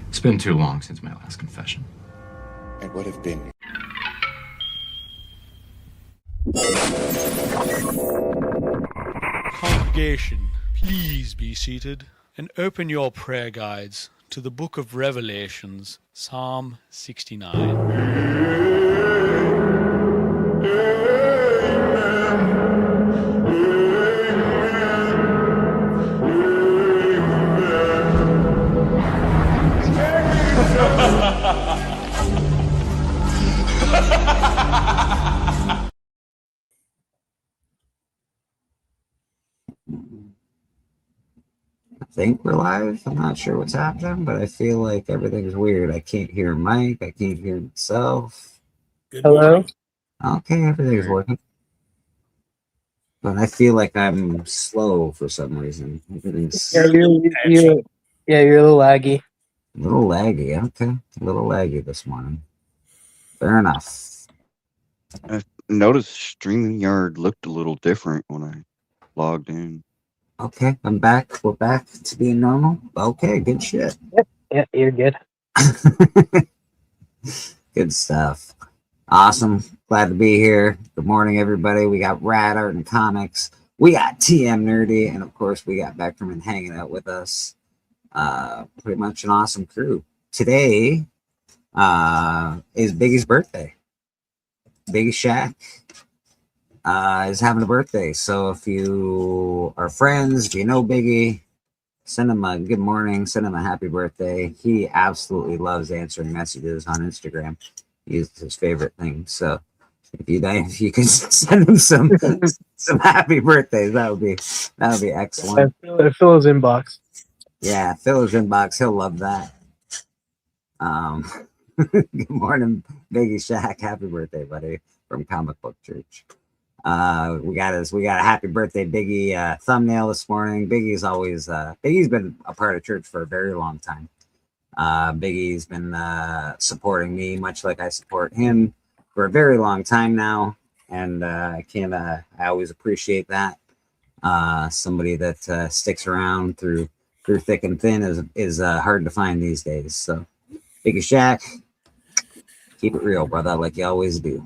It's been too long since my last confession. It would have been. Congregation, please be seated and open your prayer guides to the book of Revelations, Psalm 69. I think we're live. I'm not sure what's happening, but I feel like everything's weird. I can't hear Mike. I can't hear myself. Hello? Okay, everything's working. But I feel like I'm slow for some reason. Everything's Yeah, you're a little laggy. a little laggy. Okay, a little laggy this morning. Fair enough. I noticed StreamYard looked a little different when I logged in. Okay, I'm back. We're back to being normal. Okay, good shit. Yeah, you're good. Good stuff. Awesome. Glad to be here. Good morning, everybody. We got Rad Art and Comics. We got TM Nerdy. And of course, we got Beckerman hanging out with us. Pretty much an awesome crew. Today is Biggie's birthday. Biggie Shaq is having a birthday. So if you are friends, if you know Biggie, send him a good morning, send him a happy birthday. He absolutely loves answering messages on Instagram. It's his favorite thing. So if you could send him some happy birthdays, that would be excellent. Fill his inbox. Yeah, fill his inbox. He'll love that. Good morning, Biggie Shaq. Happy birthday, buddy, from Comic Book Church. We got a happy birthday Biggie thumbnail this morning. Biggie's been a part of church for a very long time. Biggie's been supporting me much like I support him for a very long time now, and I always appreciate that. Somebody that sticks around through thick and thin is hard to find these days. So Biggie Shaq, keep it real, brother, like you always do.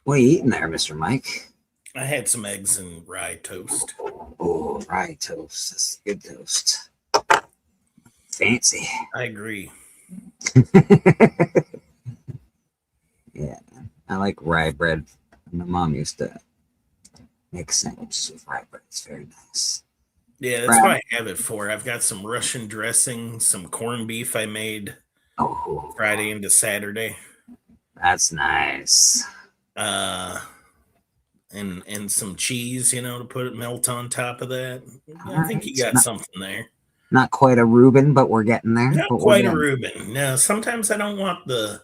What are you eating there, Mr. Mike? I had some eggs and rye toast. Oh, rye toast. That's good toast. Fancy. I agree. Yeah, I like rye bread. My mom used to make sandwiches with rye bread. It's very nice. Yeah, that's what I have it for. I've got some Russian dressing, some corned beef I made Friday into Saturday. That's nice. And some cheese, to melt on top of that. I think you got something there. Not quite a Reuben, but we're getting there. Not quite a Reuben. No, sometimes I don't want the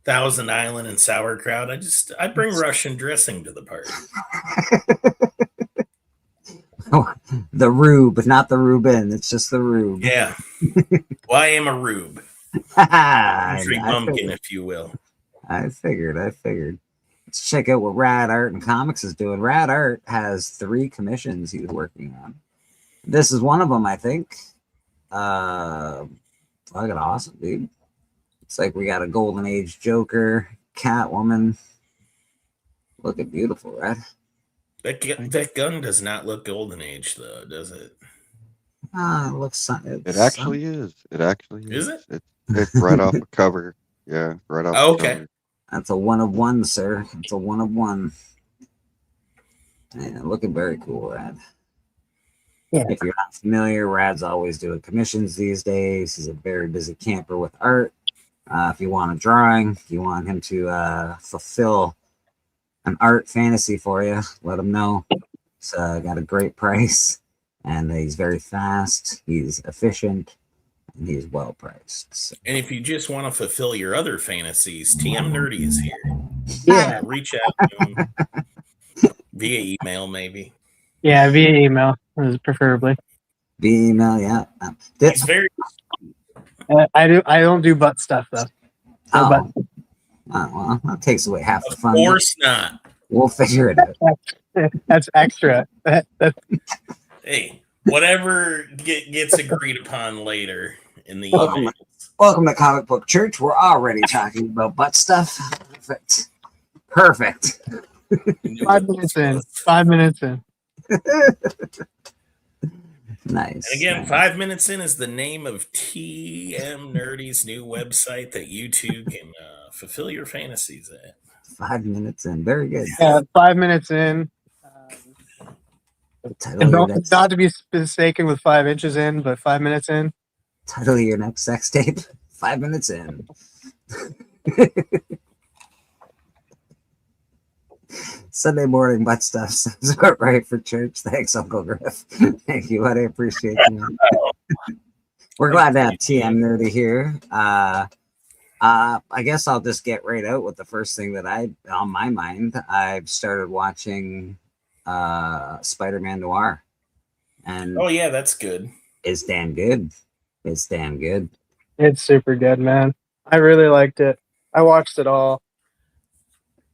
Thousand Island and sauerkraut. I bring Russian dressing to the party. The Rube, not the Reuben. It's just the Rube. Yeah. Well, I am a Rube. Country bumpkin, if you will. I figured. Let's check out what Rad Art and Comics is doing. Rad Art has 3 commissions he's working on. This is one of them, I think. Fucking awesome, dude. It's like we got a Golden Age Joker, Catwoman. Looking beautiful, right? That gun does not look Golden Age, though, does it? It looks. It actually is. It actually is. Is it? It's right off the cover. Yeah, right off. Oh, the okay. cover. That's a 1 of 1, sir. It's a 1 of 1. Yeah, looking very cool, Rad. Yeah. If you're not familiar, Rad's always doing commissions these days. He's a very busy camper with art. If you want a drawing, if you want him to fulfill an art fantasy for you, let him know. He's got a great price, and he's very fast. He's efficient, and he's well priced. So. And if you just want to fulfill your other fantasies, TM Nerdy is here. Yeah. Reach out to him via email, maybe. Yeah, via email, preferably. Via email, yeah. It's very. I don't do butt stuff though. No butt. Well, that takes away half the fun. Of course not. We'll figure it out. That's extra. That's Hey, whatever gets agreed upon later in the Welcome. emails. Welcome to Comic Book Church. We're already talking about butt stuff. Perfect. 5 minutes in. 5 minutes in. Nice. And again, nice. 5 minutes in is the name of TM Nerdy's new website that you two can fulfill your fantasies at. 5 minutes in. Very good. Yeah, 5 minutes in. Title And of your don't, next, not to be mistaken with 5 inches in, but 5 minutes in. title of your next sex tape. 5 minutes in. Sunday morning butt stuff sounds about right for church. Thanks, Uncle Griff. Thank you, buddy. Appreciate you. We're glad to have TM Nerdy here. I guess I'll just get right out with the first thing that on my mind. I've started watching Spider-Man Noir, and Oh yeah, that's good. it's damn good. It's damn good. It's super good, man. I really liked it. I watched it all.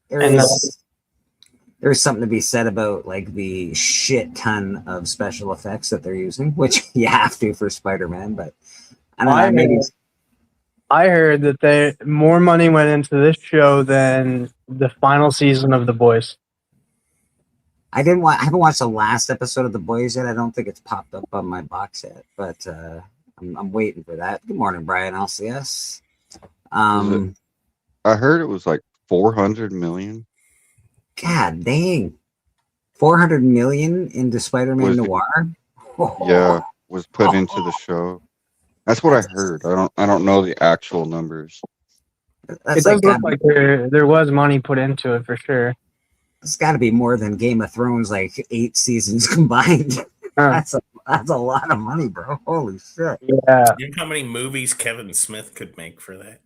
There's something to be said about like the shit ton of special effects that they're using, which you have to for Spider-Man. But I don't know. Maybe I heard that more money went into this show than the final season of The Boys. I haven't watched the last episode of The Boys yet. I don't think it's popped up on my box yet, but I'm waiting for that. Good morning, Brian LCS. I heard it was like 400 million. God dang, 400 million into Spider-Man Was- Noir. Yeah, was put into the show. That's what I heard. I don't know the actual numbers. That's It does like look like there was money put into it for sure. it's got to be more than Game of Thrones, like 8 seasons combined. Huh. That's a lot of money, bro. Holy shit! Yeah. You know how many movies Kevin Smith could make for that?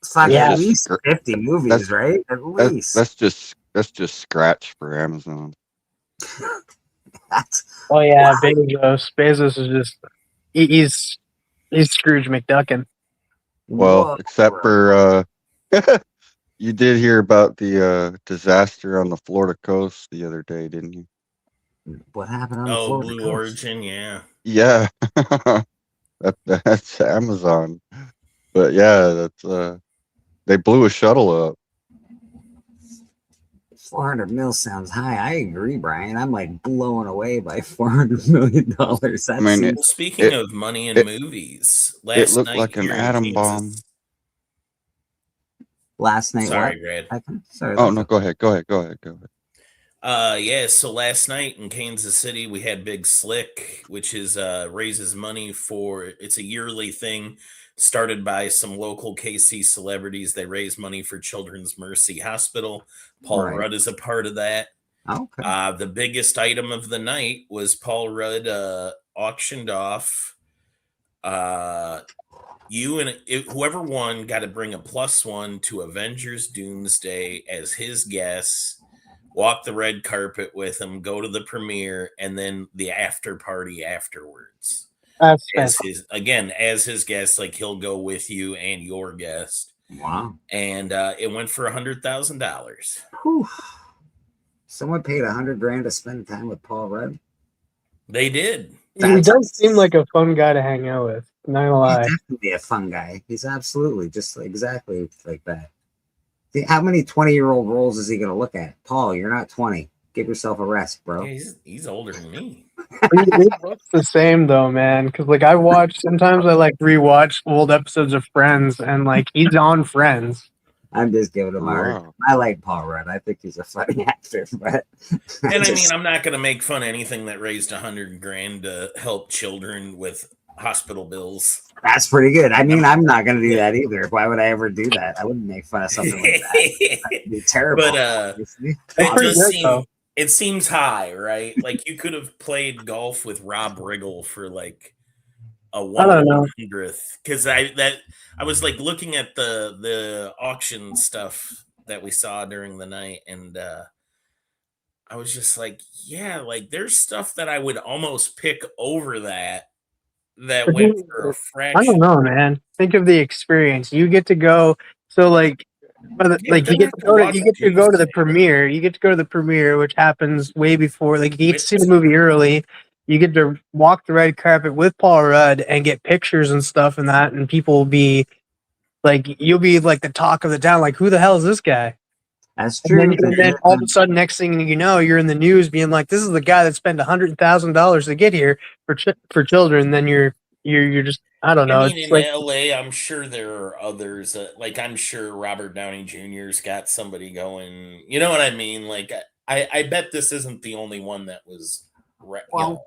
It's like Yeah. at least 50 movies, That's- right? At least. That's just scratch for Amazon. That's Oh yeah, Wow. Bezos. Bezos is just he's Scrooge McDuckin. Well, whoa, except bro. for you did hear about the disaster on the Florida coast the other day, didn't you? What happened on the Oh, Florida Blue coast? Origin, yeah. Yeah, that's Amazon. But yeah, that's they blew a shuttle up. 400 mil sounds high. I agree, Brian. I'm like blown away by $400 million. That mean, seems- Well, speaking of money in movies, It last looked night like an here in atom Kansas- bomb. last night. Sorry, Brad. Sorry. Oh no, go ahead. Yeah, so last night in Kansas City we had Big Slick, which is raises money for it's a yearly thing started by some local KC celebrities. They raise money for Children's Mercy Hospital. Paul Right. Rudd is a part of that. Okay. The biggest item of the night was Paul Rudd auctioned off. Whoever won got to bring a +1 to Avengers Doomsday as his guest, walk the red carpet with him, go to the premiere, and then the after party afterwards. That's As his guest, like he'll go with you and your guest. Wow. And it went for $100,000. Whew. Someone paid $100,000 to spend time with Paul Rudd. They did. he does seem like a fun guy to hang out with. Not gonna lie. He's definitely a fun guy. He's absolutely just exactly like that. See, how many 20-year-old roles is he going to look at? Paul, you're not 20. Give yourself a rest, bro. Yeah, he's older than me. He looks the same though, man. Because like sometimes I like rewatch old episodes of Friends, and like he's on Friends. I'm just giving him a hard. Wow. I like Paul Rudd. I think he's a funny actor, but And I mean, I'm not going to make fun of anything that raised $100,000 to help children with hospital bills. that's pretty good. I mean, I'm not going to do that either. Why would I ever do that? I wouldn't make fun of something like that. That'd be terrible. But obviously. it pretty does good, though. it seems high, right? Like you could have played golf with Rob Riggle for like a I don't know. 100th, because I was like looking at the auction stuff that we saw during the night, and I was just like, yeah, like there's stuff that I would almost pick over that But went you- for a I fraction. don't know, man. Think of the experience. You get to go. So like But Yeah, like then you get have to to go to watch you get to go to the Doomsday. premiere. You get to go to the premiere, which happens way before. Like you get to see the movie early. You get to walk the red carpet with Paul Rudd and get pictures and stuff and that, and people will be like, you'll be like the talk of the town. Like, who the hell is this guy? That's And then, true. and then all of a sudden, next thing you know, you're in the news being like, "This is the guy that spent $100,000 to get here for children." Then you're just, I don't I know. mean, It's in like, LA, I'm sure there are others. Like, I'm sure Robert Downey Jr.'s got somebody going. You know what I mean? Like, I bet this isn't the only one that was, auctioned.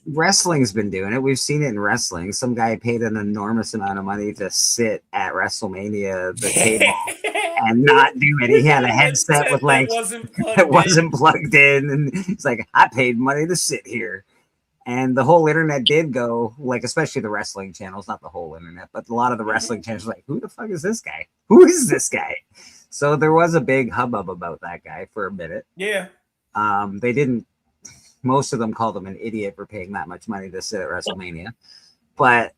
Wrestling's been doing it. We've seen it in wrestling. Some guy paid an enormous amount of money to sit at WrestleMania, the table, and not do it. He had a headset with like that wasn't plugged in, and he's like, "I paid money to sit here." And the whole internet did go, like, especially the wrestling channels, not the whole internet, but a lot of the wrestling channels were like, who the fuck is this guy? Who is this guy? So there was a big hubbub about that guy for a minute. Yeah. They didn't, most of them called him an idiot for paying that much money to sit at WrestleMania. But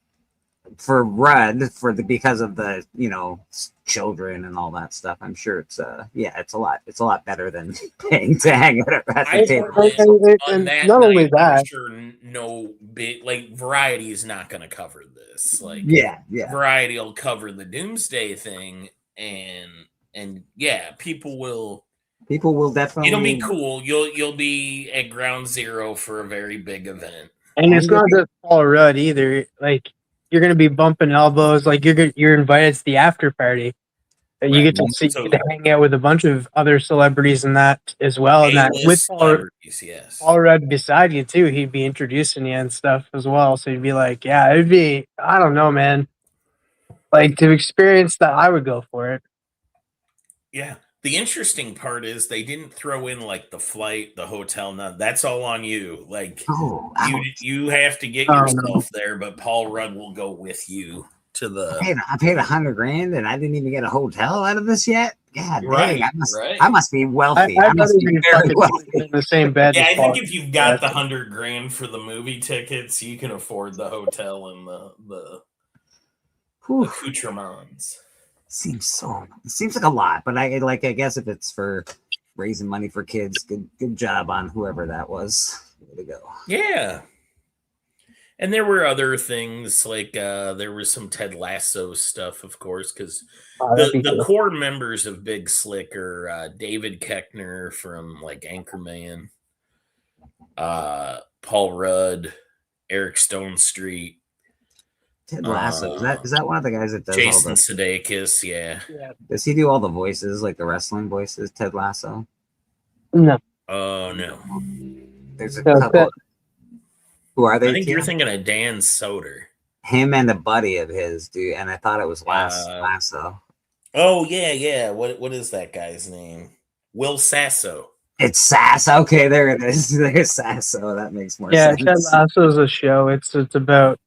for Rudd, because of the, children and all that stuff, I'm sure it's it's a lot better than paying to hang out at the table. On that not night, only that, I'm sure no big, like, Variety is not going to cover this. Like, Yeah. Variety will cover the Doomsday thing, and yeah, people will definitely. It'll be cool. You'll be at ground zero for a very big event. and it's not just Paul Rudd either. Like, you're gonna be bumping elbows. Like, you're invited to the after party. You get to see, you get to hang out with a bunch of other celebrities and that as well. And that with Paul Rudd beside you too, he'd be introducing you and stuff as well. So you'd be like, yeah, it'd be, I don't know, man. Like, to experience that, I would go for it. Yeah. The interesting part is they didn't throw in like the flight, the hotel. None. That's all on you. Like, you have to get yourself there, but Paul Rudd will go with you to the. I paid $100,000 and I didn't even get a hotel out of this yet. God dang, I must be wealthy. I must be very wealthy. In the same bed. Yeah, I think if you've got the $100,000 for the movie tickets, you can afford the hotel and the accoutrements. Seems like a lot, but I guess if it's for raising money for kids, good job on whoever that was. Way to go. Yeah. And there were other things like there was some Ted Lasso stuff, of course, because the core members of Big Slick are David Koechner from like Anchorman, Paul Rudd, Eric Stone Street. Ted Lasso, is that one of the guys that does Jason all the Sudeikis? Yeah. Does he do all the voices, like the wrestling voices? Ted Lasso? No. Oh no. There's a couple. Who are they? I think you're thinking of Dan Soder. Him and a buddy of his, dude, and I thought it was Lasso. Oh yeah. What is that guy's name? Will Sasso. It's Sasso. Okay, there it is. There's Sasso. That makes more sense. Yeah, Ted Lasso is a show. It's about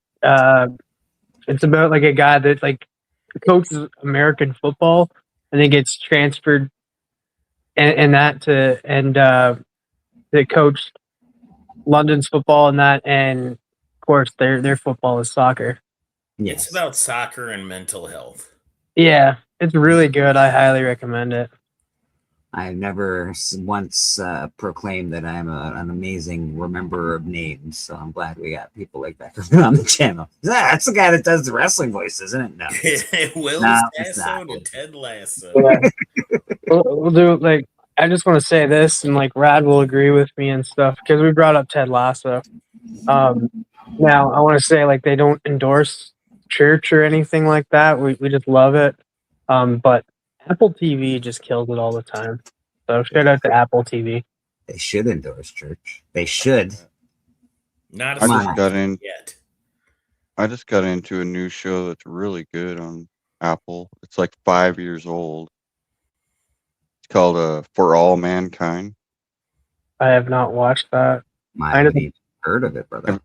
like a guy that like coaches American football and then gets transferred to coach London's football and that, and of course their football is soccer. Yes. It's about soccer and mental health. Yeah, it's really good. I highly recommend it. I've never once proclaimed that I'm an amazing rememberer of names, so I'm glad we got people like that on the channel. That's the guy that does the wrestling voice, isn't it? No. Will Sasso to Ted Lasso. Yeah. We'll do, like, I just want to say this, and like Rad will agree with me and stuff, because we brought up Ted Lasso. Now I want to say, like, they don't endorse church or anything like that. We just love it. But Apple TV just kills it all the time. So shout out to Apple TV. They should endorse church. They should. Not I just got in yet. I just got into a new show that's really good on Apple. It's like 5 years old. It's called For All Mankind. I have not watched that. I haven't even heard of it, brother.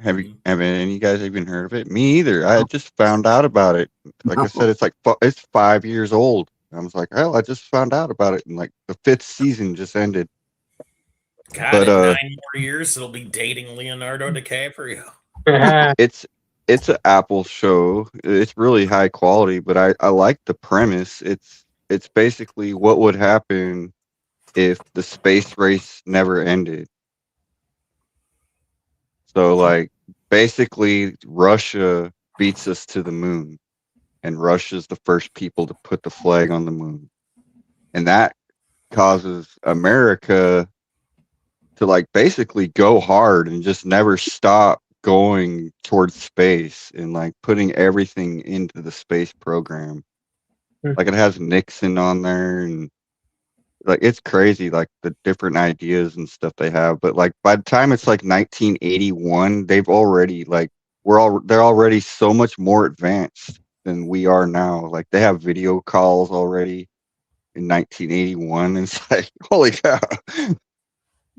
Have any of you guys even heard of it? Me either. I just found out about it. Like I said, it's 5 years old. I was like, hell, I just found out about it, and like the 5th season just ended. God, but, in 9 more years, it'll be dating Leonardo DiCaprio. It's an Apple show. It's really high quality, but I like the premise. It's it's basically what would happen if the space race never ended. So like basically Russia beats us to the moon, and Russia's the first people to put the flag on the moon. And that causes America to like basically go hard and just never stop going towards space and like putting everything into the space program. Like it has Nixon on there, and like it's crazy like the different ideas and stuff they have. But like by the time it's like 1981, they've already like they're already so much more advanced than we are now. Like they have video calls already in 1981. And it's like, holy cow.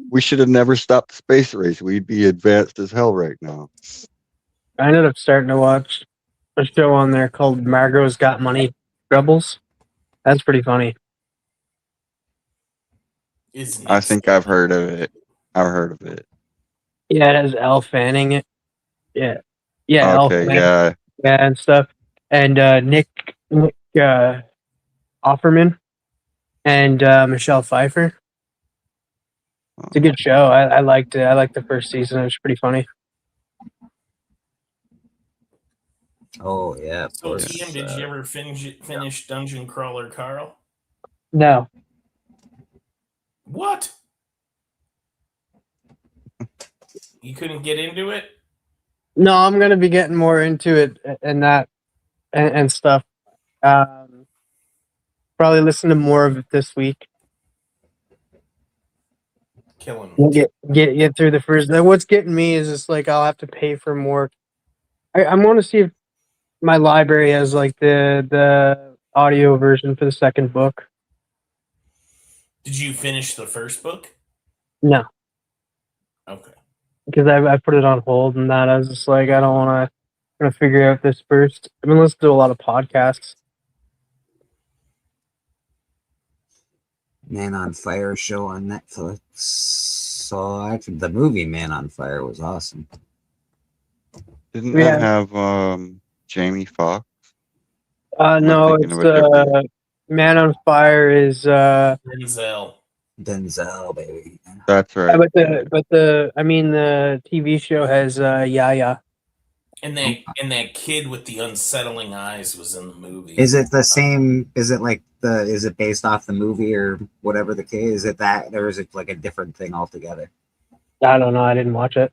We should have never stopped the space race. We'd be advanced as hell right now. I ended up starting to watch a show on there called Margot's Got Money Rebels. That's pretty funny. I think I've heard of it. I've heard of it. Yeah, it has Elle Fanning it. Yeah. Yeah, Elle Okay, Fanning. yeah. Yeah, and stuff. And Nick Offerman and Michelle Pfeiffer. It's a good show. I liked it. I liked the first season. It was pretty funny. Oh yeah. Of So, course. TM, did you ever finish Dungeon Crawler Carl? No. What? You couldn't get into it? No, I'm gonna be getting more into it and that and stuff. Probably listen to more of it this week. Killing We'll me. get through the first. What's getting me is just like I'll have to pay for more. I want to see if my library has like the audio version for the second book. Did you finish the first book? No, Okay. because I put it on hold and that I was just like I don't want to. I'm gonna figure out this first. I've been listening to a lot of podcasts. Man on Fire show on Netflix. So actually, the movie Man on Fire was awesome. Didn't Yeah. that have Jamie Foxx? No, thinking it's of a different- Man on Fire is Denzel. Denzel, baby. That's right. but the TV show has Yaya. And that kid with the unsettling eyes was in the movie. Is it the same? Is it like is it based off the movie or whatever the case? Is it that, or is it like a different thing altogether? I don't know. I didn't watch it.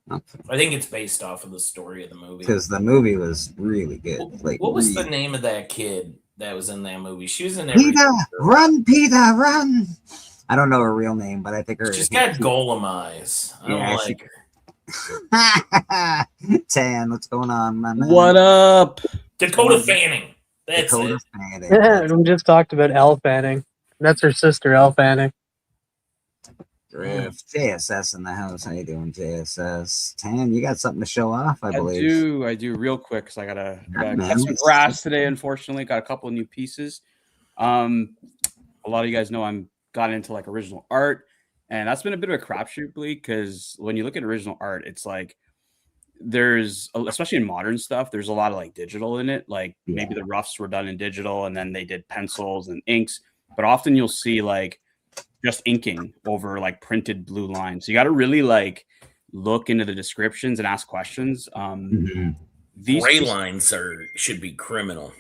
Okay. I think it's based off of the story of the movie. Because the movie was really good. Like, What was the really- name of that kid that was in that movie? She was in every. Peter, run, Peter, run! I don't know her real name, but I think her. She's got golem eyes. I don't Yeah, like her. Tan, what's going on, my man? What up? Dakota Fanning. That's Dakota it. Fanning. We just talked about Elle Fanning. That's her sister, Elle Fanning. Drift. JSS in the house. How you doing, JSS? Tan, you got something to show off, I believe. I do real quick because I gotta man. cut some grass today. Unfortunately, got a couple of new pieces. A lot of you guys know I'm got into like original art, and that's been a bit of a crapshoot because when you look at original art, it's like there's, especially in modern stuff, there's a lot of like digital in it. Like maybe the roughs were done in digital, and then they did pencils and inks. But often you'll see like just inking over like printed blue lines. So you got to really like look into the descriptions and ask questions. These Gray lines should be criminal.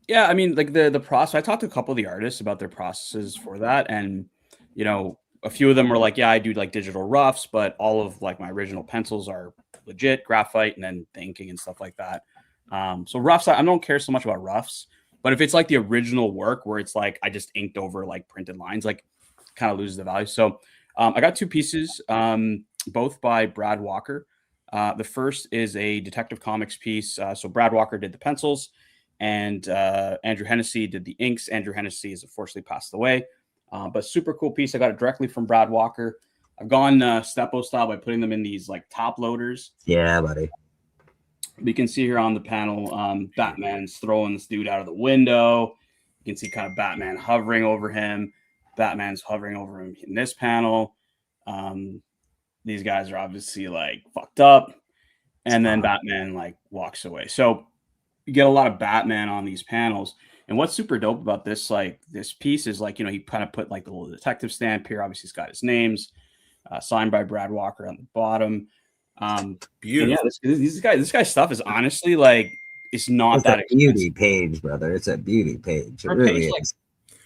Yeah, I mean, like the process. I talked to a couple of the artists about their processes for that, and you know, a few of them were like, "Yeah, I do like digital roughs, but all of like my original pencils are legit graphite, and then the inking and stuff like that." So roughs, I don't care so much about roughs, but if it's like the original work where it's like I just inked over like printed lines, like kind of loses the value. So I got two pieces, both by Brad Walker. The first is a Detective Comics piece. So Brad Walker did the pencils, and Andrew Hennessy did the inks. Andrew Hennessy has unfortunately passed away, but super cool piece. I got it directly from Brad Walker. I've gone Stepo style by putting them in these like top loaders. Yeah, buddy. We can see here on the panel, Batman's throwing this dude out of the window. You can see kind of Batman hovering over him. Batman's hovering over him in this panel. These guys are obviously like fucked up. And then Batman like walks away. So you get a lot of Batman on these panels. And what's super dope about this, like this piece, is like, he kind of put like the little detective stamp here. Obviously, he's got his names signed by Brad Walker on the bottom. Beautiful. Yeah, this guy's stuff is honestly like it's not It's that a expensive. beauty page, brother. It's a beauty page. It For a really page like- is.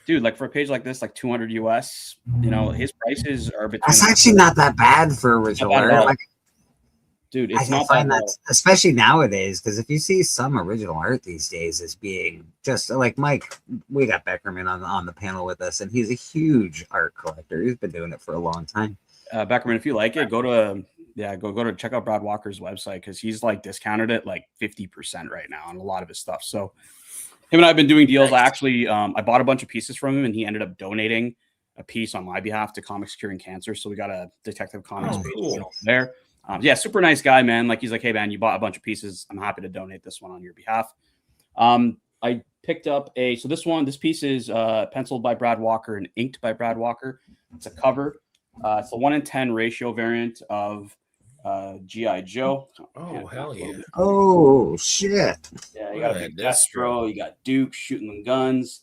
Dude, like for a page like this, like 200 US, his prices are between. That's actually not that bad for original bad at art. all. Like, Dude, I it's not find bad. that, especially nowadays, because if you see some original art these days as being just like Mike, we got Beckerman on the panel with us, and he's a huge art collector. He's been doing it for a long time. Beckerman, if you like it, go to check out Brad Walker's website because he's like discounted it like 50% right now on a lot of his stuff. So him and I have been doing deals. I actually I bought a bunch of pieces from him, and he ended up donating a piece on my behalf to Comics Curing Cancer. So we got a Detective Comics page cool. there. Yeah, super nice guy, man. Like he's like, hey man, you bought a bunch of pieces. I'm happy to donate this one on your behalf. I picked up this piece is penciled by Brad Walker and inked by Brad Walker. It's a cover. It's a 1:10 ratio variant of G.I. Joe. Oh, hell yeah. Oh shit! Yeah, you got a Yeah, big Destro. Destro. You got Duke shooting them guns.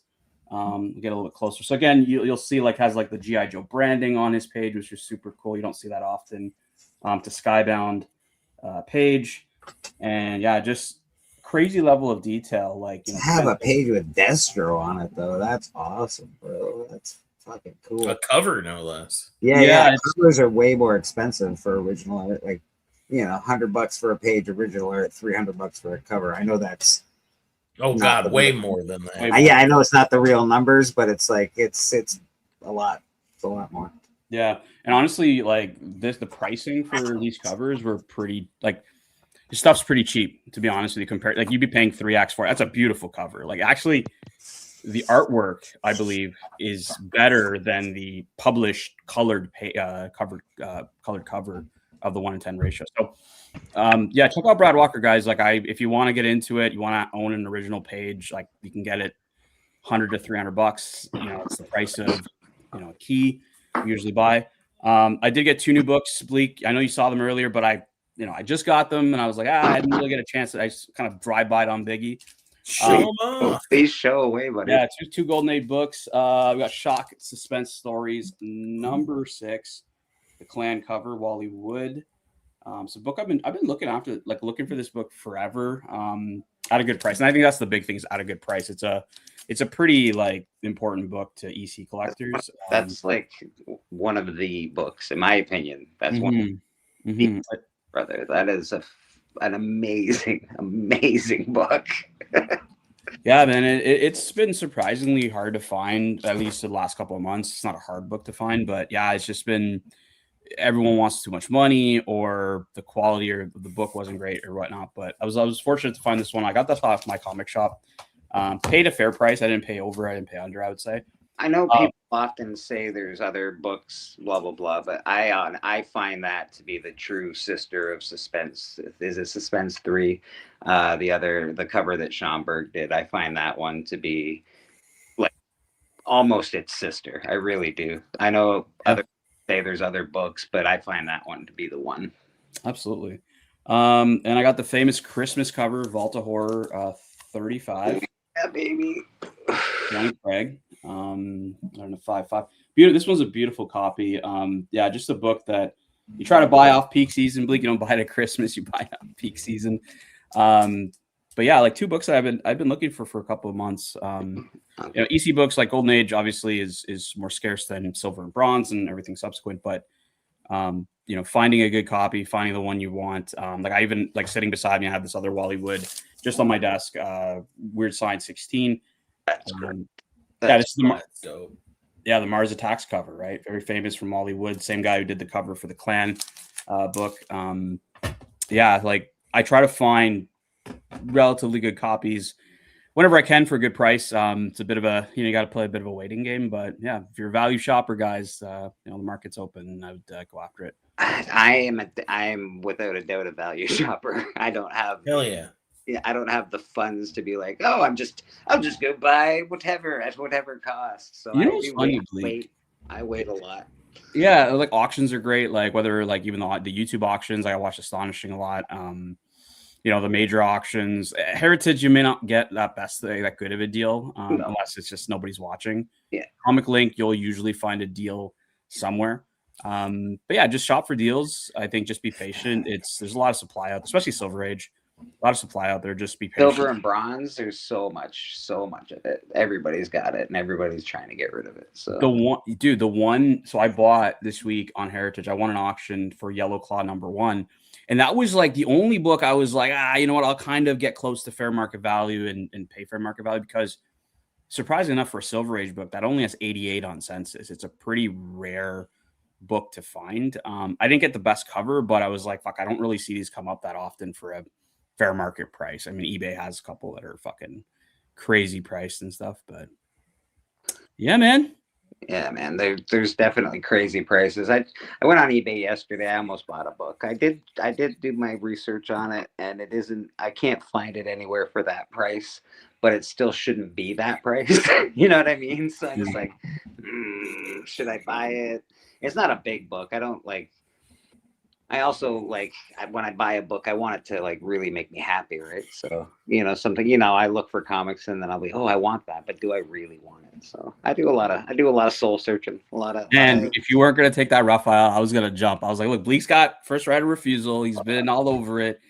We'll get a little bit closer. So again, you'll see like has like the G.I. Joe branding on his page, which is super cool. You don't see that often. To Skybound page, and yeah, just crazy level of detail. Like To have a page with Destro on it though, that's awesome, bro. That's fucking cool. A cover, no less. Yeah, Yeah, yeah. Covers are way more expensive for original art. Like, $100 for a page original art, $300 for a cover. I know that's. Oh, Not God, the way real- more than that. Way Yeah, I know it's not the real numbers, but it's like it's a lot. It's a lot more. Yeah, and honestly, like the pricing for these covers were pretty like this stuff's pretty cheap to be honest with you. Compared, like you'd be paying 3x for it. That's a beautiful cover. Like actually, the artwork I believe is better than the published colored cover of the 1:10 ratio. So, yeah, check out Brad Walker, guys. Like if you want to get into it, you want to own an original page, like you can get it $100 to $300. It's the price of a key. Usually buy. I did get 2 new books, Bleak. I know you saw them earlier, but I just got them and I was like, I didn't really get a chance. I just kind of drive-by'd on Biggie. Show 'em off. Please show away, buddy. Yeah, two Golden Age books. We got Shock Suspense Stories number 6, the Clan cover, Wally Wood. So book I've been looking for this book forever. At a good price, and I think that's the big thing is at a good price. It's a pretty like important book to EC collectors. That's like one of the books, in my opinion. That's one, brother. That is an amazing book. Yeah, man, it's been surprisingly hard to find, at least the last couple of months. It's not a hard book to find, but yeah, it's just been everyone wants too much money or the quality or the book wasn't great or whatnot. But I was fortunate to find this one. I got this off my comic shop. Paid a fair price. I didn't pay over. I didn't pay under, I would say. I know people often say there's other books, blah blah blah, but I find that to be the true sister of Suspense. Is it Suspense 3? The cover that Schomburg did. I find that one to be like almost its sister. I really do. I know others say there's other books, but I find that one to be the one. Absolutely. And I got the famous Christmas cover, Volta Horror 35. Yeah, baby. Johnny Craig. I don't know, 5.5. Beautiful. This one's a beautiful copy. Yeah, just a book that you try to buy off peak season. Bleak, you don't buy it at Christmas, you buy it off peak season. But yeah, like 2 books that I've been looking for a couple of months. EC books like Golden Age obviously is more scarce than Silver and Bronze and everything subsequent, but finding a good copy, finding the one you want. Like I even like sitting beside me, I have this other Wally Wood just on my desk, Weird Science 16. Yeah, this is the Mars Attacks cover, right? Very famous from Wally Wood, same guy who did the cover for the Clan book. Yeah, like I try to find relatively good copies whenever I can for a good price. It's a bit of a you got to play a bit of a waiting game, but yeah, if you're a value shopper, guys, the market's open. I would go after it. I am without a doubt a value shopper. I don't have I don't have the funds to be like, I'll just go buy whatever at whatever cost. So I wait a lot. Yeah, like auctions are great. Like whether like even the YouTube auctions, I watch Astonishing a lot. you know, the major auctions. Heritage, you may not get that good of a deal unless it's just nobody's watching. Yeah. Comic Link, you'll usually find a deal somewhere. But yeah, just shop for deals. I think just be patient. There's a lot of supply out, especially Silver Age. A lot of supply out there. Just be patient. Silver and bronze, there's so much of it. Everybody's got it, and everybody's trying to get rid of it. So the one. So I bought this week on Heritage. I won an auction for Yellow Claw #1, and that was like the only book I was like, you know what? I'll kind of get close to fair market value and pay fair market value, because surprisingly enough, for a Silver Age book that only has 88 on Census, it's a pretty rare book to find. I didn't get the best cover, but I was like, fuck, I don't really see these come up that often for a fair market price. I mean, eBay has a couple that are fucking crazy priced and stuff, but yeah, man. Yeah, man. There's definitely crazy prices. I went on eBay yesterday. I almost bought a book. I did do my research on it, and I can't find it anywhere for that price, but it still shouldn't be that price. You know what I mean? So I'm just like, should I buy it? It's not a big book. I also like when I buy a book, I want it to like really make me happy, right? So, you know, something, I look for comics and then I'll be, I want that, but do I really want it? So I do a lot of soul searching, if you weren't going to take that Raphael, I was going to jump. I was like, look, Bleak's got first right of refusal. He's been all over it.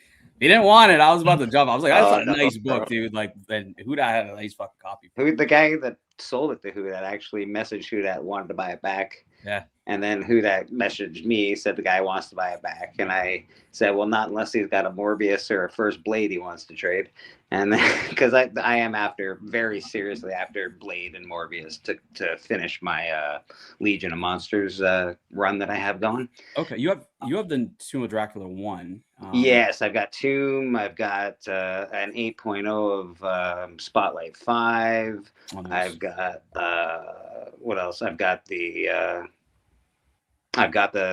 He didn't want it. I was about to jump. I was like, that's a nice book, dude. Like, then Huda had a nice fucking copy. The guy that sold it to Huda actually messaged Huda, wanted to buy it back. Yeah. And then Huda messaged me, said the guy wants to buy it back. And I said, well, not unless he's got a Morbius or a First Blade he wants to trade. And then, because I am very seriously after Blade and Morbius to finish my Legion of Monsters run that I have going. Okay, you have the Tomb of Dracula 1. Yes, I've got Tomb. I've got an 8.0 of Spotlight 5. Oh, nice. I've got what else? I've got the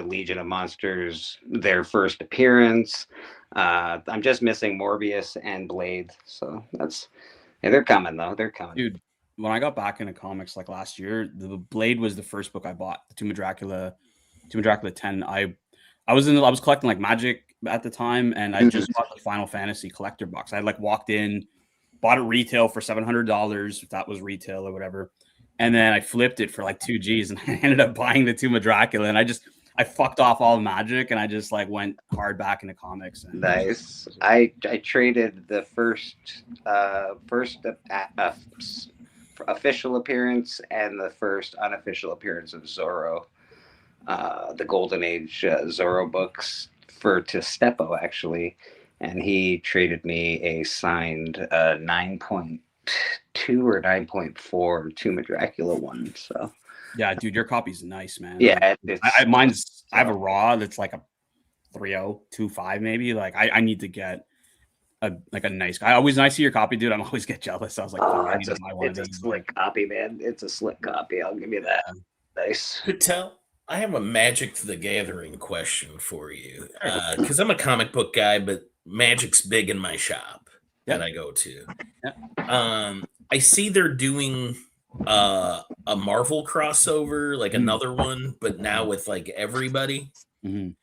Legion of Monsters, their first appearance. I'm just missing Morbius and Blade. So they're coming though. They're coming. Dude, when I got back into comics like last year, the Blade was the first book I bought. The Tomb of Dracula 10. I was collecting like Magic at the time, and I just bought the Final Fantasy collector box. I like walked in, bought it retail for $700 if that was retail or whatever. And then I flipped it for like 2 G's, and I ended up buying the Tomb of Dracula. And I fucked off all the Magic, and I just like went hard back into comics. And nice. I traded the first official appearance and the first unofficial appearance of Zorro, the Golden Age Zorro books to Steppo actually, and he traded me a signed 9.2 or 9.4 Tomb of Dracula 1. So yeah, dude, your copy's nice, man. Yeah, I have a raw that's like a 3.0, 2.5 maybe. Like I need to get a nice guy. When I see your copy, dude, I'm always get jealous. I was like, it's a slick copy, man. It's a slick copy. I'll give you that. Nice. Patel, I have a Magic the Gathering question for you, because I'm a comic book guy, but Magic's big in my shop that I go to. I see they're doing a Marvel crossover, like another one, but now with like everybody. Mm-hmm.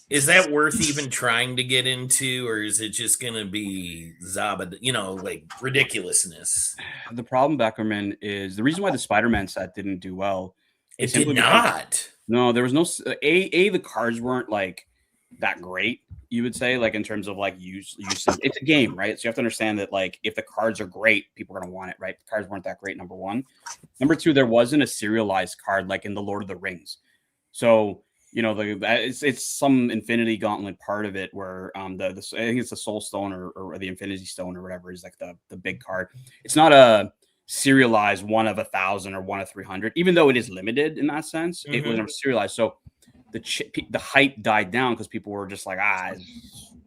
Is that worth even trying to get into, or is it just going to be like ridiculousness? The problem, Beckerman, is the reason why the Spider-Man set didn't do well. It did not. No, there was no the cards weren't like that great, you would say, like in terms of like use. It's a game, right? So you have to understand that like if the cards are great, people are gonna want it, right? The cards weren't that great, number one. Number two, there wasn't a serialized card like in the Lord of the Rings. So it's some Infinity Gauntlet part of it where I think it's the Soul Stone or the Infinity Stone or whatever is like the big card. It's not a serialized 1 of 1,000 or 1 of 300, even though it is limited in that sense. It was never serialized, so the hype died down because people were just like,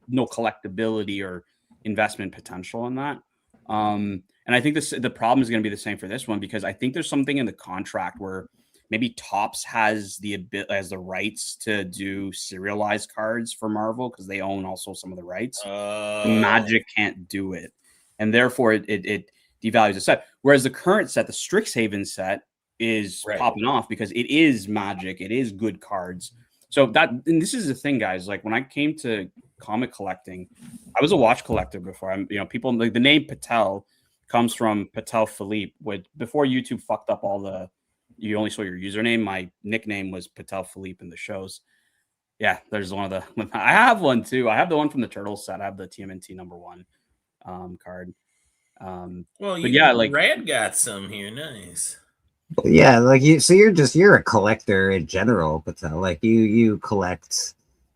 no collectability or investment potential in that. And I think the problem is going to be the same for this one, because I think there's something in the contract where maybe Topps has the rights to do serialized cards for Marvel because they own also some of the rights. Magic can't do it, and therefore it devalues the set. Whereas the current set, the Strixhaven set, is popping off because it is Magic. It is good cards. So and this is the thing, guys. Like when I came to comic collecting. I was a watch collector before. I'm, you know, people like the name Patel comes from Patel Philippe. Which before YouTube fucked up all the, you only saw your username. My nickname was Patel Philippe in the shows. Yeah, there's one of the. I have one too. I have the one from the Turtles set. I have the TMNT #1 card. Well, but yeah, like Rad got some here. Nice. Yeah, like so you're a collector in general, Patel. Like you collect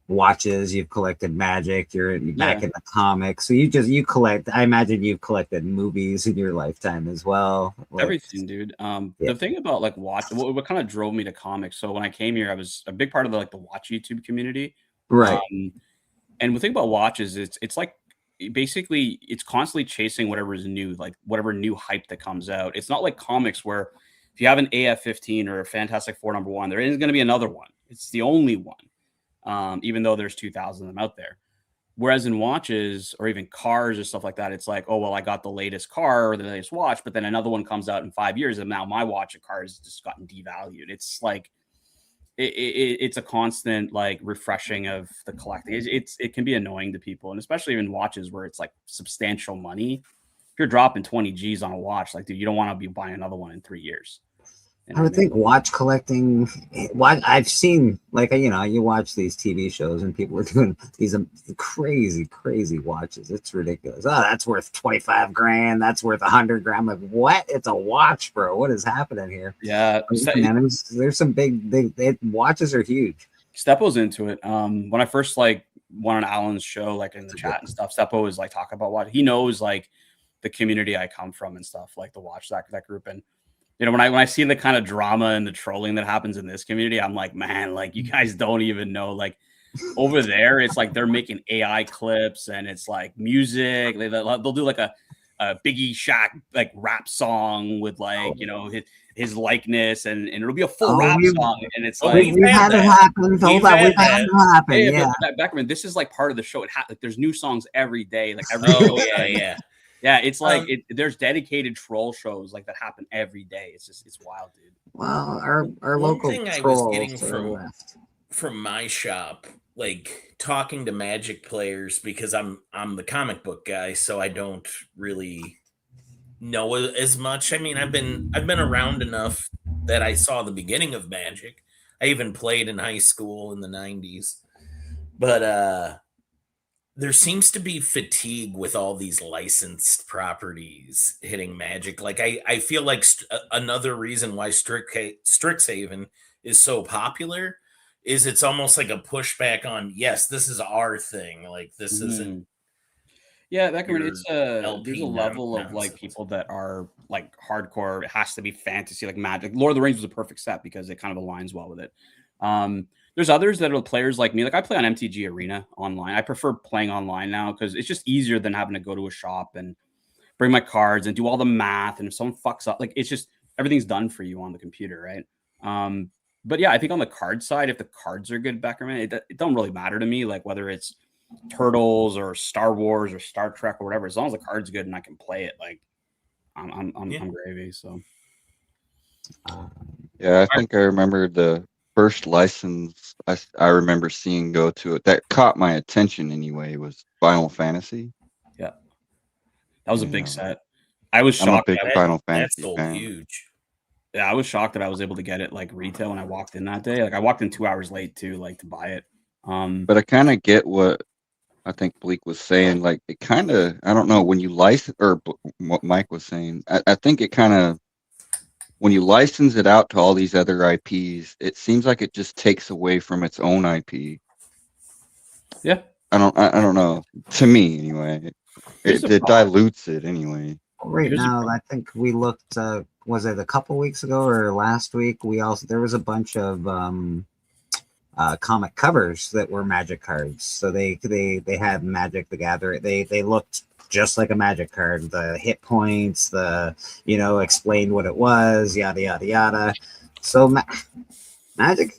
watches, you've collected Magic, you're back in the comics. So you collect, I imagine you've collected movies in your lifetime as well. Like, everything, dude. The thing about like watch, what kind of drove me to comics. So when I came here, I was a big part of the watch YouTube community. Right. And the thing about watches is it's like basically it's constantly chasing whatever is new, like whatever new hype that comes out. It's not like comics where if you have an AF-15 or a Fantastic Four #1, there isn't going to be another one. It's the only one, even though there's 2,000 of them out there. Whereas in watches or even cars or stuff like that, it's like, oh, well, I got the latest car or the latest watch, but then another one comes out in 5 years, and now my watch and car has just gotten devalued. It's like it's a constant like refreshing of the collecting. It can be annoying to people, and especially in watches where it's like substantial money. If you're dropping 20 G's on a watch, like, dude, you don't want to be buying another one in 3 years. I would think watch collecting, I've seen, like, you know, you watch these TV shows and people are doing these crazy watches. It's ridiculous. Oh, that's worth 25 grand. That's worth 100 grand. Like, what? It's a watch, bro. What is happening here? Yeah. Man, there's some big watches are huge. Steppo's into it. When I first like went on Alan's show, like in the chat and stuff, Steppo was like talking about what he knows, like the community I come from and stuff, like the watch that group. And you know, when I see the kind of drama and the trolling that happens in this community, I'm like, man, like you guys don't even know. Like over there, it's like they're making AI clips and it's like music. They'll do like a Biggie Shaq like rap song with like, you know, his likeness and it'll be a full rap song. And it's like we've had it happen. Hold on, we've had it happen. Yeah. Beckerman, this is like part of the show. Like there's new songs every day. Like every yeah. Yeah, it's like there's dedicated troll shows like that happen every day. It's wild, dude. Well, our local thing I was getting from my shop, like talking to Magic players, because I'm the comic book guy, so I don't really know as much. I mean, I've been around enough that I saw the beginning of Magic. I even played in high school in the 90s, but there seems to be fatigue with all these licensed properties hitting Magic. Like I feel like another reason why Strixhaven is so popular is it's almost like a pushback on, yes, this is our thing. Like this isn't. Yeah, there's a level of like people that are like hardcore. It has to be fantasy, like Magic. Lord of the Rings was a perfect set because it kind of aligns well with it. There's others that are players like me. Like I play on MTG Arena online. I prefer playing online now because it's just easier than having to go to a shop and bring my cards and do all the math. And if someone fucks up, like it's just everything's done for you on the computer, right? But yeah, I think on the card side, if the cards are good, Beckerman, it don't really matter to me. Like whether it's Turtles or Star Wars or Star Trek or whatever, as long as the card's good and I can play it, like I'm gravy. So yeah, I think I remember the first license I remember seeing go to it that caught my attention anyway was Final Fantasy. Yeah, that was a big set. I was shocked. I'm a big Final Fantasy fan. Huge. Yeah, I was shocked that I was able to get it like retail when I walked in that day. Like I walked in 2 hours late too, like to buy it. But I kind of get what I think Bleak was saying. Like it kind of, I don't know, when you license, or what Mike was saying, I think it kind of, when you license it out to all these other IPs, it seems like it just takes away from its own IP. Yeah. I don't know. To me, anyway, it dilutes it anyway. Right now, I think we looked. Was it a couple weeks ago or last week? There was a bunch of comic covers that were Magic cards. So they had Magic the Gathering. They looked just like a Magic card. The hit points, explained what it was, yada yada yada. So Magic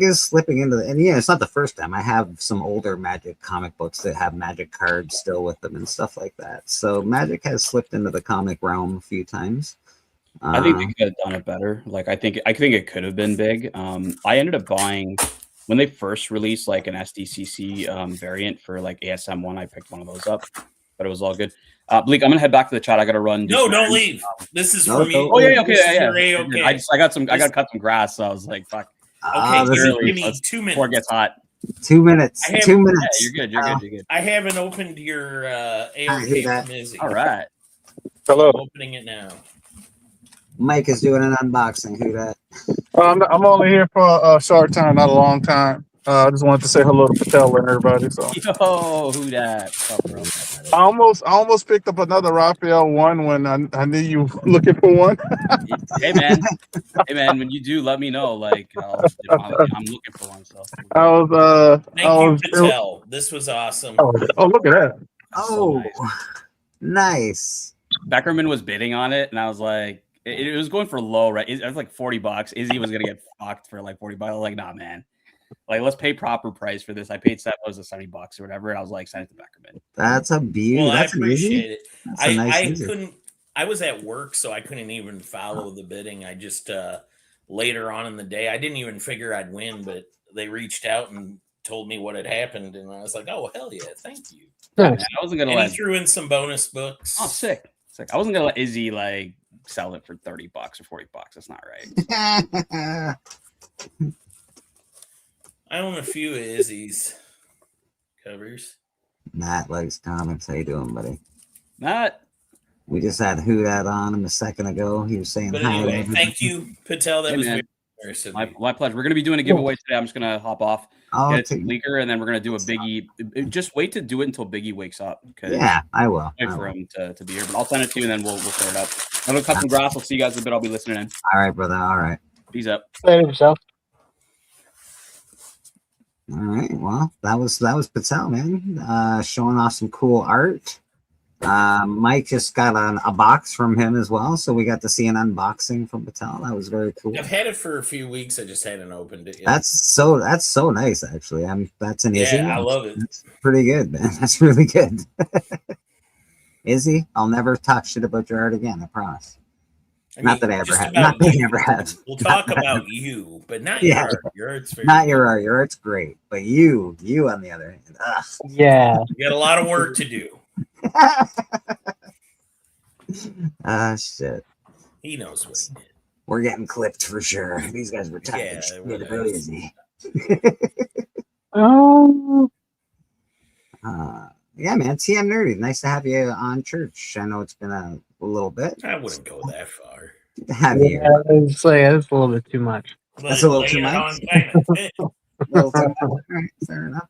is slipping into and yeah, it's not the first time. I have some older Magic comic books that have Magic cards still with them and stuff like that. So Magic has slipped into the comic realm a few times. I think they could have done it better. Like I think it could have been big. I ended up buying when they first released like an SDCC variant for like ASM1, I picked one of those up, but it was all good. Bleak, I'm gonna head back to the chat. I gotta run. No, don't leave. This is No, for me. don't Oh yeah, okay, This is yeah. your A-okay. I gotta cut some grass, so I was like, fuck. Okay, this is give early, me so 2 before it minutes. gets hot. 2 minutes. I have- 2 Yeah, minutes. you're good. You're good. You're good. I haven't opened your I hear A-okay that. from Izzy. All right. Hello. I'm opening it now. Mike is doing an unboxing. Who that? I'm only here for a short time, not a long time. I just wanted to say hello to Patel and everybody. So Yo, who that? What's up, bro? I almost picked up another Raphael one when I knew you were looking for one. Hey man, when you do, let me know. Like, I'm looking for one. So I was Thank you, Patel. This was awesome. oh, look at that. Oh, nice. nice. Beckerman was bidding on it, and I was like, it was going for low, right? It was like $40. Izzy was gonna get fucked for like $40. I was like, nah, man. Like, let's pay proper price for this. I paid $70 or whatever, and I was like, send it to Beckerman. That's a beauty. Well, I That's an easy. appreciate it. That's a nice I easy. couldn't. I was at work, so I couldn't even follow the bidding. I just later on in the day, I didn't even figure I'd win, but they reached out and told me what had happened, and I was like, "Oh hell yeah, thank you." Nice. Man, I wasn't gonna And let. he threw in some bonus books. Oh, sick. I wasn't gonna let Izzy like sell it for $30 or $40. That's not right. I own a few of Izzy's covers. Matt likes comics. How you doing, buddy? Not. We just had Who That on him a second ago. He was saying But hi. anyway, thank you, Patel. That Hey, was man. very generous of you. My pleasure. We're gonna be doing a giveaway today. I'm just gonna hop off, Oh, get it to Bleaker, and then we're gonna do a Biggie. Just wait to do it until Biggie wakes up. yeah, I will. Wait for him to be here, but I'll send it to you, and then we'll start it up. I'm gonna cut some grass. I'll see you guys in a bit. I'll be listening in. All right, brother. All right. Peace up. Later, himself. All right. Well, that was Patel, man. Showing off some cool art. Mike just got a box from him as well, so we got to see an unboxing from Patel. That was very cool. I've had it for a few weeks. I just hadn't opened it yet. That's so nice, actually. That's an Izzy. I love it. That's pretty good, man. That's really good. Izzy, I'll never talk shit about your art again. I promise. Not that I ever just have. about Not that I you. ever have. We'll talk about you, but not Yeah. your art. Your art's very Not your art. Your art's great, but you on the other hand. Ugh. Yeah. You got a lot of work to do. Ah, shit. He knows what he did. We're getting clipped for sure. These guys were talking Yeah, shit we're about nice. Izzy. Oh. Yeah, man. TM Nerdy. Nice to have you on church. I know it's been a little bit. I wouldn't go that far. To have you. Yeah, it's like that's a little bit too much. That's a little too Laying it much. on kind of thick. Little too much. All right, fair enough.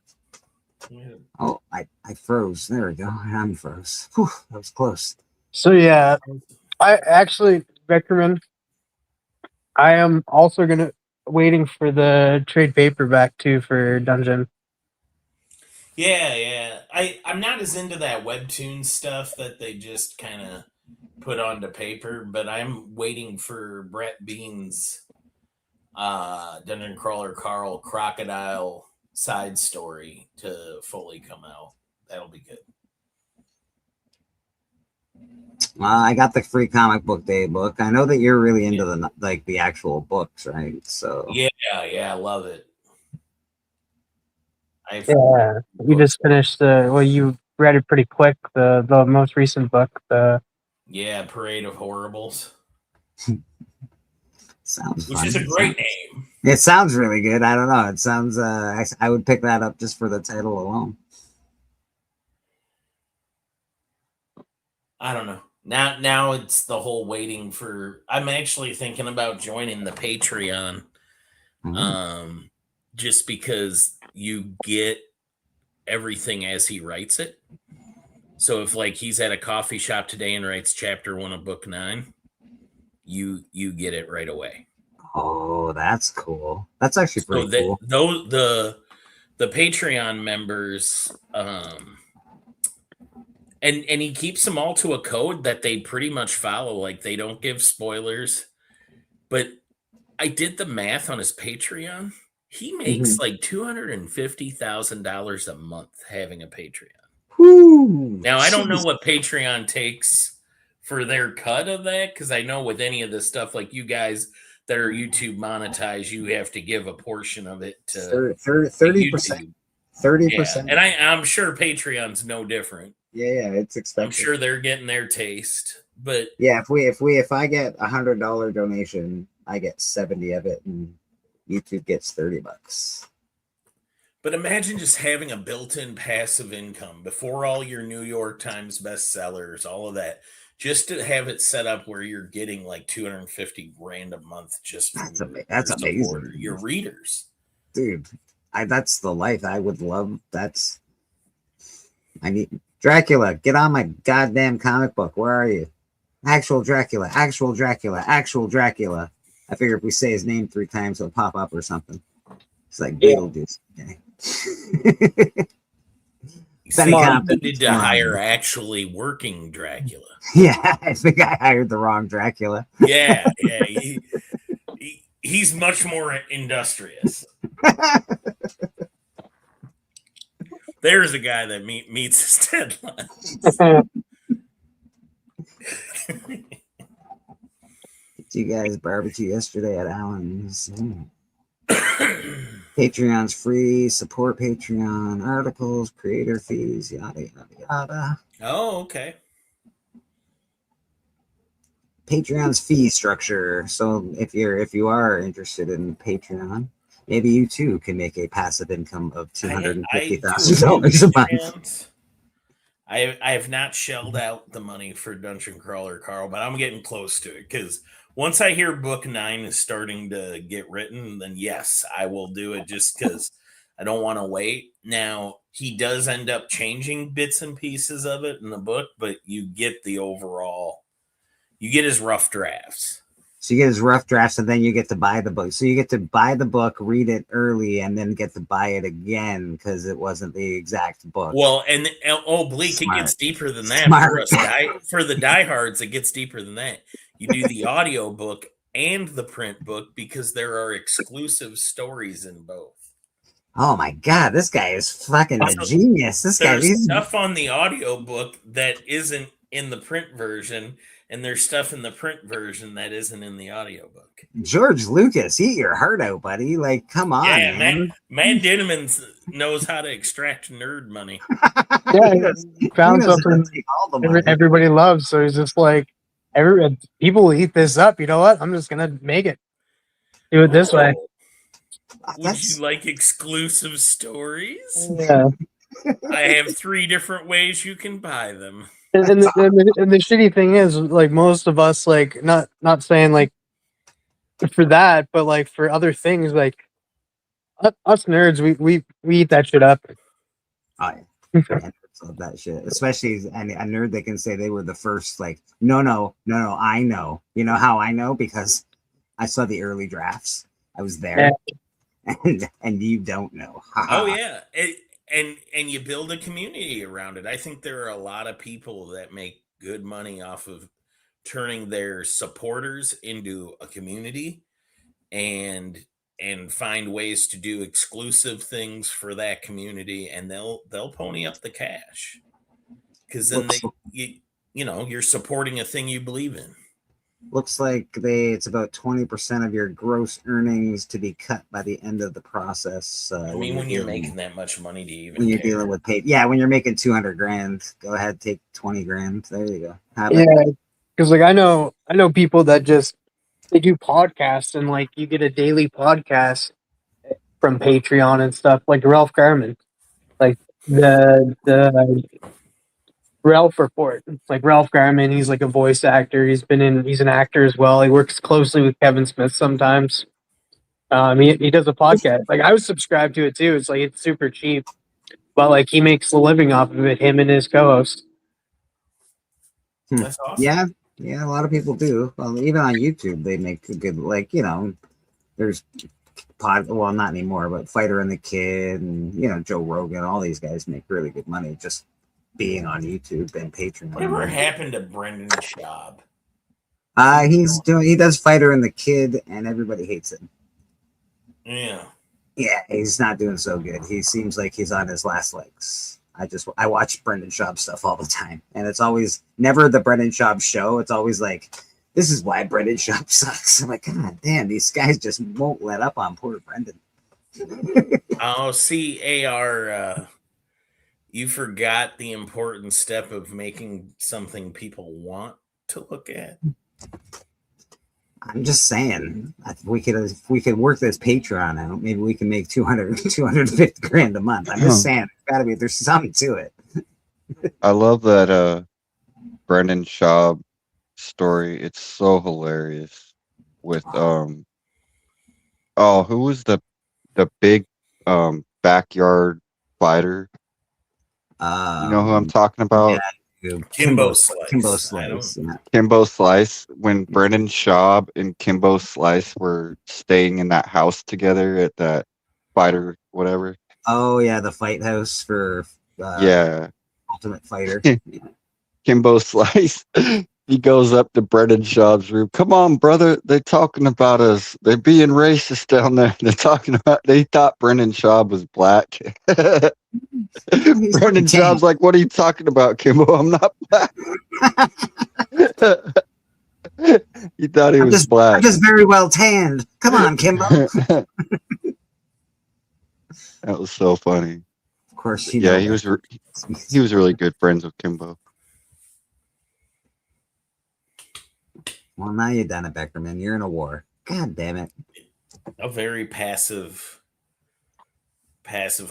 Yeah. Oh, I froze. There we go. I'm froze. Whew, that was close. So yeah, I actually, Beckerman, I am also waiting for the trade paperback too for Dungeon. Yeah. I'm not as into that webtoon stuff that they just kind of put onto paper, but I'm waiting for Brett Bean's Dungeon Crawler Carl Crocodile side story to fully come out. That'll be good. I got the free comic book day book. I know that you're really into the actual books, right? So Yeah, I love it. Yeah, we just finished you read it pretty quick. The most recent book. Yeah, Parade of Horribles, sounds which fun. is a great name. It sounds really good. I don't know. It sounds. I would pick that up just for the title alone. I don't know. Now it's the whole waiting for. I'm actually thinking about joining the Patreon, just because you get everything as he writes it. So if like he's at a coffee shop today and writes chapter 1 of book 9, you get it right away. Oh, that's cool. That's actually pretty So cool. the Patreon members, and he keeps them all to a code that they pretty much follow. Like they don't give spoilers. But I did the math on his Patreon. He makes like $250,000 a month having a Patreon. Whew, Now I don't know jeez. what Patreon takes for their cut of that, because I know with any of this stuff, like you guys their YouTube monetize, you have to give a portion of it to 30%. YouTube. 30%. And I'm sure Patreon's no different. Yeah, it's expected. I'm sure they're getting their taste, but yeah, if I get $100 donation, I get 70 of it, and YouTube gets $30. But imagine just having a built-in passive income before all your New York Times bestsellers, all of that, just to have it set up where you're getting like 250 grand a month just from that's amazing. Your readers, dude. That's the life I would love. I need Dracula. Get on my goddamn comic book. Where are you? Actual Dracula. Actual Dracula. Actual Dracula. I figure if we say his name 3 times, he'll pop up or something. It's like Beetlejuice. Okay. You need to hire actually working Dracula. Yeah, I think I hired the wrong Dracula. Yeah. He's much more industrious. There's a guy that meets his deadlines. Did you guys barbecue yesterday at Allen's? Patreon's free. Support Patreon. Articles, creator fees, yada yada yada. Oh, okay. Patreon's fee structure. So if you are interested in Patreon, maybe you too can make a passive income of $250,000 a month. I have not shelled out the money for Dungeon Crawler, Carl, but I'm getting close to it because once I hear book 9 is starting to get written, then yes, I will do it just because I don't want to wait. Now, he does end up changing bits and pieces of it in the book, but you get the overall, you get his rough drafts. So you get his rough drafts, and then you get to buy the book. So you get to buy the book, read it early, and then get to buy it again because it wasn't the exact book. Well, and Bleak, Smart. It gets deeper than that. For the diehards, it gets deeper than that. You do the audio book and the print book because there are exclusive stories in both. Oh my God, this guy is fucking a genius. There's stuff on the audio book that isn't in the print version, and there's stuff in the print version that isn't in the audiobook. George Lucas, eat your heart out, buddy. Like, come on, man. Matt Dinneman knows how to extract nerd money. Yeah, he found something everybody loves. So he's just like, people will eat this up. You know what? I'm just going to make it. Do it this way. Would you like exclusive stories? Yeah. I have 3 different ways you can buy them. And the shitty thing is, like, most of us, like, not saying like for that, but like for other things, like us nerds, we eat that shit up. Oh yeah, love that shit. Especially a nerd that can say they were the first. Like, no, I know. You know how I know? Because I saw the early drafts. I was there, and you don't know. Oh yeah. And you build a community around it. I think there are a lot of people that make good money off of turning their supporters into a community and find ways to do exclusive things for that community, and they'll pony up the cash. Because then you're supporting a thing you believe in. Looks like it's about 20% of your gross earnings to be cut by the end of the process. When you're making that much money, do you even when you're dealing with when you're making 200 grand, go ahead, take 20 grand. There you go. Because like I know people that they do podcasts, and like you get a daily podcast from Patreon and stuff, like Ralph Garman, like the Ralph Report. Like Ralph Garman, he's like a voice actor. He's an actor as well. He works closely with Kevin Smith sometimes. He does a podcast. Like I was subscribed to it too. It's super cheap, but like he makes a living off of it. Him and his co-host. That's awesome. Yeah, a lot of people do. Well, even on YouTube, they make a good, there's well, not anymore, but Fighter and the Kid and, Joe Rogan, all these guys make really good money just being on YouTube and Patreon. Whatever happened to Brendan Schaub? He does Fighter and the Kid, and everybody hates him. Yeah. Yeah, he's not doing so good. He seems like he's on his last legs. I watch Brendan Schaub stuff all the time, and it's always never the Brendan Schaub show. It's always like, This is why Brendan Schaub sucks. I'm like, God damn, these guys just won't let up on poor Brendan. Oh, see, AR, you forgot the important step of making something people want to look at. I'm just saying, if we could work this Patreon out, maybe we can make 250 grand a month. I'm just saying, there's something to it. I love that Brendan Schaub story. It's so hilarious. With who was the big backyard fighter? You know who I'm talking about? Yeah, Kimbo Slice. Kimbo Slice. Yeah. Kimbo Slice. When Brendan Schaub and Kimbo Slice were staying in that house together at that fighter, whatever. Oh yeah, the fight house for Ultimate Fighter. Kimbo Slice. He goes up to Brendan Schaub's room. Come on, brother. They're talking about us. They're being racist down there. They're talking about. They thought Brendan Schaub was black. Brendan Schaub's like, "What are you talking about, Kimbo? I'm not black." He thought he was black. I'm just very well tanned. Come on, Kimbo. That was so funny. Of course, he was really good friends with Kimbo. Well, now you're done it, Beckerman. You're in a war. God damn it. A very passive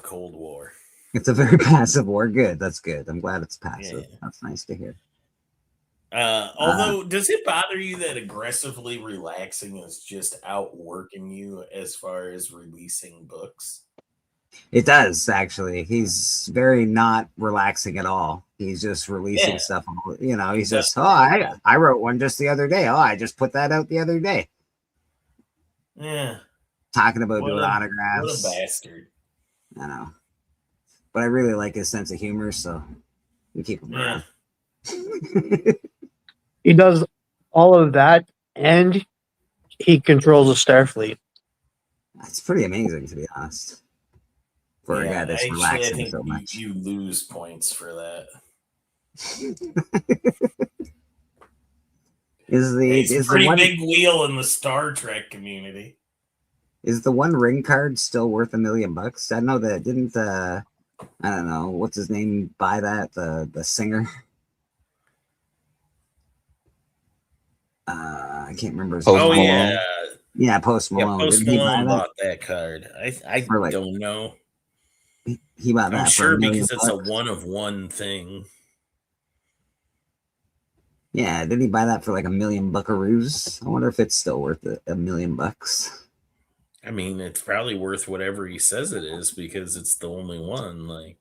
Cold War. It's a very passive war. Good. That's good. I'm glad it's passive. Yeah. That's nice to hear. Although, does it bother you that aggressively relaxing is just outworking you as far as releasing books? It does, actually. He's very not relaxing at all. He's just releasing stuff. You know, he's just, I wrote one just the other day. Oh, I just put that out the other day. Yeah. Talking about doing autographs. What a bastard. I know. But I really like his sense of humor, so we keep him around. He does all of that, and he controls a Starfleet. That's pretty amazing, to be honest. For a guy that's relaxing so much. You lose points for that. Is a pretty big wheel in the Star Trek community. Is the One Ring card still worth $1 million? I know that didn't I don't know, what's his name buy that? The singer. I can't remember his name. Yeah, Post Malone. Yeah, Post Malone bought that card. I don't know. He bought that. I'm sure because it's a one-of-one thing. Yeah, did he buy that for like $1 million buckaroos? I wonder if it's still worth $1 million. I mean, it's probably worth whatever he says it is because it's the only one. Like,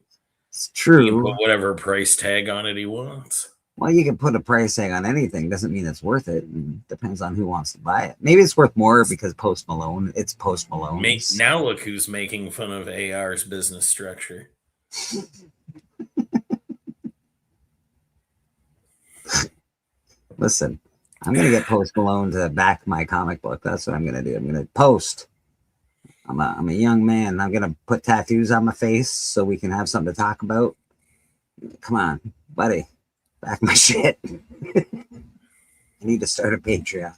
it's true. He can put whatever price tag on it he wants. Well, you can put a price tag on anything. Doesn't mean it's worth it. It depends on who wants to buy it. Maybe it's worth more because Post Malone. It's Post Malone. Now look who's making fun of AR's business structure. Listen, I'm going to get Post Malone to back my comic book. That's what I'm going to do. I'm going to post. I'm a young man. I'm going to put tattoos on my face so we can have something to talk about. Come on, buddy. Back my shit. I need to start a Patreon.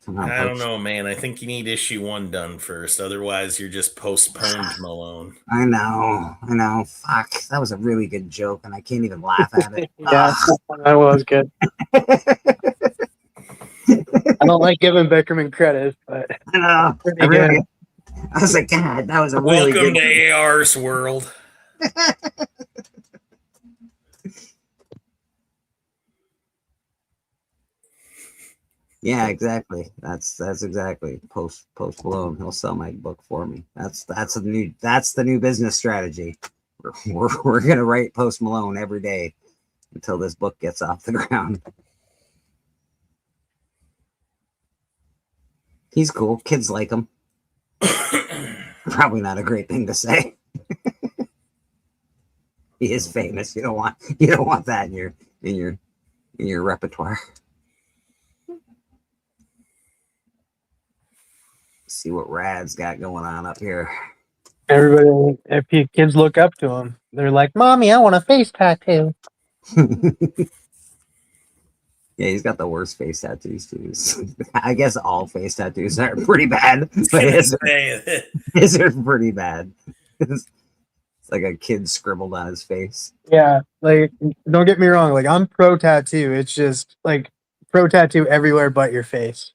Come on, I don't know, man. I think you need issue 1 done first. Otherwise, you're just postponed, Malone. I know. Fuck. That was a really good joke, and I can't even laugh at it. Yeah, that was good. I don't like giving Beckerman credit, but I know. I was like, God, that was a really Welcome good to AR's world. Yeah, exactly. That's exactly Post Malone. He'll sell my book for me. That's the new business strategy. We're gonna write Post Malone every day until this book gets off the ground. He's cool. Kids like him. Probably not a great thing to say. He is famous. You don't want that in your repertoire. See what Rad's got going on up here. Everybody, if your kids look up to him, they're like, "Mommy, I want a face tattoo." Yeah, he's got the worst face tattoos too. I guess all face tattoos are pretty bad, but his are pretty bad. It's like a kid scribbled on his face. Yeah, like don't get me wrong, like I'm pro tattoo. It's just like pro tattoo everywhere but your face.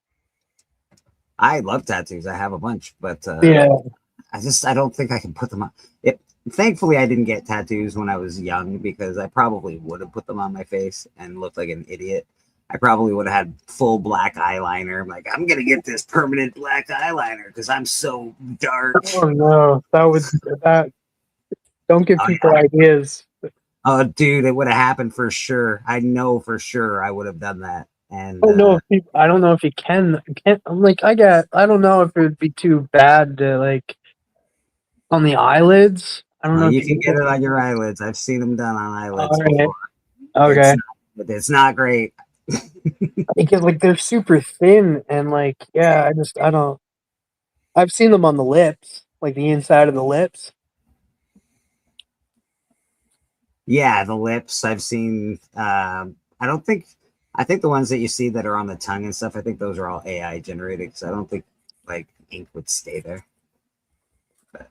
I love tattoos. I have a bunch, but Yeah. I don't think I can put them on. Thankfully, I didn't get tattoos when I was young because I probably would have put them on my face and looked like an idiot. I probably would have had full black eyeliner. I'm like, I'm gonna get this permanent black eyeliner because I'm so dark. Oh no, that. Don't give people ideas. Oh, dude, it would have happened for sure. I know for sure I would have done that. And I don't know if you can. I'm like, I don't know if it would be too bad to like on the eyelids. I don't know. You can get it on your eyelids. I've seen them done on eyelids before. Okay, but it's not great. Because like they're super thin and like I don't. I've seen them on the lips, like the inside of the lips. Yeah, the lips. I've seen. I think the ones that you see that are on the tongue and stuff. I think those are all AI generated because I don't think like ink would stay there. But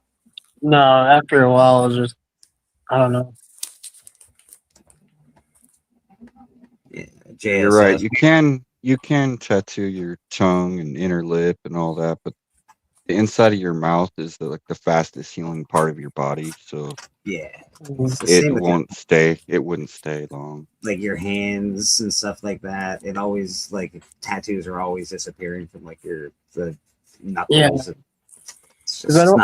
no, after a while, it's just I don't know. Yeah, you're right. You can tattoo your tongue and inner lip and all that, but the inside of your mouth is the fastest healing part of your body. So yeah, it won't stay. It wouldn't stay long. Like your hands and stuff like that. It always like tattoos are always disappearing from like the knuckles. Yeah. It's just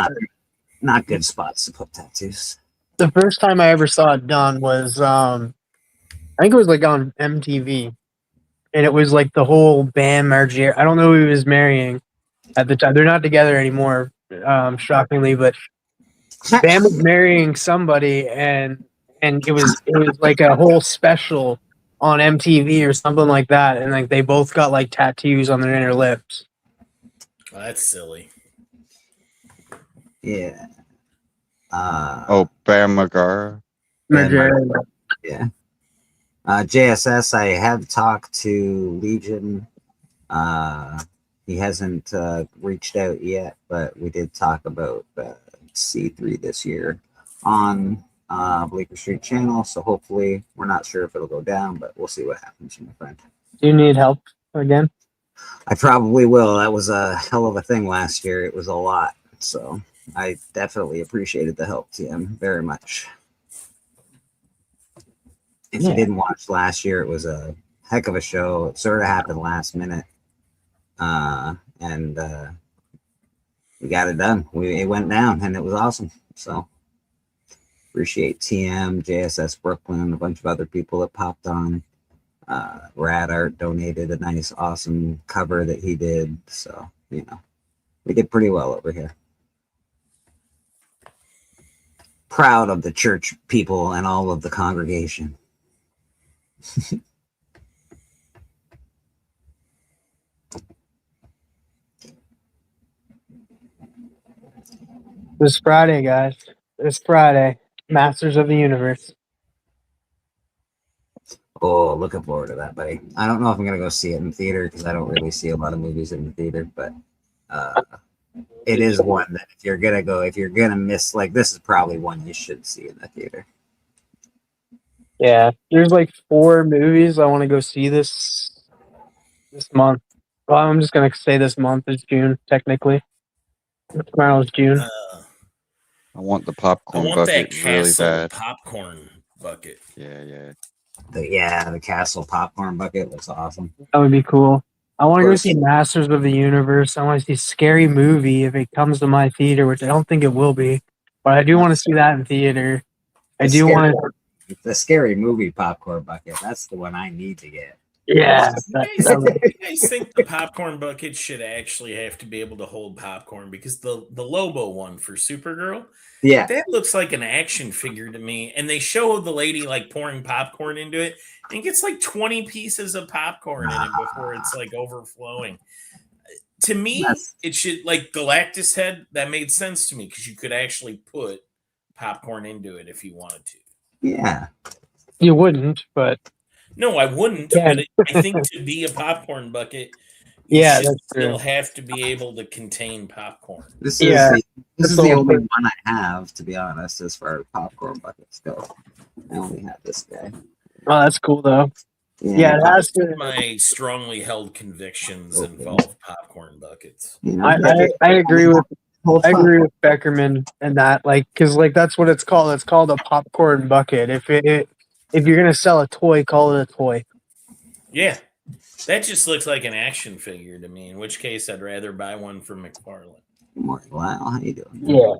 not good spots to put tattoos. The first time I ever saw it done was I think it was like on MTV, and it was like the whole Bam Margera. I don't know who he was marrying at the time. They're not together anymore, shockingly. But Bam was marrying somebody, and it was like a whole special on MTV or something like that. And like they both got like tattoos on their inner lips. Oh, that's silly. Yeah. Bam Margera. Yeah. JSS, I have talked to Legion. He hasn't reached out yet, but we did talk about C3 this year on Bleecker Street channel. So hopefully, we're not sure if it'll go down, but we'll see what happens, my friend. Do you need help again? I probably will. That was a hell of a thing last year. It was a lot. So I definitely appreciated the help, TM, very much. If you didn't watch last year, it was a heck of a show. It sort of happened last minute. And we got it done. It went down and it was awesome. So appreciate TM, JSS Brooklyn, a bunch of other people that popped on. Rad Art donated a nice, awesome cover that he did. So, we did pretty well over here. Proud of the church people and all of the congregation. This Friday, guys. This Friday, Masters of the Universe. Oh, looking forward to that, buddy. I don't know if I'm gonna go see it in theater because I don't really see a lot of movies in the theater, but it is one that if you're gonna miss, like this is probably one you should see in the theater. Yeah, there's like 4 movies I want to go see this month. Well, I'm just gonna say this month is June, technically. Tomorrow's June. I want the popcorn I want bucket that really Castle bad. popcorn bucket. Yeah. The Castle popcorn bucket looks awesome. That would be cool. I want to go see Masters of the Universe. I want to see Scary Movie if it comes to my theater, which I don't think it will be, but I do want to see that in theater. I do want to. The Scary Movie popcorn bucket. That's the one I need to get. Yeah. You guys think the popcorn bucket should actually have to be able to hold popcorn? Because the Lobo one for Supergirl, that looks like an action figure to me. And they show the lady like pouring popcorn into it and gets like 20 pieces of popcorn in it before it's like overflowing. To me, it should, like Galactus head, that made sense to me because you could actually put popcorn into it if you wanted to. Yeah. You wouldn't, but No, I wouldn't. Yeah. But I think to be a popcorn bucket, you Yeah, should that's still true. have to be able to contain popcorn. This Yeah, is that's the the whole only thing. one I have, to be honest, as far as popcorn buckets go. I only have this guy. Oh, that's cool though. Yeah, it pop- has to. My strongly held convictions Okay. involve popcorn buckets. you know, I agree with whole I fun. agree with Beckerman and that, like, because like that's what it's called. It's called a popcorn bucket. If you're gonna sell a toy, call it a toy. Yeah. That just looks like an action figure to me, in which case I'd rather buy one from McFarlane. Good morning, Lyle. How you doing? Yeah.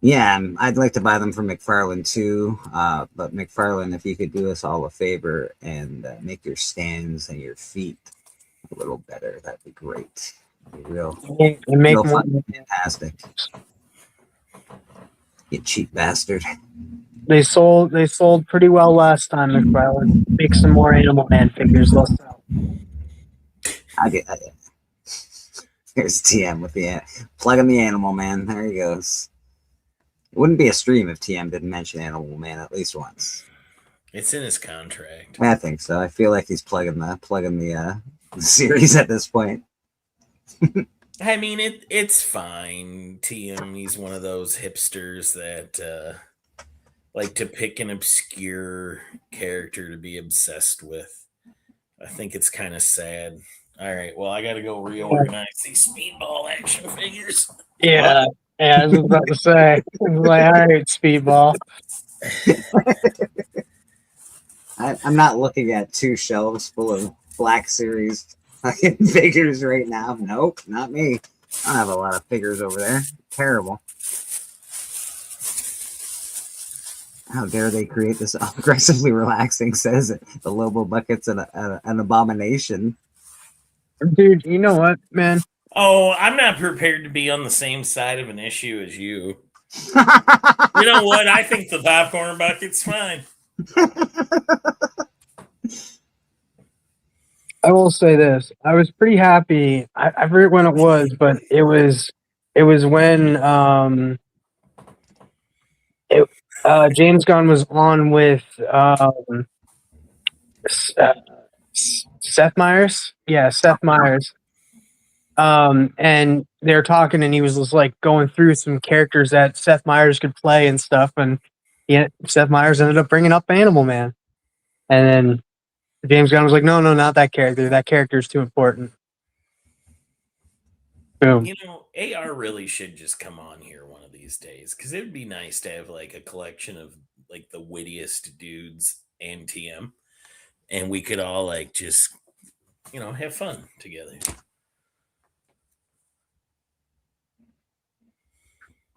Yeah, I'd like to buy them from McFarlane too. But McFarlane, if you could do us all a favor and make your stands and your feet a little better, that'd be great. Be real, And make real more. fun, fantastic. You cheap bastard. They sold pretty well last time, McFarlane. Make some more Animal Man figures. They'll sell. I get. Here's TM with the plugging the Animal Man. There he goes. It wouldn't be a stream if TM didn't mention Animal Man at least once. It's in his contract. I think so. I feel like he's plugging the series at this point. I mean, it's fine. TM, he's one of those hipsters that like to pick an obscure character to be obsessed with. I think it's kind of sad. All right, well, I got to go reorganize these Speedball action figures. Yeah. Yeah, I was about to say. I was like, all right, Speedball. I'm not looking at 2 shelves full of Black Series fucking figures right now. Nope, not me. I don't have a lot of figures over there. Terrible. How dare they create this aggressively relaxing, says it. The Lobo Bucket's an abomination. Dude, you know what, man? Oh, I'm not prepared to be on the same side of an issue as you. You know what? I think the popcorn bucket's fine. I will say this. I was pretty happy. I forget when it was, but it was when James Gunn was on with Seth Meyers. Yeah, Seth Meyers. And they were talking, and he was just like going through some characters that Seth Meyers could play and stuff, and Seth Meyers ended up bringing up Animal Man, and then James Gunn was like, no, not that character. That character is too important. Boom. You know, AR really should just come on here one of these days, because it would be nice to have like a collection of like the wittiest dudes and TM, and we could all like just, you know, have fun together.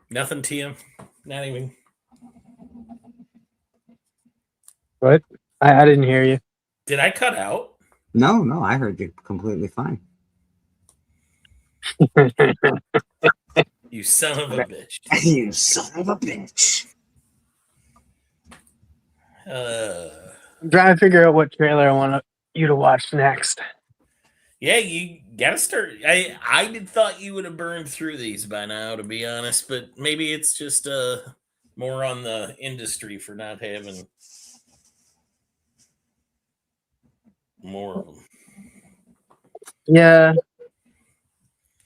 Nothing, TM. Not even. What? I didn't hear you. Did I cut out? No, I heard you completely fine. You son of a bitch. You son of a bitch. I'm trying to figure out what trailer I want you to watch next. Yeah, you gotta start. I thought you would have burned through these by now, to be honest, but maybe it's just more on the industry for not having more of them. Yeah.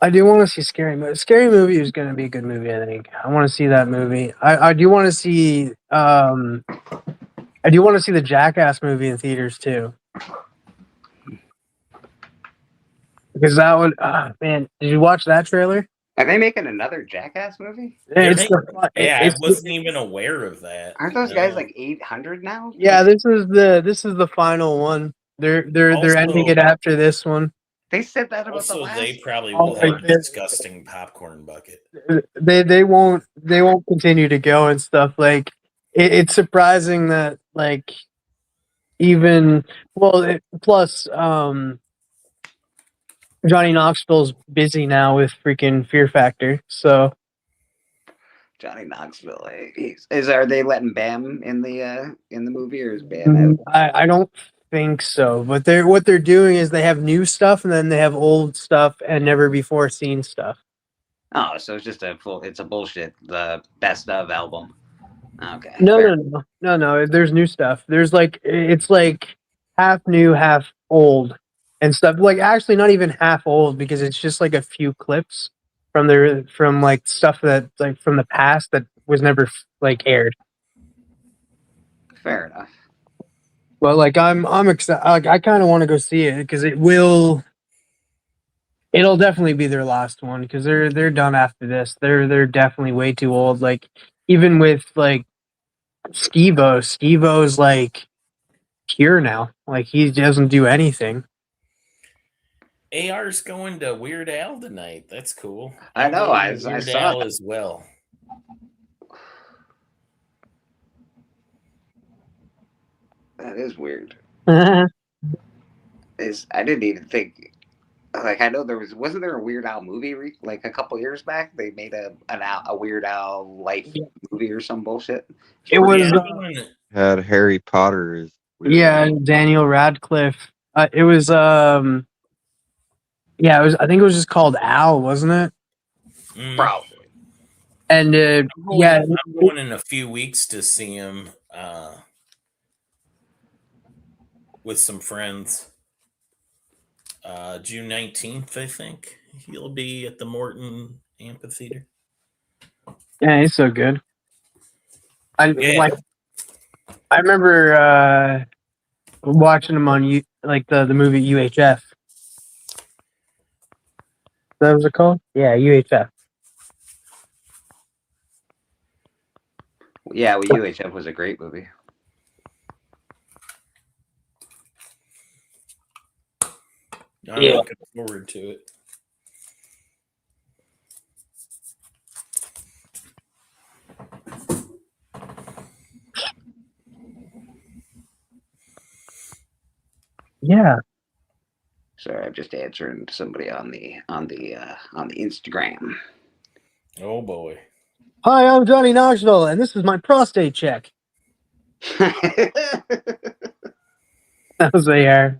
I do want to see Scary Movie. Scary Movie is going to be a good movie, I think. I want to see that movie. I do want to see the Jackass movie in theaters too. Because that would man, did you watch that trailer? Are they making another Jackass movie? I wasn't even aware of that. Aren't those guys like 800 now? Yeah, this is the final one. They're ending it after this one. They said that about Also, the last. they probably Oh, will they have a did. disgusting popcorn bucket. They won't continue to go and stuff. Like it's surprising that like even plus Johnny Knoxville's busy now with freaking Fear Factor. So Johnny Knoxville. Are they letting Bam in the movie, or is Bam out? I don't think so. But what they're doing is they have new stuff and then they have old stuff and never before seen stuff. Oh, so it's just it's a bullshit the best of album. Okay. No. There's new stuff. There's like it's like half new, half old, and stuff. Like actually, not even half old because it's just like a few clips from like stuff that like from the past that was never like aired. Fair enough. But like I'm excited. Like, I kind of want to go see it because it'll definitely be their last one because they're done after this. They're definitely way too old. Like even with like Skeevo's like here now. Like he doesn't do anything. AR's going to Weird Al tonight. That's cool. I know. I Weird saw Al that. as well. That is weird. I didn't even think. Like I know wasn't there a Weird Al movie like a couple years back? They made a Weird Al life movie or some bullshit. It was Had Harry Potter as Daniel Radcliffe. It was yeah, it was. I think it was just called Al, wasn't it? Probably. And I'm going in a few weeks to see him with some friends. June 19th, I think he'll be at the Morton Amphitheater. Yeah, he's so good. I remember watching him on like the movie UHF. That was it called? Yeah, UHF. Yeah, well, UHF was a great movie. I'm looking forward to it. Yeah. Sorry, I'm just answering somebody on the Instagram. Oh boy. Hi, I'm Johnny Knoxville, and this is my prostate check. That was AR.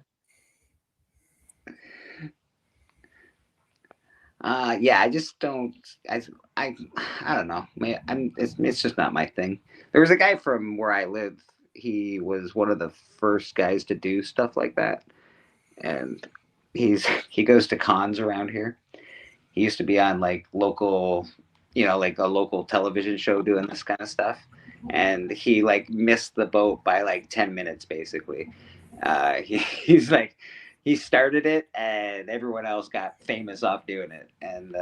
Yeah, I just don't. I don't know. It's just not my thing. There was a guy from where I live. He was one of the first guys to do stuff like that, and he goes to cons around here. He used to be on like local, like a local television show doing this kind of stuff, and he like missed the boat by like 10 minutes basically. He's like. He started it, and everyone else got famous off doing it. And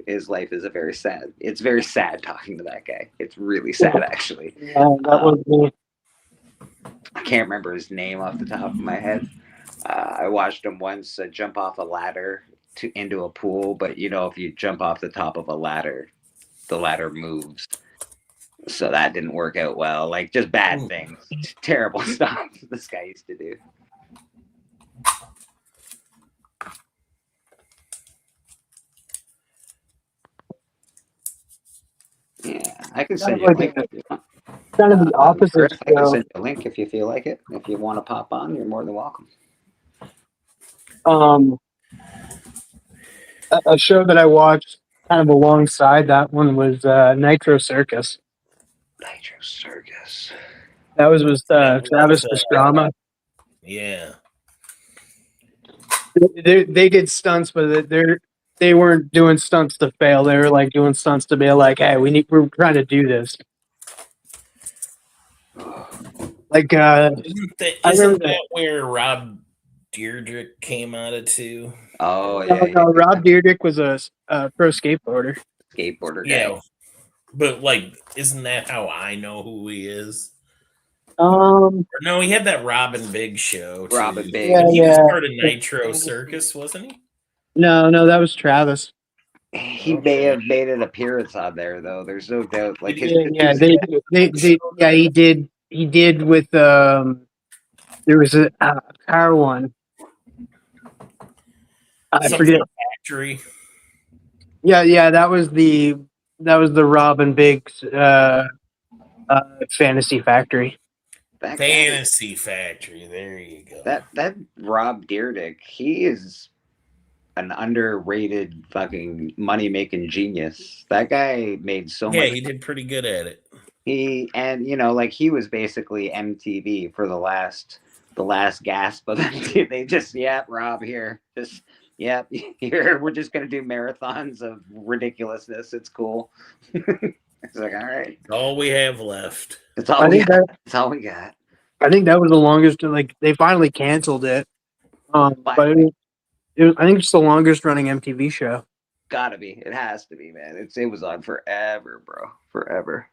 his life is very sad. It's very sad talking to that guy. It's really sad, actually. Yeah, that was me. I can't remember his name off the top of my head. I watched him once jump off a ladder into a pool, but if you jump off the top of a ladder, the ladder moves. So that didn't work out well. Like just bad things, terrible stuff this guy used to do. Yeah, I can send you a link if you want. Kind of the opposite. I can send you a link if you feel like it. If you want to pop on, you're more than welcome. A show that I watched kind of alongside that one was Nitro Circus. Nitro Circus. That was Travis Pastrana. Yeah. They did stunts, but they weren't doing stunts to fail. They were like doing stunts to be like, hey, we're trying to do this. Like, isn't that where Rob Dyrdek came out of too? Oh yeah. No, Rob Dyrdek was a pro skateboarder. Skateboarder guy. Yeah, but like, isn't that how I know who he is? No, he had that Robin Big show. Too. Robin Big. Yeah, he was part of Nitro Circus, wasn't he? No, that was Travis. He may have made an appearance on there though. There's no doubt. Like he did. He did with there was a car one. I forget. Factory. Yeah, that was the Robin Biggs Fantasy Factory. Fantasy Factory. There you go. That Rob Dyrdek, he is an underrated fucking money making genius. That guy made so much. Yeah, he did pretty good at it. And like he was basically MTV for the last gasp of MTV. They just, Rob here, just here. We're just gonna do marathons of ridiculousness. It's cool. It's like, all right, All we have left. it's all we got. It's all we got. I think that was the longest. Like they finally canceled it. But I think it's the longest running MTV show. Gotta be. It has to be, man. It was on forever, bro. Forever.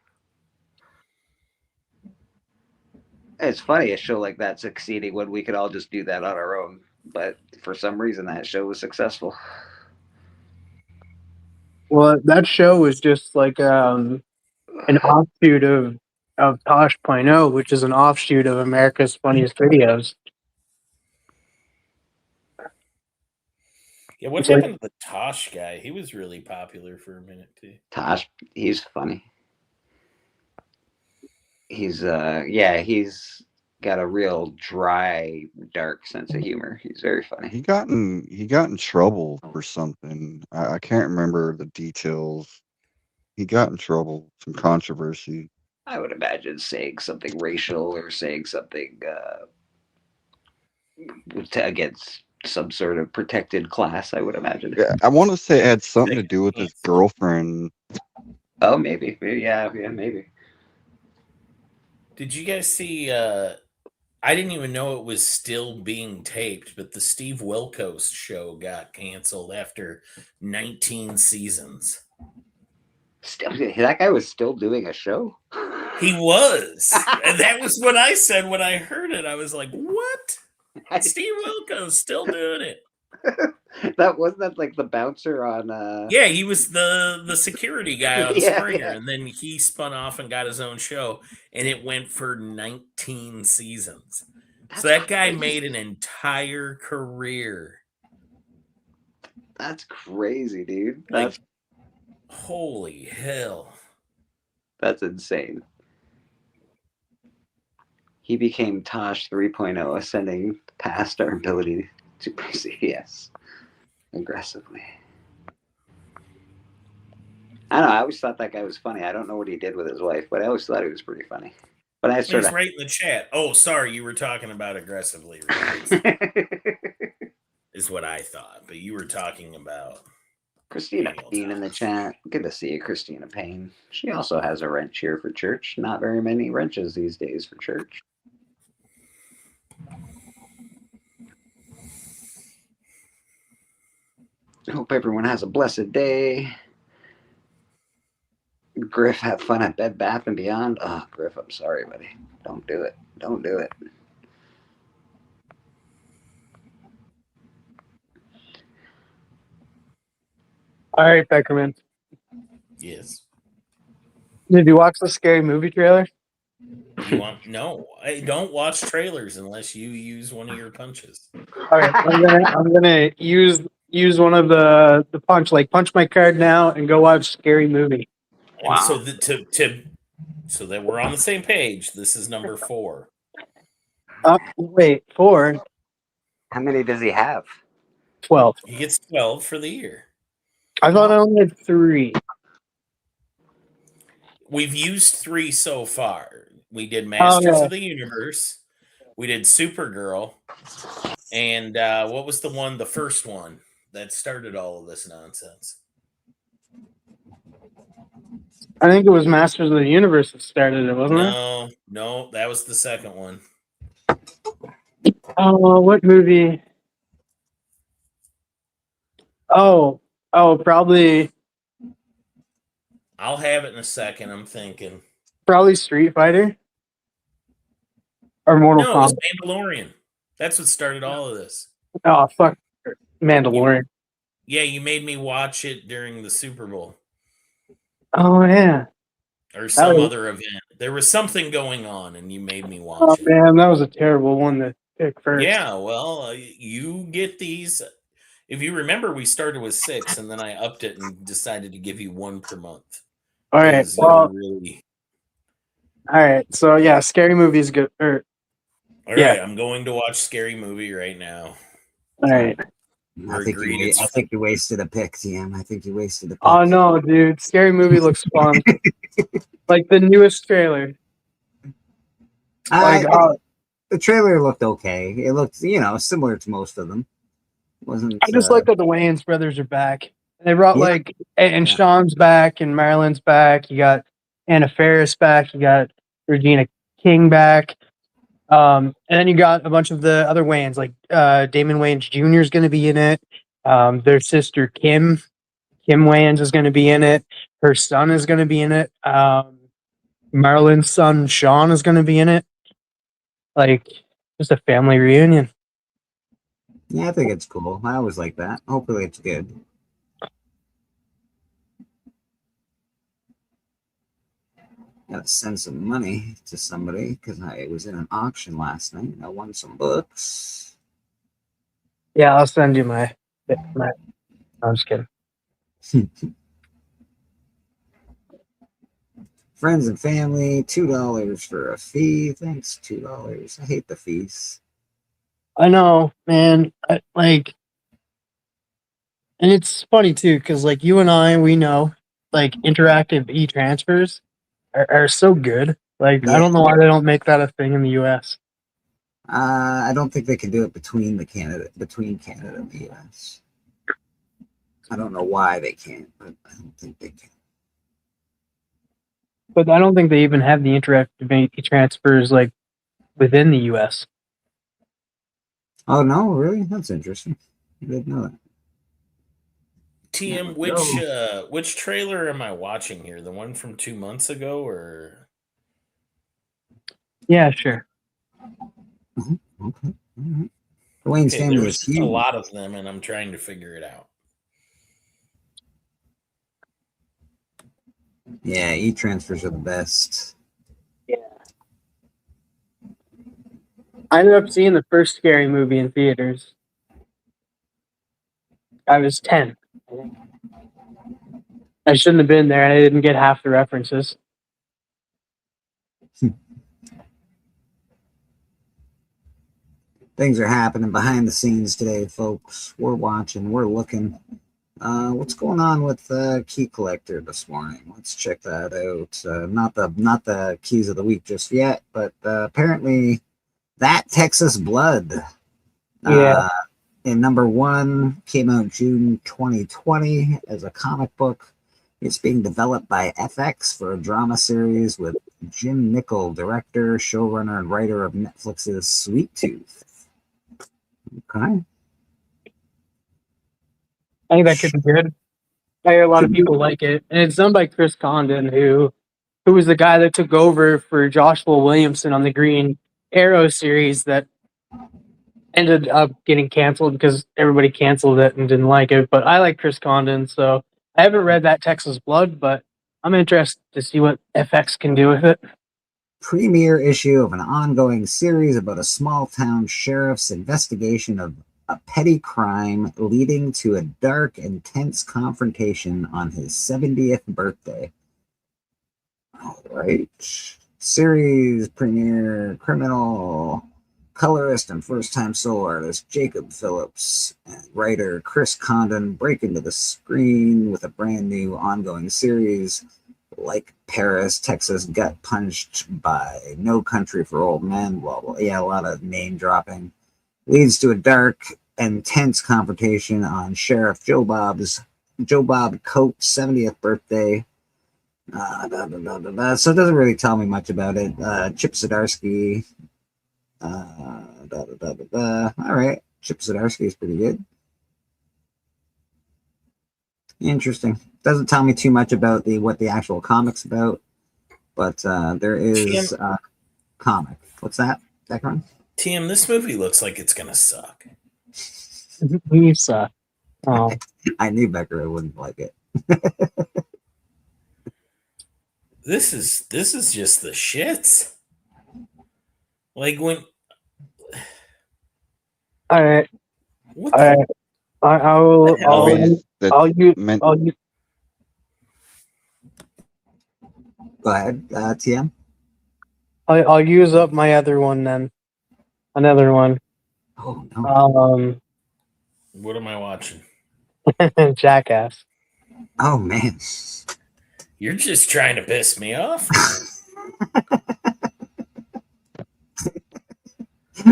It's funny a show like that succeeding when we could all just do that on our own. But for some reason, that show was successful. Well, that show was just like an offshoot of Tosh.0, which is an offshoot of America's Funniest Videos. Yeah, what happened to the Tosh guy? He was really popular for a minute too. Tosh, he's funny. He's got a real dry, dark sense of humor. He's very funny. He got in trouble for something. I can't remember the details. He got in trouble, some controversy. I would imagine saying something racial or saying something against some sort of protected class. I would imagine. Yeah, I want to say it had something to do with his girlfriend. Oh, maybe. Maybe. Did you guys see? I didn't even know it was still being taped, but the Steve Wilkos show got canceled after 19 seasons. That guy was still doing a show? He was. And that was what I said when I heard it. I was like, what? Steve Wilkos still doing it. Wasn't like the bouncer on Yeah, he was the security guy on Springer, yeah. and then he spun off and got his own show, and it went for 19 seasons. So that guy made an entire career. That's crazy, dude. Holy hell. That's insane. He became Tosh 3.0, ascending past our ability to perceive, aggressively. I don't know. I always thought that guy was funny. I don't know what he did with his wife, but I always thought he was pretty funny. But He's right in the chat. Oh, sorry, you were talking about aggressively. Is what I thought, but you were talking about Christina Payne in the chat. Good to see you, Christina Payne. She also has a wrench here for church. Not very many wrenches these days for church. I hope everyone has a blessed day. Griff, have fun at Bed Bath & Beyond. Oh, Griff, I'm sorry, buddy. Don't do it. Don't do it. All right, Beckerman. Yes. Did you watch the Scary Movie trailer? No, I don't watch trailers unless you use one of your punches. All right, I'm gonna use one of the punch my card now and go watch Scary Movie. Wow. And so that we're on the same page. This is number 4. Wait, 4? How many does he have? 12. He gets 12 for the year. I thought I only had 3. We've used 3 so far. We did Masters of the Universe. We did Supergirl. And what was the first one that started all of this nonsense? I think it was Masters of the Universe that started it, wasn't it? No, that was the second one. Oh, what movie? Oh, probably. I'll have it in a second. I'm thinking. Probably Street Fighter. Or Mortal Kombat. No, it was Mandalorian. That's what started all of this. Oh, fuck. Mandalorian. Yeah, you made me watch it during the Super Bowl. Oh, yeah. Or some other event. There was something going on, and you made me watch it. Oh, man, that was a terrible one to pick first. Yeah, well, you get these. If you remember, we started with 6, and then I upped it and decided to give you 1 per month. All right. Well, all right. So, yeah, Scary Movie is good. All right, I'm going to watch Scary Movie right now. All right. We're agreed. I think you wasted a pick, TM. I think you wasted a pick. Oh no, dude! Scary Movie looks fun. Like the newest trailer. Like, the trailer looked okay. It looked, similar to most of them. Wasn't I just like that the Wayans brothers are back. They brought and Sean's back and Marilyn's back. You got Anna Faris back. You got Regina King back. And then you got a bunch of the other Wayans, like Damon Wayans Jr. is going to be in it. Their sister Kim Wayans is going to be in it. Her son is going to be in it. Marilyn's son Sean is going to be in it. Like, just a family reunion. Yeah, I think it's cool. I always like that. Hopefully it's good. Gotta send some money to somebody because I was in an auction last night and I won some books. Yeah, I'll send you my I'm just kidding. Friends and family, $2 for a fee. Thanks, $2. I hate the fees. I know, man. And it's funny too, because like you and I, we know like interactive e-transfers are so good. Like, I don't know why they don't make that a thing in the US. I don't think they can do it between Canada and the US. I don't know why they can't, but I don't think they can. But I don't think they even have the interactive e-transfers like within the US. Oh no, really? That's interesting. I didn't know that. TM, which trailer am I watching here? The one from 2 months ago, or? Yeah, sure. Okay. All right. Wayne's family there's is huge. A lot of them, and I'm trying to figure it out. Yeah, e-transfers are the best. Yeah. I ended up seeing the first Scary Movie in theaters. I was 10. I shouldn't have been there, and I didn't get half the references. Things are happening behind the scenes today, folks. We're watching. We're looking. What's going on with Key Collector this morning? Let's check that out. Not the keys of the week just yet, but apparently that Texas Blood. In number 1 came out June 2020 as a comic book. It's being developed by FX for a drama series with Jim Nichol, director, showrunner, and writer of Netflix's Sweet Tooth. Okay. I think that could be good. I hear a lot of people like it. And it's done by Chris Condon, who was the guy that took over for Joshua Williamson on the Green Arrow series that ended up getting canceled because everybody canceled it and didn't like it. But I like Chris Condon, so I haven't read that Texas Blood, but I'm interested to see what FX can do with it. Premiere issue of an ongoing series about a small town sheriff's investigation of a petty crime leading to a dark, intense confrontation on his 70th birthday. All right. Series premiere criminal colorist and first-time solo artist Jacob Phillips and writer Chris Condon break into the screen with a brand new ongoing series like Paris, Texas, got punched by No Country for Old Men, blah, blah. Yeah, a lot of name dropping. Leads to a dark, intense confrontation on Sheriff Joe Bob Coates' 70th birthday. So it doesn't really tell me much about it. Chip Zdarsky. All right. Chip Zdarsky is pretty good. Interesting. Doesn't tell me too much about what the actual comic's about, but there is a comic. What's that, Declan? TM, this movie looks like it's gonna suck. You suck. Oh. I knew Becker wouldn't like it. This is just the shits. Like when. All right. What All right. I'll use. Go ahead, TM. I'll use up my other one then. Another one. Oh no. What am I watching? Jackass. Oh man. You're just trying to piss me off.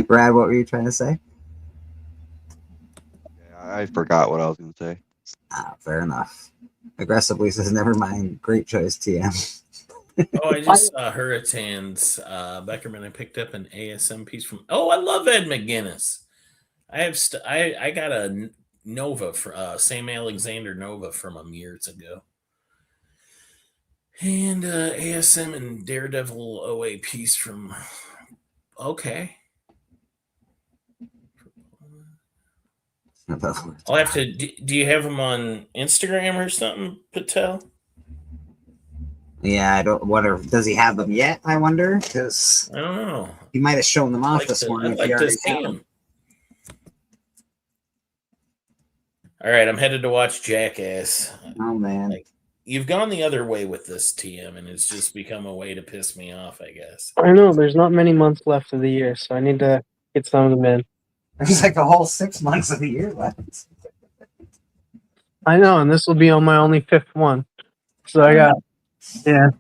Brad, what were you trying to say? I forgot what I was going to say. Ah, fair enough. Aggressively says, never mind. Great choice, TM. Oh, I just saw Hurricanes. Beckerman, I picked up an ASM piece from. Oh, I love Ed McGuinness. I have. I got a Nova for Sam Alexander Nova from him years ago. And ASM and Daredevil OA piece from. Okay. I'll have to. Do you have him on Instagram or something, Patel? Yeah, I don't. Does he have them yet? I wonder, because I don't know. he might have shown them off this morning. I'd like to see him. All right, I'm headed to watch Jackass. Oh man, you've gone the other way with this, TM, and it's just become a way to piss me off, I guess. I know there's not many months left of the year, so I need to get some of them in. There's like a whole 6 months of the year left. I know, and this will be on my only 5th one. So I got, yeah.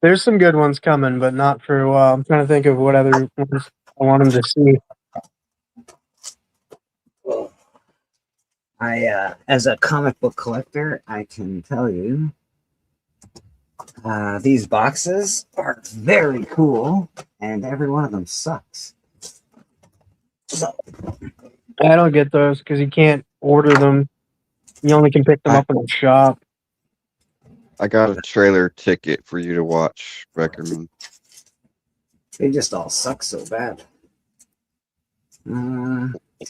There's some good ones coming, but not for a while. I'm trying to think of what other ones I want them to see. As a comic book collector, I can tell you these boxes are very cool, and every one of them sucks. So I don't get those because you can't order them. You only can pick them up in the shop. I got a trailer ticket for you to watch, Beckerman. They just all suck so bad.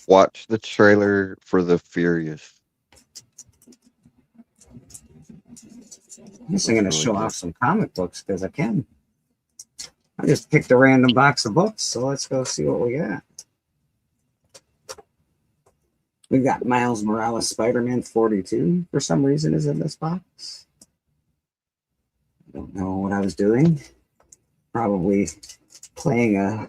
Watch the trailer for The Furious. I'm just going to show off some comic books because I can. I just picked a random box of books, so let's go see what we got. We've got Miles Morales Spider-Man 42 for some reason is in this box. I don't know what I was doing. Probably playing a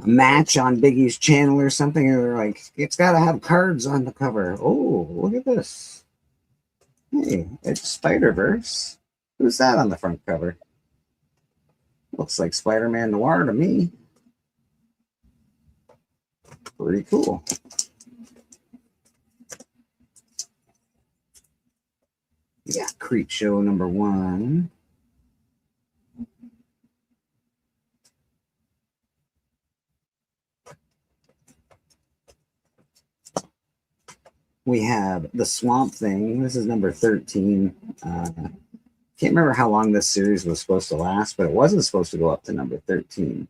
match on Biggie's channel or something. Or like, it's got to have cards on the cover. Oh, look at this. Hey, it's Spider-Verse. Who's that on the front cover? Looks like Spider-Man Noir to me. Pretty cool. Yeah, Creep Show #1. We have The Swamp Thing. This is number 13. Can't remember how long this series was supposed to last, but it wasn't supposed to go up to number 13.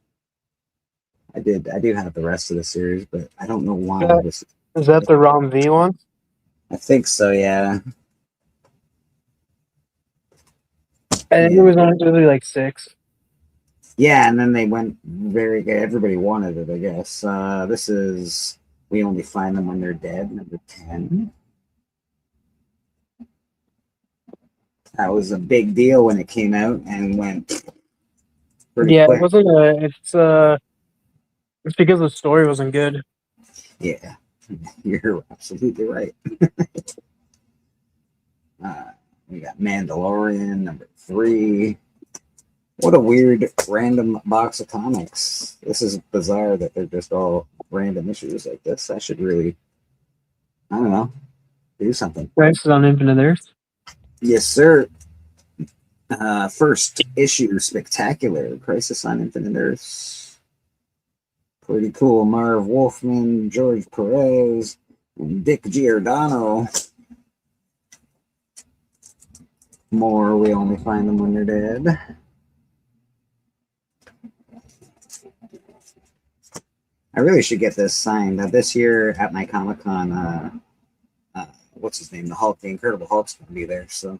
I do have the rest of the series, but I don't know why. Is that the Rom V one? I think so, yeah. I think it was only like 6. Yeah, and then they went very good. Everybody wanted it, I guess. This is We Only Find Them When They're Dead, number 10. That was a big deal when it came out and went pretty quick. It wasn't it's because the story wasn't good. Yeah, you're absolutely right. We got Mandalorian, number 3. What a weird random box of comics. This is bizarre that they're just all random issues like this. I should really, I don't know, do something. Crisis on Infinite Earth. Yes, sir. First issue, Spectacular, Crisis on Infinite Earths. Pretty cool. Marv Wolfman, George Perez, and Dick Giordano. More We Only Find Them When They're Dead. I really should get this signed. This year at my Comic-Con, what's his name? The Hulk, the Incredible Hulk's going to be there, so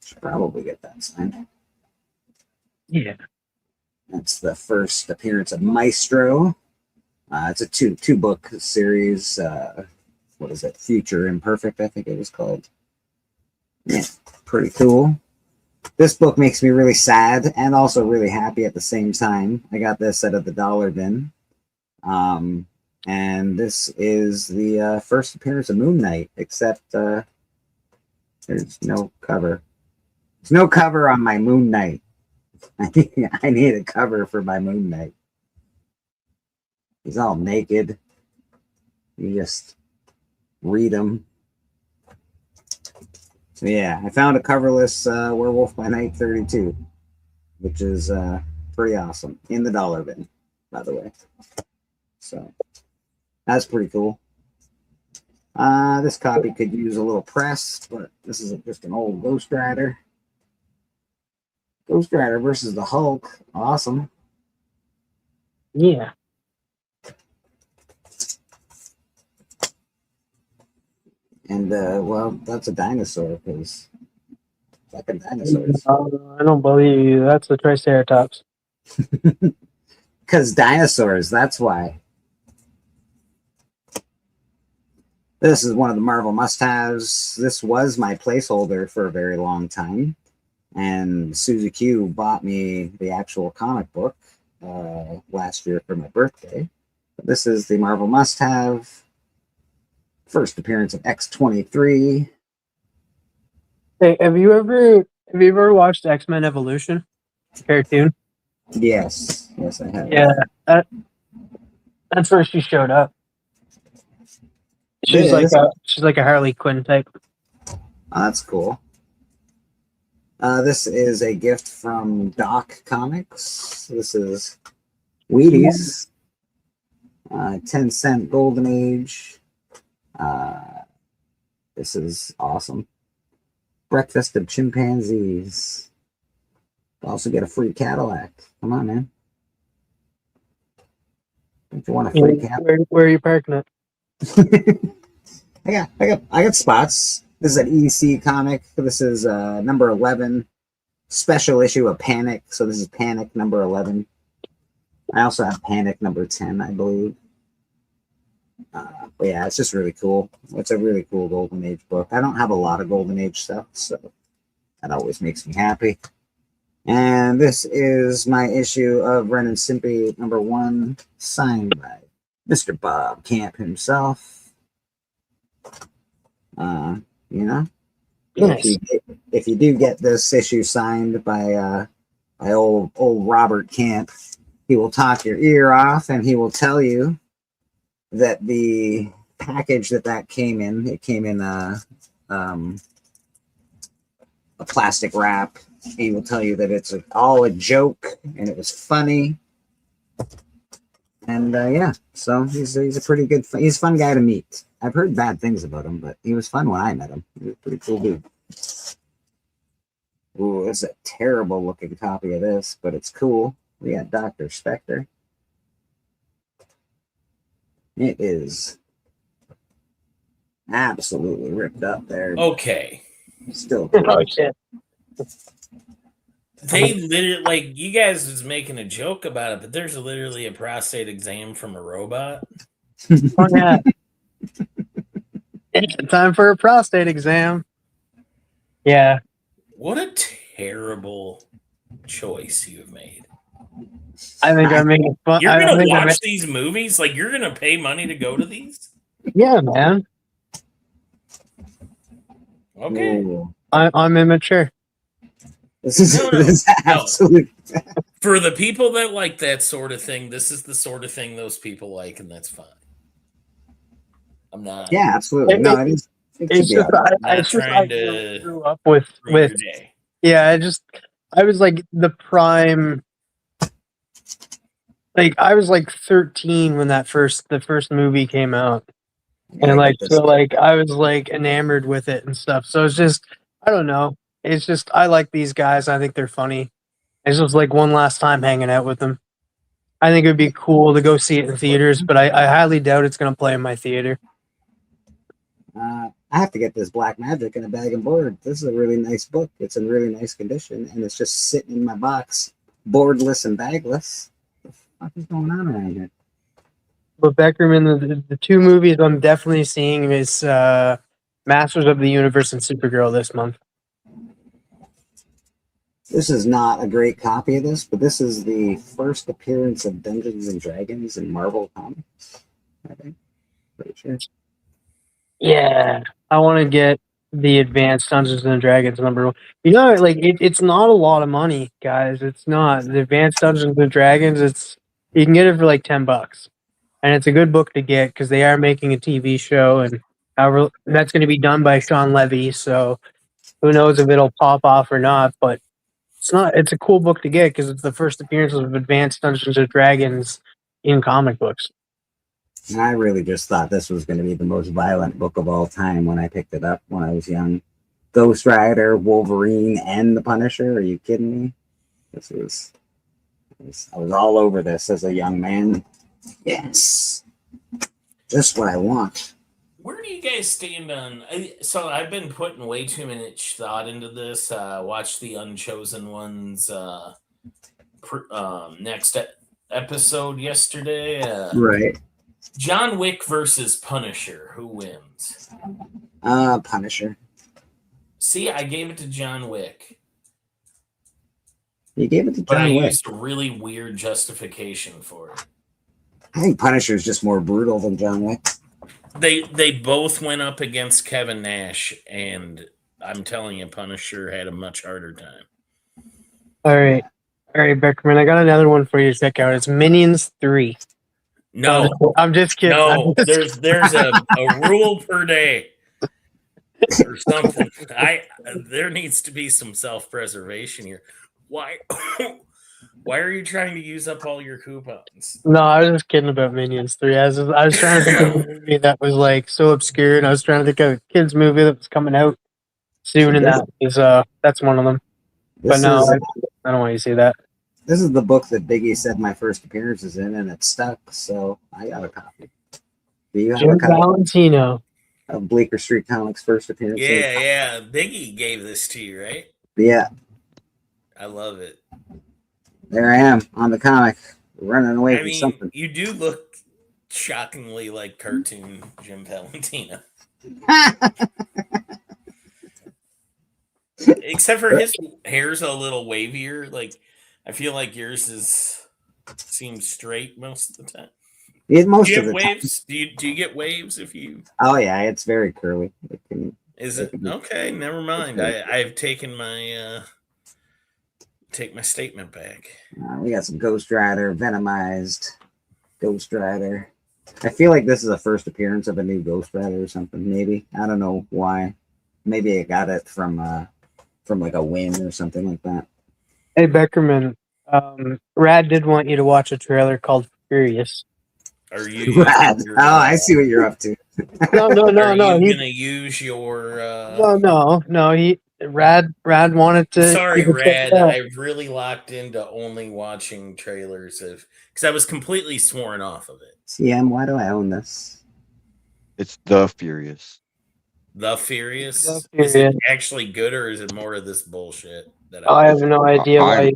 should probably get that signed. Yeah. That's the first appearance of Maestro. It's a two book series. What is it? Future Imperfect, I think it was called. Yeah, pretty cool. This book makes me really sad and also really happy at the same time. I got this at the dollar bin. And this is the first appearance of Moon Knight, except there's no cover. There's no cover on my Moon Knight. I need a cover for my Moon Knight. He's all naked. You just read him. So yeah, I found a coverless Werewolf by Night 32, which is pretty awesome. In the dollar bin, by the way. So that's pretty cool. This copy could use a little press, but this is just an old Ghost Rider. Ghost Rider versus the Hulk. Awesome. Yeah. And, well, that's a dinosaur, because fucking dinosaurs. I don't believe you. That's the Triceratops. Because dinosaurs, that's why. This is one of the Marvel must-haves. This was my placeholder for a very long time. And Suzy Q bought me the actual comic book last year for my birthday. But this is the Marvel must-have. First appearance of X-23. Hey, have you ever watched X-Men Evolution cartoon? Yes, I have. Yeah, that's where she showed up. She's like a Harley Quinn type. Oh, that's cool. This is a gift from Doc Comics. This is Wheaties. 10-cent Golden Age. This is awesome. Breakfast of Chimpanzees. Also get a free Cadillac. Come on, man. Don't you want a free Cadillac? Where are you parking it? I got spots. This is an EC comic. This is number 11, special issue of Panic. So this is Panic number 11. I also have Panic number 10, I believe. But yeah, it's just really cool. It's a really cool Golden Age book. I don't have a lot of Golden Age stuff, so that always makes me happy. And this is my issue of Ren and Stimpy number 1, signed by Mr. Bob Camp himself. You know, Nice. if you do get this issue signed by old Robert Camp, he will talk your ear off and he will tell you that the package that came in, it came in a plastic wrap. He will tell you that it's all a joke and it was funny. And yeah, so he's a pretty good, he's a fun guy to meet. I've heard bad things about him, but he was fun when I met him. He was a pretty cool dude. Ooh, this is a terrible looking copy of this, but it's cool. We got Dr. Spectre. It is absolutely ripped up there. Okay. Still Oh, shit. They literally, like, you guys was making a joke about it, but there's literally a prostate exam from a robot. Oh, yeah. It's time for a prostate exam. Yeah. What a terrible choice you have made. I think I'm making fun. You're I gonna think watch these movies? Like, you're gonna pay money to go to these? Yeah, man. Okay. Ooh. I'm immature. This is, No. this is absolute. For the people that like that sort of thing, this is the sort of thing those people like, and that's fine. I'm not. Yeah, absolutely. No, it is. It's just I grew up with your day. yeah. I was like the prime. Like I was like 13 when the first movie came out, and like so like I was like enamored with it and stuff. So it's just I don't know. It's just I like these guys. I think they're funny. It's just like one last time hanging out with them. I think it would be cool to go see it in theaters, but I highly doubt it's going to play in my theater. I have to get this Black Magic in a bag and board. This is a really nice book. It's in really nice condition, and it's just sitting in my box, boardless and bagless. What the fuck is going on around here? But Beckerman, the two movies I'm definitely seeing is Masters of the Universe and Supergirl this month. This is not a great copy of this, but this is the first appearance of Dungeons and Dragons in Marvel Comics. I think. Pretty sure. Yeah, I want to get the Advanced Dungeons and Dragons #1. You know, like it's not a lot of money, guys. It's not the Advanced Dungeons and Dragons. It's you can get it for like $10, and it's a good book to get because they are making a TV show, and however that's going to be done by Sean Levy. So who knows if it'll pop off or not? But it's not. It's a cool book to get because it's the first appearance of Advanced Dungeons and Dragons in comic books. And I really just thought this was going to be the most violent book of all time when I picked it up when I was young. Ghost Rider, Wolverine, and the Punisher. Are you kidding me? I was all over this as a young man. Yes, just what I want. Where do you guys stand on? So I've been putting way too much thought into this. Watched the Unchosen Ones next episode yesterday. Right. John Wick versus Punisher. Who wins? Punisher. See, I gave it to John Wick. You gave it to But I John Wick. used a really weird justification for it. I think Punisher is just more brutal than John Wick. They both went up against Kevin Nash, and I'm telling you, Punisher had a much harder time. All right, Beckerman. I got another one for you to check out. It's Minions 3. No, I'm just kidding. no, there's a rule per day or something. There needs to be some self-preservation here. Why are you trying to use up all your coupons? No, I was just kidding about Minions 3. I was trying to think of a movie that was like so obscure, and I was trying to think of a kids movie that was coming out soon, and that's one of them. But no, I don't want you to see that. This is the book that Biggie said my first appearance is in, and it stuck, so I got a copy. Do you have Jim a copy Valentino of Bleecker Street Comics' first appearance? Yeah. Biggie gave this to you, right? Yeah. I love it. There I am on the comic, running away I from mean, something. you do look shockingly like cartoon Jim Valentino. Except for his hair's a little wavier. Like, I feel like yours seems straight most of the time. Yeah, most do you of have the waves? Do you get waves if you? Oh yeah, it's very curly. Is it okay? Never mind. I've taken my take my statement back. We got some Ghost Rider, Venomized Ghost Rider. I feel like this is the first appearance of a new Ghost Rider or something. Maybe I don't know why. Maybe I got it from like a win or something like that. Hey Beckerman, Rad did want you to watch a trailer called Furious. Are you? Rad. Oh, I see what you're up to. No. Are you gonna use your? No. Rad wanted to. Sorry, Rad. I've really locked into only watching trailers because I was completely sworn off of it. CM, why do I own this? It's The Furious. The Furious. The Is Furious. it actually good or is it more of this bullshit? That I have no idea why.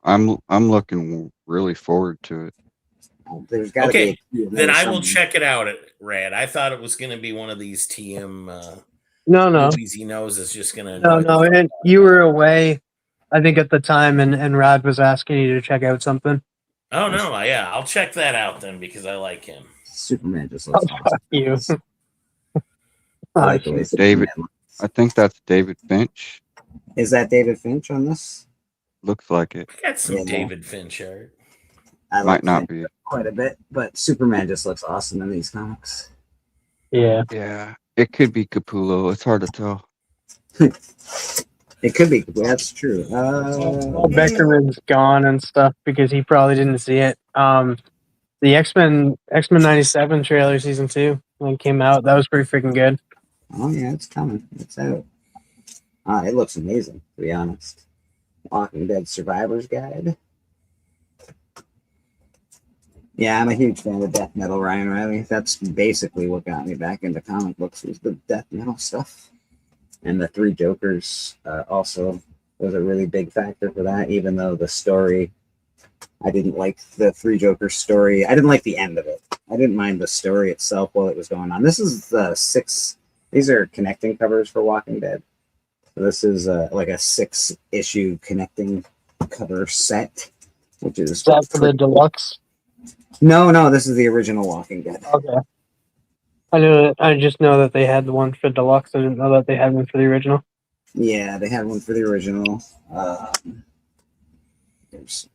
I'm looking really forward to it. There's got to Okay, be. then I will check it out. Rad. I thought it was going to be one of these TM. No. Movies he knows is just going to. No. And you were away, I think, at the time, and Rad was asking you to check out something. Oh no! Yeah, I'll check that out then because I like him. Superman just looks awesome. Fuck you. I like the way David, Superman looks. I think that's David Finch. Is that David Finch on this? Looks like it. I got some Yeah. David Finch art. I Might like not Finch be. quite a bit, but Superman just looks awesome in these comics. Yeah. Yeah, it could be Capullo. It's hard to tell. It could be. That's true. Beckerman's gone and stuff because he probably didn't see it. The X-Men 97 trailer season 2 when it came out, that was pretty freaking good. Oh yeah, it's coming. It's out. It looks amazing, to be honest. Walking Dead Survivor's Guide. Yeah, I'm a huge fan of death metal, Ryan Riley. That's basically what got me back into comic books was the death metal stuff. And the Three Jokers also was a really big factor for that, even though the story, I didn't like the Three Jokers story. I didn't like the end of it. I didn't mind the story itself while it was going on. This is the 6, these are connecting covers for Walking Dead. This is like a 6-issue connecting cover set, which is that for the deluxe? no, this is the original Walking Dead. Okay. I just know that they had the one for deluxe. I didn't know that they had one for the original. Yeah, they had one for the original.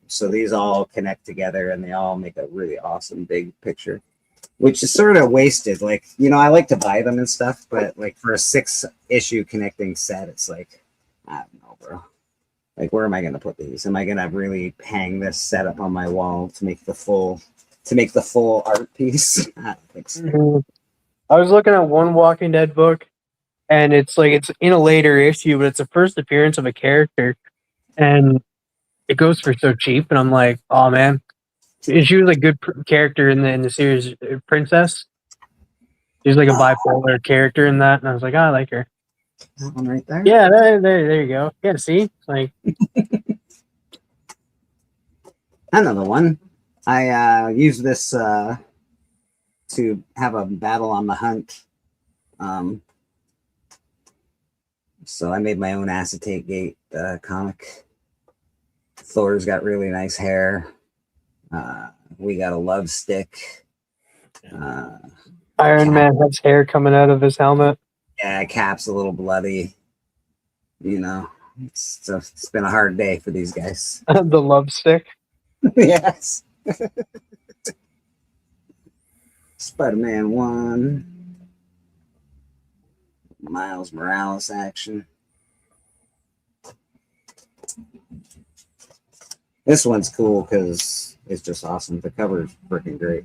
So these all connect together and they all make a really awesome big picture, which is sort of wasted. Like, I like to buy them and stuff, but like for a 6-issue connecting set, it's like, I don't know, bro. Like, where am I going to put these? Am I going to really hang this set up on my wall to make the full art piece? I don't think so. Mm-hmm. I was looking at one Walking Dead book, and it's in a later issue, but it's the first appearance of a character, and it goes for so cheap, and I'm like, oh man, she was a good character in the series, Princess. She's like a bipolar character in that, and I was like, oh, I like her. That one right there. Yeah, there you go. Yeah, see, like another one. I use this to have a battle on the hunt. So I made my own acetate gate comic. Thor's got really nice hair. We got a love stick. Iron Man has hair coming out of his helmet. Yeah, Cap's a little bloody. It's been a hard day for these guys. The love stick. Yes. Spider-Man 1. Miles Morales action. This one's cool because it's just awesome. The cover is freaking great.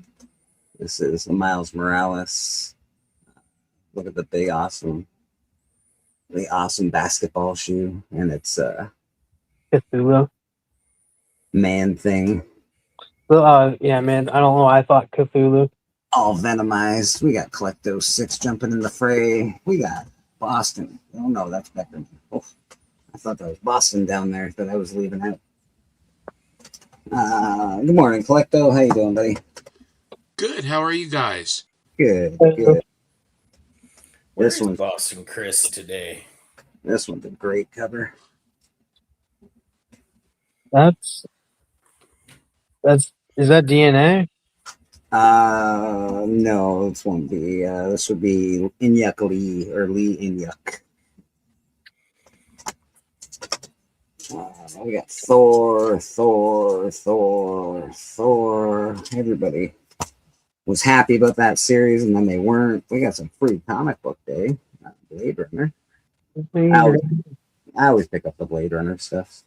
This is Miles Morales. Look at the awesome basketball shoe, and it's Cthulhu. Man Thing. Yeah, man. I don't know why I thought Cthulhu. All venomized. We got Collecto 6 jumping in the fray. We got Boston. Oh no, that's Beckerman. Oh, I thought that was Boston down there that I was leaving out. Good morning, Collecto. How you doing, buddy? Good. How are you guys? Good. Where's Boston Chris today? This one's a great cover. Is that DNA? No, this won't be. This would be Inyuk Lee or Lee Inyuk. We got Thor. Everybody was happy about that series, and then they weren't. We got some free comic book day. Blade Runner. I always pick up the Blade Runner stuff.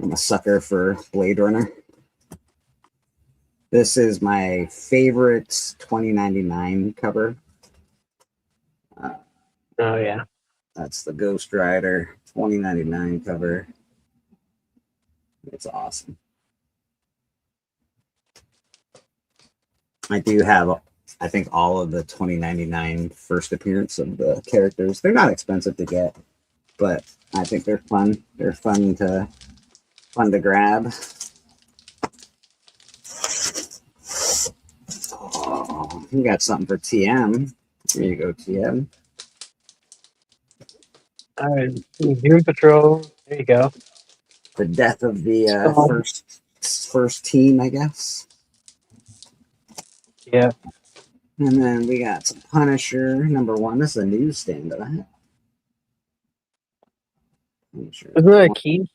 I'm a sucker for Blade Runner. This is my favorite 2099 cover. Oh yeah, that's the Ghost Rider 2099 cover. It's awesome. I do have, I think, all of the 2099 first appearance of the characters. They're not expensive to get, but I think they're fun. They're fun to grab. Oh, you got something for TM. Here you go, TM. All right, Doom Patrol. There you go. The death of the first team, I guess. Yeah. And then we got some Punisher #1. This is a newsstand that I have. Isn't that a key?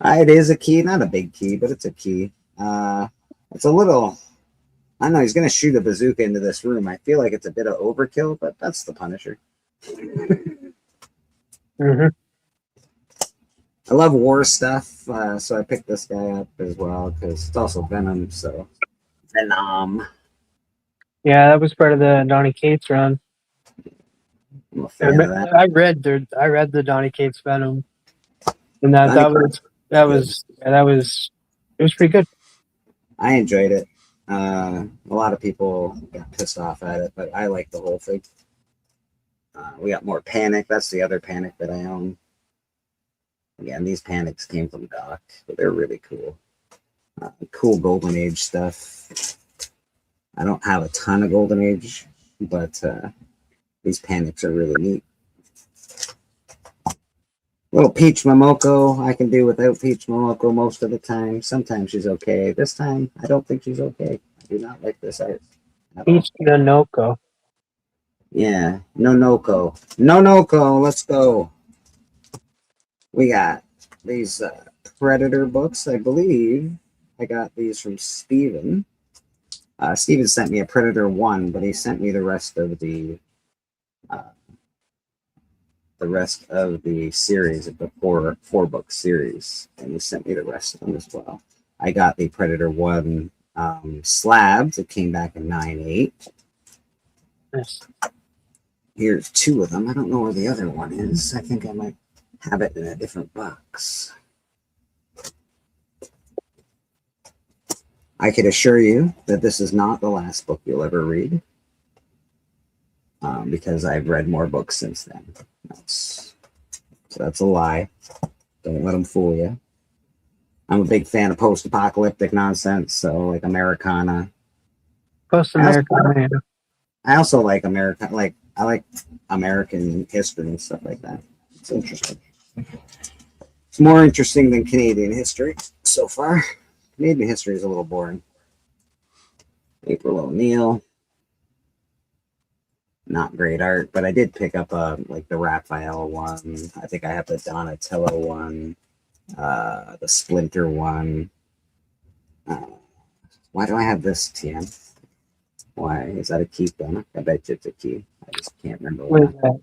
It is a key, not a big key, but it's a key. It's a little. I don't know. He's going to shoot a bazooka into this room. I feel like it's a bit of overkill, but that's the Punisher. Mm-hmm. I love war stuff, so I picked this guy up as well because it's also Venom. So Venom. Yeah, that was part of the Donny Cates run. I'm a fan of that. I read the Donny Cates Venom, and that was it was pretty good. I enjoyed it. A lot of people got pissed off at it, but I like the whole thing. We got more Panic. That's the other Panic that I own. Again, these Panics came from Doc, but they're really cool. Cool Golden Age stuff. I don't have a ton of Golden Age, but these Panics are really neat. Little Peach Momoko, I can do without Peach Momoko most of the time. Sometimes she's okay. This time, I don't think she's okay. I do not like this art at all. Peach Nanoko. Yeah, Nonoko. Nonoko, let's go. We got these Predator books, I believe. I got these from Steven. Steven sent me a Predator 1, but he sent me the rest of the series of the four book series, and he sent me the rest of them as well. I got the Predator 1 slabs. It came back in 9/8. Yes. Here's 2 of them. I don't know where the other one is. I think I might have it in a different box. I can assure you that this is not the last book you'll ever read, because I've read more books since then. So that's a lie. Don't let them fool you. I'm a big fan of post-apocalyptic nonsense, so like Americana. Post-Americana. I also like America. I like American history and stuff like that. It's interesting. It's more interesting than Canadian history so far. Canadian history is a little boring. April O'Neil. Not great art, but I did pick up like the Raphael one. I think I have the Donatello one, the Splinter one. Why do I have this, TM? Why is that a key gun? I bet you it's a key. I just can't remember What is that?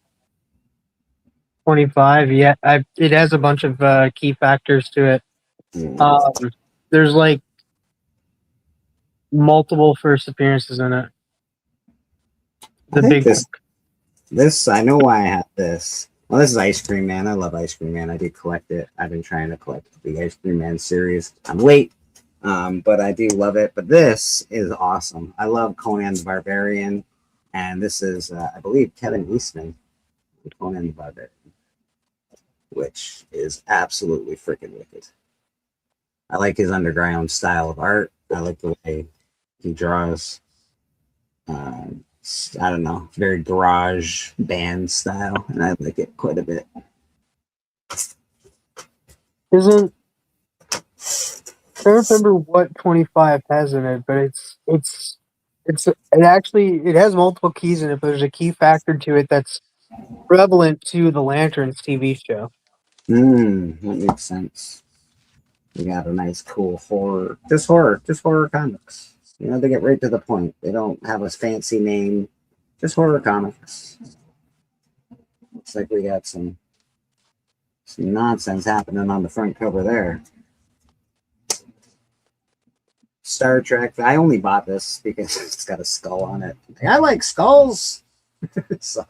25. Yeah, it has a bunch of key factors to it. There's like multiple first appearances in it. The big this I know why I have this. Well, this is Ice Cream Man. I love Ice Cream Man. I did collect it. I've been trying to collect the Ice Cream Man series. I'm late, but I do love it. But this is awesome. I love Conan the Barbarian, and this is I believe Kevin Eastman, Conan the Barbarian, which is absolutely freaking wicked. I like his underground style of art. I like the way he draws. I don't know, very garage band style, and I like it quite a bit. I don't remember what 25 has in it, but it has multiple keys in it, but there's a key factor to it that's prevalent to the Lanterns TV show. That makes sense. We got a nice, cool horror comics. You know, they get right to the point. They don't have a fancy name. Just horror comics. Looks like we got some nonsense happening on the front cover there. Star Trek. I only bought this because it's got a skull on it. I like skulls. So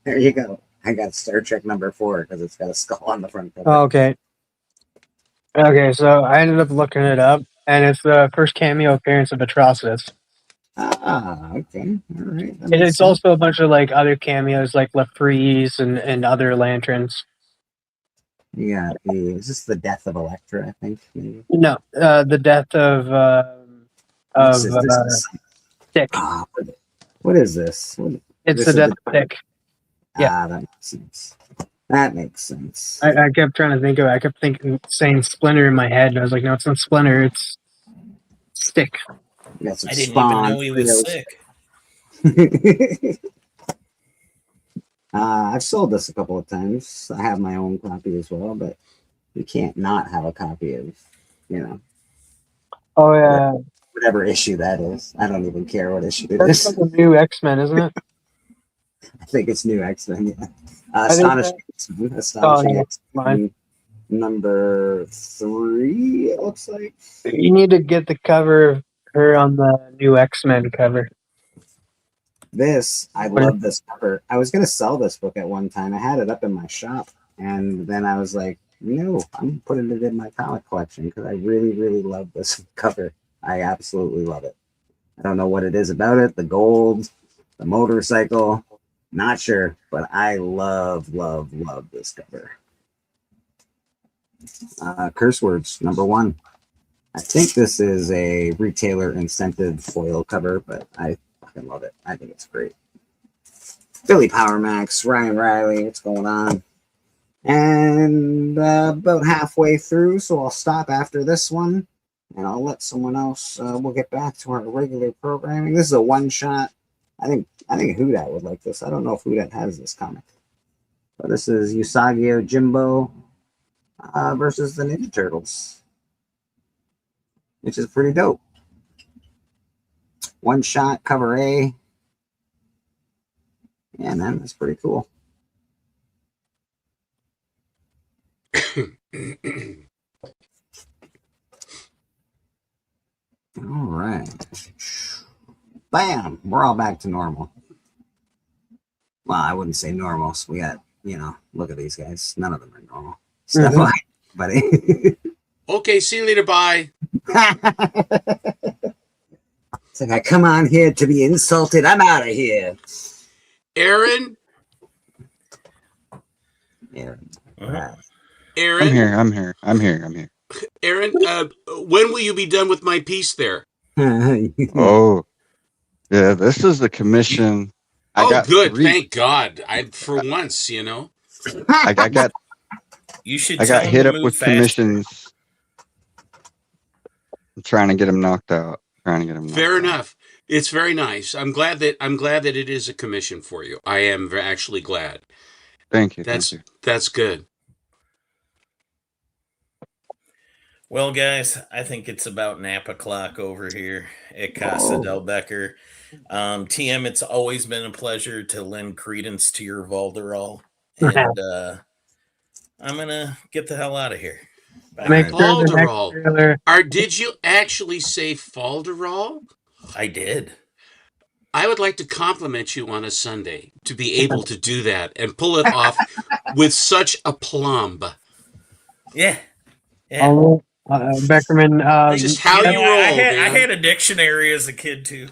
there you go. I got Star Trek number 4 because it's got a skull on the front cover. Okay. Okay, so I ended up looking it up, and it's the first cameo appearance of Atrocitus. Okay. All right. And it's also a bunch of like other cameos, like Lafreeze and other Lanterns. Yeah. Is this the death of Elektra? I think. Maybe? No, the death of Stick. What is this? It's the death of Stick. Yeah, that makes sense. That makes sense. I kept trying to think of it. I kept saying Splinter in my head, and I was like, no, it's not Splinter, it's Stick. I didn't even know he was sick. I've sold this a couple of times. I have my own copy as well, but you can't not have a copy of, Oh, yeah. whatever issue that is. I don't even care what issue it That's is. like the new X-Men, isn't it? I think it's new X-Men, yeah. Astonishing X-Men number 3, it looks like. You need to get the cover of her on the new X-Men cover. I love this cover. I was going to sell this book at one time. I had it up in my shop, and then I was like, no, I'm putting it in my comic collection because I really, really love this cover. I absolutely love it. I don't know what it is about it, the gold, the motorcycle, not sure, but I love this cover. Curse Words, number 1. I think this is a retailer incentive foil cover, but I fucking love it. I think it's great. Billy Power Max, Ryan Riley, what's going on? And about halfway through, so I'll stop after this one, and I'll let someone else. We'll get back to our regular programming. This is a one shot. I think Hudat would like this. I don't know if Hudat has this comic, but this is Usagi Jimbo versus the Ninja Turtles, which is pretty dope. One shot, cover A. Yeah, man, that's pretty cool. All right. Bam! We're all back to normal. Well, I wouldn't say normal. So we got, look at these guys. None of them are normal. Step away, buddy. Okay, see you later. Bye. It's like I come on here to be insulted. I'm out of here. Aaron? Aaron. Aaron? I'm here. Aaron, when will you be done with my piece there? Oh, yeah, this is the commission. Good. Thank God. For once, I got You should. I got tell hit him up to with move faster. commissions. I'm trying to get him knocked out. Fair enough. It's very nice. I'm glad that it is a commission for you. I am actually glad. Thank you. That's good. Well, guys, I think it's about nap o'clock over here at Casa del Becker. TM, it's always been a pleasure to lend credence to your Valderall. And I'm going to get the hell out of here. Bye. Falderall. Did you actually say Falderall? I did. I would like to compliment you on a Sunday to be able to do that and pull it off with such aplomb. Yeah. Beckerman. That's just how you roll. I had a dictionary as a kid too.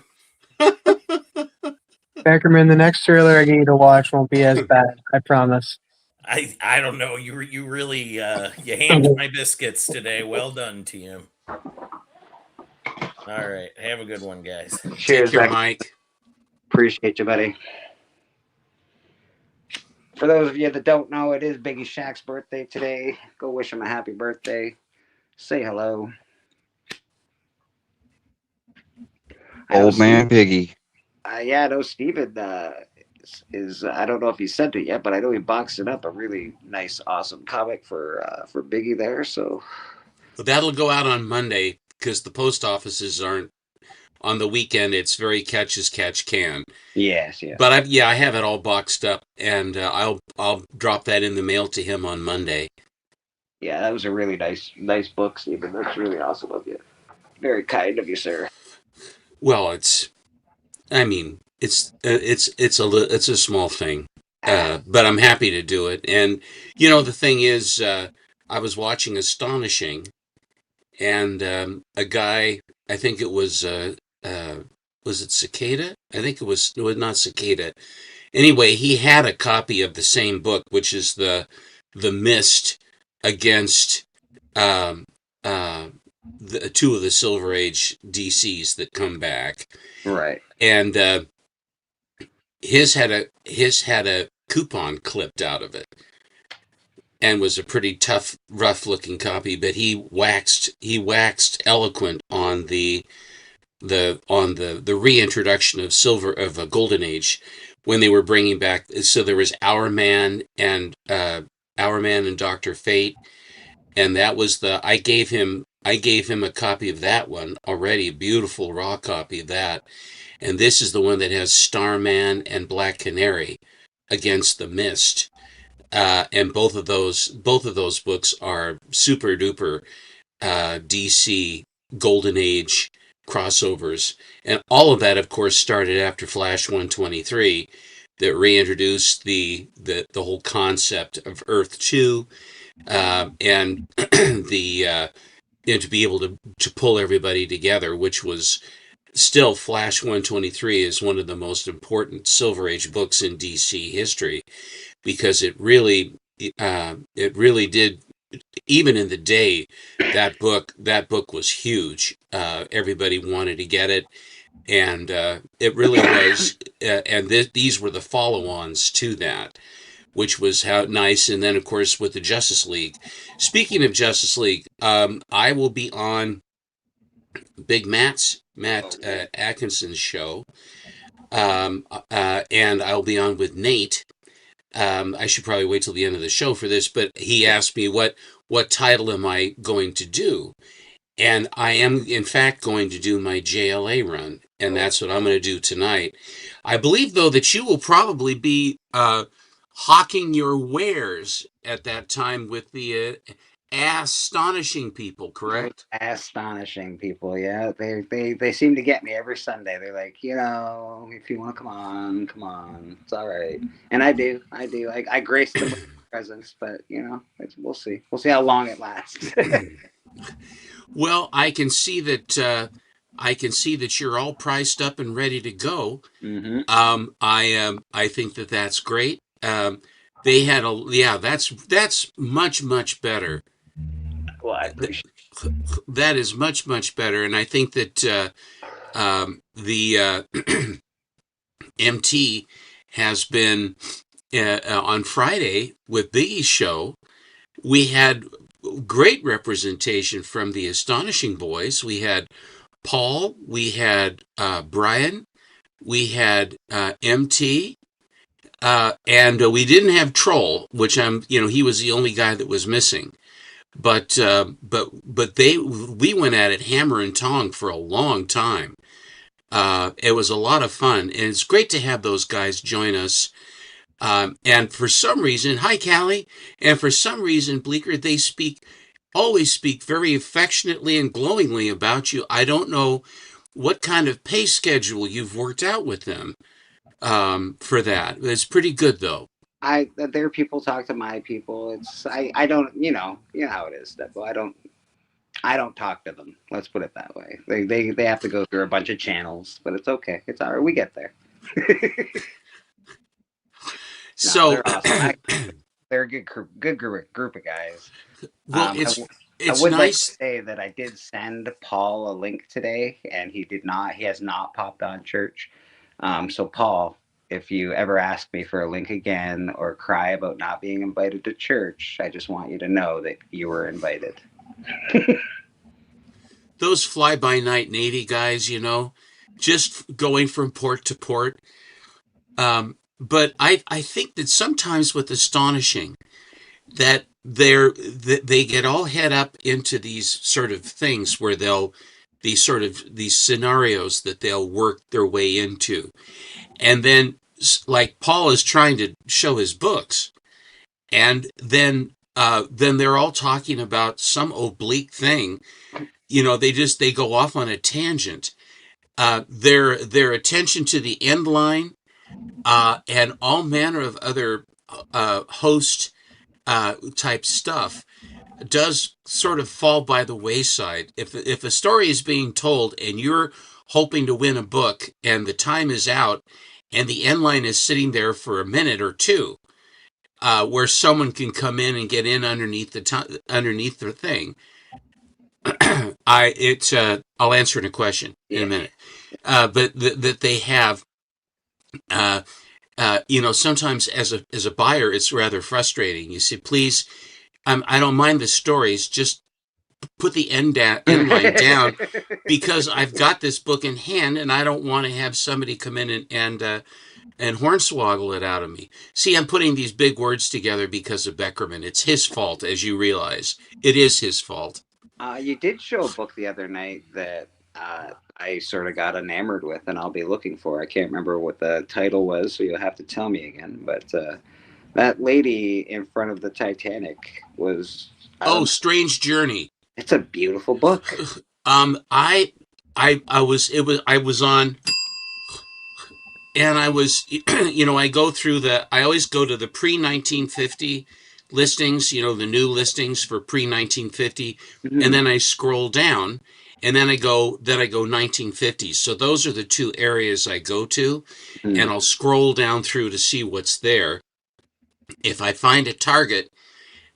Beckerman, the next trailer I get you to watch won't be as bad. I promise. I don't know. You really you hammed my biscuits today. Well done, TM. All right. Have a good one, guys. Cheers, Take care, Mike. Appreciate you, buddy. For those of you that don't know, it is Biggie Shaq's birthday today. Go wish him a happy birthday. Say hello. Old man Biggie. Yeah, I know Steven is I don't know if he sent it yet, but I know he boxed it up. A really nice, awesome comic for Biggie there. So that'll go out on Monday because the post offices aren't on the weekend. It's very catch as catch can. Yes, yeah. But I have it all boxed up, and I'll drop that in the mail to him on Monday. Yeah, that was a really nice book, Steven. That's really awesome of you. Very kind of you, sir. Well, it's a small thing, but I'm happy to do it. And the thing is, I was watching Astonishing, and a guy, I think it was it Cicada? I think it was not Cicada. Anyway, he had a copy of the same book, which is the Mist against the two of the Silver Age DCs that come back. Right. And his had a coupon clipped out of it, and was a pretty tough, rough looking copy. But he waxed eloquent on the reintroduction of a Golden Age when they were bringing back. So there was Our Man and Dr. Fate, and that was I gave him a copy of that one already, a beautiful raw copy of that. And this is the one that has Starman and Black Canary against the Mist. And both of those books are super duper DC Golden Age crossovers. And all of that, of course, started after Flash 123 that reintroduced the whole concept of Earth 2 and to be able to pull everybody together, which was still Flash 123 is one of the most important Silver Age books in DC history, because it really did, even in the day, that book was huge. Everybody wanted to get it, and it really was. And these were the follow-ons to that. which was how nice. And then, of course, with the Justice League. Speaking of Justice League, I will be on Matt Atkinson's show, and I'll be on with Nate. I should probably wait till the end of the show for this, but he asked me what title am I going to do, and I am in fact going to do my JLA run, and that's what I'm going to do tonight. I believe though that you will probably be hawking your wares at that time with the astonishing people, correct? Astonishing people, yeah. They seem to get me every Sunday. They're like, if you want to come on, it's all right. And I do. I grace them with presence, but we'll see. We'll see how long it lasts. Well, I can see that you're all priced up and ready to go. Mm-hmm. I think that that's great. They had that's much better. Well, I appreciate that is much better, and I think that the MT has been on Friday with Biggie's show. We had great representation from the Astonishing Boys. We had Paul, we had Brian, we had MT, and we didn't have Troll, which he was the only guy that was missing. But we went at it hammer and tong for a long time. It was a lot of fun, and it's great to have those guys join us. And for some reason, hi Callie, and for some reason, Bleecker, they always speak very affectionately and glowingly about you. I don't know what kind of pay schedule you've worked out with them for that. It's pretty good though. Their people talk to my people. I don't, how it is, Steppo. I don't talk to them. Let's put it that way. They have to go through a bunch of channels, but it's okay. It's all right. We get there. So they're awesome. They're a good group of guys. Well, I would like to say that I did send Paul a link today, and he has not popped on church. So Paul, if you ever ask me for a link again or cry about not being invited to church, I just want you to know that you were invited. Those fly-by-night Navy guys, just going from port to port. But I think that sometimes with Astonishing, that they get all head up into these sort of things where these scenarios that they'll work their way into. And then, like Paul is trying to show his books, and then they're all talking about some oblique thing. They go off on a tangent. Their attention to the end line, and all manner of other host type stuff does sort of fall by the wayside. If a story is being told and you're hoping to win a book and the time is out and the end line is sitting there for a minute or two, where someone can come in and get in underneath the thing, I'll answer in a question in a minute. But that they have, sometimes as a buyer, it's rather frustrating. You say, please, I don't mind the stories, just put the end line down, because I've got this book in hand and I don't want to have somebody come in and hornswoggle it out of me. See, I'm putting these big words together because of Beckerman. It's his fault, as you realize. It is his fault. You did show a book the other night that I sort of got enamored with, and I'll be looking for. I can't remember what the title was, so you'll have to tell me again. But that lady in front of the Titanic was Strange Journey. It's a beautiful book. I was on, and I was, I always go to the pre-1950 listings, the new listings for pre-1950, Mm-hmm. and then I scroll down, and then I go 1950s. So those are the two areas I go to, Mm-hmm. and I'll scroll down through to see what's there. If I find a target,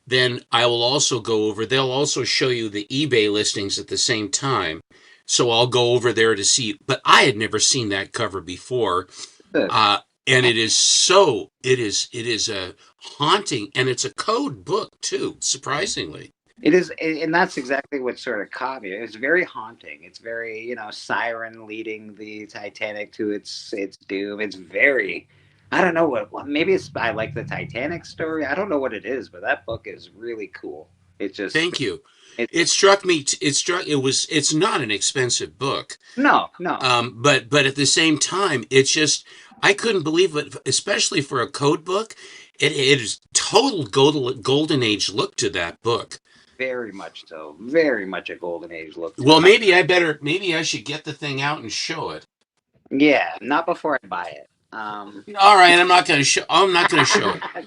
then I will also go over. They'll also show you the eBay listings at the same time. So I'll go over there to see. But I had never seen that cover before. and it is a haunting, and it's a code book too, surprisingly. It is, and that's exactly what sort of caught me. It's very haunting. It's very, siren leading the Titanic to its doom. It's very, I don't know what maybe it's, I like the Titanic story. I don't know what it is, but that book is really cool. It just, Thank you. It struck me. It's not an expensive book. no. But at the same time, it's just, I couldn't believe it, especially for a code book. It is total golden age look to that book. Very much so. Very much a golden age look. Well, maybe I should get the thing out and show it. Yeah, not before I buy it. All right, I'm not going to show it. I'm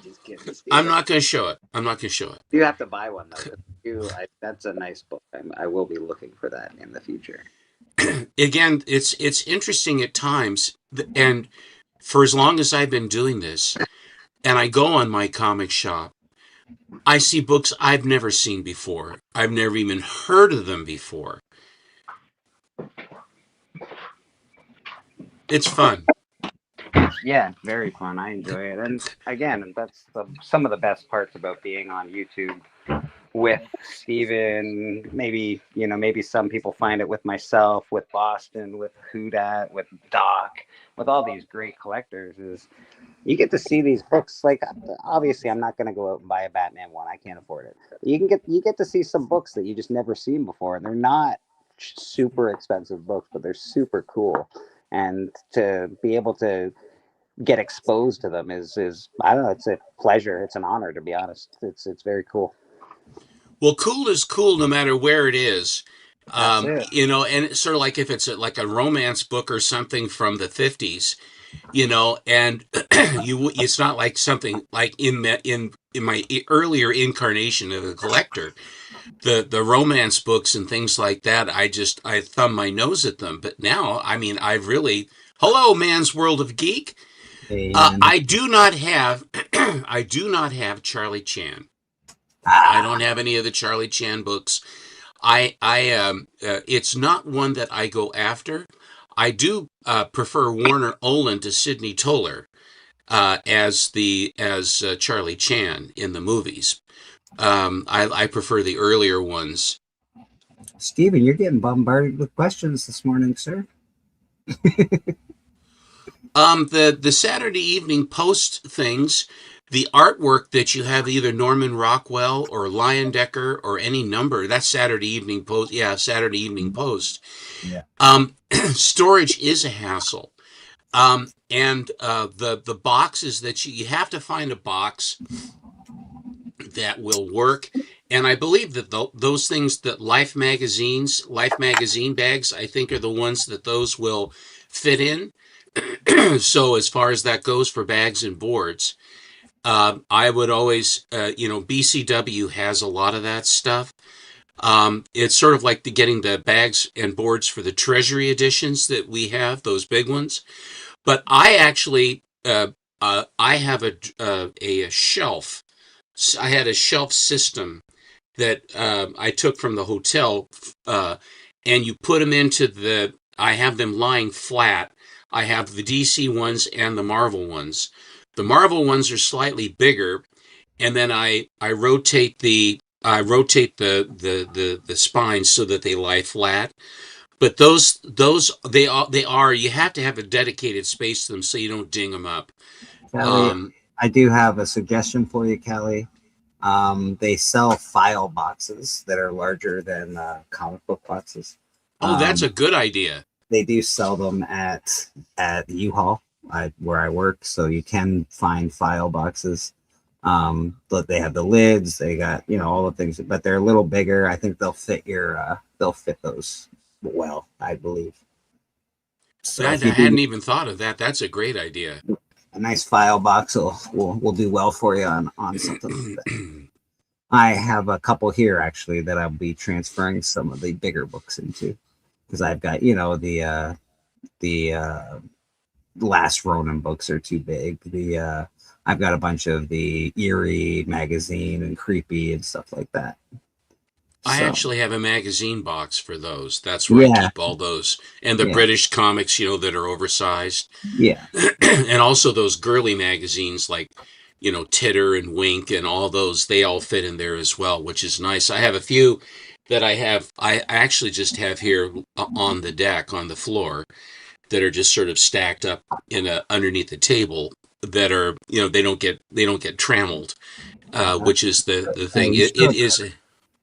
just kidding. I'm not going to show it. You have to buy one though. That's a nice book. I will be looking for that in the future. Again, it's interesting at times, and for as long as I've been doing this, and I go on my comic shop, I see books I've never seen before. I've never even heard of them before. It's fun. Yeah, very fun. I enjoy it. And again, that's some of the best parts about being on YouTube with Steven. Maybe some people find it with myself, with Boston, with Houdat, with Doc, with all these great collectors, is you get to see these books. Like, obviously I'm not going to go out and buy a Batman one. I can't afford it. You get to see some books that you just never seen before. They're not super expensive books, but they're super cool. And to be able to get exposed to them is I don't know, it's a pleasure. It's an honor, to be honest. It's very cool. Well, cool is cool no matter where it is. That's it. And it's sort of like if it's like a romance book or something from the 50s, and it's not like something like in my earlier incarnation of a collector, the romance books and things like that, I thumb my nose at them. But now, I mean, I've really, hello, Man's World of Geek. I do not have Charlie Chan. I don't have any of the Charlie Chan books. It's not one that I go after. I do prefer Warner Olin to Sidney Toler as Charlie Chan in the movies. I prefer the earlier ones. Steven, you're getting bombarded with questions this morning, sir. The Saturday Evening Post things, the artwork that you have, either Norman Rockwell or Leyendecker or any number, that's Saturday Evening Post. Yeah, Saturday Evening Post. Yeah. Storage is a hassle. And the boxes that you have to find a box that will work. And I believe that those things that Life magazine bags, I think, are the ones that those will fit in. So as far as that goes for bags and boards, I would always, BCW has a lot of that stuff. It's sort of like getting the bags and boards for the Treasury editions that we have, those big ones. But I actually, I have a shelf. I had a shelf system that I took from the hotel, and you put them into I have them lying flat. I have the DC ones and the Marvel ones. The Marvel ones are slightly bigger, and then I rotate the spines so that they lie flat. But those they are you have to have a dedicated space to them so you don't ding them up. Kelly, I do have a suggestion for you, Kelly. They sell file boxes that are larger than comic book boxes. Oh, that's a good idea. They do sell them at U-Haul, where I work, so you can find file boxes. But they have the lids, they got all the things, but they're a little bigger. I think they'll fit those well, I believe. So I hadn't even thought of that. That's a great idea. A nice file box will do well for you on something like that. I have a couple here actually that I'll be transferring some of the bigger books into, because I've got the Last Ronin books are too big. I've got a bunch of the Eerie magazine and Creepy and stuff like that. I So, actually have a magazine box for those. That's where I yeah, keep all those. And the yeah, British comics, that are oversized. yeah. And also those girly magazines like, Titter and Wink and all those, they all fit in there as well, which is nice. I have a few that I actually just have here on the deck, on the floor, that are just sort of stacked up underneath the table that are, they don't get trammeled, which is the Oh, thing. It is.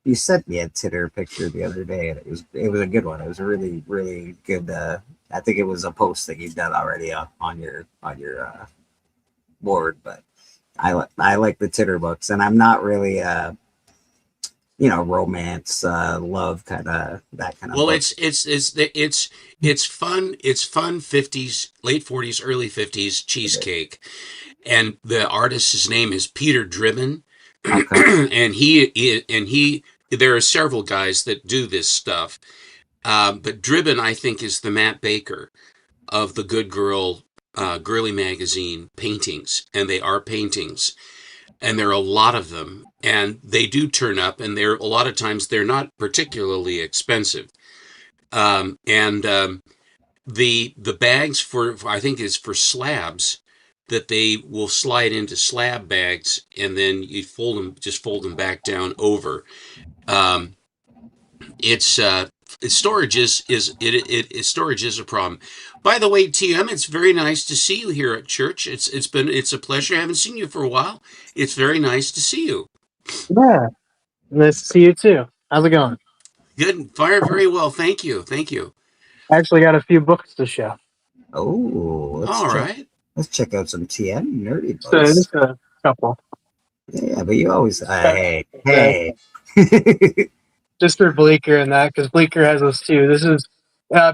you sent me a Titter picture the other day, and it was a good one. It was a really really good. I think it was a post that you've done already on your board, but I like the Titter books, and I'm not really romance, love kind of that kind of. Well, book. it's fun. It's fun. 50s, late 40s, early 50s cheesecake, and the artist's name is Peter Driven, Okay. and he. There are several guys that do this stuff, but Driven, I think, is the Matt Baker of the Good Girl, girly magazine paintings, and they are paintings, and there are a lot of them, and they do turn up, and they're a lot of times they're not particularly expensive. And the bags for I think is for slabs that they will slide into slab bags, and then you fold them back down over. Um, it's storage storage is a problem. By the way, TM, it's very nice to see you here at church. It's a pleasure. I haven't seen you for a while. It's very nice to see you. Yeah. Nice to see you too. How's it going? Good. Fire very well. Thank you. I actually got a few books to show. Oh, All right. let's check out some TM nerdy So books. just a couple. Yeah, but you always hey. Just for Bleecker and that, because Bleecker has those too. This is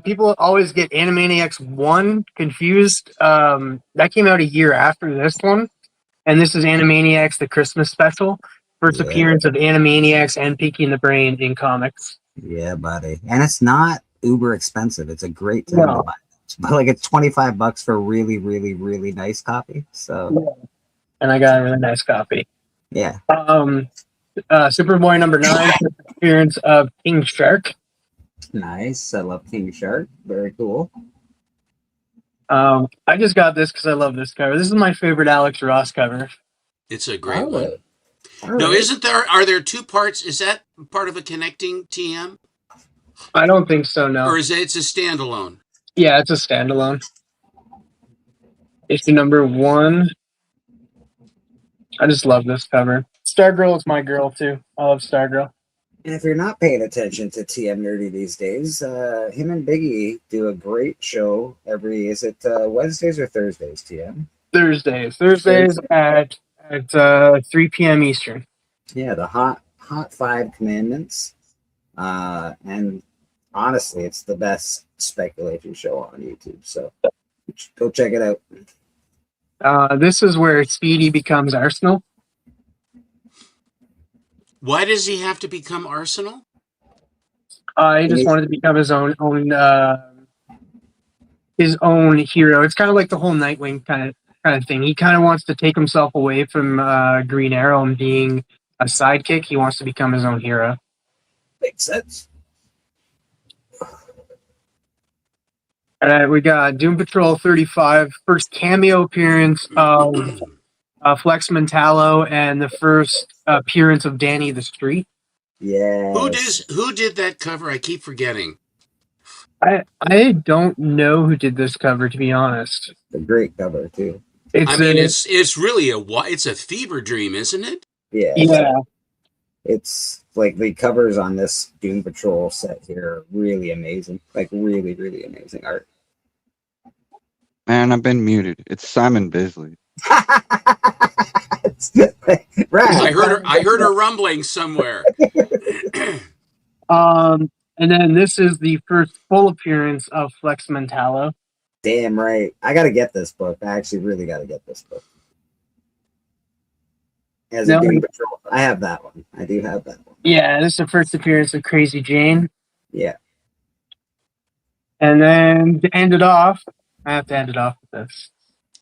people always get Animaniacs 1 confused. That came out a year after this one, and this is Animaniacs the Christmas special. First appearance of Animaniacs and Pinky and the Brain in comics. Yeah, buddy, and it's not uber expensive. It's a great time to buy. But like it's $25 for a really, really, really nice copy. So, and I got a really nice copy. Yeah. Superboy number 9, first appearance of King Shark. Nice. I love King Shark. Very cool. I just got this because I love this cover. This is my favorite Alex Ross cover. It's a great one. All No, right. isn't there? Are there two parts? Is that part of a connecting TM, I don't think so, no. or it's a standalone? Yeah, it's a standalone. Issue number 1. I just love this cover. Stargirl is my girl too. I love Stargirl. And if you're not paying attention to TM Nerdy these days, him and Biggie do a great show is it Wednesdays or Thursdays, TM? Thursdays at 3 p.m. Eastern. Yeah, the Hot 5 Commandments. And honestly, it's the best speculation show on YouTube. So go check it out. This is where Speedy becomes Arsenal. Why does he have to become Arsenal? He just wanted to become his own hero. It's kind of like the whole Nightwing kind of thing. He kind of wants to take himself away from Green Arrow and being a sidekick. He wants to become his own hero. Makes sense. We got Doom Patrol 35, first cameo appearance of Flex Mentallo, and the first appearance of Danny the Street. Yeah. Who did that cover? I keep forgetting. I don't know who did this cover, to be honest. It's a great cover too. It's really it's a fever dream, isn't it? Yeah. Yeah. It's like the covers on this Doom Patrol set here are really amazing. Like really, really amazing art. Man, I've been muted. It's Simon Bisley. Right. I heard her rumbling somewhere. And then this is the first full appearance of Flex Mentallo. Damn right. I gotta get this book. I actually really gotta get this book. As a Doom Patrol, I have that one. I do have that one. Yeah, this is the first appearance of Crazy Jane. Yeah. And then to end it off, I have to end it off with this.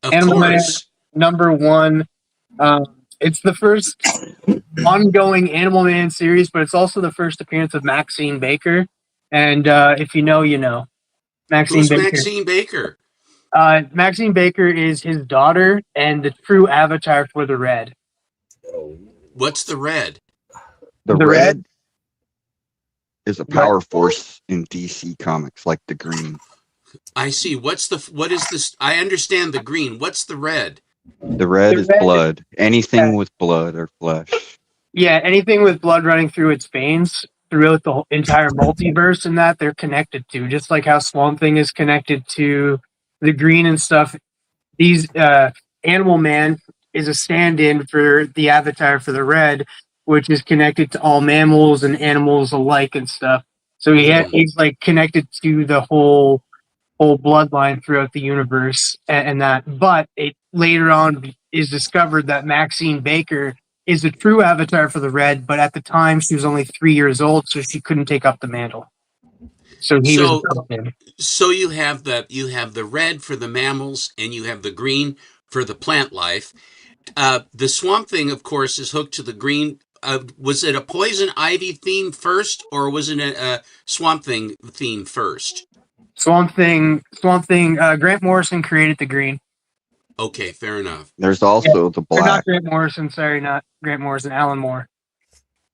Of Animal Man course. number 1, It's the first ongoing Animal Man series, but it's also the first appearance of Maxine Baker. And if you know, you know. Maxine Who's Baker. Maxine Baker? Maxine Baker is his daughter and the true avatar for the Red. What's the Red? The The red is a power force in DC Comics, like the green. I see. What is this? I understand the green. What's the red? The red The is red- blood. Anything with blood or flesh. Yeah, anything with blood running through its veins throughout the whole entire multiverse and that they're connected to, just like how Swamp Thing is connected to the green and stuff. These Animal Man is a stand-in for the avatar for the Red, which is connected to all mammals and animals alike and stuff. So he's like connected to the whole bloodline throughout the universe and that. But it later on is discovered that Maxine Baker is the true avatar for the Red, but at the time she was only 3 years old, so she couldn't take up the mantle. So he was adopted. So you have the red for the mammals, and you have the green for the plant life. The Swamp Thing, of course, is hooked to the green. Was it a Poison Ivy theme first, or was it a Swamp Thing theme first? Swamp Thing. Grant Morrison created the green. Okay, fair enough. There's also the Or not black. Grant Morrison. Sorry, not Grant Morrison. Alan Moore.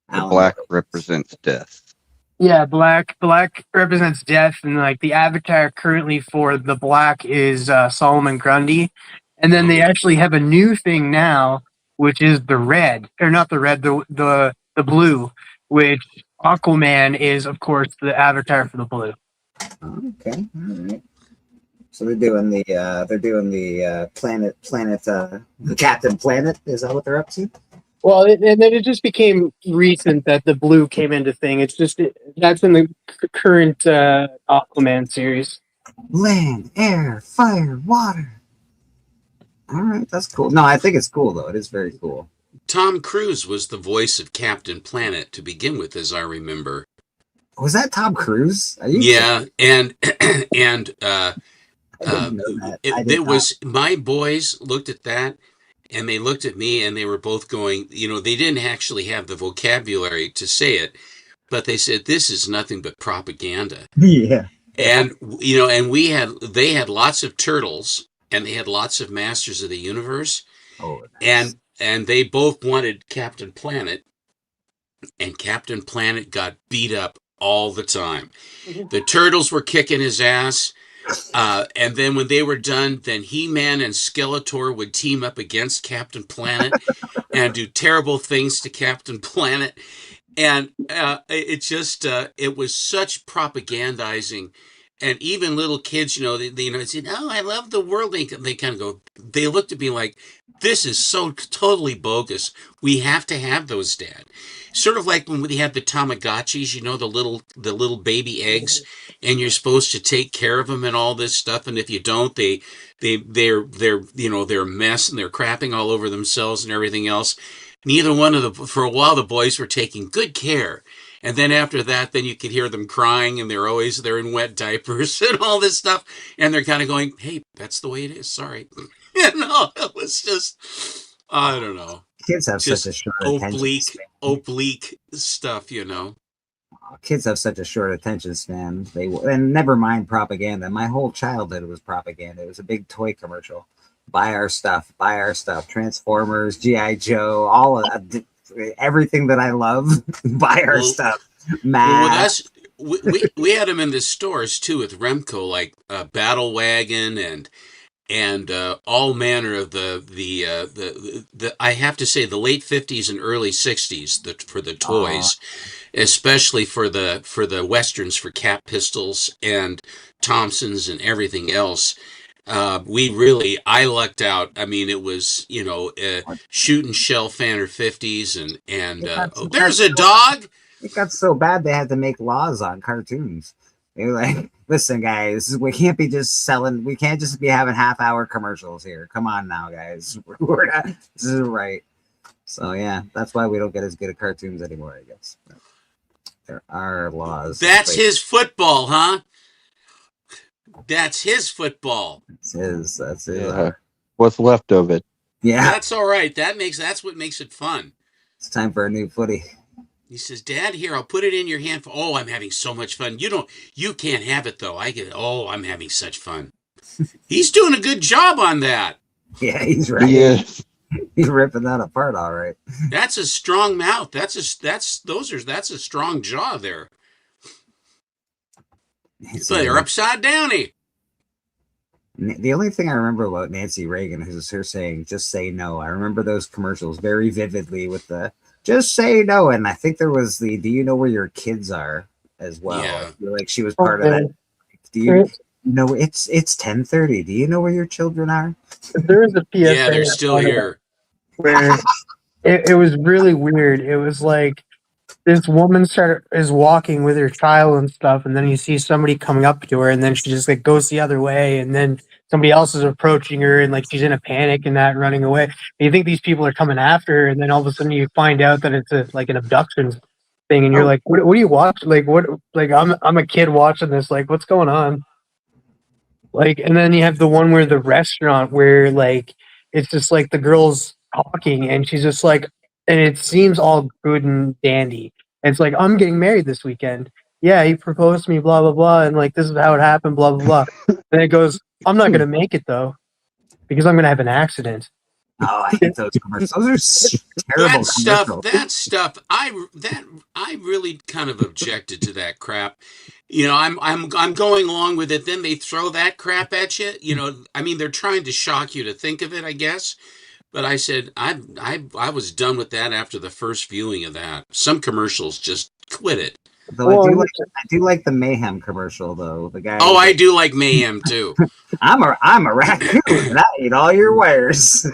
The black represents death. Yeah, black represents death, and like the avatar currently for the black is Solomon Grundy, and then they actually have a new thing now, which is the red, or not the red, the blue, which Aquaman is, of course, the avatar for the blue. Okay, all right. So they're doing the planet, the Captain Planet. Is that what they're up to? Well, and then it just became recent that the blue came into thing. It's just that's in the current Aquaman series. Land, air, fire, water. All right, that's cool. No, I think it's cool though. It is very cool. Tom Cruise was the voice of Captain Planet to begin with, as I remember. Was that Tom Cruise? Yeah, and I didn't know that. it was my boys looked at that. And they looked at me and they were both going, they didn't actually have the vocabulary to say it, but they said, this is nothing but propaganda. Yeah. And, and they had lots of turtles and they had lots of Masters of the Universe. Oh, nice. And they both wanted Captain Planet, and Captain Planet got beat up all the time. The turtles were kicking his ass. And then when they were done, then He-Man and Skeletor would team up against Captain Planet and do terrible things to Captain Planet. And it was such propagandizing. And even little kids, they said, oh, I love the world. They kind of go, they looked at me like, this is so totally bogus. We have to have those, Dad. Sort of like when we had the Tamagotchis, the little baby eggs, and you're supposed to take care of them and all this stuff. And if you don't, they're a mess and they're crapping all over themselves and everything else. Neither one of them, for a while, the boys were taking good care. And then after that, then you could hear them crying, and they're in wet diapers and all this stuff. And they're kind of going, hey, that's the way it is. Sorry. It was just, I don't know. Kids have just such a short attention span. Oblique stuff, Kids have such a short attention span. And never mind propaganda. My whole childhood was propaganda. It was a big toy commercial. Buy our stuff. Transformers, G.I. Joe, all of everything that I love. Buy our stuff. We had them in the stores too with Remco, like Battle Wagon and all manner of the I have to say the late 50s and early 60s for the toys, especially for the westerns, for Cat Pistols and Thompsons and everything else. I lucked out. I mean, it was, shoot and shell Fanner 50s and there's a dog. It got so bad they had to make laws on cartoons. They were like, listen, guys, we can't be just selling. We can't just be having half-hour commercials here. Come on now, guys. We're not. This isn't right. So yeah, that's why we don't get as good at cartoons anymore, I guess. But there are laws. That's his football, huh? That's his football. That's his. Yeah. What's left of it? Yeah, That's all right. That's what makes it fun. it's time for a new footy. He says, "Dad, here, I'll put it in your hand." Oh, I'm having so much fun. You can't have it though. I get it. Oh, I'm having such fun. He's doing a good job on that. Yeah, he's right. Yes. He's ripping that apart, all right. That's a strong mouth. That's a strong jaw there. So they're upside downy. The only thing I remember about Nancy Reagan is her saying, "Just say no." I remember those commercials very vividly with the "just say no," and I think there was the "Do you know where your kids are?" as well. Yeah. Like she was part of that. Do you know it's 10:30? Do you know where your children are? There is a PSA. Yeah, they're still here. Where it was really weird. It was like this woman is walking with her child and stuff, and then you see somebody coming up to her, and then she just like goes the other way, and then somebody else is approaching her, and like she's in a panic and that running away. And you think these people are coming after her, and then all of a sudden you find out that it's like an abduction thing, and you're like, what do you watch? Like what? Like I'm a kid watching this. Like what's going on? Like, and then you have the one where the restaurant where like it's just like the girl's talking, and she's just like, and it seems all good and dandy. It's like, I'm getting married this weekend. Yeah, he proposed to me, blah, blah, blah. And like, this is how it happened, blah, blah, blah. Then it goes, I'm not going to make it though, because I'm going to have an accident. Oh, I hate those commercials. Those are terrible commercials. That stuff, I really kind of objected to that crap. You know, I'm going along with it. Then they throw that crap at you. You know, I mean, they're trying to shock you to think of it, I guess. But I said I was done with that after the first viewing of that. Some commercials just quit it. Though I do like the Mayhem commercial though. The guy. Oh, I do like Mayhem too. I'm a raccoon and I eat all your wares.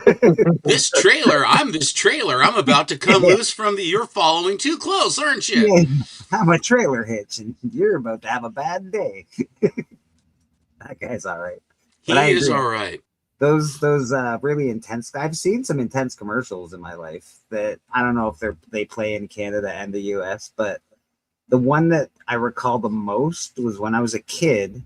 This trailer. I'm about to come loose from the. You're following too close, aren't you? Yeah, I'm a trailer hitch and you're about to have a bad day. That guy's all right. He is all right. Those really intense. I've seen some intense commercials in my life that I don't know if they play in Canada and the US, but the one that I recall the most was when I was a kid.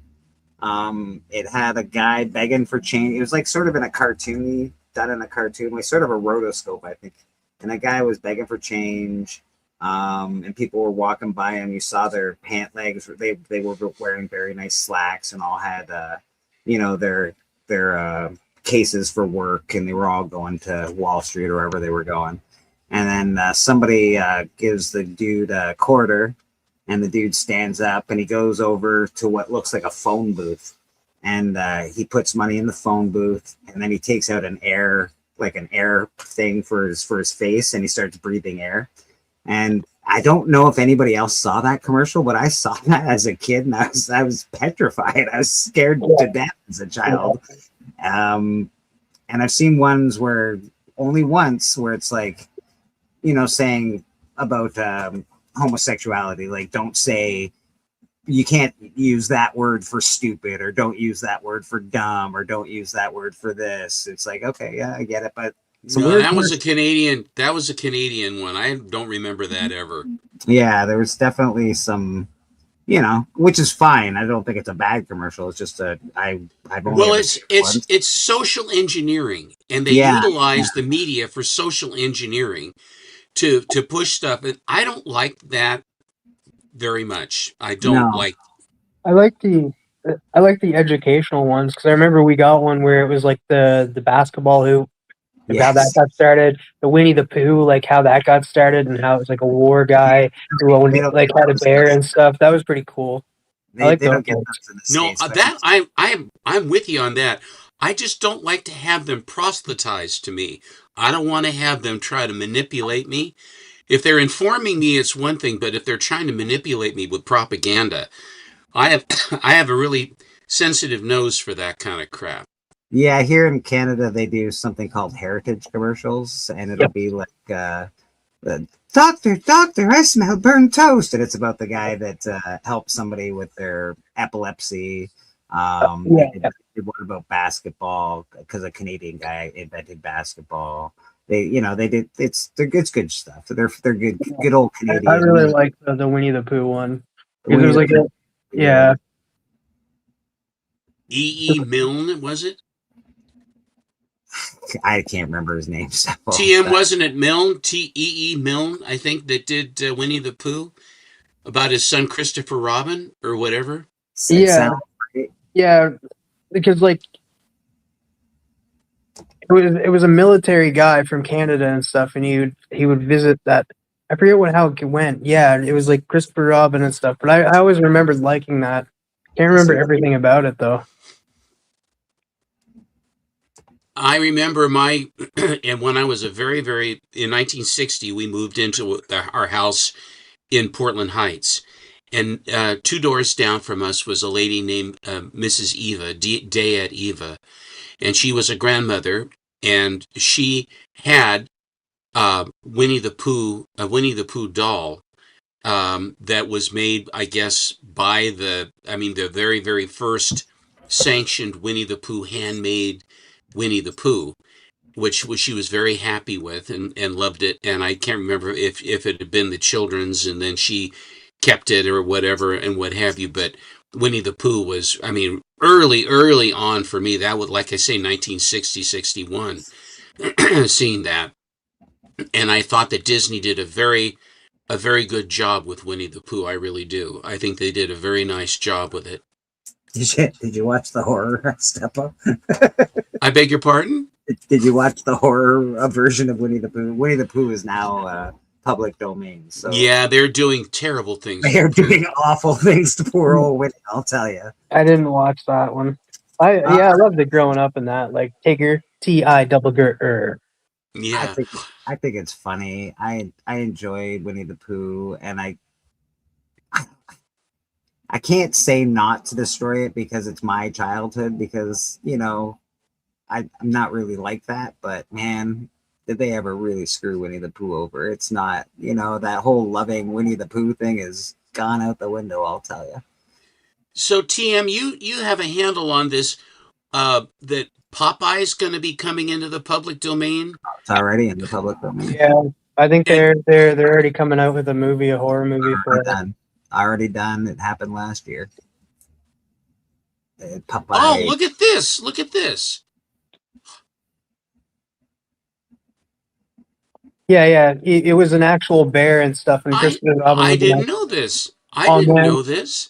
It had a guy begging for change. It was like sort of in a cartoony, done in a cartoon, like sort of a rotoscope, I think. And a guy was begging for change. And people were walking by him. You saw their pant legs. They were wearing very nice slacks and all had, their cases for work, and they were all going to Wall Street or wherever they were going. And then somebody gives the dude a quarter, and the dude stands up and he goes over to what looks like a phone booth, and he puts money in the phone booth, and then he takes out an air thing for his face, and he starts breathing air. And I don't know if anybody else saw that commercial, but I saw that as a kid, and I was petrified. I was scared to death as a child. And I've seen ones where only once where it's like, saying about homosexuality, like don't say, you can't use that word for stupid, or don't use that word for dumb, or don't use that word for this. It's like, okay, yeah, I get it, but no, that was a Canadian one. I don't remember that ever. Yeah, there was definitely some, which is fine. I don't think it's a bad commercial. It's just it's social engineering, and they utilize the media for social engineering to push stuff, and I don't like that very much. I don't like. I like the educational ones, because I remember we got one where it was like the basketball hoop. Like how that got started, the Winnie the Pooh, like how that got started, and how it was like a war guy who like had a bear and stuff. That was pretty cool. I like I'm with you on that. I just don't like to have them proselytized to me. I don't want to have them try to manipulate me. If they're informing me, it's one thing, but if they're trying to manipulate me with propaganda, I have a really sensitive nose for that kind of crap. Yeah, here in Canada, they do something called heritage commercials, and it'll be like, Doctor, I smell burned toast. And it's about the guy that helped somebody with their epilepsy. They did one about basketball, because a Canadian guy invented basketball. It's good stuff. They're good old Canadian. I really like the Winnie the Pooh one. It was like, E.E. Milne, was it? I can't remember his name. So, TM, wasn't it Milne? T-E-E Milne, I think, that did Winnie the Pooh about his son Christopher Robin or whatever. Yeah, yeah, because like it was a military guy from Canada and stuff, and he would visit that. I forget how it went. Yeah, it was like Christopher Robin and stuff. But I always remembered liking that. Can't remember everything about it though. I remember and when I was in 1960, we moved into our house in Portland Heights. And 2 doors down from us was a lady named Mrs. Eva, Dayette Eva. And she was a grandmother, and she had Winnie the Pooh doll that was made, I guess, by the very, very first sanctioned Winnie the Pooh, handmade Winnie the Pooh, which she was very happy with and loved it. And I can't remember if it had been the children's and then she kept it or whatever and what have you. But Winnie the Pooh was, early on for me. That was, like I say, 1960, 61, seeing that. And I thought that Disney did a very good job with Winnie the Pooh. I really do. I think they did a very nice job with it. Did you watch the horror Step Up? I beg your pardon? Did you watch the horror version of Winnie the Pooh? Winnie the Pooh is now public domain. So yeah, they're doing terrible things. They're doing awful things to poor old Winnie, I'll tell you. I didn't watch that one. I loved it growing up in that, like Tigger, Tigger. Yeah, I think it's funny. I enjoyed Winnie the Pooh, and I can't say not to destroy it because it's my childhood. Because I'm not really like that. But man, did they ever really screw Winnie the Pooh over? It's not. That whole loving Winnie the Pooh thing is gone out the window. I'll tell you. So TM, you have a handle on this. That Popeye's going to be coming into the public domain. It's already in the public domain. Yeah, I think they're already coming out with a horror movie for it. Already done. It happened last year. Popeye. Oh, look at this! Look at this! Yeah. It was an actual bear and stuff. And I didn't know this. I didn't know this.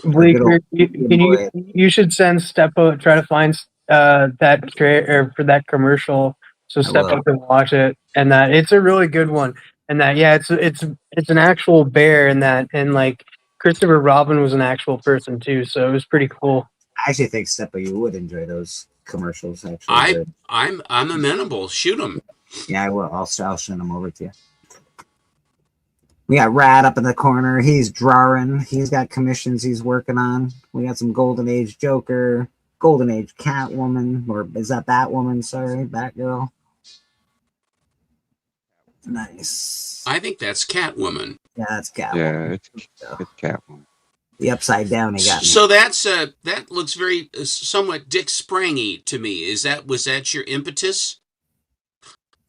Bleeker, you should send Steppo, try to find that trailer for that commercial, so Steppo can watch it. And that it's a really good one. And that it's an actual bear, and like Christopher Robin was an actual person too, so it was pretty cool. I actually think Steppo, you would enjoy those commercials. Actually, I'm amenable. Shoot them. Yeah, I will. I'll send them over to you. We got Rad up in the corner. He's drawing. He's got commissions he's working on. We got some Golden Age Joker, Golden Age Catwoman, or is that Batwoman? Sorry, Batgirl. Nice. I think that's Catwoman. Yeah, that's Catwoman. Yeah, it's Catwoman. The upside down he got. So that's that looks very somewhat Dick Sprangy to me. Was that your impetus?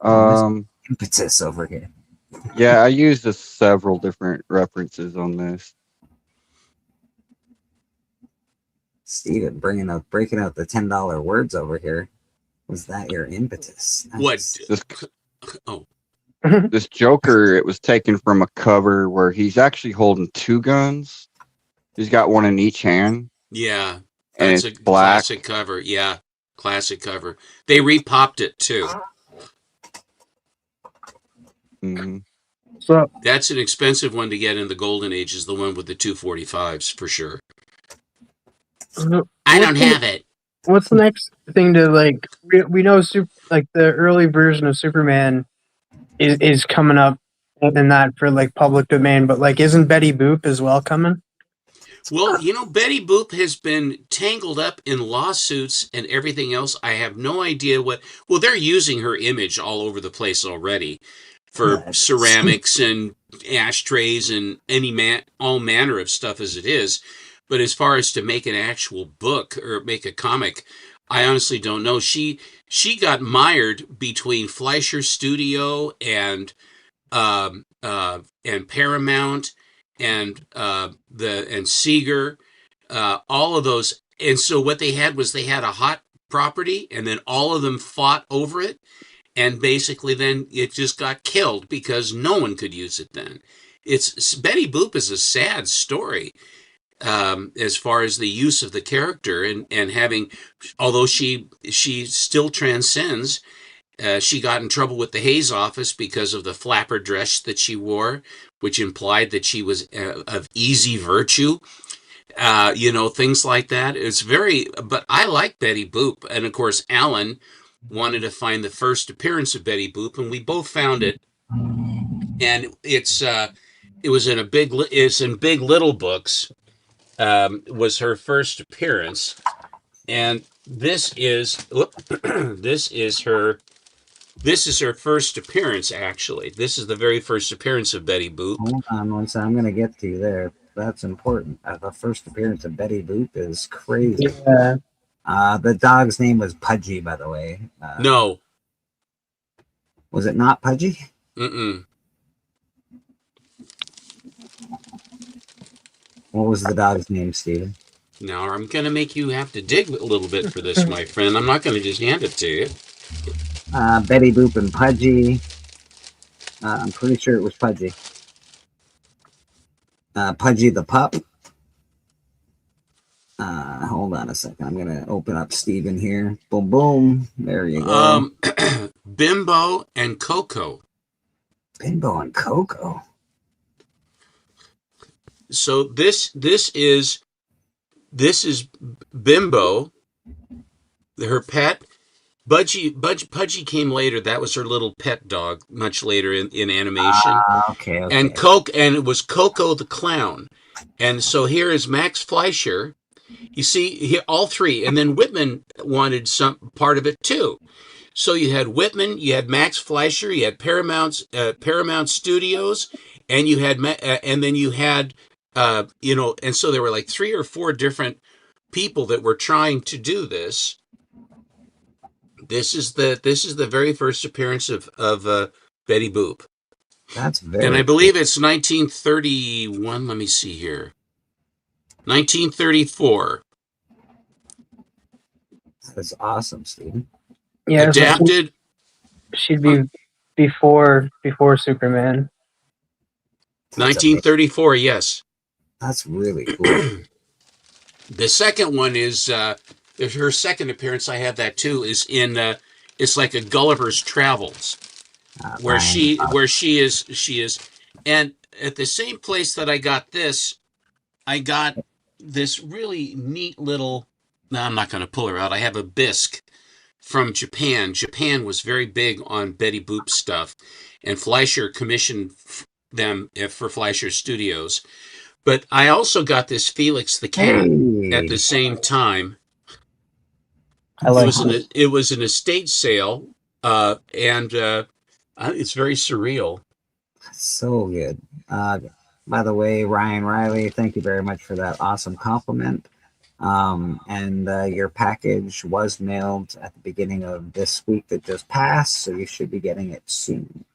Impetus over here. Yeah, I used several different references on this. Steven breaking out the $10 words over here. Was that your impetus? Nice. This Joker, it was taken from a cover where he's actually holding 2 guns. He's got one in each hand. Yeah, and that's it's a black. Classic cover. Yeah, classic cover. They repopped it too. Mm-hmm. So that's an expensive one to get in the Golden Age. Is the one with the 245s for sure. I don't have it. What's the next thing to like? We know the early version of Superman is coming up, and that for like public domain. But like, isn't Betty Boop as well coming? Well, Betty Boop has been tangled up in lawsuits and everything else. I have no idea what. Well, they're using her image all over the place already for ceramics and ashtrays and all manner of stuff as it is. But as far as to make an actual book or make a comic, I honestly don't know. She got mired between Fleischer Studio and Paramount and Seeger, all of those. And so what they had was a hot property, and then all of them fought over it, and basically then it just got killed because no one could use it then. It's Betty Boop is a sad story, as far as the use of the character, and having, although she still transcends. She got in trouble with the Hayes office because of the flapper dress that she wore, which implied that she was of easy virtue. Things like that. It's but I like Betty Boop. And of course, Alan wanted to find the first appearance of Betty Boop, and we both found it. And it's in Big Little Books, was her first appearance. And this is her first appearance, actually. This is the very first appearance of Betty Boop. Hold on one second. I'm going to get to you there. That's important. The first appearance of Betty Boop is crazy. Yeah. The dog's name was Pudgy, by the way. No. Was it not Pudgy? Mm-mm. What was the dog's name, Steven? Now, I'm going to make you have to dig a little bit for this, my friend. I'm not going to just hand it to you. Betty Boop and Pudgy. I'm pretty sure it was Pudgy. Pudgy the pup. Hold on a second. I'm going to open up Steven here. Boom, boom. There you go. Bimbo and Coco. Bimbo and Coco. So this is Bimbo, her pet. Pudgy came later. That was her little pet dog, much later in animation. Okay. And it was Coco the clown. And so here is Max Fleischer. You see here all three, and then Whitman wanted some part of it too. So you had Whitman, you had Max Fleischer, you had Paramount Studios, and you had and then you had and so there were like 3 or 4 different people that were trying to do this. This is the very first appearance of Betty Boop. That's very. And I believe it's 1931. Let me see here. 1934. That's awesome, Steven. Yeah. Adapted. She'd be before Superman. 1934. Yes. That's really cool. The second one is her second appearance. I have that too. Is in it's like a Gulliver's Travels, where she is, and at the same place that I got this really neat little. No, I'm not going to pull her out. I have a bisque from Japan. Japan was very big on Betty Boop stuff, and Fleischer commissioned them for Fleischer Studios. But I also got this Felix the Cat at the same time. It was an estate sale, and it's very surreal. So good. By the way, Ryan Riley, thank you very much for that awesome compliment. And your package was mailed at the beginning of this week that just passed, so you should be getting it soon.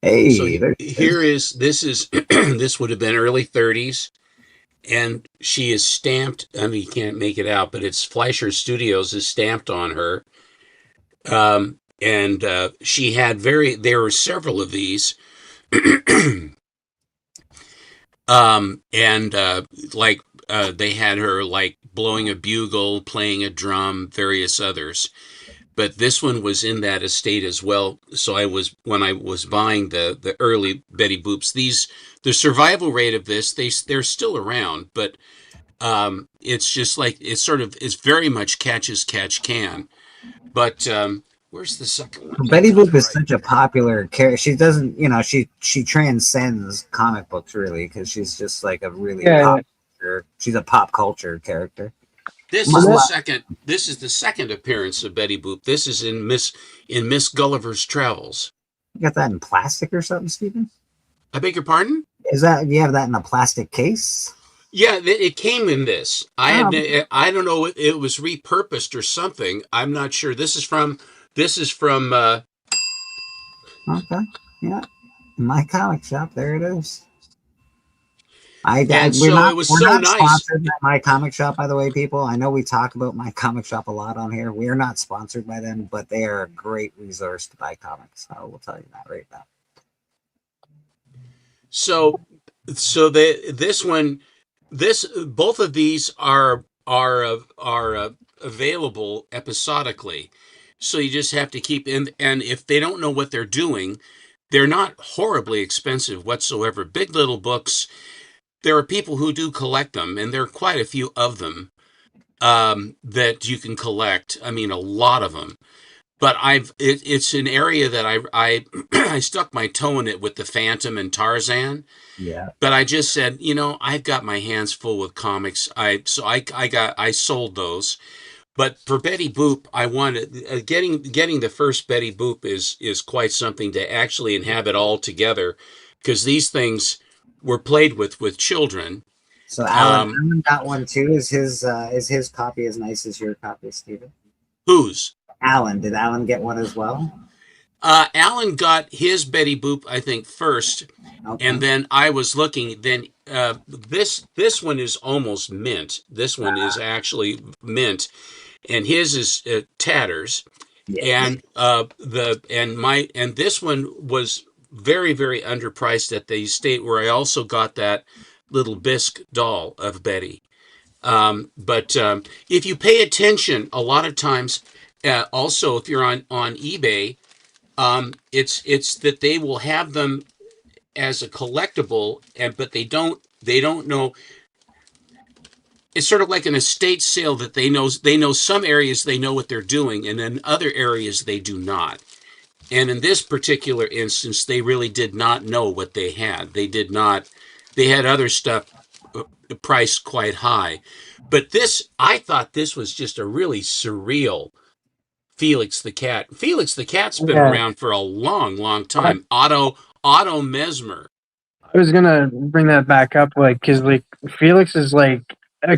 Hey, so this would have been early 30s, and she is stamped. I mean, you can't make it out, but it's Fleischer Studios is stamped on her. And she had there were several of these. They had her like blowing a bugle, playing a drum, various others. But this one was in that estate as well. So when I was buying the early Betty Boops, the survival rate of this, they're still around, but it's just like it's very much catch as catch can. But where's the second one? Betty Boop is such a popular character. She doesn't, she transcends comic books really, because she's just like a really she's a pop culture character. This is the second appearance of Betty Boop. This is in Miss Gulliver's Travels. You got that in plastic or something, Stephen? I beg your pardon? You have that in a plastic case? Yeah, it came in this. I don't know. It was repurposed or something. I'm not sure. This is from. Okay. Yeah. My comic shop. There it is. And we're so not, it was we're so not nice. sponsored by My Comic Shop, by the way, people. I know we talk about My Comic Shop a lot on here. We are not sponsored by them, but they are a great resource to buy comics. I will tell you that right now. So both of these are available episodically. So you just have to keep in, and if they don't know what they're doing, they're not horribly expensive whatsoever. Big Little Books, there are people who do collect them, and there are quite a few of them that you can collect. I mean, a lot of them. But it's an area that I I stuck my toe in it with the Phantom and Tarzan. Yeah. But I just said, I've got my hands full with comics. I sold those. But for Betty Boop, I wanted getting the first Betty Boop is quite something to actually inhabit all together, because these things were played with children. So Alan got one too. Is his copy as nice as your copy, Stephen? Whose? Alan. Did Alan get one as well? Alan got his Betty Boop, I think, first, Okay. and then I was looking. Then this one is almost mint. This one is actually mint, and his is tatters. Yeah. And this one was very, very underpriced at the estate where I also got that little bisque doll of Betty. But if you pay attention, a lot of times, also if you're on eBay, it's that they will have them as a collectible, but they don't know. It's sort of like an estate sale that they know some areas they know what they're doing, and in other areas they do not. And in this particular instance, they really did not know what they had. They did not. They had other stuff priced quite high. But I thought this was just a really surreal Felix the Cat. Felix the Cat's been around for a long, long time. Otto Mesmer. I was gonna bring that back up, because Felix is a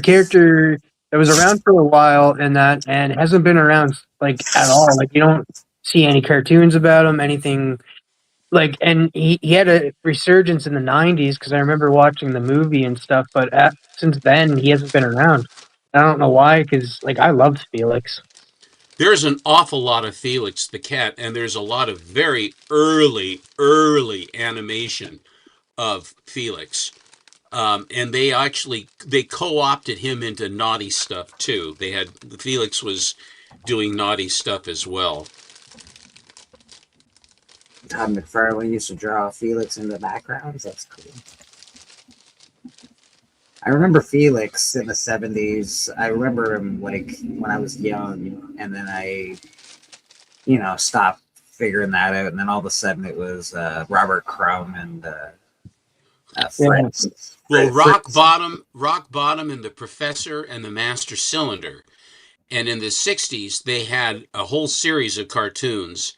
character that was around for a while and hasn't been around at all. You don't see any cartoons about him, anything and he had a resurgence in the 90s because I remember watching the movie and stuff, but since then he hasn't been around. I don't know why, because I loved Felix. There's an awful lot of Felix the Cat, and there's a lot of very early animation of Felix. And they co-opted him into naughty stuff too. Felix was doing naughty stuff as well. Todd McFarlane used to draw Felix in the backgrounds. That's cool. I remember Felix in the 70s. I remember him when I was young, and then I, stopped figuring that out. And then all of a sudden it was Robert Crumb and Fritz. Well, Rock Bottom and the Professor and the Master Cylinder. And in the 60s, they had a whole series of cartoons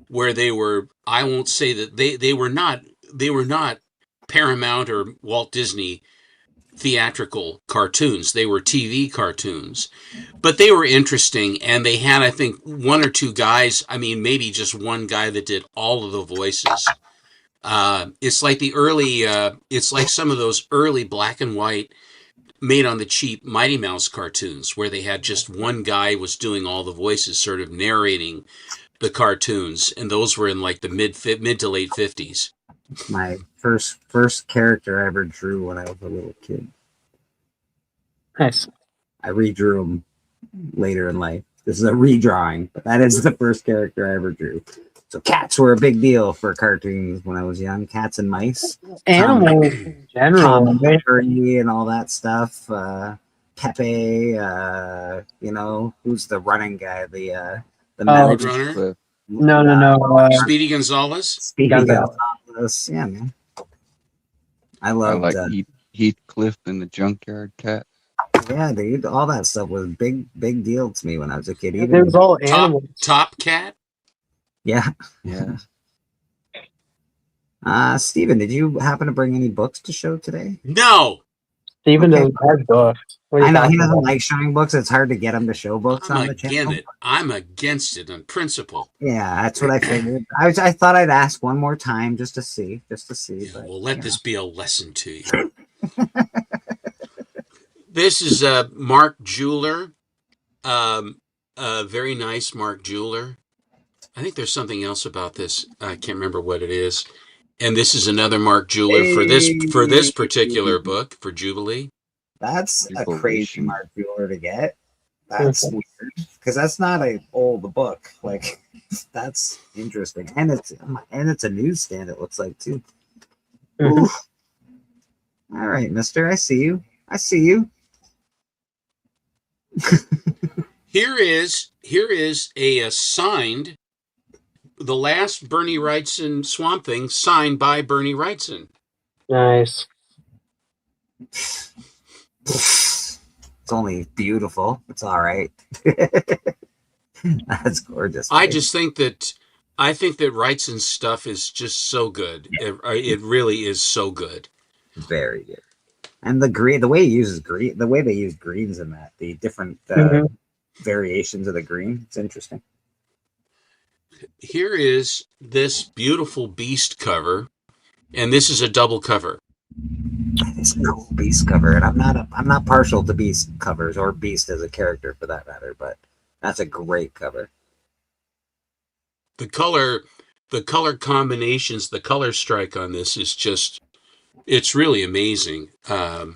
where they were, I won't say that they were not Paramount or Walt Disney theatrical cartoons. They were TV cartoons, but they were interesting. And they had, I think, one or two guys, maybe just one guy that did all of the voices. It's like it's like some of those early black and white made on the cheap Mighty Mouse cartoons where they had just one guy was doing all the voices, sort of narrating the cartoons, and those were in the mid to late 50s. My first character I ever drew when I was a little kid. Nice. I redrew him later in life. This is a redrawing, but that is the first character I ever drew. So cats were a big deal for cartoons when I was young. Cats and mice, animals in general, Tom and Jerry and all that stuff. Pepe, who's the running guy? The Roadrunner? No. Speedy Gonzales? Speedy Gonzales. Yeah, man. I loved Heathcliff and the Junkyard Cat. Yeah, dude. All that stuff was big deal to me when I was a kid. It was all animals. Top Cat? Yeah. Steven, did you happen to bring any books to show today? No. Steven doesn't have books. I know he doesn't like showing books. It's hard to get him to show books on the channel. I'm against it on principle. Yeah, that's what I figured. I thought I'd ask one more time just to see. We'll let this be a lesson to you. This is Mark Jeweler. Very nice Mark Jeweler. I think there's something else about this. I can't remember what it is. And this is another Mark Jeweler for this particular book for Jubilee. That's a Jubilee. crazy Mark Bueller to get. That's weird because that's not a old book. Like that's interesting, and it's a newsstand. It looks like too. Oof. All right, Mister. I see you. I see you. Here is a signed, the last Bernie Wrightson Swamp Thing signed by Bernie Wrightson. Nice. It's only beautiful. It's all right. That's gorgeous. I think that Wrightson's stuff is just so good. It really is so good. Very good. And the way he uses green, the way they use greens in that, the different variations of the green, it's interesting. Here is this beautiful Beast cover, and this is a double cover. It's a cool Beast cover, and I'm not partial to Beast covers or Beast as a character for that matter, but that's a great cover. The color combinations, the color strike on this is just, it's really amazing. I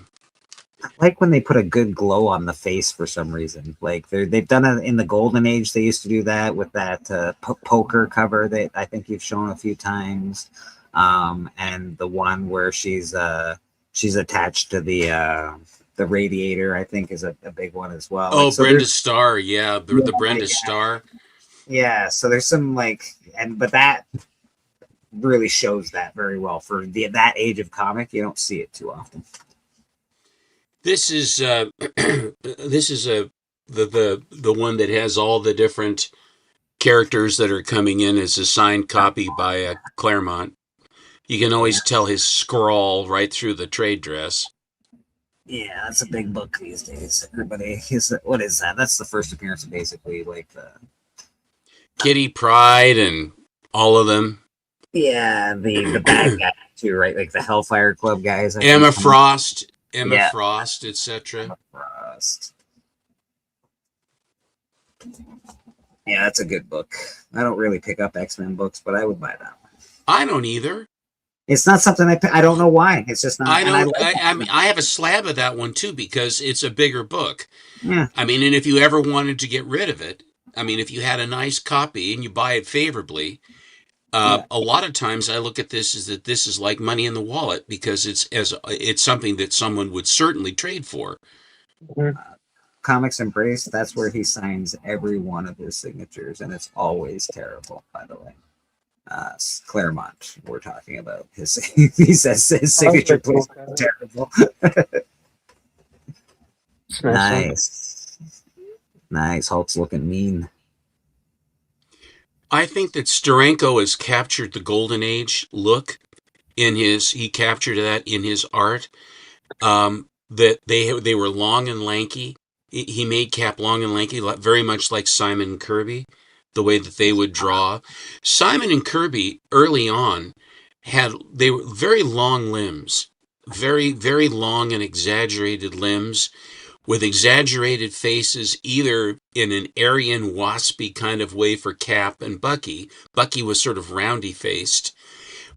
like when they put a good glow on the face for some reason. Like they've done it in the Golden Age. They used to do that with that poker cover that I think you've shown a few times, and the one where she's attached to the radiator. I think is a big one as well. Oh, like, so Brenda Starr, yeah, the Brenda Starr. Yeah, so there's some but that really shows that very well for that age of comic. You don't see it too often. This is the one that has all the different characters that are coming in as a signed copy by Claremont. You can always tell his scrawl right through the trade dress. Yeah, that's a big book these days. Everybody what is that? That's the first appearance of basically like the Kitty Pryde and all of them. Yeah, the bad guys too, right? Like the Hellfire Club guys. Emma Frost, etc. Frost. Yeah, that's a good book. I don't really pick up X-Men books, but I would buy that one. I don't either. It's not something I don't know why. It's just not. I mean, I have a slab of that one too because it's a bigger book. Yeah. I mean, and if you ever wanted to get rid of it, I mean, if you had a nice copy and you buy it favorably, a lot of times I look at this as that this is like money in the wallet because it's something that someone would certainly trade for. Comics Embrace, that's where he signs every one of his signatures, and it's always terrible, by the way. Claremont, we're talking about his. He says his signature please terrible. Nice. Hulk's looking mean. I think that Steranko has captured the Golden Age look he captured that in his art. That they were long and lanky. He made Cap long and lanky, very much like Simon and Kirby, the way that they would draw. Simon and Kirby early on they were very long limbs, very, very long and exaggerated limbs with exaggerated faces, either in an Aryan waspy kind of way for Cap and Bucky. Bucky was sort of roundy faced,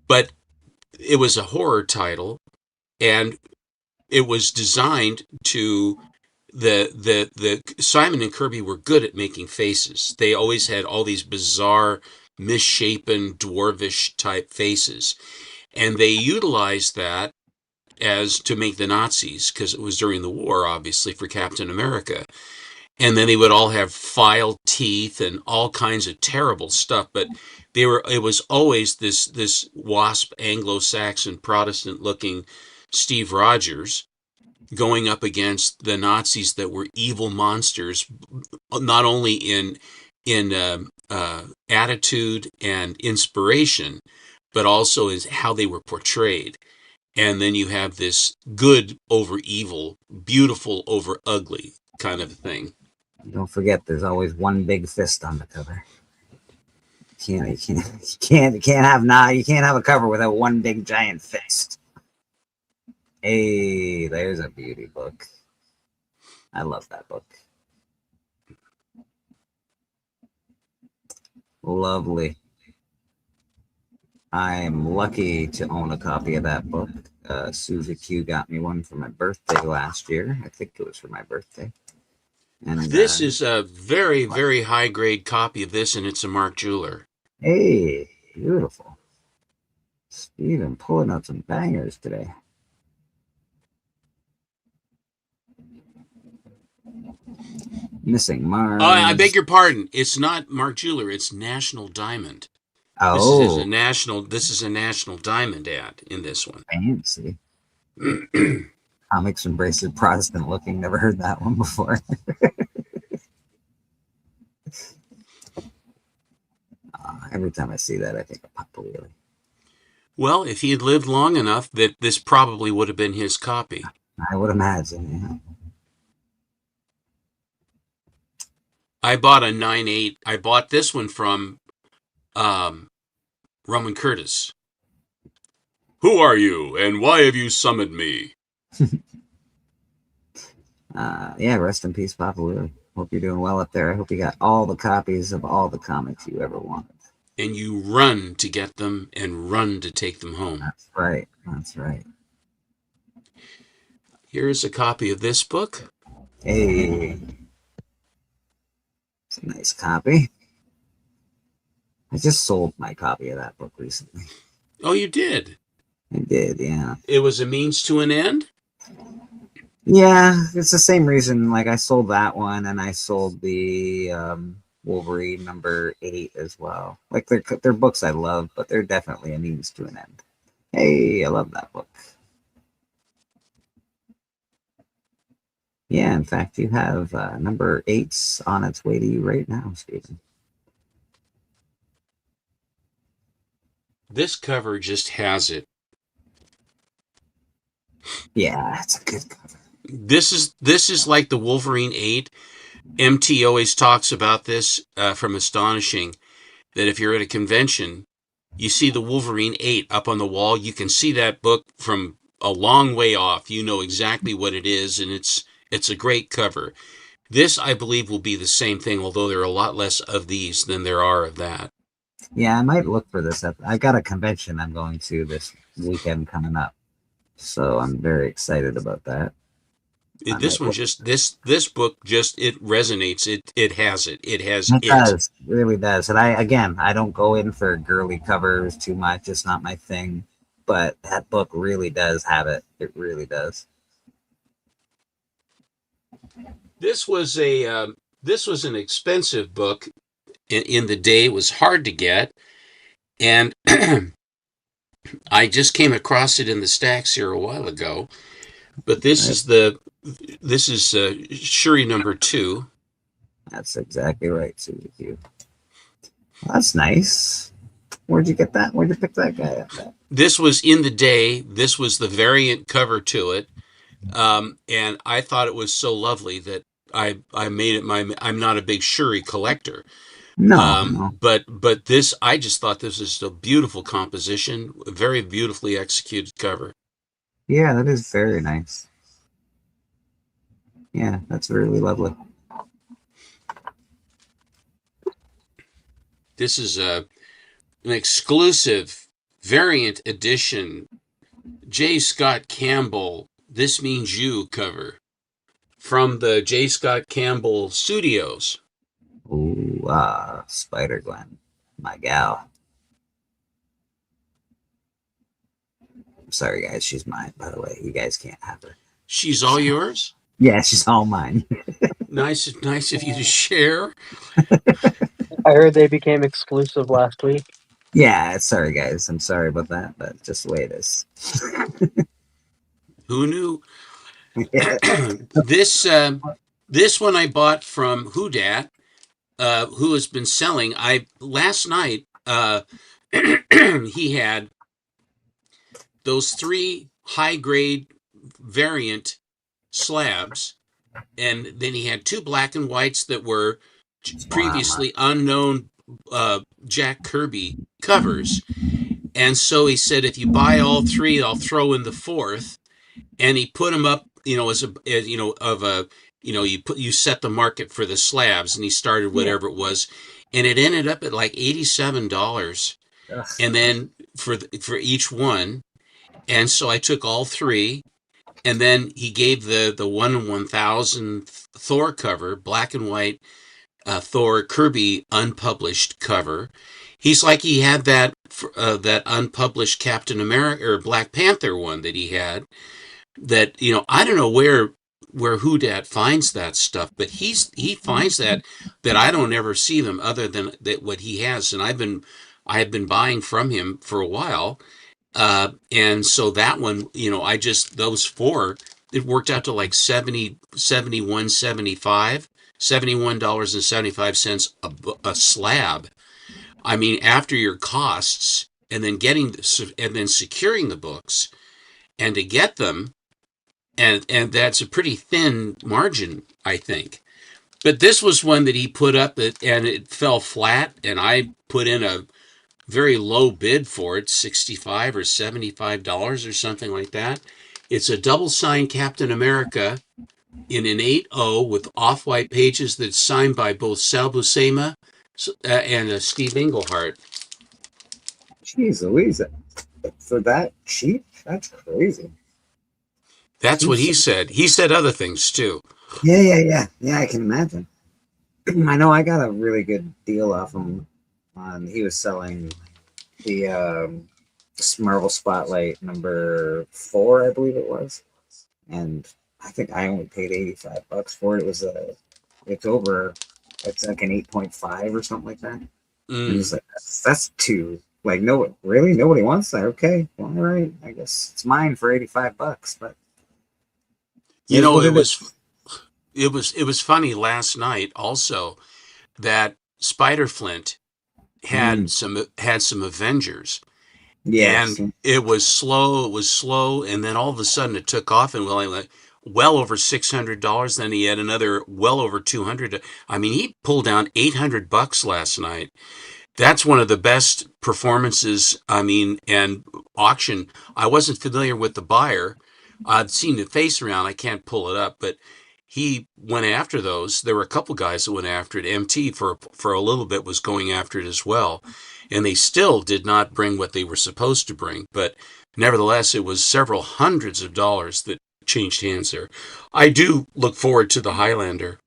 but it was a horror title and it was designed to the Simon and Kirby were good at making faces. They always had all these bizarre, misshapen, dwarvish type faces. And they utilized that as to make the Nazis, because it was during the war, obviously, for Captain America. And then they would all have filed teeth and all kinds of terrible stuff. But it was always this wasp Anglo-Saxon Protestant looking Steve Rogers going up against the Nazis that were evil monsters, not only in attitude and inspiration, but also as how they were portrayed. And then you have this good over evil, beautiful over ugly kind of thing. Don't forget, there's always one big fist on the cover. You can't have a cover without one big giant fist. Hey, there's a beauty book. I love that book. Lovely. I'm lucky to own a copy of that book. Suzy Q got me one for my birthday last year. I think it was for my birthday. And This is a very, very high grade copy of this, and it's a Mark Jeweler. Hey, beautiful. Steven pulling out some bangers today. Missing Mars. I beg your pardon. It's not Mark Jeweler. It's National Diamond. Oh, This is a National Diamond ad in this one. fancy. Comics embraces Protestant looking. Never heard that one before. Every time I see that, I think of Papa Wheelie. Well, if he had lived long enough, that this probably would have been his copy. I would imagine, yeah. I bought a 9/8. I bought this one from Roman Curtis. Who are you, and why have you summoned me? Yeah, rest in peace, Papa Wheelie. Hope you're doing well up there. I hope you got all the copies of all the comics you ever wanted. And you run to get them and run to take them home. That's right. That's right. Here's a copy of this book. Hey. It's a nice copy. I just sold my copy of that book recently. Oh, you did? I did, yeah. It was a means to an end? Yeah, it's the same reason. Like I sold that one, and I sold the Wolverine number 8 as well. Like they're books I love, but they're definitely a means to an end. Hey, I love that book. Yeah, in fact, you have number 8's on its way to you right now, Stephen. This cover just has it. Yeah, it's a good cover. This is like the Wolverine 8. MT always talks about this from Astonishing, that if you're at a convention, you see the Wolverine 8 up on the wall, you can see that book from a long way off. You know exactly what it is, and it's a great cover. This, I believe, will be the same thing, although there are a lot less of these than there are of that. Yeah, I might look for this. I got a convention I'm going to this weekend coming up, so I'm very excited about that. This one just this book just it resonates. It has it. It has it. Does. It really does. And I don't go in for girly covers too much. It's not my thing. But that book really does have it. It really does. This was an expensive book in the day. It was hard to get, and I just came across it in the stacks here a while ago. But this is Shuri number 2. That's exactly right, Suzy Q. Well, that's nice. Where'd you get that? Where'd you pick that guy up at? This was in the day. This was the variant cover to it. And I thought it was so lovely that I made it I'm not a big Shuri collector. No. But this, I just thought this was a beautiful composition, a very beautifully executed cover. Yeah, that is very nice. Yeah, that's really lovely. This is an exclusive variant edition J. Scott Campbell, This Means You cover from the J. Scott Campbell Studios. Ooh, Spider-Gwen, my gal. Sorry, guys. She's mine, by the way. You guys can't have her. She's all yours? Yeah, she's all mine. Nice of you to share. I heard they became exclusive last week. Yeah, sorry, guys. I'm sorry about that, but just the way it is. Who knew? This one I bought from Houdat, who has been selling. Last night he had those 3 high-grade variant slabs, and then he had 2 black and whites that were previously unknown Jack Kirby covers. And so he said, if you buy all 3, I'll throw in the 4th. and he put them up, as you set the market for the slabs, and he started whatever it was, and it ended up at like $87, and then for each one, and so I took all three, and then he gave the 1/1000 Thor cover, black and white Thor Kirby unpublished cover. He's like he had that unpublished Captain America or Black Panther one that he had. That I don't know where Who Dat finds that stuff, but he finds that I don't ever see them other than that what he has, and I have been buying from him for a while, and so that one, those four, it worked out to like $71.75 a slab. I mean, after your costs, and then securing the books, and to get them, and that's a pretty thin margin, I think. But this was one that he put up, and it fell flat, and I put in a very low bid for it, $65 or $75 or something like that. It's a double-signed Captain America in an 8/0 with off-white pages that's signed by both Sal Buscema and Steve Englehart. Jeez Louise, for that cheap? That's crazy. That's what he said. He said other things too. Yeah, I can imagine. I know I got a really good deal off him. He was selling the Marvel Spotlight number 4, I believe it was, and I think I only paid $85 for it. It's like an 8.5 or something like that. And he's like, that's too, like, no, really, nobody wants that. Okay, well, all right, I guess it's mine for $85, but it was funny last night also that Spider-Flint had some Avengers. Yes. And it was slow, and then all of a sudden it took off, and well over $600. Then he had another well over $200. I mean, he pulled down $800 last night. That's one of the best performances. I mean, and auction. I wasn't familiar with the buyer. I'd seen the face around. I can't pull it up, but he went after those. There were a couple guys that went after it. MT for a little bit was going after it as well, and they still did not bring what they were supposed to bring. But nevertheless, it was several hundreds of dollars that changed hands there. I do look forward to the Highlander.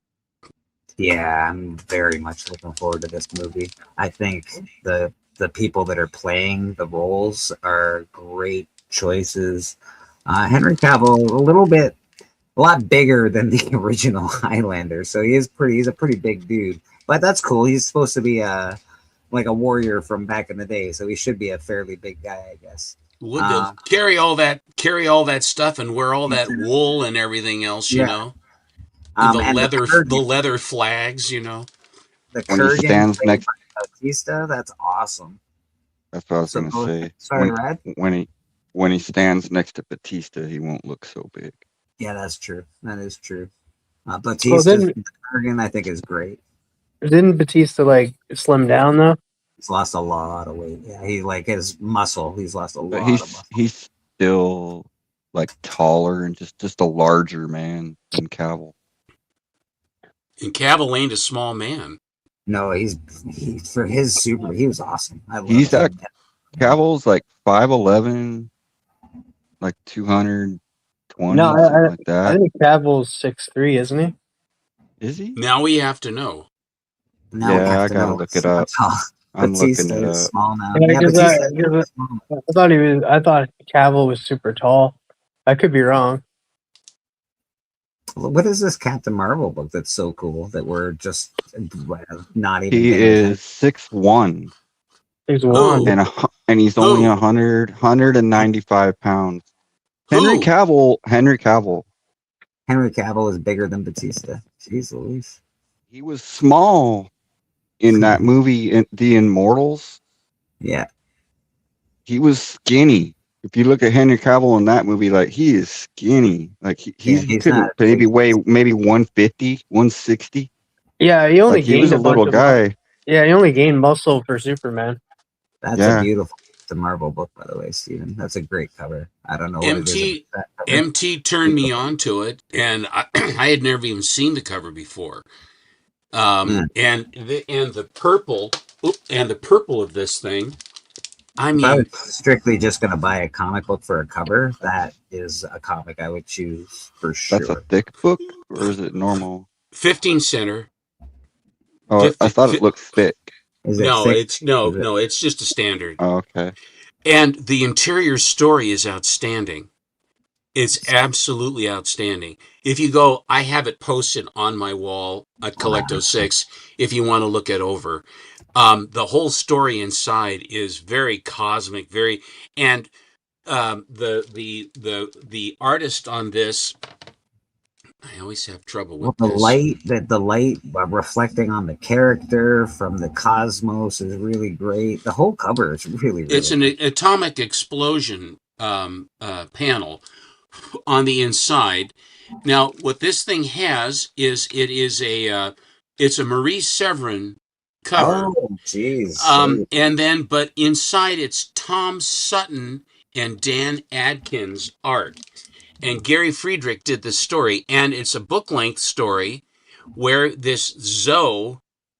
Yeah, I'm very much looking forward to this movie. I think the people that are playing the roles are great choices. Henry Cavill, a lot bigger than the original Highlander, so he's a pretty big dude. But that's cool. He's supposed to be like a warrior from back in the day, so he should be a fairly big guy, I guess. Would carry all that stuff and wear all that wool and everything else, you know. And the leather flags, you know. The Kurgan next Batista, that's awesome. That's what I was gonna say. Sorry, Rad. When he stands next to Batista, he won't look so big. Yeah, that's true. That is true. Batista, Kurgan, I think is great. Didn't Batista like slim down though? He's lost a lot of weight. Yeah, he like his muscle. He's lost a lot of muscle. He's still like taller and just a larger man than Cavill. And Cavill ain't a small man. No, he for his super. He was awesome. Cavill's like 5'11", like 220. No, like that. I think Cavill's 6'3", isn't he? Is he? Now we have to know. I gotta look it up. I'm looking it up. Small now. Yeah, I thought Cavill was super tall. I could be wrong. What is this Captain Marvel book that's so cool that we're just not even? He is 6'1". 6'1", and he's only 195 pounds. Henry Cavill is bigger than Batista. Jeez Louise. He was small in that movie, The Immortals. Yeah. He was skinny. If you look at Henry Cavill in that movie, like he is skinny. Like he's maybe weigh 150, 160. Yeah, he only gained he was a little guy. Yeah, he only gained muscle for Superman. That's a beautiful Captain Marvel book, by the way, Steven. That's a great cover. I don't know what it is. MT about that cover. MT turned me on to it, and I had never even seen the cover before. Yeah. And the purple of this thing. I If I mean, was strictly just going to buy a comic book for a cover, that is a comic I would choose for sure. That's a thick book, or is it normal? 15 center. Oh, 50, I thought it looked thick. Is it no, thick? it's no, it's just a standard. Oh, okay. And the interior story is outstanding. It's absolutely outstanding. If you go, I have it posted on my wall at Collecto 6 if you want to look it over. The whole story inside is very cosmic, and the artist on this, I always have trouble with the this. light reflecting on the character from the cosmos is really great. The whole cover is really It's an atomic explosion panel on the inside. Now, what this thing has is it's a Marie Severin cover. Oh, jeez. And then, but inside it's Tom Sutton and Dan Adkins art. And Gary Friedrich did the story, and it's a book-length story where this Zoe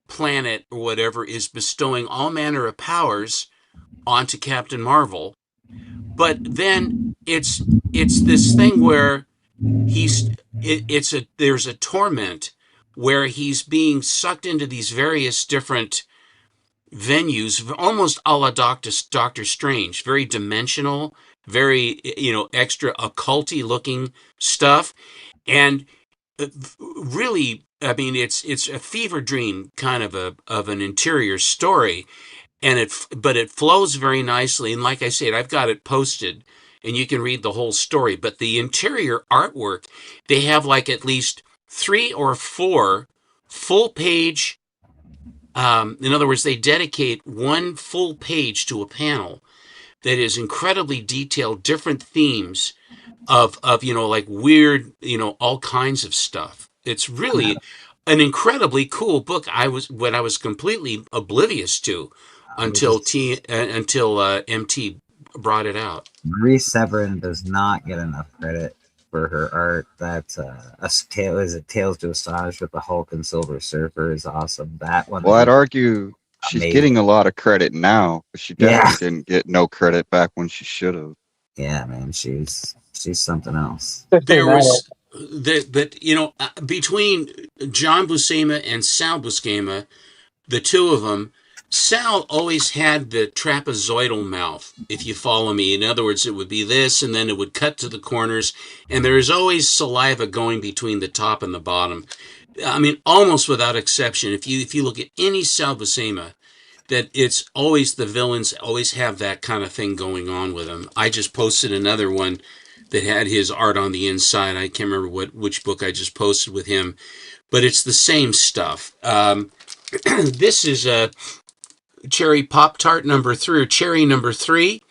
planet or whatever is bestowing all manner of powers onto Captain Marvel. But then it's this thing where there's a torment where he's being sucked into these various different venues, almost a la Doctor Strange, very dimensional, very extra occulty looking stuff, and really, I mean, it's a fever dream kind of an interior story, and but it flows very nicely. And like I said, I've got it posted, and you can read the whole story. But the interior artwork, they have like at least 3 or 4 full page. In other words, they dedicate one full page to a panel that is incredibly detailed, different themes of like weird, all kinds of stuff. It's really an incredibly cool book. I was completely oblivious to until MT brought it out. Marie Severin does not get enough credit for her art. That Tales to Astonish with the Hulk and Silver Surfer is awesome. That one. Well, I'd argue she's amazing. getting a lot of credit now, but she definitely didn't get no credit back when she should have. Yeah, man, she's something else. There was between John Buscema and Sal Buscema, the two of them, Sal always had the trapezoidal mouth, if you follow me. In other words, it would be this, and then it would cut to the corners, and there is always saliva going between the top and the bottom. I mean, almost without exception, if you look at any Sal Buscema, that it's always the villains always have that kind of thing going on with them. I just posted another one that had his art on the inside. I can't remember which book I just posted with him, but it's the same stuff. This is a Cherry Pop-Tart number 3, or Cherry number 3.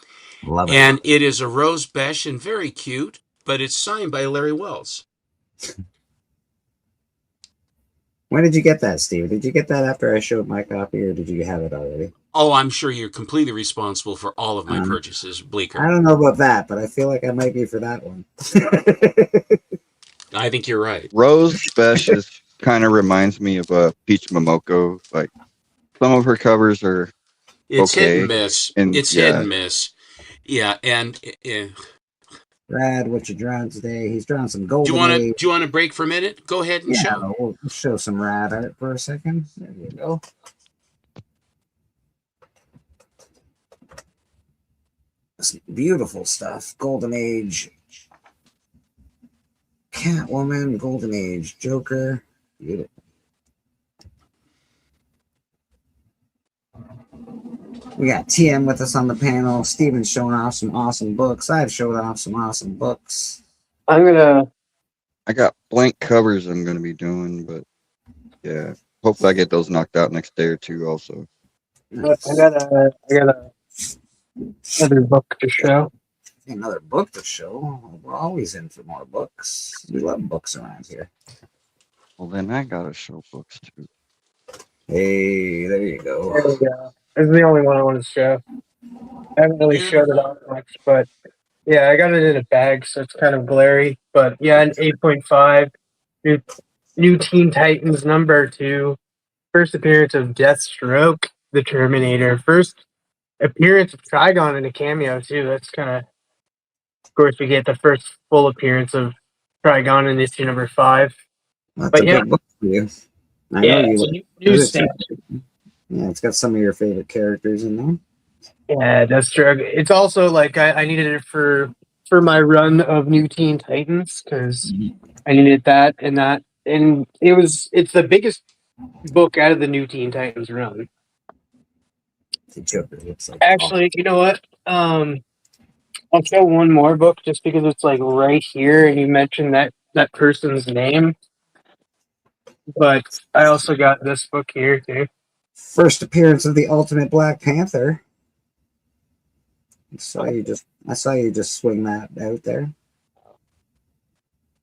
Love it. And it is a rose beige and very cute, but it's signed by Larry Wells. When did you get that, Steve? Did you get that after I showed my copy, or did you have it already? Oh, I'm sure you're completely responsible for all of my purchases, Bleecker. I don't know about that, but I feel like I might be for that one. I think you're right. Rose Besh kind of reminds me of Peach Momoko. Like, some of her covers are It's okay. hit and miss. It's hit and miss. Yeah, and Brad, what you drawing today? He's drawing some gold. Do you want to break for a minute? Go ahead and show. We'll show some rad art for a second. There you go. Some beautiful stuff. Golden Age Catwoman, Golden Age Joker. Beautiful. We got TM with us on the panel. Steven's showing off some awesome books. I've showed off some awesome books. I got blank covers I'm gonna be doing, but yeah, hopefully I get those knocked out next day or two. Also, I got another book to show. Another book to show. We're always in for more books. We love books around here. well then I gotta show books too. Hey, there you go. There we go. This is the only one I want to show. I haven't really showed it off much, but yeah, I got it in a bag, so it's kind of glary. But yeah, an 8.5. New Teen Titans #2. First appearance of Deathstroke, the Terminator. First appearance of Trigon in a cameo too. That's kind of course, we get the first full appearance of Trigon in issue #5. That's But a yeah, big book for you. I yeah, know you it's a like new it's stand. yeah, it's got some of your favorite characters in there. Yeah, Deathstroke. It's also like I needed it for my run of New Teen Titans because I needed that, and it's the biggest book out of the New Teen Titans run. The Joker looks like Actually, you know what? I'll show one more book just because it's like right here, and you mentioned that person's name. But I also got this book here too. first appearance of the Ultimate Black Panther. I saw you just swing that out there.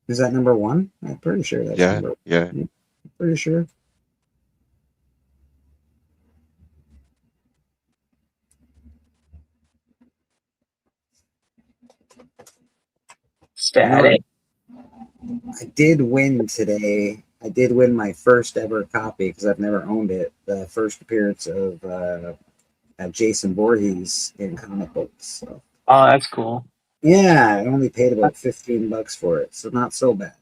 Is that #1? I'm pretty sure that's Yeah, number. yeah. I'm pretty sure. Static. I did win today. I did win my first ever copy because I've never owned it. The first appearance of Jason Voorhees in comic books. So. Oh, that's cool. Yeah, I only paid about $15 for it, so not so bad.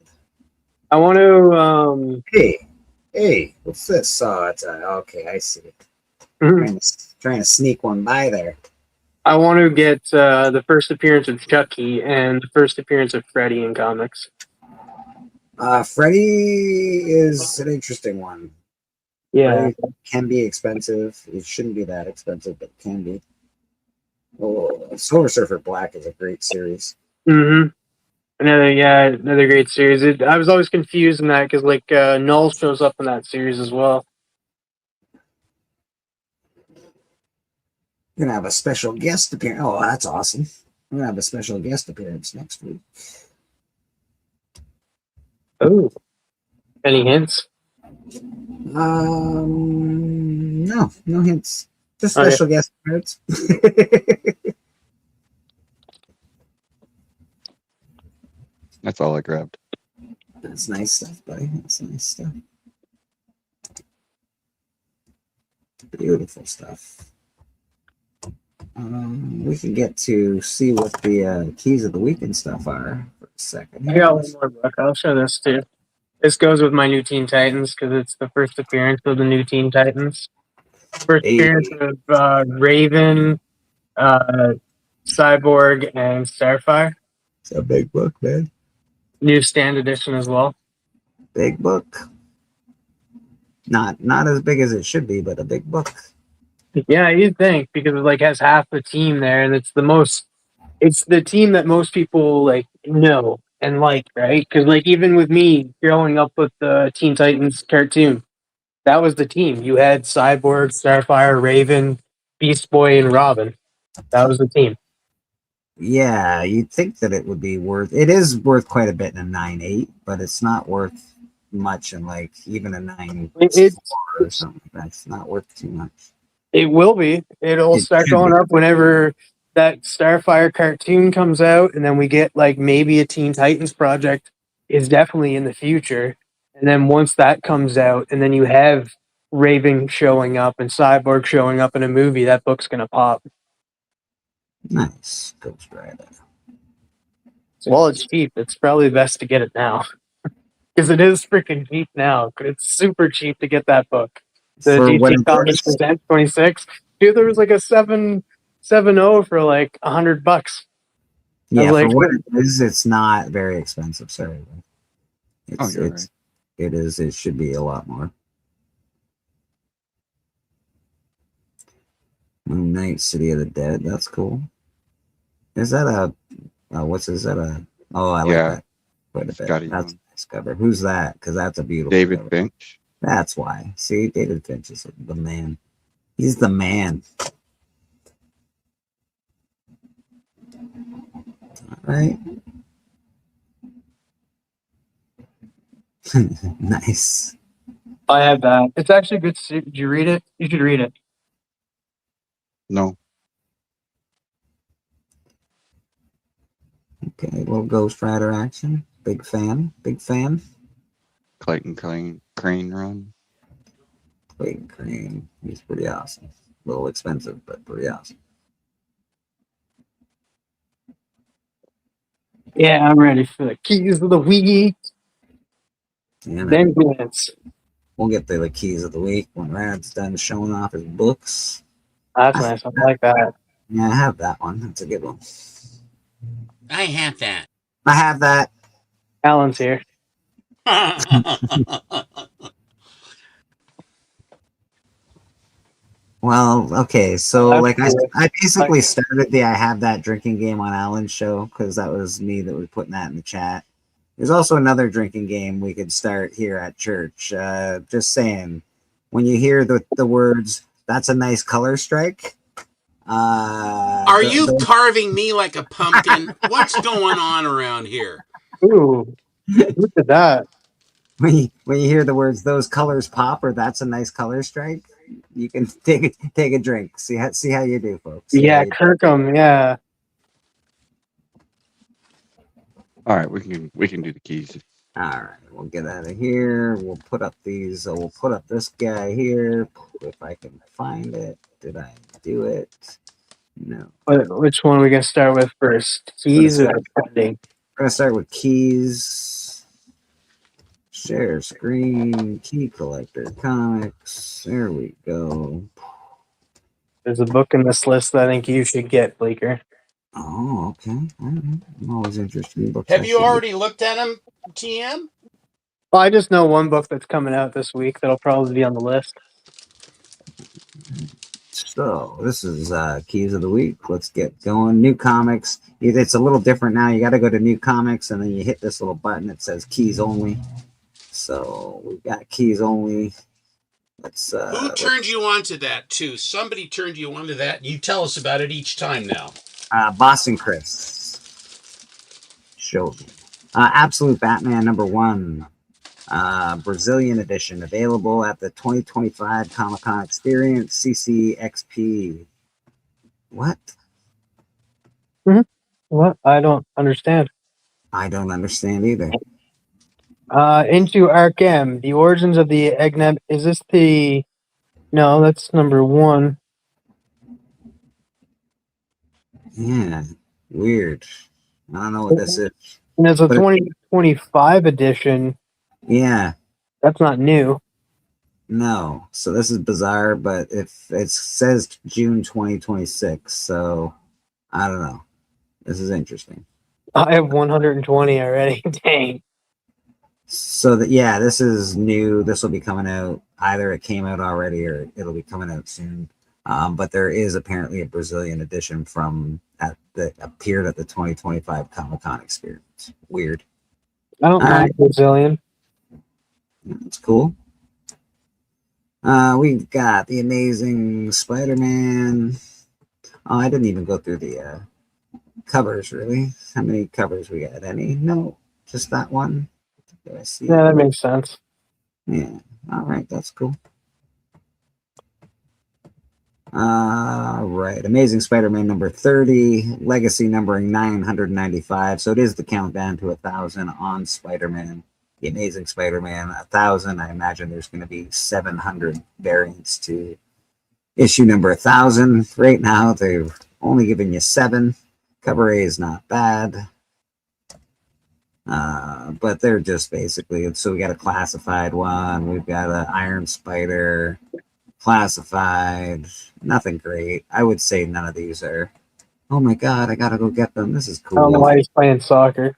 I want to. Hey, what's this? Oh, it's okay. I see. Trying to sneak one by there. I want to get the first appearance of Chucky and the first appearance of Freddy in comics. Freddy is an interesting one. Yeah, Freddy can be expensive. It shouldn't be that expensive, but it can be. Oh, Silver Surfer Black is a great series. Mm-hmm. Another great series. I was always confused in that because like Null shows up in that series as well. We're gonna have a special guest appearance. Oh, that's awesome. We're gonna have a special guest appearance next week. Oh, any hints? No hints. Just Okay. special guest appearance. That's all I grabbed. That's nice stuff, buddy. That's nice stuff. Beautiful stuff. We can get to see what the keys of the week and stuff are for a second. I got one more book. I'll show this too. This goes with my New Teen Titans because it's the first appearance of the New Teen Titans. First appearance of Raven, Cyborg, and Starfire. It's a big book, man. Newsstand edition as well. Big book. Not as big as it should be, but a big book. Yeah, you'd think because it like has half the team there, and it's the team that most people like know and like, right? Because like even with me growing up with the Teen Titans cartoon, that was the team. You had Cyborg, Starfire, Raven, Beast Boy, and Robin. That was the team. Yeah, you'd think that it would be worth. It is worth quite a bit in a 9.8, but it's not worth much in like even a 9.4 or something. That's not worth too much. It will be. It'll start going up whenever that Starfire cartoon comes out, and then we get like maybe a Teen Titans project is definitely in the future. And then once that comes out, and then you have Raven showing up and Cyborg showing up in a movie, that book's gonna pop. Nice, Ghost Rider. Well, it's cheap. It's probably best to get it now because it is freaking cheap now. It's super cheap to get that book. The For what DC it Comics is? Presents 26. Dude, there was like a 7.70 for like $100. Yeah, like, for what it is, it's not very expensive. Sorry, You're right. It is. It should be a lot more. Moon Knight, City of the Dead. That's cool. Is that a? Is that a? Oh, I like that quite a bit. Scotty That's a Young. nice cover. Who's that? Because that's a beautiful. David cover. Finch. That's why. See, David Finch is the man. He's the man. All right. Nice. I have that. It's actually good. Did you read it? You should read it. No. Okay, little Ghost Rider action. Big fan. Big fan. Clayton Crane run. Clayton Crane. He's pretty awesome. A little expensive, but pretty awesome. Yeah, I'm ready for the keys of the week. Yeah, Then glance. we'll get to the keys of the week when Rad's done showing off his books. That's nice. I like that. Yeah, I have that one. That's a good one. I have that. I have that. Alan's here. Well, okay, so That's like cool. I basically started the I have that drinking game on Alan's show because that was me that was putting that in the chat. There's also another drinking game we could start here at church. Just saying, when you hear the words, "That's a nice color strike." Are you carving me like a pumpkin? What's going on around here? Ooh, look at that. When you hear the words "those colors pop" or "that's a nice color strike," you can take a drink. See how you do, folks. Yeah, Kirkham. Yeah. All right, we can do the keys. All right, we'll get out of here. We'll put up these. We'll put up this guy here if I can find it. Did I do it? No. Which one are we gonna start with first? Keys or funding? We're gonna start with keys. Share screen. Key collector comics. There we go. There's a book in this list that I think you should get, Bleeker. Oh, okay. All right. I'm always interested in books. Have you already looked at them, TM? Well, I just know one book that's coming out this week that'll probably be on the list. So this is keys of the week. Let's get going. New comics. It's a little different now. You got to go to new comics and then you hit this little button that says keys only. So we've got keys only. Let's. Who turned you on to that too? Somebody turned you on to that. You tell us about it each time now. Boston Chris showed me. Absolute Batman #1. Brazilian edition available at the 2025 Comic-Con Experience CCXP. What? What? I don't understand. I don't understand either. Into Arkham, the origins of the Egneb. Is this the? No, that's #1. Yeah, weird. I don't know what this is. And it's a 2025 edition. Yeah. That's not new. No. So this is bizarre, but if it says June 2026, so I don't know. This is interesting. I have 120 already. Dang. So that yeah, this is new. This will be coming out. Either it came out already or it'll be coming out soon. But there is apparently a Brazilian edition that appeared at the 2025 Comic-Con Experience. Weird. I don't mind Brazilian. It's cool. We've got the Amazing Spider-Man. Oh, I didn't even go through the covers, really. How many covers we got? Any? No, just that one. Did I see? Yeah, that makes sense. Yeah. All right, that's cool. Right. Amazing Spider-Man #30, legacy numbering 995. So it is the countdown to 1,000 on Spider-Man. The Amazing Spider-Man 1,000. I imagine there's going to be 700 variants to issue number 1,000. Right now, they've only given you 7. Cover A is not bad. But they're just basically, so we got a classified one. We've got an Iron Spider. Classified, nothing great. I would say none of these are. Oh my god, I gotta go get them. This is cool. I don't know why he's playing soccer.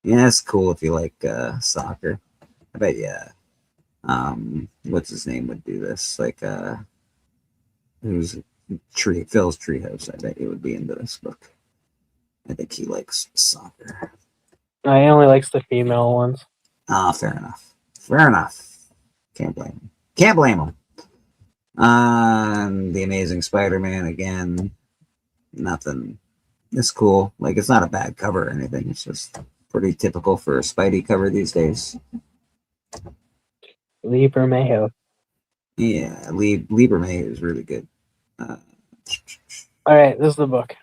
Yeah, it's cool if you like soccer. I bet yeah. What's his name would do this? Like who's Phil's Treehouse. I bet he would be into this book. I think he likes soccer. He only likes the female ones. Ah, fair enough. Fair enough. Can't blame him. Can't blame him. The Amazing Spider-Man again. Nothing. It's cool. Like it's not a bad cover or anything. It's just pretty typical for a Spidey cover these days. Lieber Mayo. Yeah, Lieber Mayo is really good. All right, this is the book.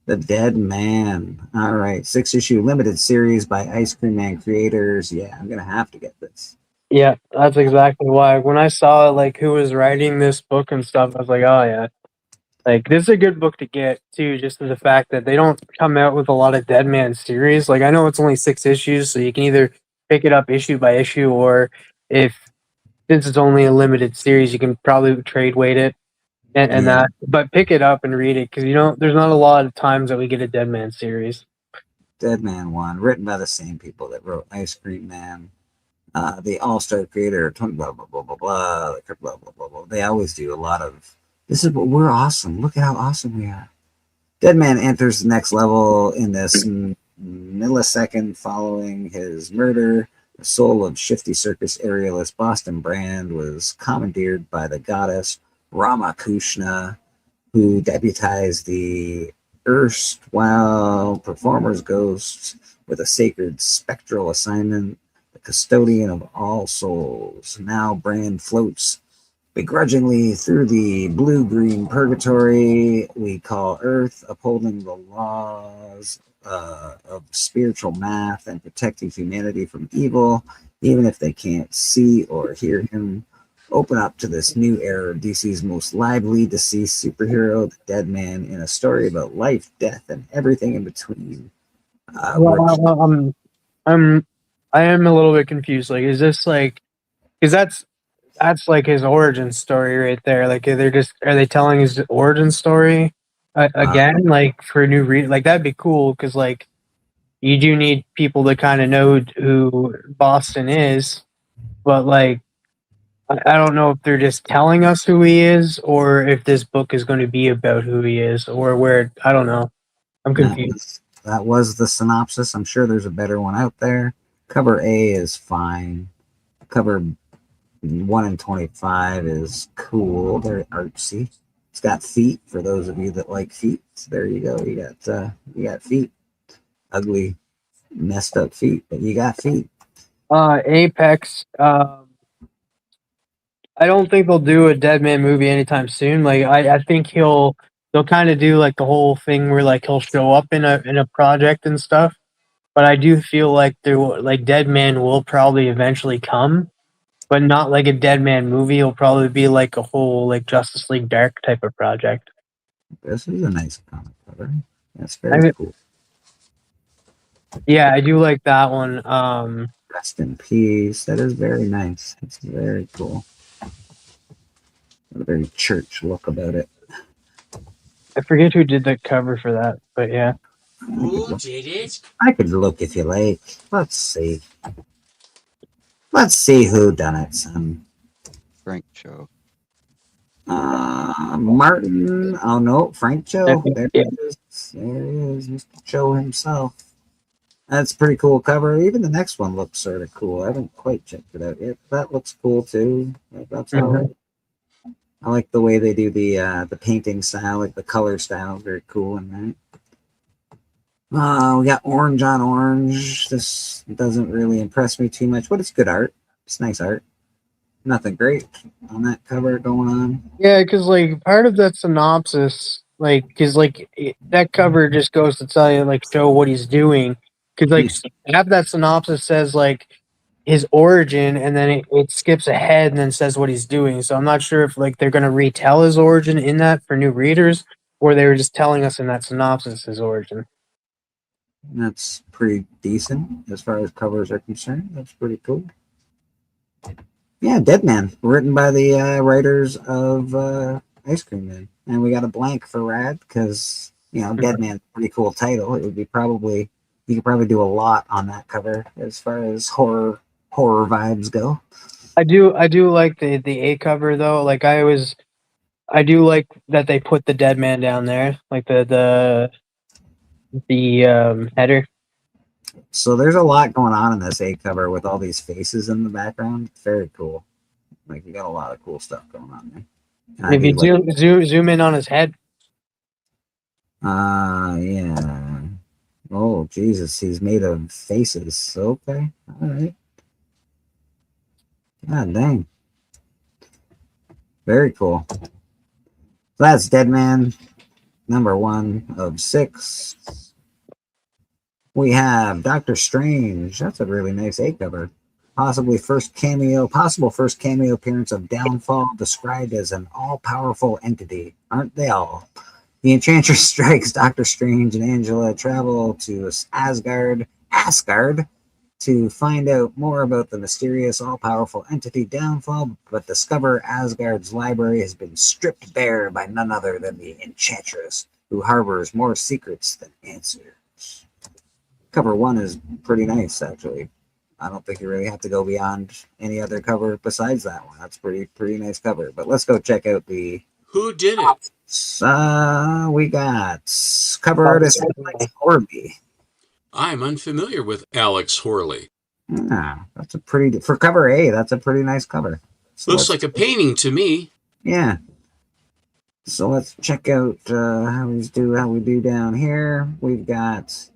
The Dead Man. All right, 6-issue limited series by Ice Cream Man creators. Yeah, I'm gonna have to get this. Yeah, that's exactly why. When I saw like who was writing this book and stuff, I was like, oh yeah, like this is a good book to get too. Just for the fact that they don't come out with a lot of Dead Man series. Like I know it's only 6 issues, so you can either pick it up issue by issue, or if since it's only a limited series, you can probably trade weight it and Yeah. that. But pick it up and read it because there's not a lot of times that we get a Dead Man series. Dead Man 1, written by the same people that wrote Ice Cream Man. The all-star creator, blah, blah, blah, blah, blah, blah, blah, blah, blah. They always do a lot of, this is what we're awesome. Look at how awesome we are. Dead Man enters the next level in this millisecond following his murder. The soul of shifty circus aerialist Boston Brand was commandeered by the goddess Ramakushna, who deputized the erstwhile performer's ghost with a sacred spectral assignment, the custodian of all souls. Now Brand floats begrudgingly through the blue-green purgatory we call Earth, upholding the laws of spiritual math and protecting humanity from evil, even if they can't see or hear him. Open up to this new era of DC's most lively deceased superhero, the Dead Man, in a story about life, death, and everything in between. I am a little bit confused. Like, is this like, because that's like his origin story right there. Like, are they telling his origin story again? Like for a new read, like that'd be cool because like you do need people to kind of know who Boston is, but like I don't know if they're just telling us who he is or if this book is going to be about who he is or where. I don't know. I'm confused. That was the synopsis. I'm sure there's a better one out there. Cover A is fine. Cover 1 and 25 is cool. Very artsy. It's got feet for those of you that like feet. So there you go. You got feet. Ugly, messed up feet, but you got feet. Apex. I don't think they'll do a Dead Man movie anytime soon. Like I think they'll kind of do like the whole thing where like he'll show up in a project and stuff. But I do feel like Dead Man will probably eventually come, but not like a Dead Man movie. It'll probably be like a whole like Justice League Dark type of project. This is a nice comic cover. That's very cool. Yeah, I do like that one. Rest in peace. That is very nice. It's very cool. A very church look about it. I forget who did the cover for that, but yeah. Who did it? I could look if you like. Let's see. Let's see who done it, son. Frank Cho. Martin. Oh no, Frank Cho. There he is. There he is, Mr. Cho himself. That's a pretty cool cover. Even the next one looks sort of cool. I haven't quite checked it out yet. That looks cool too. That's all right. I like the way they do the painting style, like the color style. Very cool in that. We got orange on orange. This doesn't really impress me too much, but it's good art. It's nice art. Nothing great on that cover going on. Yeah, because like part of that synopsis, like, because like that cover just goes to tell you, like, show what he's doing. Because like half that synopsis says like his origin, and then it skips ahead and then says what he's doing. So I'm not sure if like they're gonna retell his origin in that for new readers, or they were just telling us in that synopsis his origin. That's pretty decent as far as covers are concerned. That's pretty cool. Yeah, Dead Man, written by the writers of Ice Cream Man, and we got a blank for Rad because Dead Man, pretty cool title. It would be you could probably do a lot on that cover as far as horror vibes go. I do like the A cover though. Like I do like that they put the Dead Man down there, like the header. So there's a lot going on in this A cover with all these faces in the background. Very cool. Like you got a lot of cool stuff going on there. And if you zoom in on his head. Yeah. Oh Jesus, he's made of faces. Okay, all right. God dang. Very cool. So that's Dead Man. number 1 of 6. We have Doctor Strange. That's a really nice A cover. Possible first cameo appearance of Downfall, described as an all-powerful entity. Aren't they all? The Enchantress strikes Doctor Strange and Angela travel to Asgard to find out more about the mysterious all-powerful entity Downfall, but discover Asgard's library has been stripped bare by none other than the Enchantress, who harbors more secrets than answers. Cover 1 is pretty nice, actually. I don't think you really have to go beyond any other cover besides that one. That's pretty nice cover. But let's go check out the... Who did it? We got cover artist Alex Horley. I'm unfamiliar with Alex Horley. Yeah, that's a pretty... For cover A, that's a pretty nice cover. So looks like a painting to me. Yeah. So let's check out how we do down here. We've got...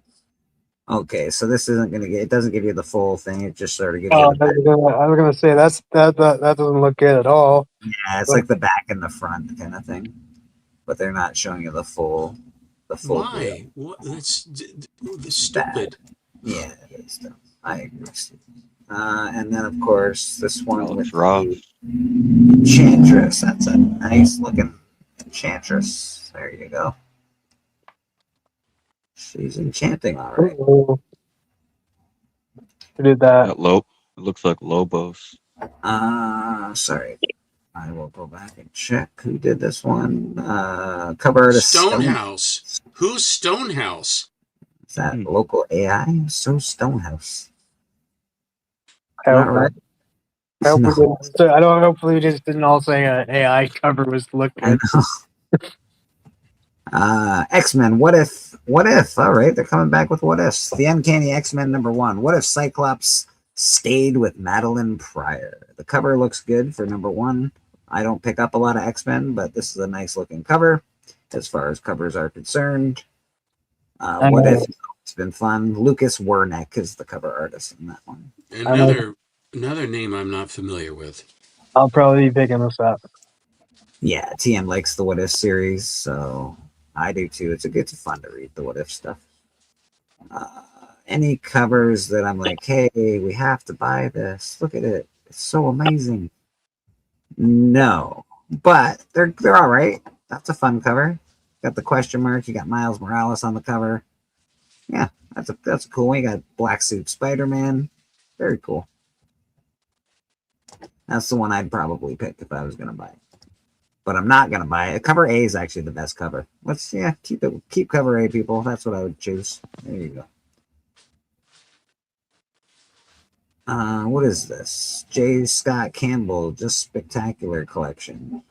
Okay, so this isn't going to get... It doesn't give you the full thing. It just sort of gives you... I was going to say, that doesn't look good at all. Yeah, it's like the back and the front kind of thing. But they're not showing you the full... Why? What? That's stupid. Yeah, it is. I agree. And then, of course, this one looks with rough. the Enchantress. That's a nice looking Enchantress. There you go. She's enchanting, all right. Who did that? It looks like Lobos. Sorry. I will go back and check who did this one. Cover artist Stonehouse. Who's Stonehouse? Is that local AI? So Stonehouse. I Not right. Hopefully we just didn't all say an AI cover was looking good. X-Men, what if? All right, they're coming back with what ifs. The Uncanny X-Men #1. What if Cyclops stayed with Madeline Pryor? The cover looks good for #1. I don't pick up a lot of X-Men, but this is a nice looking cover as far as covers are concerned. What if? It's been fun. Lucas Wernick is the cover artist in that one. Another name I'm not familiar with. I'll probably be picking this up. Yeah, TM likes the What If series, so I do too. It's fun to read the What If stuff. Any covers that I'm like, hey, we have to buy this. Look at it. It's so amazing. No, but they're all right. That's a fun cover. Got the question mark. You got Miles Morales on the cover. Yeah, that's a cool one. You got Black Suit Spider-Man. Very cool. That's the one I'd probably pick if I was gonna buy it. But I'm not gonna buy it. Cover A is actually the best cover. Keep cover A, people. That's what I would choose. There you go. What is this? J. Scott Campbell, Just Spectacular collection.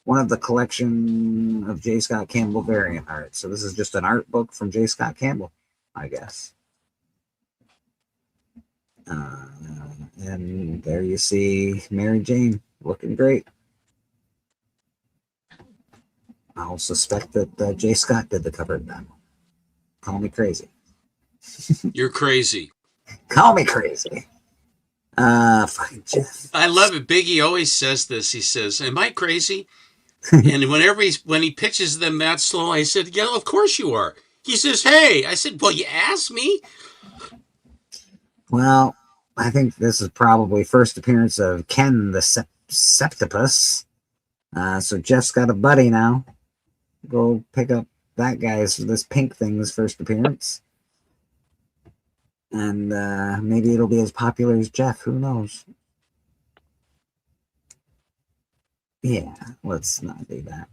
One of the collection of J. Scott Campbell variant art. So this is just an art book from J. Scott Campbell, I guess. And there you see Mary Jane looking great. I'll suspect that J. Scott did the cover of that. Call me crazy. You're crazy. Call me crazy. Fucking Jeff. I love it. Biggie always says this. He says, "Am I crazy?" And when he pitches them that slow, I said, "Yeah, of course you are." He says, "Hey," I said, "Well, you asked me." Well, I think this is probably first appearance of Ken the Septipus. So Jeff's got a buddy now. Go pick up that guy's this pink thing's first appearance. And maybe it'll be as popular as Jeff. Who knows? Yeah, let's not do that.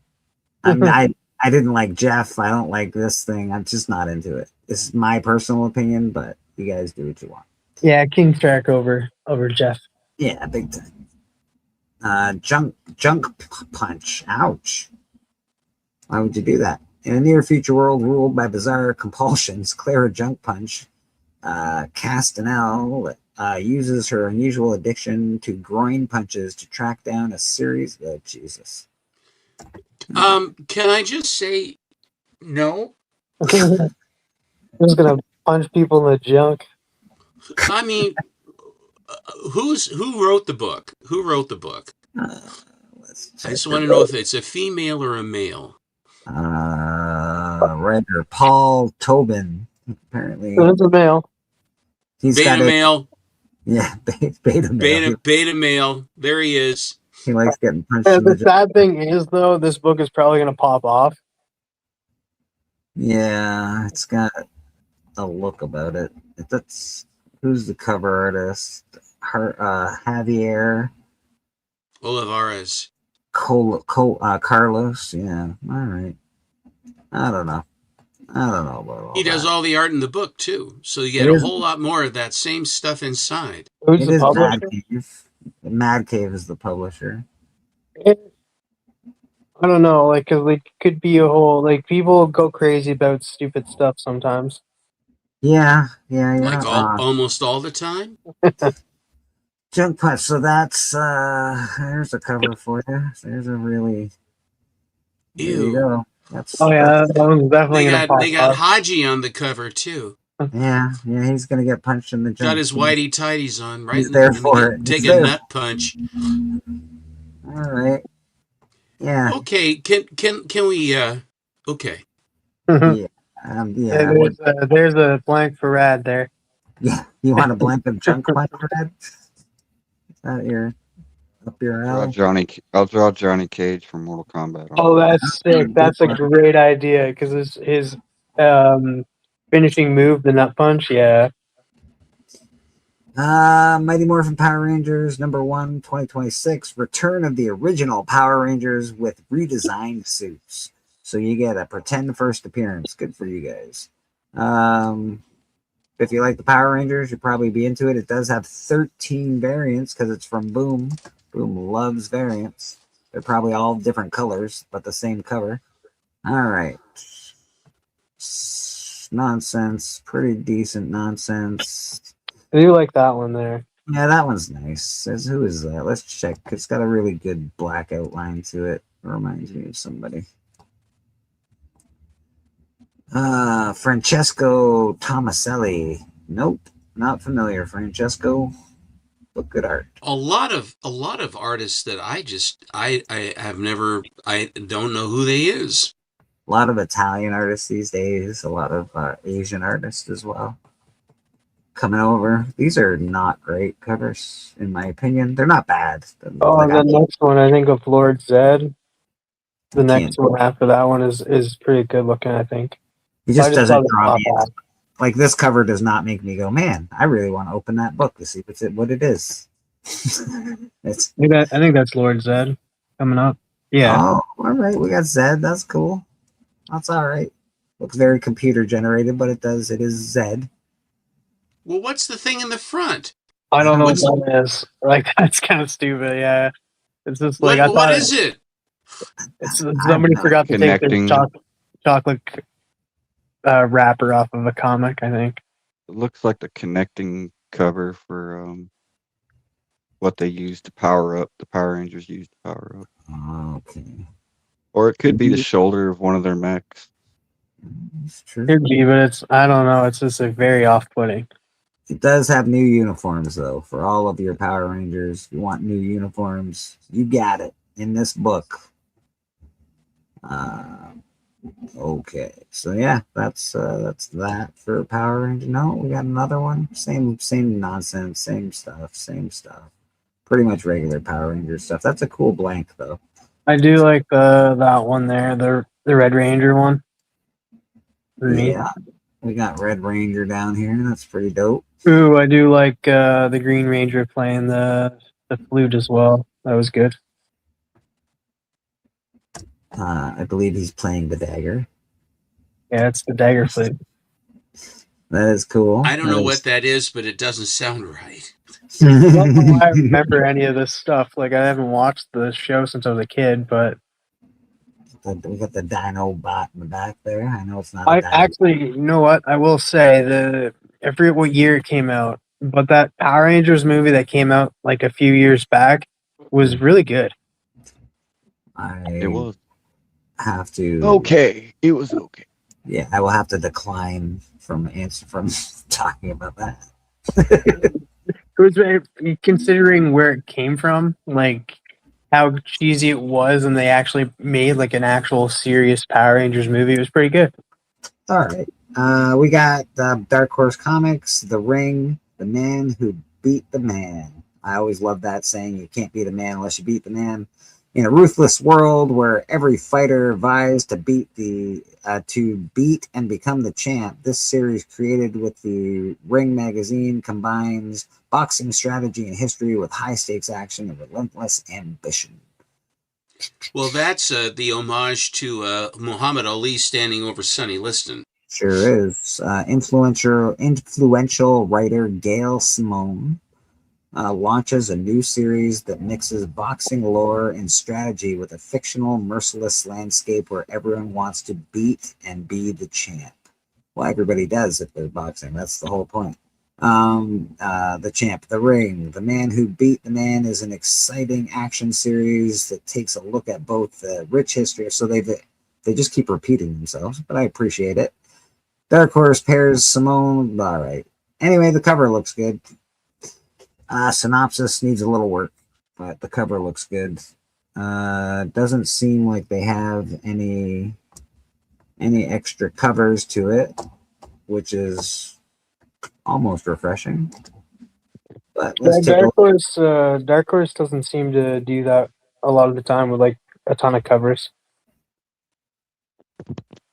I didn't like Jeff. I don't like this thing. I'm just not into it. This is my personal opinion, but you guys do what you want. Yeah, King Shark over Jeff. Yeah, big time. Junk Punch. Ouch. Why would you do that? In a near future world ruled by bizarre compulsions, Clara Junk Punch Castanel uses her unusual addiction to groin punches to track down a series of Jesus. Can I just say no? I'm just gonna punch people in the junk. I mean, who wrote the book? Who wrote the book? I just want to know if it's a female or a male. writer Paul Tobin. Apparently, That's a male. he's Beta got male. Yeah, beta male. Beta male. There he is. He likes getting punched Yeah, in the the sad thing is, though, this book is probably going to pop off. Yeah, it's got a look about it. That's who's the cover artist? Javier Olivares. Carlos. Yeah, all right. I don't know about all He does that. all the art in the book too, so you get It a is- whole lot more of that same stuff inside. Who's It the is publisher? Mad Cave. Mad Cave is the publisher. I don't know, like, cause like could be a whole like people go crazy about stupid stuff sometimes. Yeah, you're Like not wrong. almost all the time. Junk Punch. So that's there's a cover for you. There's a really there you Ew. go. That's Oh yeah, that one's definitely They gonna got pop they got off. Haji on the cover too. yeah, he's gonna get punched in the junk. Got his whitey tighties on, right? He's there for it. Take He's a there. nut punch. All right. Yeah. Okay, can we? Okay. Yeah. Yeah, there's a blank for Rad there. Yeah. You want a blank of Junk Punch, Red? Is that your up your alley? I'll draw Johnny Cage from Mortal Kombat. Oh, that's sick. That's a great idea because his finishing move, the nut punch. Yeah. Mighty Morphin Power Rangers #1 2026 return of the original Power Rangers with redesigned suits. So you get a pretend first appearance. Good for you guys. If you like the Power Rangers, you'll probably be into it. It does have 13 variants because it's from Boom. Boom loves variants. They're probably all different colors, but the same cover. All right. Nonsense. Pretty decent nonsense. I do like that one there. Yeah, that one's nice. Says, who is that? Let's check. It's got a really good black outline to it. Reminds me of somebody. Francesco Tomaselli. Nope, not familiar. Francesco, but good art. A lot of artists that I don't know who they is. A lot of Italian artists these days. A lot of Asian artists as well. Coming over. These are not great covers, in my opinion. They're not bad. Oh, the next one I think of Lord Zed. The next one after that one is pretty good looking, I think. He just doesn't saw the draw top me. half. Like this cover does not make me go, man, I really want to open that book to see what it is. It's I think that's Lord Zed coming up. Yeah. Oh, all right. We got Zed. That's cool. That's all right. Looks very computer generated, but it is Zed. Well, what's the thing in the front? I don't know what that is. Like that's kind of stupid. Yeah. It's just like What is it? It's somebody forgot to take their chocolate wrapper off of a comic, I think. It looks like the connecting cover for what they use to power up. The Power Rangers use to power up. Okay. Or it could be the shoulder of one of their mechs. It's true. Could be, but I don't know. It's just very off-putting. It does have new uniforms, though, for all of your Power Rangers. If you want new uniforms, you got it in this book. Okay, so yeah, that's that for Power Ranger. No, we got another one. Same nonsense, same stuff. Pretty much regular Power Ranger stuff. That's a cool blank, though. I do like that one there, the Red Ranger one. Yeah, we got Red Ranger down here. That's pretty dope. Ooh, I do like the Green Ranger playing the flute as well. That was good. I believe he's playing the dagger. Yeah, it's the dagger flute. That is cool. I don't know what that is, but it doesn't sound right. I don't know why I remember any of this stuff. Like I haven't watched the show since I was a kid, but we got the Dino Bot in the back there. I know it's not. I actually, you know what? I will say I forget what year it came out, but that Power Rangers movie that came out like a few years back was really good. It was. Have to. Okay, it was okay. Yeah, I will have to decline from talking about that. It was considering where it came from, like how cheesy it was, and they actually made like an actual serious Power Rangers movie. It was pretty good. All right. We got Dark Horse Comics, The Ring, The Man Who Beat the Man. I always love that saying, you can't beat a man unless you beat the man. In a ruthless world where every fighter vies to beat and become the champ, this series created with the Ring magazine combines boxing strategy and history with high stakes action and relentless ambition. Well, that's the homage to Muhammad Ali standing over Sonny Liston. Sure is. Influential writer Gail Simone launches a new series that mixes boxing lore and strategy with a fictional, merciless landscape where everyone wants to beat and be the champ. Well, everybody does if they're boxing. That's the whole point. The Champ, The Ring, The Man Who Beat the Man is an exciting action series that takes a look at both the rich history. So they just keep repeating themselves, but I appreciate it. Dark Horse pairs Simone. All right. Anyway, the cover looks good. Synopsis needs a little work, but the cover looks good. Doesn't seem like they have any extra covers to it, which is almost refreshing. But let's Dark Horse doesn't seem to do that a lot of the time with like a ton of covers.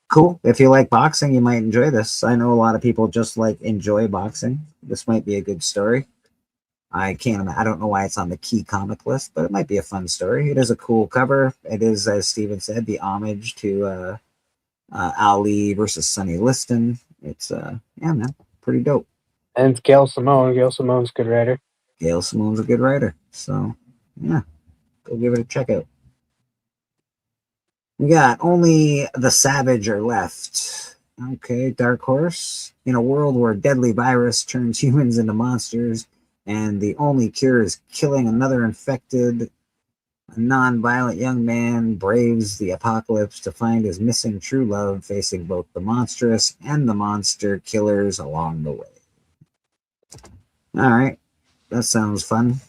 Cool. If you like boxing, you might enjoy this. I know a lot of people just like enjoy boxing. This might be a good story. I don't know why it's on the key comic list, but it might be a fun story. It is a cool cover. It is, as Steven said, the homage to Ali versus Sonny Liston. It's man, pretty dope. And it's Gail Simone. Gail Simone's a good writer. Gail Simone's a good writer. So yeah, go give it a check out. We got Only the Savage Are Left. Okay, Dark Horse. In a world where deadly virus turns humans into monsters, and the only cure is killing another infected, a non-violent young man braves the apocalypse to find his missing true love, facing both the monstrous and the monster killers along the way. All right, that sounds fun.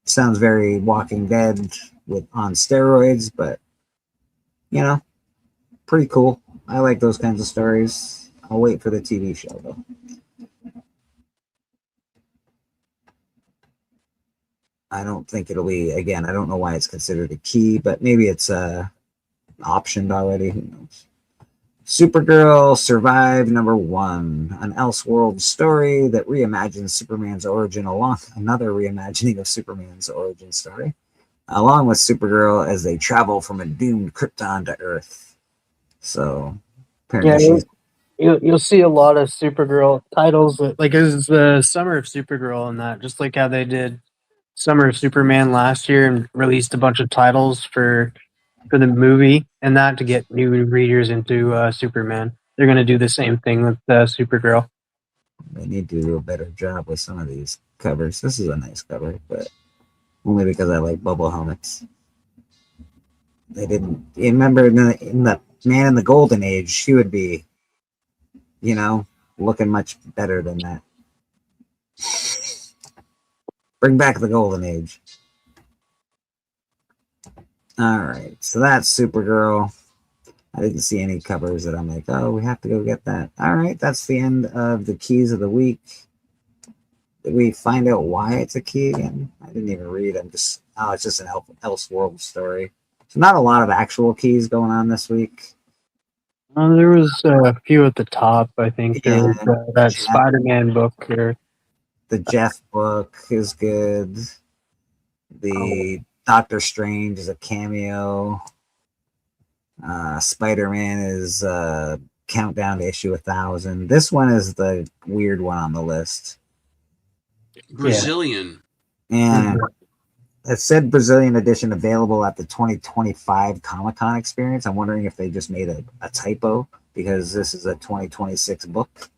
Sounds very Walking Dead on steroids, but you know, pretty cool. I like those kinds of stories. I'll wait for the TV show though. I don't think it'll be, again, I don't know why it's considered a key, but maybe it's optioned already. Who knows? Supergirl Survive #1, an Elseworld story that reimagines Superman's origin another reimagining of Superman's origin story, along with Supergirl as they travel from a doomed Krypton to Earth. So apparently you'll see a lot of Supergirl titles like this is the Summer of Supergirl and that, just like how they did Summer of Superman last year and released a bunch of titles for the movie and that to get new readers into Superman. They're going to do the same thing with Supergirl. They need to do a better job with some of these covers. This is a nice cover, but only because I like bubble helmets. They didn't. You remember in the Man in the Golden Age, she would be, looking much better than that. Bring back the Golden Age. All right, so that's Supergirl. I didn't see any covers that I'm like, oh, we have to go get that. All right, that's the end of the keys of the week. Did we find out why it's a key again? I didn't even read. It's just an Elseworld story. So not a lot of actual keys going on this week. There was a few at the top, I think. There was that Spider-Man book. The Jeff book is good. The Doctor Strange is a cameo. Spider-Man is countdown to issue 1000. This one is the weird one on the list. Brazilian. And it said Brazilian edition available at the 2025 Comic-Con experience. I'm wondering if they just made a typo because this is a 2026 book.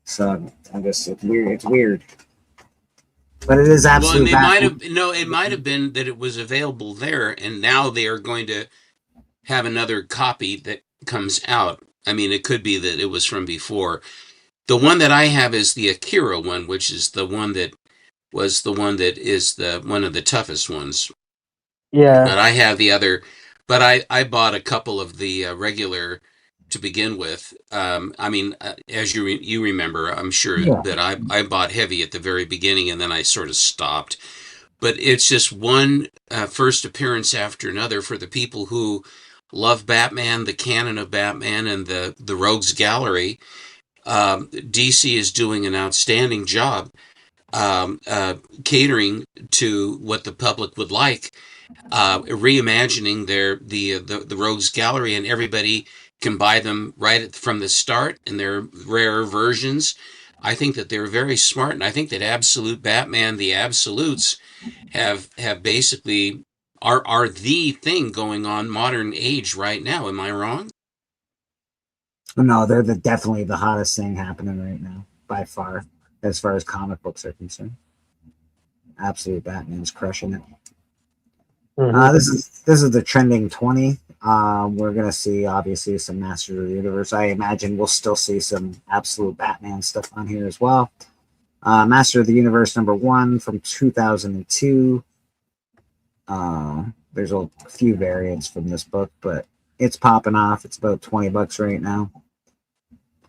So it's weird. It's weird. But it is absolutely. Well, it might have been that it was available there, and now they are going to have another copy that comes out. I mean, it could be that it was from before. The one that I have is the Akira one, which is the one that was the one that is one of the toughest ones. Yeah. But I have the other. But I bought a couple of the regular to begin with. I mean, as you remember, I'm sure Yeah. that I bought heavy at the very beginning, and then I sort of stopped. But it's just one first appearance after another for the people who love Batman, the canon of Batman, and the Rogues Gallery. DC is doing an outstanding job catering to what the public would like, reimagining the Rogues Gallery, and everybody can buy them from the start, and they're rare versions. I think that they're very smart, and I think that Absolute Batman, the Absolutes, have basically are the thing going on modern age right now. Am I wrong? No, they're definitely the hottest thing happening right now by far, as far as comic books are concerned. Absolute Batman's crushing it. This is the trending 20. We're gonna see obviously some Masters of the Universe. I imagine we'll still see some Absolute Batman stuff on here as well. Master of the Universe #1 from 2002. There's a few variants from this book, but it's popping off. It's about $20 right now.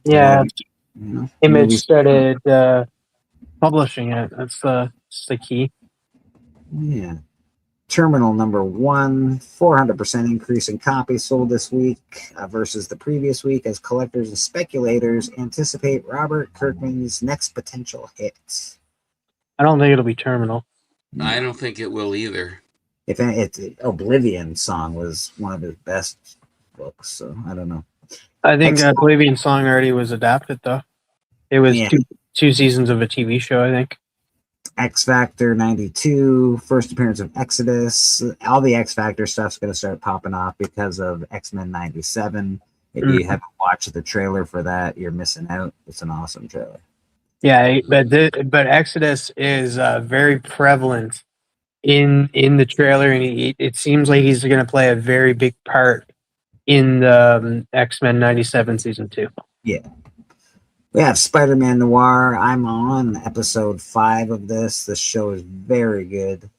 Yeah, You know, Image movies- started publishing it. That's the key. Yeah. Terminal #1, 400% increase in copies sold this week versus the previous week, as collectors and speculators anticipate Robert Kirkman's next potential hit. I don't think it'll be Terminal. I don't think it will either. If it's Oblivion Song was one of his best books, so I don't know. I think Oblivion Song already was adapted, though. It was Yeah. two seasons of a TV show, I think. X Factor 92, first appearance of Exodus. All the X Factor stuff's going to start popping off because of X-Men 97. If you haven't watched the trailer for that, you're missing out. It's an awesome trailer. Yeah, but Exodus is very prevalent in the trailer, and it seems like he's going to play a very big part in the X-Men 97 season 2. Yeah. We have Spider-Man Noir. I'm on episode 5 of this. This show is very good.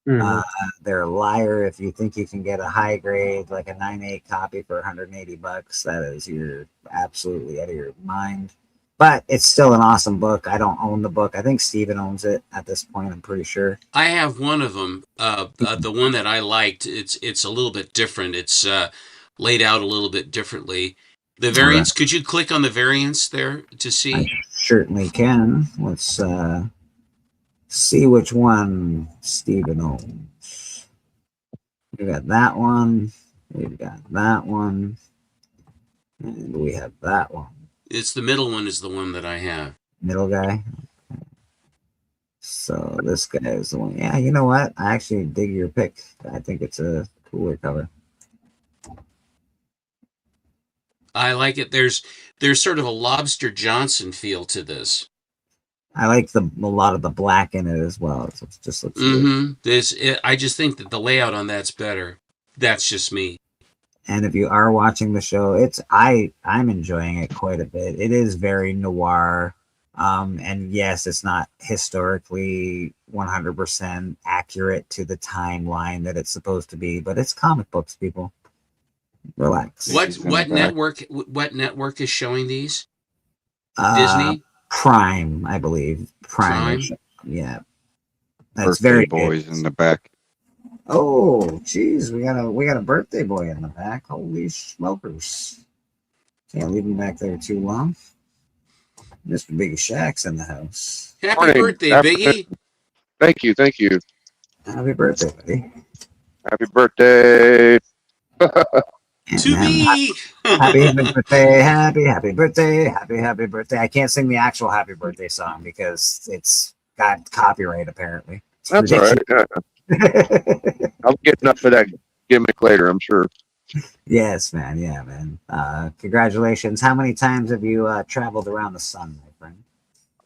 They're a liar. If you think you can get a high grade, like a 9.8 copy for $180, that is, you're absolutely out of your mind. But it's still an awesome book. I don't own the book. I think Steven owns it at this point, I'm pretty sure. I have one of them. The one that I liked. It's a little bit different. It's laid out a little bit differently. The variants. Could you click on the variants there to see? I certainly can. Let's see which one Steven owns. We got that one. We've got that one. And we have that one. It's the middle one is the one that I have. Middle guy. So this guy is the one. Yeah, you know what? I actually dig your pick. I think it's a cooler cover. I like it. There's sort of a Lobster Johnson feel to this. I like a lot of the black in it as well. So it just looks good. I just think that the layout on that's better. That's just me. And if you are watching the show, I'm enjoying it quite a bit. It is very noir. And yes, it's not historically 100% accurate to the timeline that it's supposed to be, but it's comic books, people. Relax. What network is showing these? Disney? Prime, I believe. Prime. Yeah. That's Birthday very boys good. in the back. Oh, geez, we got a birthday boy in the back. Holy smokers! Can't leave him back there too long. Mr. Big Shack's in the house. Happy birthday, Biggie! Thank you. Happy birthday, buddy. Happy birthday. To me. Happy birthday, happy birthday. I can't sing the actual happy birthday song because it's got copyright apparently. It's That's all right. Yeah. I'll get enough of that gimmick later, I'm sure. Yes, man. Yeah, man. Congratulations. How many times have you traveled around the sun, my friend?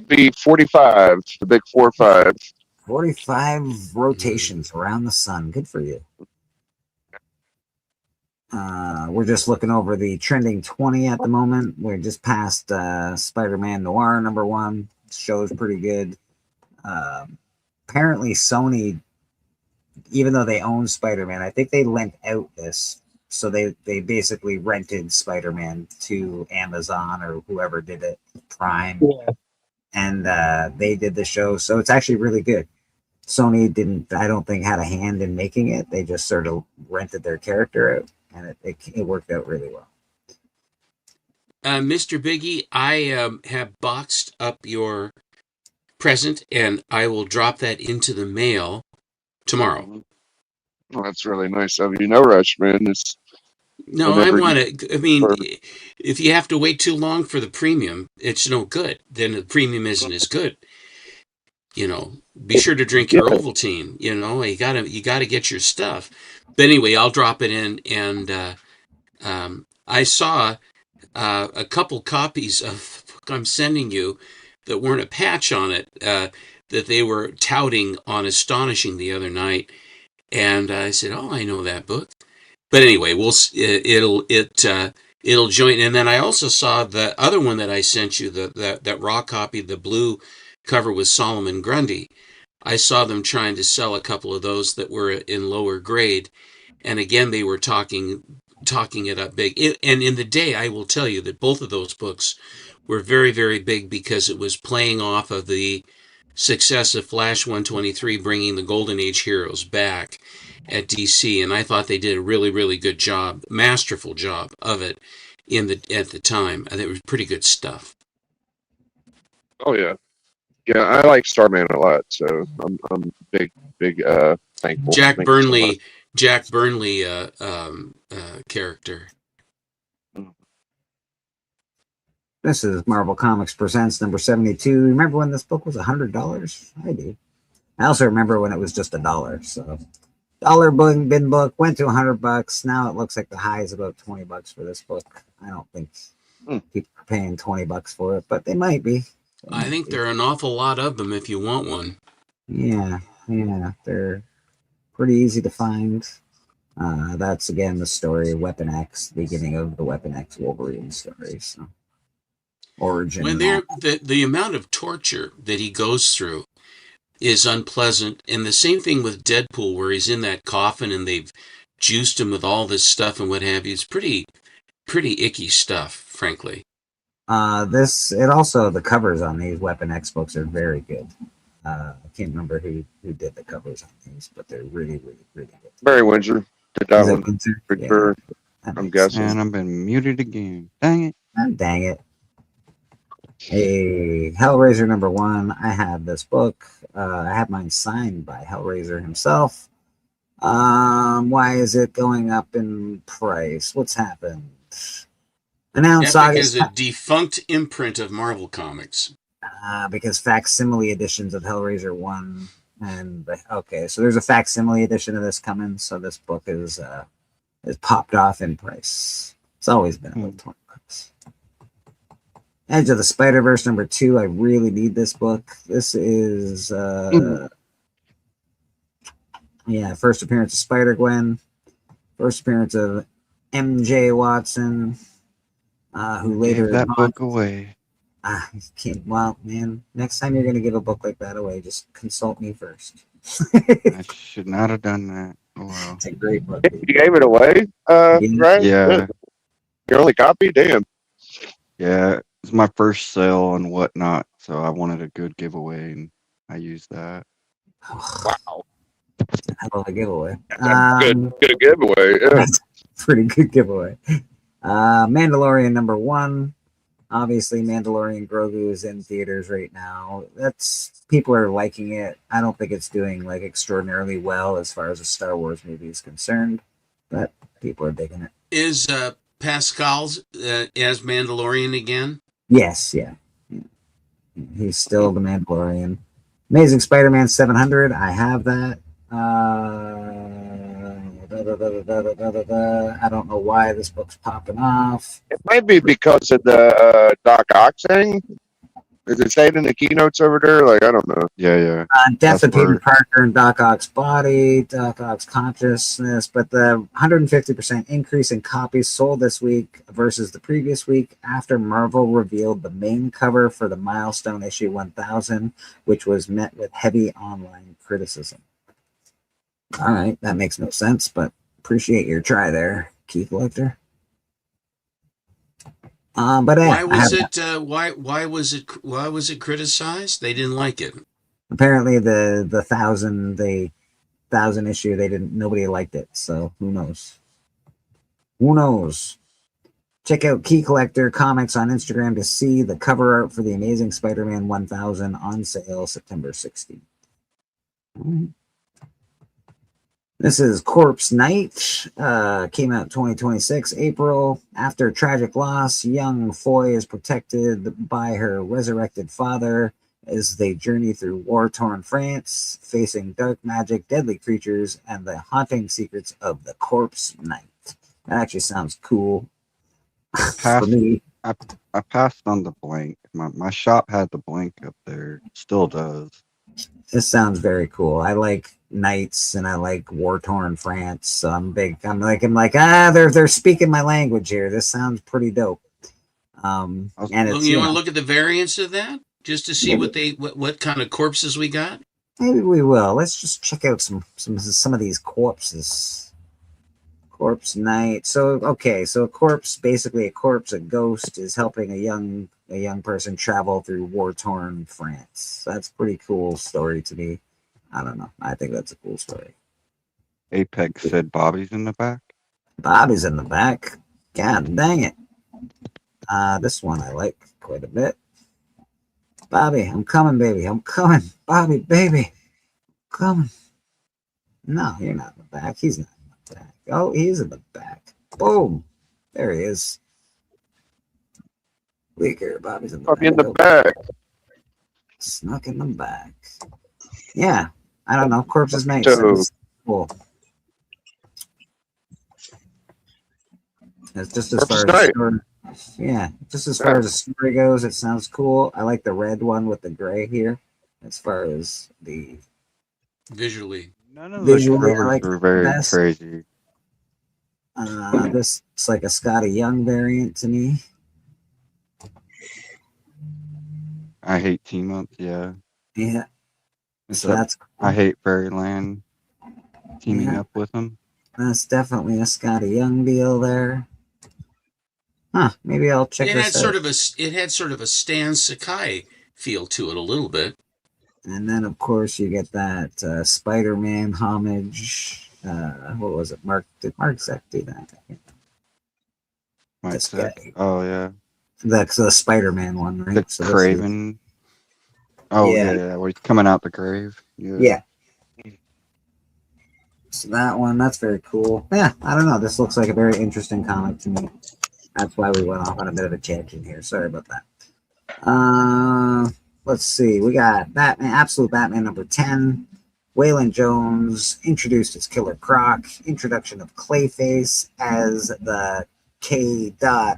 Be 45, the big 4-5. 45 rotations around the sun. Good for you. We're just looking over the trending 20 at the moment. We're just past Spider-Man Noir #1. Show's pretty good. Apparently Sony, even though they own Spider-Man, I think they lent out this So they basically rented Spider-Man to Amazon or whoever did it, Prime, and they did the show. So it's actually really good. Sony didn't, I don't think, had a hand in making it. They just sort of rented their character out, and it worked out really well. Mr. Biggie, I have boxed up your present, and I will drop that into the mail tomorrow. Oh, that's really nice of you. No rush, man. It's no, I want to. I mean, if you have to wait too long for the premium, it's no good. Then the premium isn't as good. You know, be sure to drink your Ovaltine. You know, you gotta get your stuff. But anyway, I'll drop it in, and I saw a couple copies of the book I'm sending you that weren't a patch on it that they were touting on Astonishing the other night, and I said, "Oh, I know that book." But anyway, it'll join. And then I also saw the other one that I sent you, that raw copy, the blue cover with Solomon Grundy. I saw them trying to sell a couple of those that were in lower grade, and again they were talking it up big. And in the day, I will tell you that both of those books were very, very big because it was playing off of the success of Flash 123 bringing the Golden Age heroes back at DC, and I thought they did a really, really good job, masterful job of it at the time. I think it was pretty good stuff. Oh yeah, I like Starman a lot, so I'm big thankful. Jack Burnley character. This is Marvel Comics Presents number 72. Remember when this book was $100? I do. I also remember when it was just $1. So $1 bin book went to $100. Now it looks like the high is about $20 for this book. I don't think people are paying $20 for it, but they might be. I think there are an awful lot of them if you want one. Yeah, they're pretty easy to find. That's again the story of Weapon X, the beginning of the Weapon X Wolverine story. So origin. When the amount of torture that he goes through is unpleasant, and the same thing with Deadpool, where he's in that coffin and they've juiced him with all this stuff and what have you. It's pretty icky stuff, frankly. The covers on these Weapon X books are very good. I can't remember who did the covers on these, but they're really, really, really good. Barry Windsor did that one for sure. I'm guessing. And I've been muted again. Dang it. Dang it. Hey, Hellraiser number 1. I have this book. I have mine signed by Hellraiser himself. Why is it going up in price? What's happened? Epic is a defunct imprint of Marvel Comics. Because facsimile editions of Hellraiser 1 so there's a facsimile edition of this coming, so this book is popped off in price. It's always been about $20. Edge of the Spider-Verse number 2. I really need this book. This is first appearance of Spider-Gwen, first appearance of MJ Watson, who later gave that book away. Well, man, next time you're going to give a book like that away, just consult me first. I should not have done that. Oh, well. It's a great book. You gave it away, right? Yeah. Your only copy? Damn. Yeah, it's my first sale and whatnot, so I wanted a good giveaway, and I used that. Wow. Hell of a giveaway. Good giveaway. Yeah. Pretty good giveaway. Mandalorian number 1. Obviously, Mandalorian Grogu is in theaters right now. People are liking it. I don't think it's doing like extraordinarily well as far as a Star Wars movie is concerned, but people are digging it. Is Pascal's as Mandalorian again? Yes, yeah. He's still the Mandalorian. Amazing Spider-Man 700. I have that. I don't know why this book's popping off. It might be because of the Doc Ock thing. Is it saying in the keynotes over there? Like, I don't know. Yeah. Death of Peter Parker and Doc Ock's body, Doc Ock's consciousness, but the 150% increase in copies sold this week versus the previous week after Marvel revealed the main cover for the Milestone issue 1000, which was met with heavy online criticism. All right, that makes no sense, but appreciate your try there, Key Collector. But why was it? Why was it criticized? They didn't like it. Apparently, the thousand issue, nobody liked it. So who knows? Who knows? Check out Key Collector Comics on Instagram to see the cover art for the Amazing Spider-Man 1000 on sale September 16th. This is Corpse Night. Came out 2026, April. After a tragic loss, young Foy is protected by her resurrected father as they journey through war-torn France, facing dark magic, deadly creatures, and the haunting secrets of the Corpse Night. That actually sounds cool. For me. I passed on the blank. My shop had the blank up there. Still does. This sounds very cool. I like knights and I like war-torn France. So I'm they're speaking my language here. This sounds pretty dope. And it's, you want to look at the variants of that just to see what kind of corpses we got? Maybe we will. Let's just check out some of these corpses. Corpse Night. So a corpse, basically a ghost is helping a young person travel through war-torn France. That's a pretty cool story to me. I don't know. I think that's a cool story. Apex said Bobby's in the back. Bobby's in the back. God dang it. This one I like quite a bit. Bobby, I'm coming, baby. I'm coming. Bobby, baby. I'm coming. No, you're not in the back. He's not in the back. Oh, he's in the back. Boom. There he is. Weaker. Bobby's in the Bobby in the back. Snuck in the back. Yeah. I don't know. Corpse is nice. That's cool. It's just as far as story, just as far as the story goes, it sounds cool. I like the red one with the gray here. As far as the visually, none of the covers were very crazy. This is like a Scotty Young variant to me. I hate team ups. Yeah. So that's cool. I hate Fairyland teaming up with them. That's definitely a Scotty Young deal there. Huh? Maybe I'll check this out. It had sort of a Stan Sakai feel to it a little bit. And then of course you get that Spider-Man homage. What was it? Did Mark Zek do that? Mark Zek? Oh yeah. That's the Spider-Man one, right? The Craven. Oh yeah, where he's coming out the grave. Yeah. So that one, that's very cool. Yeah, I don't know. This looks like a very interesting comic to me. That's why we went off on a bit of a tangent here. Sorry about that. Let's see. We got Batman, Absolute Batman number 10. Waylon Jones introduced as Killer Croc. Introduction of Clayface as the K.L.A.Y.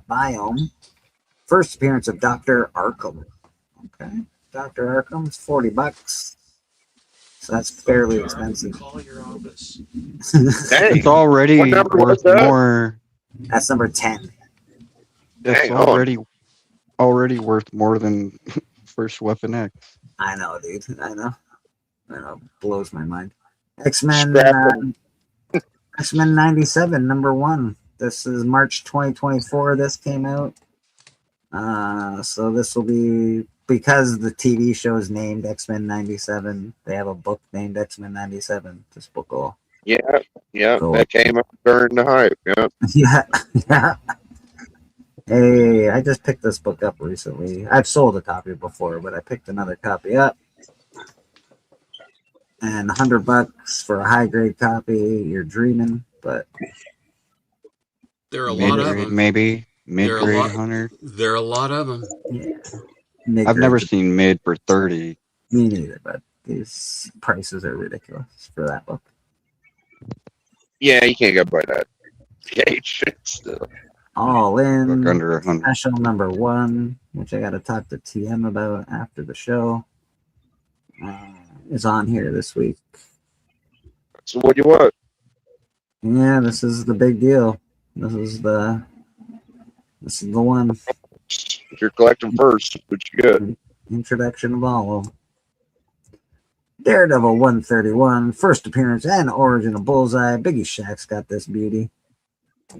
biome. First appearance of Dr. Arkham. Okay. Dr. Arkham's $40. So that's fairly expensive. Call your office. It's already worth more. That's number 10. It's already worth more than First Weapon X. I know, dude. I know. Blows my mind. X-Men 97, number 1. This is March 2024. This came out. So this will be, because the TV show is named X-Men 97, they have a book named X-Men 97. This book will. Yeah, that came up during the hype. Yeah. Yeah. Hey, I just picked this book up recently. I've sold a copy before, but I picked another copy up. And $100 for a high grade copy. You're dreaming, but there are a lot of them. Maybe mid-grade 100. There are a lot of them. Yeah. I've never seen mid for 30. Me neither, but these prices are ridiculous for that book. Yeah, you can't go by that gauge. Still. All in. Look under 100. Special number 1, which I got to talk to TM about after the show, is on here this week. So what do you want? Yeah, this is the big deal. This is the one. If you're collecting first, what you get? Introduction of all. Daredevil 131, first appearance and origin of Bullseye. Biggie Shack's got this beauty.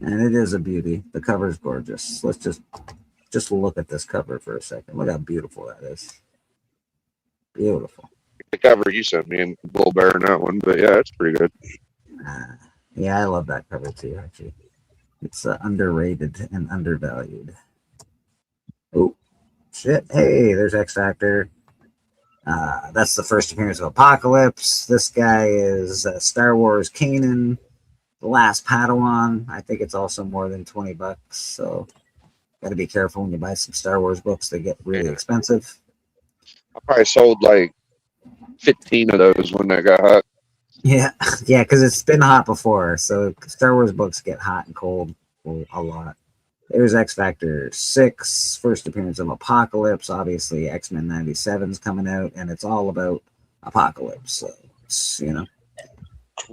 And it is a beauty. The cover is gorgeous. Let's just look at this cover for a second. Look how beautiful that is. Beautiful. The cover you sent me and Bull Bear in that one, but yeah, it's pretty good. Yeah, I love that cover too, actually. It's underrated and undervalued. Oh, shit. Hey, there's X Factor. That's the first appearance of Apocalypse. This guy is Star Wars Kanan, the last Padawan. I think it's also more than $20, so got to be careful when you buy some Star Wars books. They get really expensive. I probably sold like 15 of those when they got hot. Yeah, yeah, because it's been hot before. So Star Wars books get hot and cold a lot. There's X Factor 6, first appearance of Apocalypse. Obviously, X-Men 97's coming out, and it's all about Apocalypse. So, it's, you know,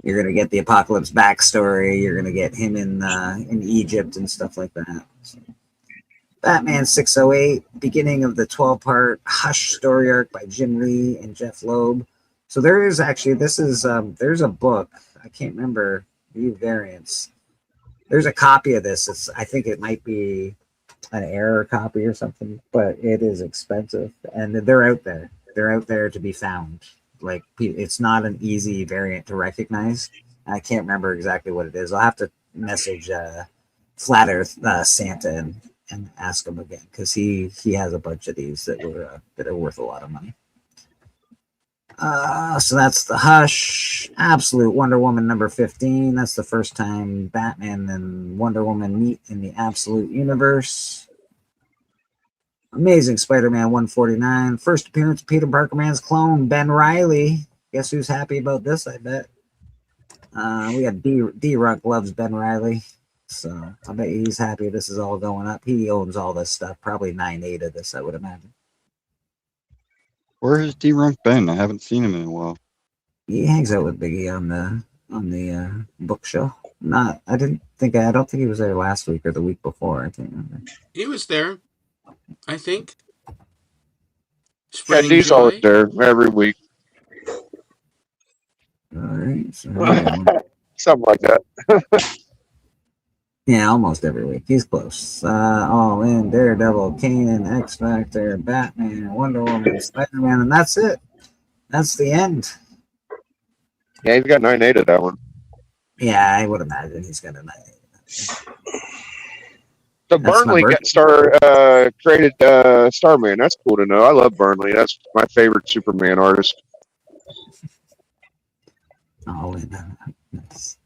you're going to get the Apocalypse backstory. You're going to get him in Egypt and stuff like that. So, Batman 608, beginning of the 12-part Hush story arc by Jim Lee and Jeff Loeb. So there is actually, there's a book. I can't remember the variants. There's a copy of this. I think it might be an error copy or something, but it is expensive, and they're out there. They're out there to be found. Like, it's not an easy variant to recognize. I can't remember exactly what it is. I'll have to message Flat Earth Santa and ask him again, because he has a bunch of these that are worth a lot of money. So that's the Hush. Absolute Wonder Woman number 15. That's the first time Batman and Wonder Woman meet in the Absolute universe. Amazing Spider-Man 149. First appearance of Peter Parker Man's clone, Ben Reilly. Guess who's happy about this, I bet. We got D-Ruck loves Ben Reilly. So I bet he's happy this is all going up. He owns all this stuff. Probably 9/8 of this, I would imagine. Where has D-Rump been? I haven't seen him in a while. He hangs out with Biggie on the bookshelf. I don't think he was there last week or the week before. I can't remember. He was there, I think. Yeah, he's always there every week. All right. So, something like that. yeah, almost every week. He's close. All in, Daredevil, Kanan, X Factor, Batman, Wonder Woman, Spider-Man, and that's it. That's the end. Yeah, he's got 9/8 of that one. Yeah, I would imagine he's got a 9/8. So Burnley created Starman. That's cool to know. I love Burnley. That's my favorite Superman artist. All in. Nice.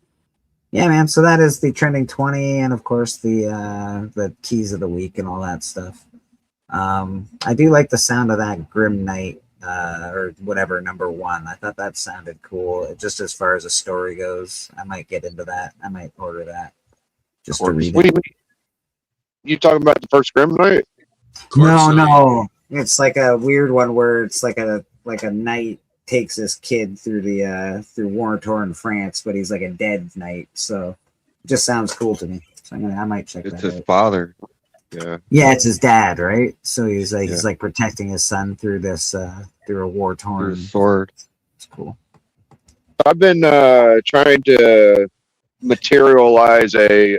Yeah, man. So that is the trending 20, and of course the keys of the week and all that stuff. I do like the sound of that Grim Knight or whatever number 1. I thought that sounded cool. Just as far as a story goes, I might get into that. I might order that just to read it. You talking about the first Grim Knight? No. It's like a weird one where it's like a knight takes this kid through war-torn France, but he's like a dead knight. So it just sounds cool to me. So I might check that out. It's his father. Yeah. Yeah, it's his dad, right? So he's like protecting his son through this through a war-torn sword. It's cool. I've been trying to materialize a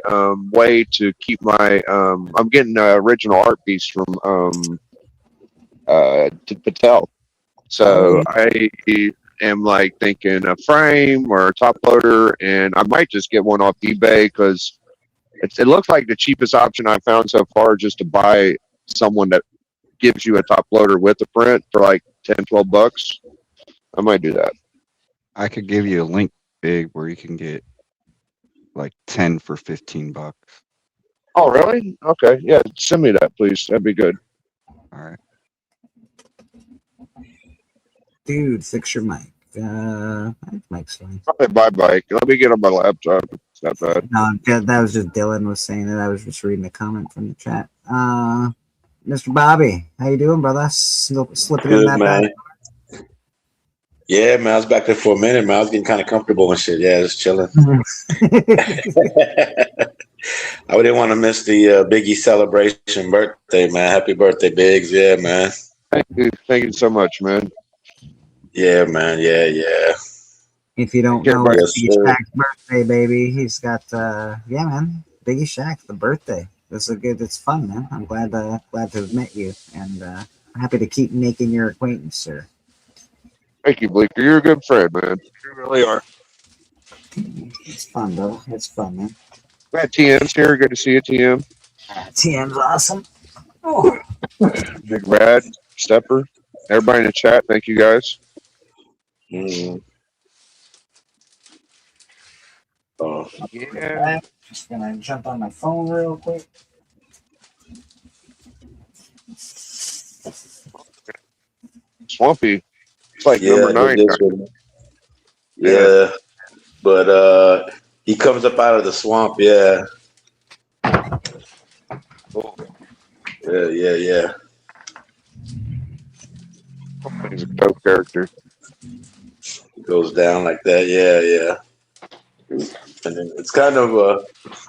way to keep my I'm getting an original art piece from Patel. So I am like thinking a frame or a top loader, and I might just get one off eBay because it looks like the cheapest option I found so far just to buy someone that gives you a top loader with a print for like $10-12. I might do that. I could give you a link, Big, where you can get like 10 for $15. Oh, really? Okay. Yeah, send me that, please. That'd be good. All right. Dude, fix your mic. Mic's fine. Probably my bike. Let me get on my laptop. It's not bad. No, that was just Dylan was saying it. I was just reading a comment from the chat. Mr. Bobby, how you doing, brother? Slipping in that man. Bag? Yeah, man. I was back there for a minute, man. I was getting kind of comfortable and shit. Yeah, just chilling. I didn't want to miss the Biggie celebration birthday, man. Happy birthday, Biggs. Yeah, man. Thank you so much, man. Yeah, man. Yeah, yeah. If you don't Care know, about it's Yes, Biggie sir. Shaq's birthday, baby. He's got, yeah, man. Biggie Shaq, the birthday. It's fun, man. I'm glad to have met you, and happy to keep making your acquaintance, sir. Thank you, Bleeker. You're a good friend, man. You really are. It's fun, though. It's fun, man. Glad TM's here. Good to see you, TM. TM's awesome. Oh. Big Rad, Stepper, everybody in the chat. Thank you guys. Mm. Oh, Yeah. Just gonna jump on my phone real quick. Swampy. It's like yeah, number I 9. did this one. Yeah. Yeah, but he comes up out of the swamp. Yeah, Cool. yeah. He's a dope character. Goes down like that. Yeah. And then it's kind of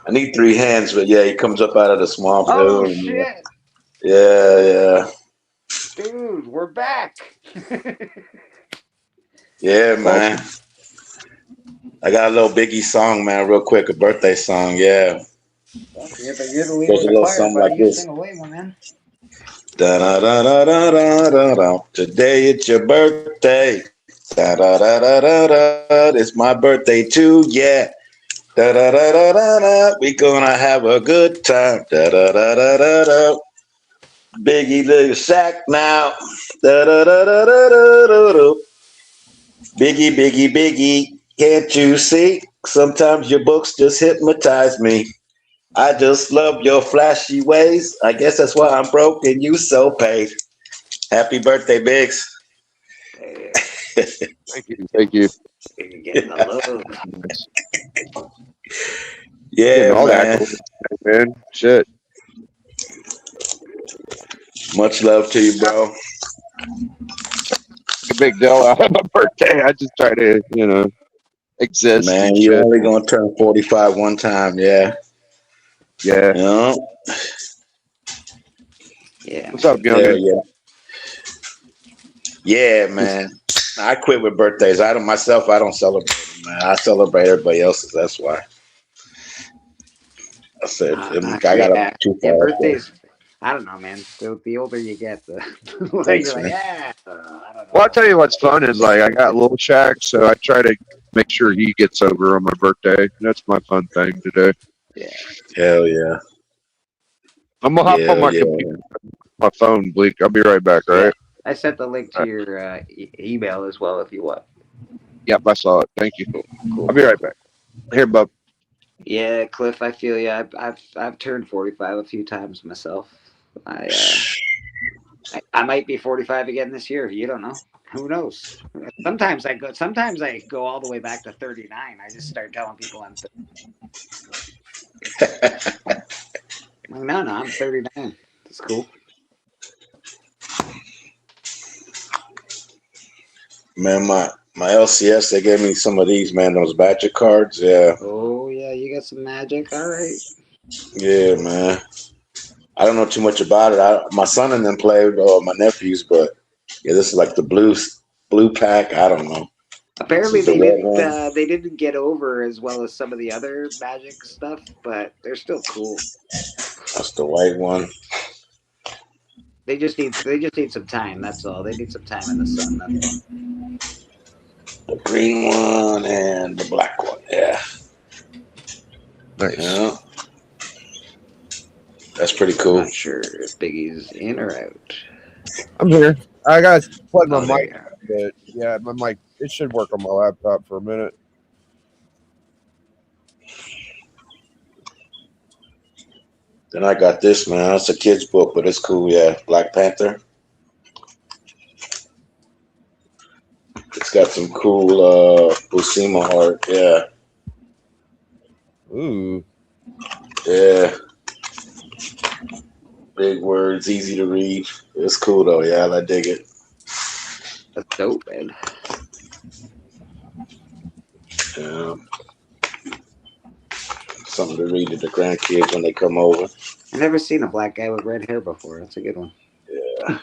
I need 3 hands, but yeah, he comes up out of the swamp. Oh too, and, shit, yeah. dude, we're back. Yeah, man. I got a little Biggie song, man, real quick, a birthday song. Yeah. You're the lead Goes with a the little choir, something buddy. like You this. sing away, my man. Da da da da da da da da. Today it's your birthday. Da da da da da da. It's my birthday too. Yeah. Da da da da da da. We gonna have a good time. Da da da da da da. Biggie little Shaq now. Da da da da da da da da. Biggie, can't you see? Sometimes your books just hypnotize me. I just love your flashy ways. I guess that's why I'm broke and you so paid. Happy birthday, Biggs. Thank you. Thank you. You're getting the love. Yeah, Getting all man. that, man. Shit. Much love to you, bro. A big deal out of my birthday. I just try to, exist. Man, and you're shit. only gonna turn 45 one time, yeah. Yeah. Yeah. Yeah. What's up, younger? Yeah, man. I quit with birthdays. I don't celebrate them, man. I celebrate everybody else's. That's why. I said I got too far. Birthdays. I don't know, man. The older you get, the Thanks, you're like, man. yeah. I don't know. Well, I'll tell you what's fun is like I got Lil Shaq, so I try to make sure he gets over on my birthday. That's my fun thing to do. Yeah. Hell yeah. I'm gonna hop on my computer, my phone, Bleak. I'll be right back. All right. I sent the link to your email as well if you want. Yep, I saw it. Thank you. Cool. I'll be right back. Here, bub. Yeah, Cliff, I feel you. I've turned 45 a few times myself. I might be 45 again this year. You don't know. Who knows? Sometimes I go all the way back to 39. I just start telling people I'm 30. Like, no, I'm 39. It's cool. Man, my LCS, they gave me some of these, man, those Badger cards. Yeah. Oh yeah, you got some magic. All right. Yeah, man. I don't know too much about it. My son and them played, my nephews, but yeah, this is like the blue pack. I don't know. Apparently they didn't get over as well as some of the other magic stuff, but they're still cool. That's the white one. They just need some time. That's all. They need some time in the sun. That's all. The green one and the black one. Yeah. Nice. Yeah. That's pretty cool. Not sure if Biggie's in or out. I'm here. I got to plug my Oh, there mic. you are. But yeah, my mic. It should work on my laptop for a minute. Then I got this, man. It's a kid's book, but it's cool. Yeah, Black Panther. It's got some cool Buscema art. Yeah. Ooh. Yeah. Big words, easy to read. It's cool though. Yeah, I dig it. That's dope, man. Yeah. Something to read to the grandkids when they come over. I've never seen a black guy with red hair before. That's a good one. Yeah.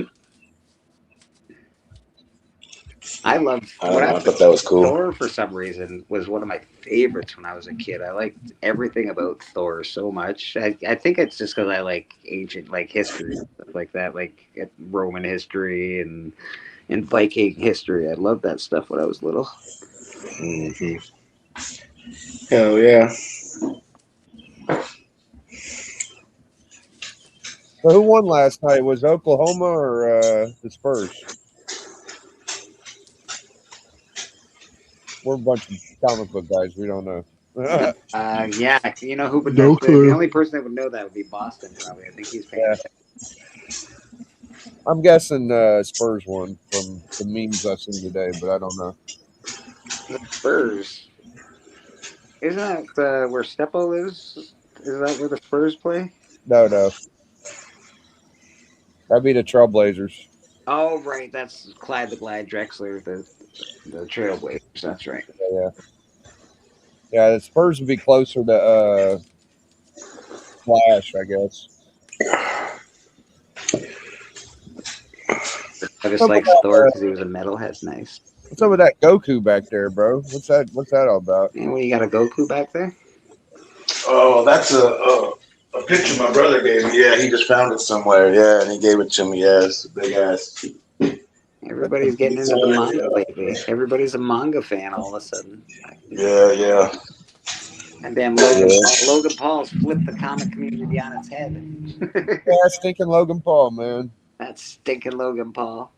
I loved I don't know. I thought that was cool. Thor for some reason was one of my favorites when I was a kid. I liked everything about Thor so much. I think it's just because I like ancient like history and stuff like that, like Roman history and Viking history. I loved that stuff when I was little. Mm-hmm. Hell yeah. So who won last night? Was Oklahoma or the Spurs? We're a bunch of comic book guys. We don't know. Yeah, you know who would No know? clue. The only person that would know that would be Boston, probably. I think he's paying. I'm guessing Spurs won from the memes I've seen today, but I don't know. The Spurs. Isn't that where Steppo lives? Is that where the Spurs play? No. That'd be the Trailblazers. Oh, right. That's Clyde the Glide Drexler, the Trailblazers. That's right. Yeah, the Spurs would be closer to Flash, I guess. I just like Thor because he was a metalhead. Nice. What's up with that Goku back there, bro? What's that all about? And when you got a Goku back there? Oh, that's a picture my brother gave me. Yeah, he just found it somewhere. Yeah, and he gave it to me. Yeah, it's a big ass. Everybody's getting into the manga lately. Everybody's a manga fan all of a sudden. Yeah. And damn Logan Paul's flipped the comic community on its head. Yeah, stinking Logan Paul, man. That's stinking Logan Paul.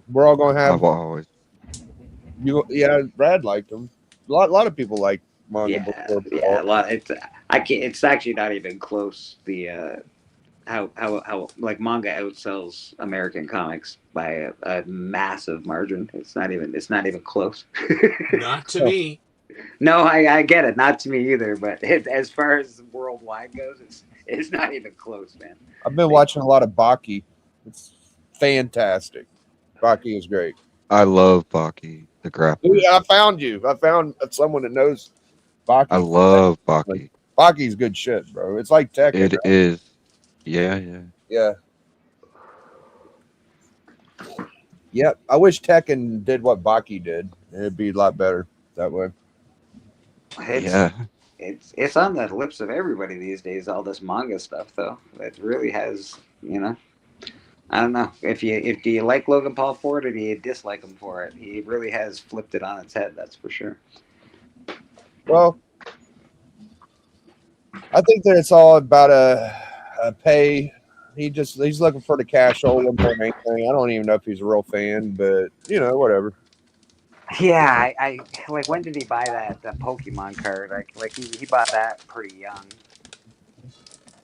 We're all gonna have. I've always. Yeah, Brad liked him. A lot of people like manga before. Yeah, a lot. It's actually not even close. The how like manga outsells American comics by a massive margin. It's not even close. Not to me. No, I get it. Not to me either. But as far as worldwide goes, it's not even close, man. I've been watching a lot of Baki. It's fantastic. Baki is great. I love Baki, the graphic. Yeah, I found you. I found someone that knows Baki. I love Baki. Baki's good shit, bro. It's like Tekken. It right? is. Yeah. Yep. I wish Tekken did what Baki did. It'd be a lot better that way. It's on the lips of everybody these days. All this manga stuff, though, it really has. I don't know if do you like Logan Paul for it or do you dislike him for it. He really has flipped it on its head. That's for sure. Well, I think that it's all about a pay. He's looking for the cash more than anything. I don't even know if he's a real fan, but whatever. Yeah, I like. When did he buy that Pokemon card? Like he bought that pretty young.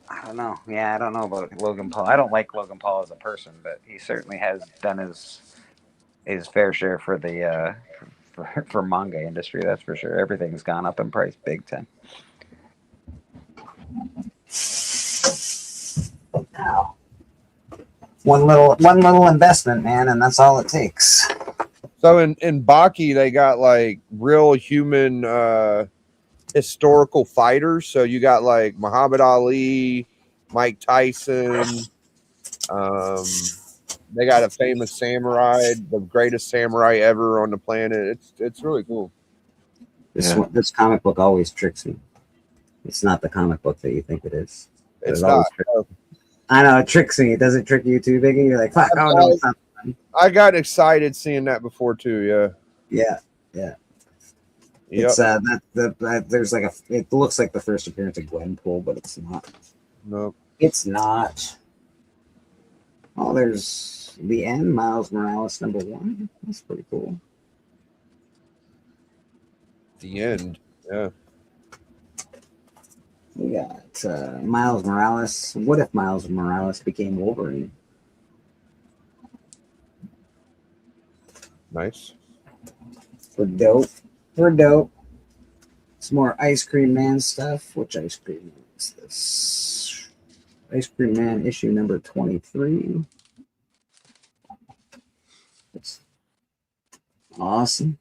I don't know. Yeah, I don't know about Logan Paul. I don't like Logan Paul as a person, but he certainly has done his fair share for the for manga industry. That's for sure. Everything's gone up in price big time. Now, one little investment, man, and that's all it takes. So in Baki, they got like real human historical fighters. So you got like Muhammad Ali, Mike Tyson. They got a famous samurai, the greatest samurai ever on the planet. It's really cool. This comic book always tricks me. It's not the comic book that you think it is. It's not. I know it tricks me. Does it trick you too, Biggie? You're like, fuck. Oh no, it's not. I got excited seeing that before too. Yeah. It's there's like it looks like the first appearance of Gwenpool, but it's not. No, it's not. Oh, there's the end. Miles Morales #1. That's pretty cool. The end. Yeah. We got Miles Morales. What if Miles Morales became Wolverine? Nice. We're dope. Some more Ice Cream Man stuff. Which Ice Cream Man is this? Ice Cream Man issue number 23. It's awesome.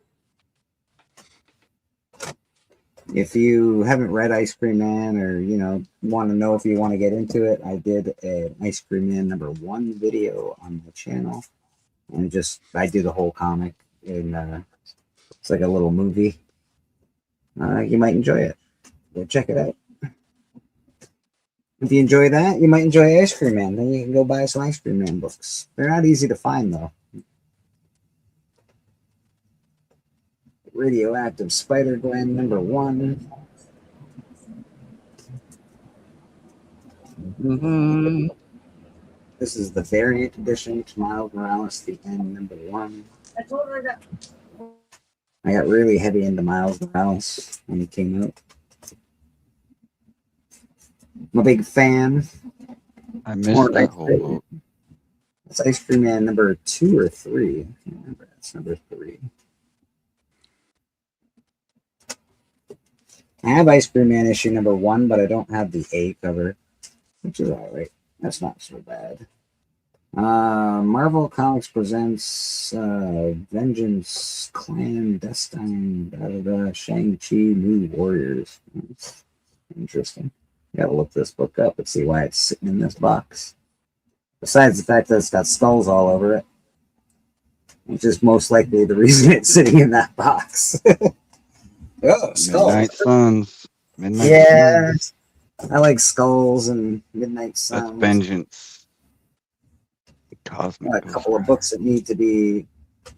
If you haven't read Ice Cream Man or, want to know if you want to get into it, I did an Ice Cream Man #1 video on the channel. And I do the whole comic. It's like a little movie. You might enjoy it. Go check it out. If you enjoy that, you might enjoy Ice Cream Man. Then you can go buy some Ice Cream Man books. They're not easy to find, though. Radioactive Spider-Gwen, #1. This is the variant edition to Miles Morales, the end, #1. I got really heavy into Miles Morales when he came out. I'm a big fan. I missed that whole book. It's Ice Cream Man #2 or 3. I can't remember. It's #3. I have Ice Cream Man issue #1, but I don't have the A cover, which is alright. That's not so bad. Marvel Comics presents Vengeance Clandestine, Shang-Chi New Warriors. That's interesting. Gotta look this book up and see why it's sitting in this box. Besides the fact that it's got skulls all over it, which is most likely the reason it's sitting in that box. Oh, skulls. Midnight Suns. Yeah, I like Skulls and Midnight Suns. That's Vengeance. Cosmic. Got a couple of books that need to be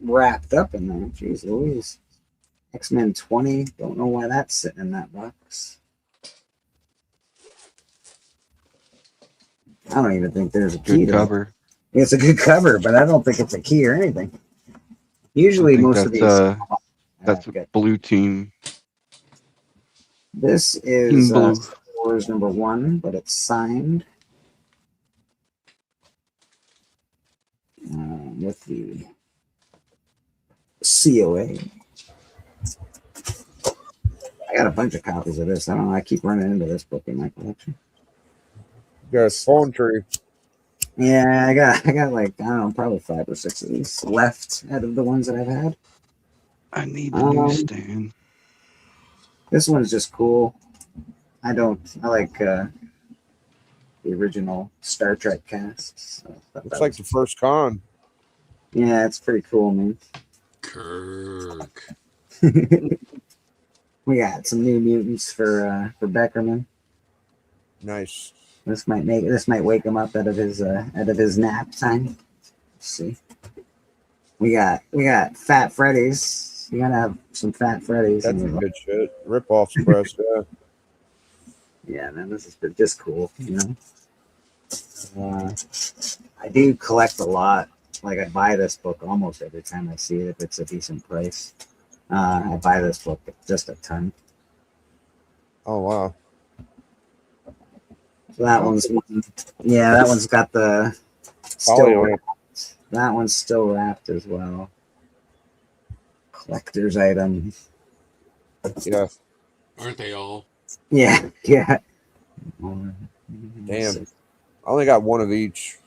wrapped up in there. Jeez Louise. X-Men 20. Don't know why that's sitting in that box. I don't even think there's a key Good to cover. it. It's a good cover, but I don't think it's a key or anything. Usually, most of these. That's Blue Team. This is Blue. Star Wars #1, but it's signed with the COA. I got a bunch of copies of this. I don't know. I keep running into this book in my collection. You got a phone tree. Yeah, I got like, I don't know, probably 5 or 6 of these left out of the ones that I've had. I need a newsstand. This one's just cool. I like the original Star Trek cast. So Looks like the first con. Yeah, it's pretty cool, man. Kirk. We got some New Mutants for Beckerman. Nice. This might wake him up out of his nap time. Let's see. We got Fat Freddy's. You gotta have some Fat Freddy's. That's some good shit. Rip-offs press, yeah. Yeah, man, this is just cool, you know. I do collect a lot. Like, I buy this book almost every time I see it if it's a decent price. I buy this book just a ton. Oh wow. So that one's got the still wrapped. That one's still wrapped as well. Collector's item. Yeah. Aren't they all? Yeah. Damn. I only got one of each.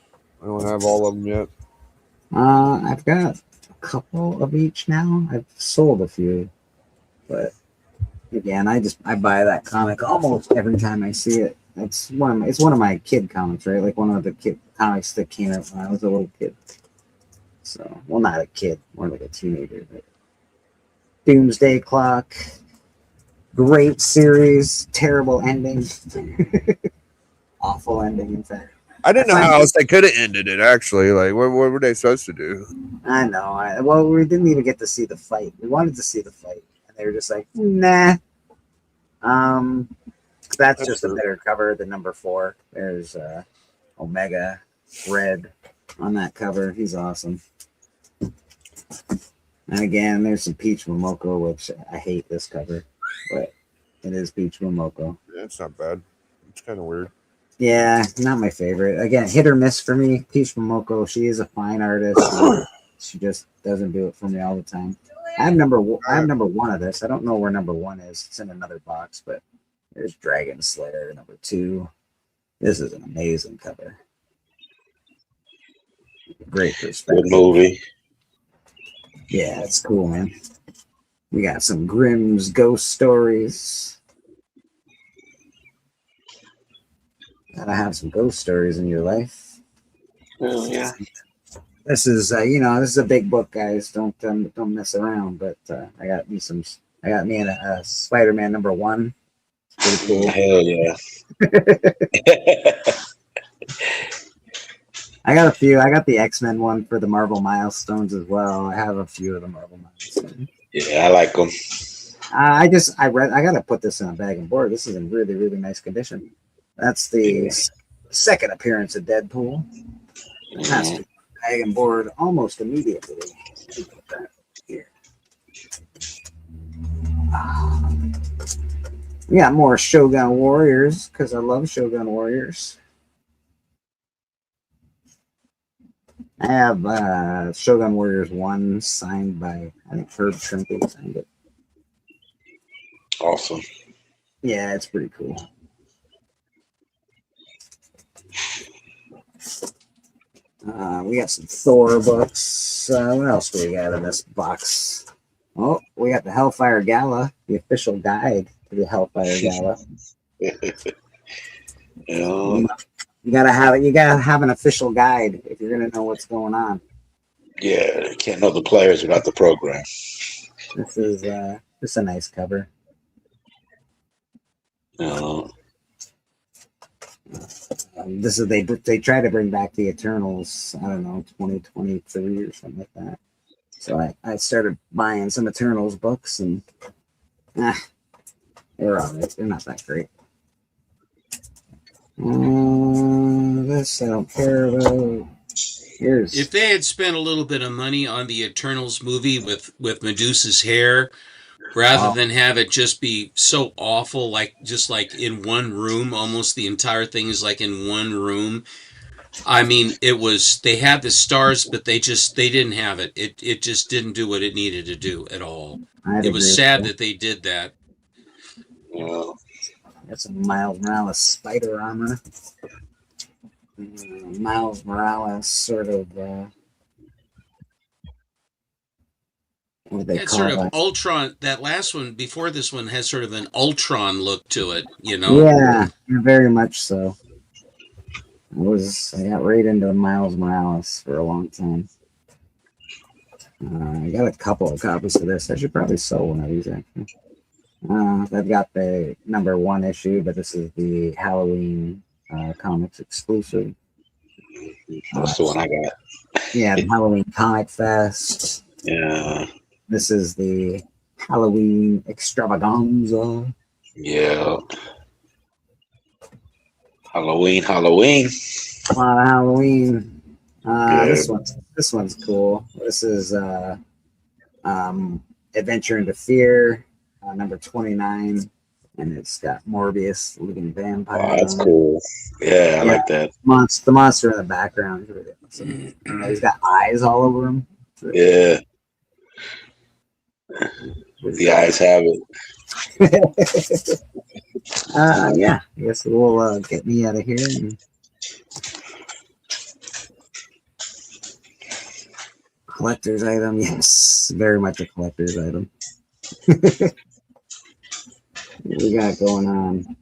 I don't have all of them yet. I've got a couple of each now. I've sold a few, but again, I buy that comic almost every time I see it. It's one of my kid comics, right? Like one of the kid comics that came out when I was a little kid. So, well, not a kid, more like a teenager. But Doomsday Clock, great series, terrible ending, awful ending. In fact, I didn't know how else they could have ended it. Actually, like what were they supposed to do? I know. Well, we didn't even get to see the fight. We wanted to see the fight, and they were just like, nah. That's just a better cover than #4. There's Omega Red on that cover. He's awesome. And again, there's some Peach Momoko, which I hate this cover, but it is Peach Momoko. Yeah, it's not bad. It's kind of weird. Yeah, not my favorite. Again, hit or miss for me. Peach Momoko, she is a fine artist. She just doesn't do it for me all the time. I have number one of this. I don't know where #1 is. It's in another box, but there's Dragon Slayer #2. This is an amazing cover. Great perspective. Good movie. Yeah, it's cool, man. We got some Grimm's Ghost Stories. Gotta have some ghost stories in your life. Oh yeah. This is this is a big book, guys. Don't mess around. But I got me a Spider-Man #1. It's pretty cool. Hell yeah. I got a few. I got the X-Men one for the Marvel Milestones as well. I have a few of the Marvel Milestones. Yeah, I like them. I gotta put this in a bag and board. This is in really, really nice condition. That's the second appearance of Deadpool. It has to be bag and board almost immediately. Put that here. We got more Shogun Warriors because I love Shogun Warriors. I have Shogun Warriors 1 signed by, I think Herb Trimpe signed it. Awesome. Yeah, it's pretty cool. We got some Thor books. What else do we got in this box? Oh, we got the Hellfire Gala, the official guide to the Hellfire Gala. Yeah. You gotta have an official guide if you're gonna know what's going on. Yeah, you can't know the players without the program. This is a nice cover. This is they try to bring back the Eternals. I don't know, 2023 or something like that. So I started buying some Eternals books and they're alright. They're not that great. This I don't care about. If they had spent a little bit of money on the Eternals movie with Medusa's hair, rather than have it just be so awful, like in one room, almost the entire thing is like in one room. I mean, they had the stars, but they didn't have it. It just didn't do what it needed to do at all. It was sad that they did that. Yeah. Got some Miles Morales spider armor. Miles Morales sort of what they call sort of it? Ultron. That last one before this one has sort of an Ultron look to it, you know? Yeah, very much so. I got right into Miles Morales for a long time. I got a couple of copies of this. I should probably sell one of these actually. I've got the #1 issue, but this is the Halloween comics exclusive. That's the one I got. Yeah, the Halloween Comic Fest. Yeah. This is the Halloween Extravaganza. Yeah. Halloween. A lot of Halloween. This one's cool. This is Adventure into Fear, #29, and it's got Morbius, living vampire. Oh, that's cool. Yeah, I like that. The monster in the background is really awesome. He's got eyes all over him. Yeah. The eyes have it. Yeah, I guess we'll get me out of here. Collector's item, yes, very much a collector's item. What we got going on?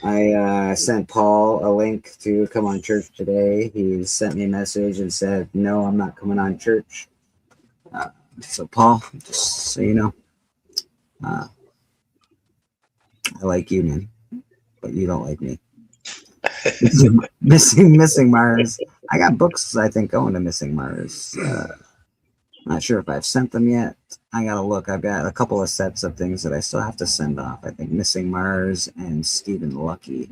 I sent Paul a link to come on church today. He sent me a message and said, "No, I'm not coming on church." So Paul, just so you know, I like you, man, but you don't like me. Missing Mars. I got books, I think, going to Missing Mars. Not sure if I've sent them yet. I gotta look. I've got a couple of sets of things that I still have to send off. I think Missing Mars and Stephen Lucky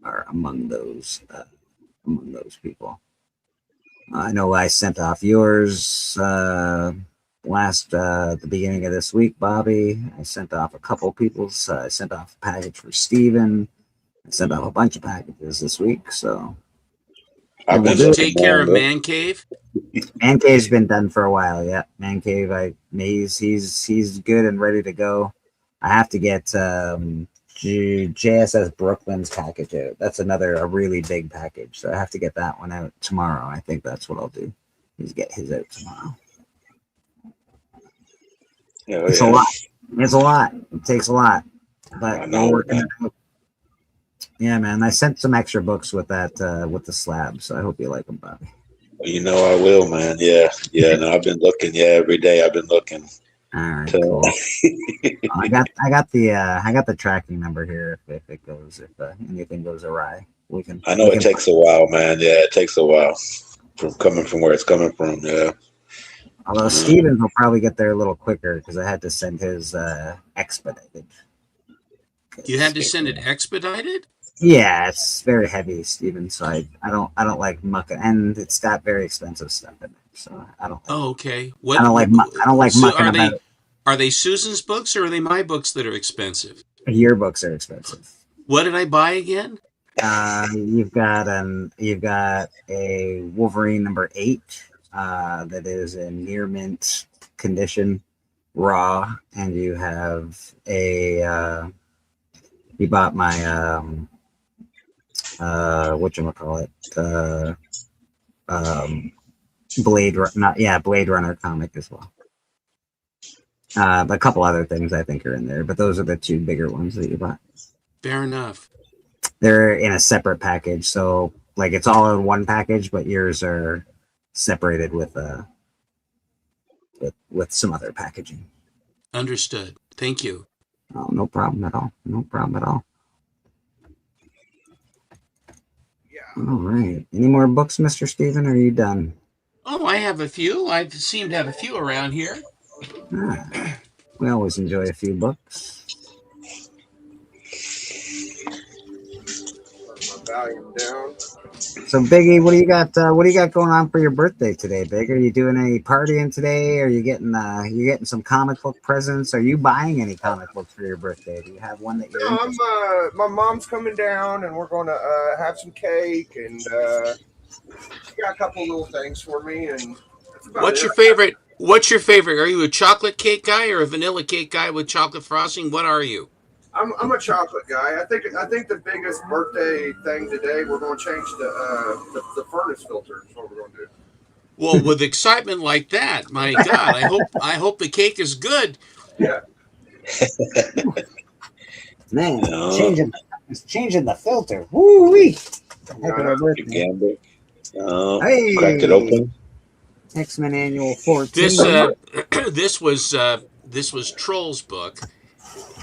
are among those people. I know I sent off yours the beginning of this week, Bobby. I sent off a couple people's. I sent off a package for Steven. I sent off a bunch of packages this week, so. Did you take care of Man Cave? Man Cave's been done for a while, yeah. Man Cave, he's good and ready to go. I have to get JSS Brooklyn's package out. That's a really big package, so I have to get that one out tomorrow. I think that's what I'll do. Is get his out tomorrow. It's a lot. It takes a lot, but we're working it out. Yeah, man. I sent some extra books with that with the slab, so I hope you like them, Bobby. You know I will, man. Yeah, yeah. No, I've been looking. Yeah, every day I've been looking. All right, So, cool. I got the tracking number here if it goes anything goes awry. I know it takes a while, man. Yeah, it takes a while from coming from where it's coming from. Yeah. Although Stevens will probably get there a little quicker because I had to send his expedited. You had to send it expedited? Yeah, it's very heavy, Stevens. So I don't like mucking, and it's got very expensive stuff in it. So I don't. Oh, okay. I don't like mucking about it. Are they Susan's books or are they my books that are expensive? Your books are expensive. What did I buy again? You've got a Wolverine number 8 that is in near mint condition, raw, and you have a you bought my whatchamacallit, Blade Runner comic as well. A couple other things I think are in there, but those are the 2 bigger ones that you bought. Fair enough. They're in a separate package, so like it's all in one package, but yours are separated with some other packaging. Understood. Thank you. Oh, no problem at all. No problem at all. Yeah. All right. Any more books, Mr. Steven? Or are you done? Oh, I have a few. I seem to have a few around here. We always enjoy a few books. Volume down. So, Biggie, what do you got? What do you got going on for your birthday today, Big? Are you doing any partying today? Are you getting some comic book presents? Are you buying any comic books for your birthday? Do you have one that you're? No, my mom's coming down, and we're going to have some cake, and she got a couple little things for me. And what's your favorite? What's your favorite? Are you a chocolate cake guy or a vanilla cake guy with chocolate frosting? What are you? I'm a chocolate guy. I think the biggest birthday thing today, we're going to change the furnace filter. Is what we're going to do. Well, with excitement like that, my God, I hope the cake is good. Yeah. Man, changing the filter. Woo-wee. Hey. Cracked it open. X-Men Annual 14. This was Troll's book.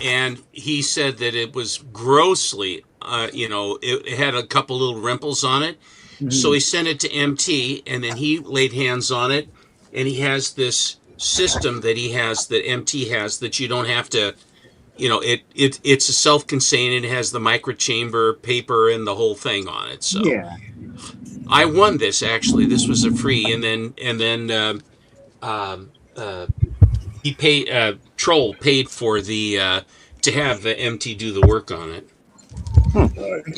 And he said that it was grossly, it had a couple little rimples on it. Mm-hmm. So he sent it to MT, and then he laid hands on it. And he has this system that MT has that you don't have to, it's a self-contained. It has the microchamber paper and the whole thing on it. So yeah, I won this actually. This was a free, and then he paid. Troll paid for the to have the MT do the work on it. I think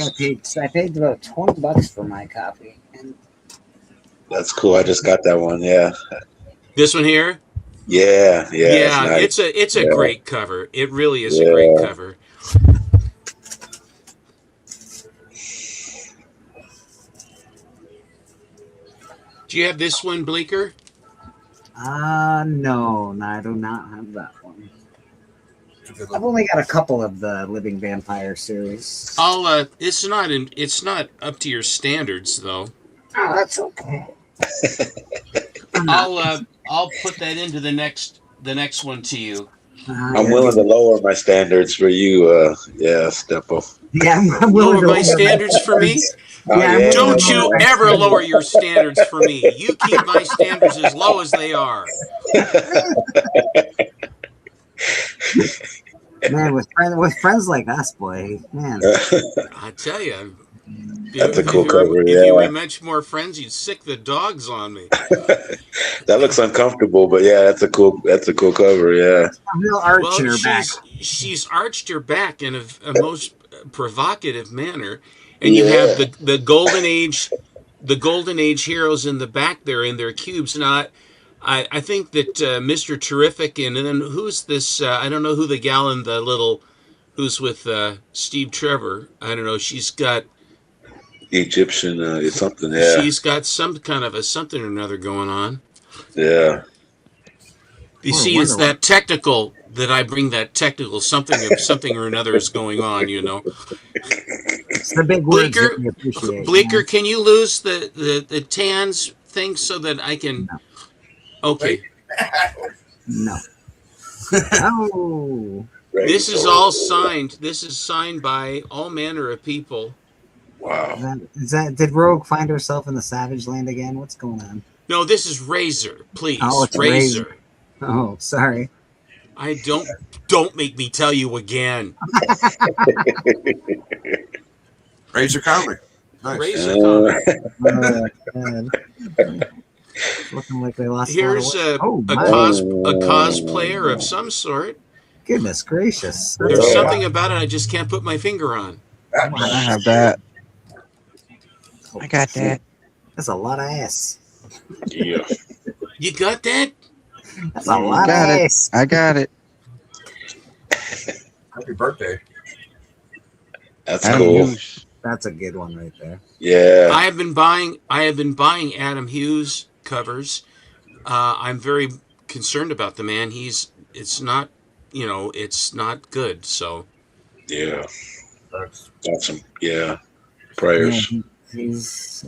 I paid about $20 for my copy. That's cool. I just got that one. Yeah. This one here. Yeah. Nice. It's a great cover. It really is a great cover. Do you have this one, Bleeker? No, I do not have that one. I've only got a couple of the Living Vampire series. It's not up to your standards though. Oh, that's okay. I'll put that into the next one to you. I'm willing to lower my standards for you, Steppo. Yeah, I'm willing to lower my standards for me. Yeah, don't you ever lower your standards for me. You keep my standards as low as they are. Man, with friends like us, boy, man. I tell you, that's a cool cover. If you were much more friends, you'd sick the dogs on me. That looks uncomfortable, but yeah, that's a cool cover. Yeah. A real arch in her back. She's arched her back in a most provocative manner. And you have the Golden Age heroes in the back there in their cubes. Now, I think that Mr. Terrific and then who's this? I don't know who the gal in the little who's with Steve Trevor. I don't know. She's got Egyptian something. Yeah. She's got some kind of a something or another going on. Yeah. You see, it's that technical that I bring. That technical something or another is going on. It's the big words Bleeker, that we appreciate. Bleeker, can you lose the tans thing so that I can? No. Okay. No. Oh. This is all signed. This is signed by all manner of people. Wow. Is that did Rogue find herself in the Savage Land again? What's going on? No, this is Razor, please. Oh, it's Razor. Oh, sorry. I don't make me tell you again. Razor comic. Nice. Razor comic. Looking like they lost. Here's a my. cosplayer of some sort. Goodness gracious! There's something about it I just can't put my finger on. I have that. I got that. That's a lot of ass. Yeah. You got that? That's a lot of ass. I got it. Happy birthday. That's Adam cool. Hughes. That's a good one right there. Yeah. I have been buying Adam Hughes covers. I'm very concerned about the man. It's not good. So Yeah. Awesome. Yeah. Prayers. Yeah, he's.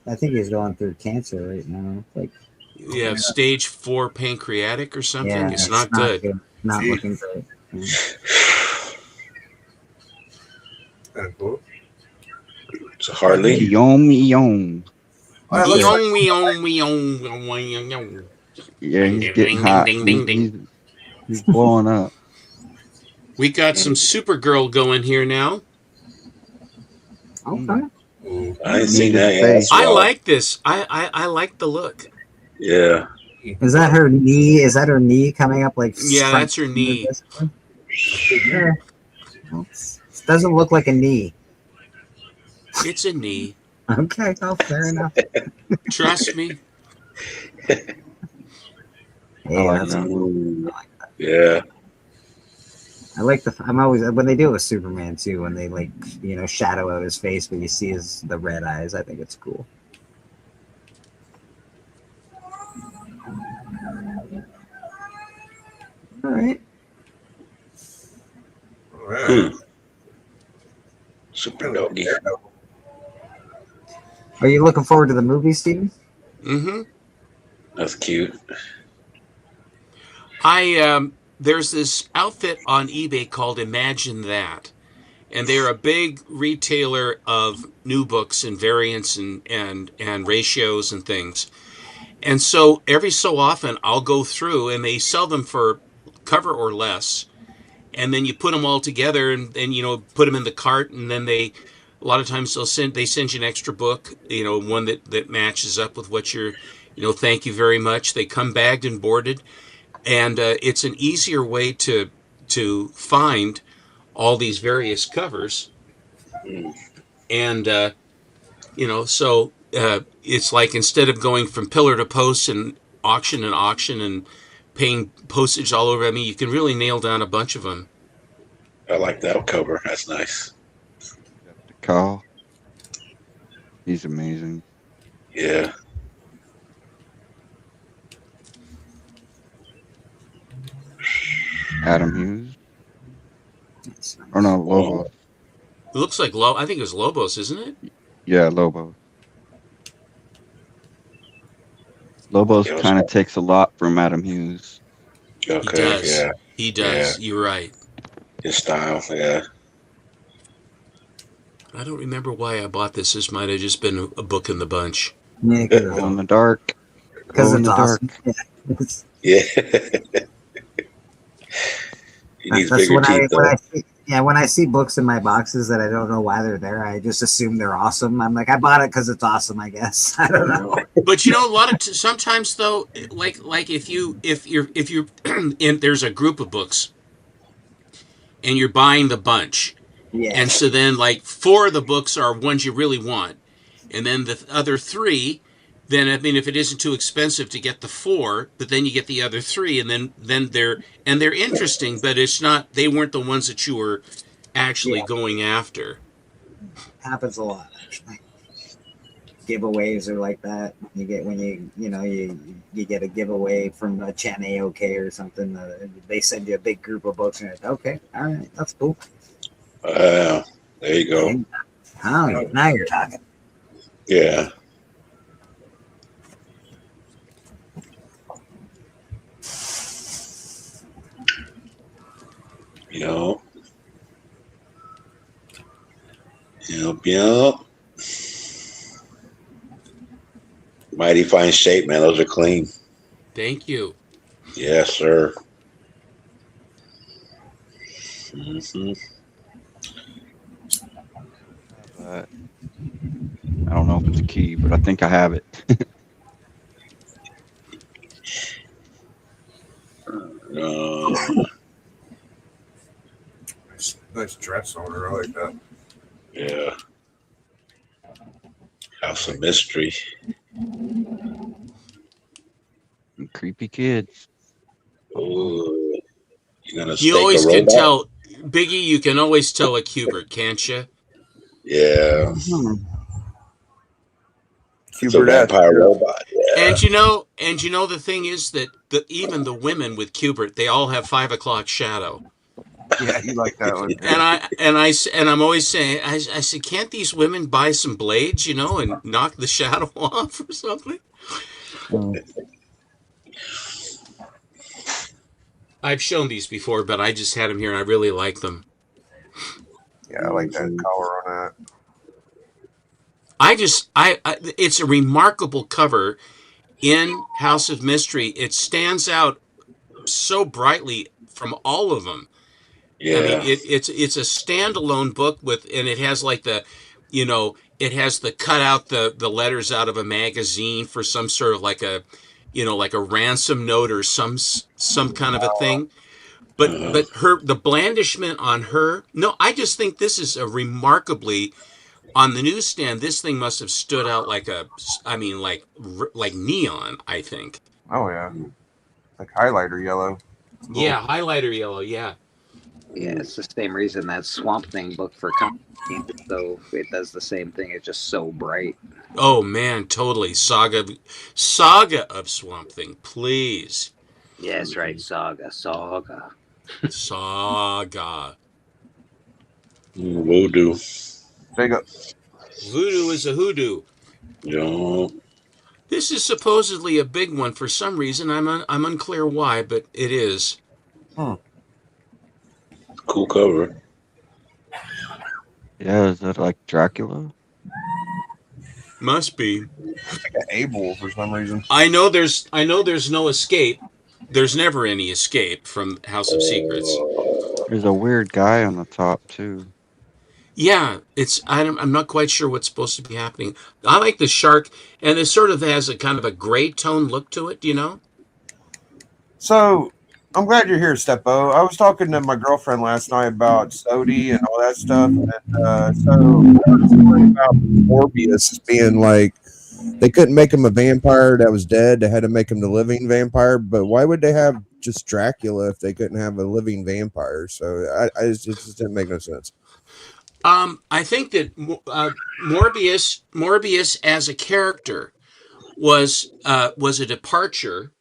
I think he's going through cancer right now. Like, you have stage 4 pancreatic or something. yeah, it's not good. Not looking great. So Harley. Yom yom. Yong. Yeah, he's getting hot. He's blowing up. We got some Supergirl going here now. Okay. I ain't seen that yet. I like this. I like the look. Yeah. Is that her knee? Is that her knee coming up like? Yeah, that's her knee. Yeah. It doesn't look like a knee. It's a knee. Okay, oh, fair enough. Trust me. Yeah, that's Yeah. I like I'm always when they do it with Superman too, when they shadow out his face, but you see the red eyes. I think it's cool. All right. Super doggy. Are you looking forward to the movie, Steven? Mm-hmm. That's cute. There's this outfit on eBay called Imagine That, and they're a big retailer of new books and variants and ratios and things. And so every so often I'll go through and they sell them for cover or less, and then you put them all together and put them in the cart, and then a lot of times they send you an extra book, one that matches up with what you're, thank you very much. They come bagged and boarded. And it's an easier way to find all these various covers. And, so it's like instead of going from pillar to post and auction and paying postage all over, you can really nail down a bunch of them. I like that cover. That's nice. Carl. He's amazing. Yeah. Adam Hughes. Or no, Lobos. It looks like I think it was Lobos, isn't it? Yeah, Lobos. Lobos kind of takes a lot from Adam Hughes. Okay. He does. Yeah. He does. Yeah. You're right. His style. Yeah. I don't remember why I bought this. This might have just been a book in the bunch. Yeah, Glow in the dark. because Glow in it's the awesome. dark. Yeah. Yeah. He needs That's bigger teeth, though. when I see books in my boxes that I don't know why they're there, I just assume they're awesome. I'm like, I bought it because it's awesome, I guess. I don't know. But a lot of sometimes though, like if you're and there's a group of books, and you're buying the bunch, Yeah. and so then like 4 of the books are ones you really want, and then the other 3. Then if it isn't too expensive to get the 4, but then you get the other 3, and then they're interesting, but it's not. They weren't the ones that you were actually going after. Happens a lot, actually. Giveaways are like that. You get when you get a giveaway from a Chan AOK or something. They send you a big group of books, and you're like, okay, all right, that's cool. There you go. Oh, now you're talking. Yeah. Yup. Yup. Mighty fine shape, man. Those are clean. Thank you. Yes, sir. Mm-hmm. I don't know if it's a key, but I think I have it. Nice dress on her. I like that. Yeah. House of Mystery. Creepy kids. Ooh. You're gonna You stake always a can robot? tell, Biggie. You can always tell a Cubert, can't you? Yeah. It's a Cubert vampire robot. Yeah. And you know the thing is that even the women with Cubert, they all have 5 o'clock shadow. Yeah, you like that one. And I'm always saying, I said, can't these women buy some blades, and knock the shadow off or something? I've shown these before, but I just had them here and I really like them. Yeah, I like that color on that. It's a remarkable cover in House of Mystery. It stands out so brightly from all of them. Yeah. I mean, it's a standalone book and it has like it has the cut out the letters out of a magazine for some sort of like a ransom note or some kind of a thing. But the blandishment on her. No, I just think this is a remarkably. On the newsstand, this thing must have stood out like neon, I think. Oh yeah, like highlighter yellow. Yeah, highlighter yellow. Yeah. Yeah, it's the same reason that Swamp Thing book for Constantine, so it does the same thing. It's just so bright. Oh man, totally. Saga of Swamp Thing, please. Yeah, that's right. Saga. Voodoo. Voodoo is a hoodoo. Yeah. This is supposedly a big one for some reason. I'm unclear why, but it is. Cool cover. Yeah, is that like Dracula? Must be. It's like an Abel for some reason. I know there's no escape. There's never any escape from House of Secrets. There's a weird guy on the top too. Yeah, I'm not quite sure what's supposed to be happening. I like the shark, and it sort of has a kind of a gray tone look to it, So I'm glad you're here, Steppo. I was talking to my girlfriend last night about Sodi and all that stuff, and so I heard a story about Morbius being like they couldn't make him a vampire that was dead. They had to make him the living vampire. But why would they have just Dracula if they couldn't have a living vampire? So it just didn't make no sense. I think that Morbius as a character was a departure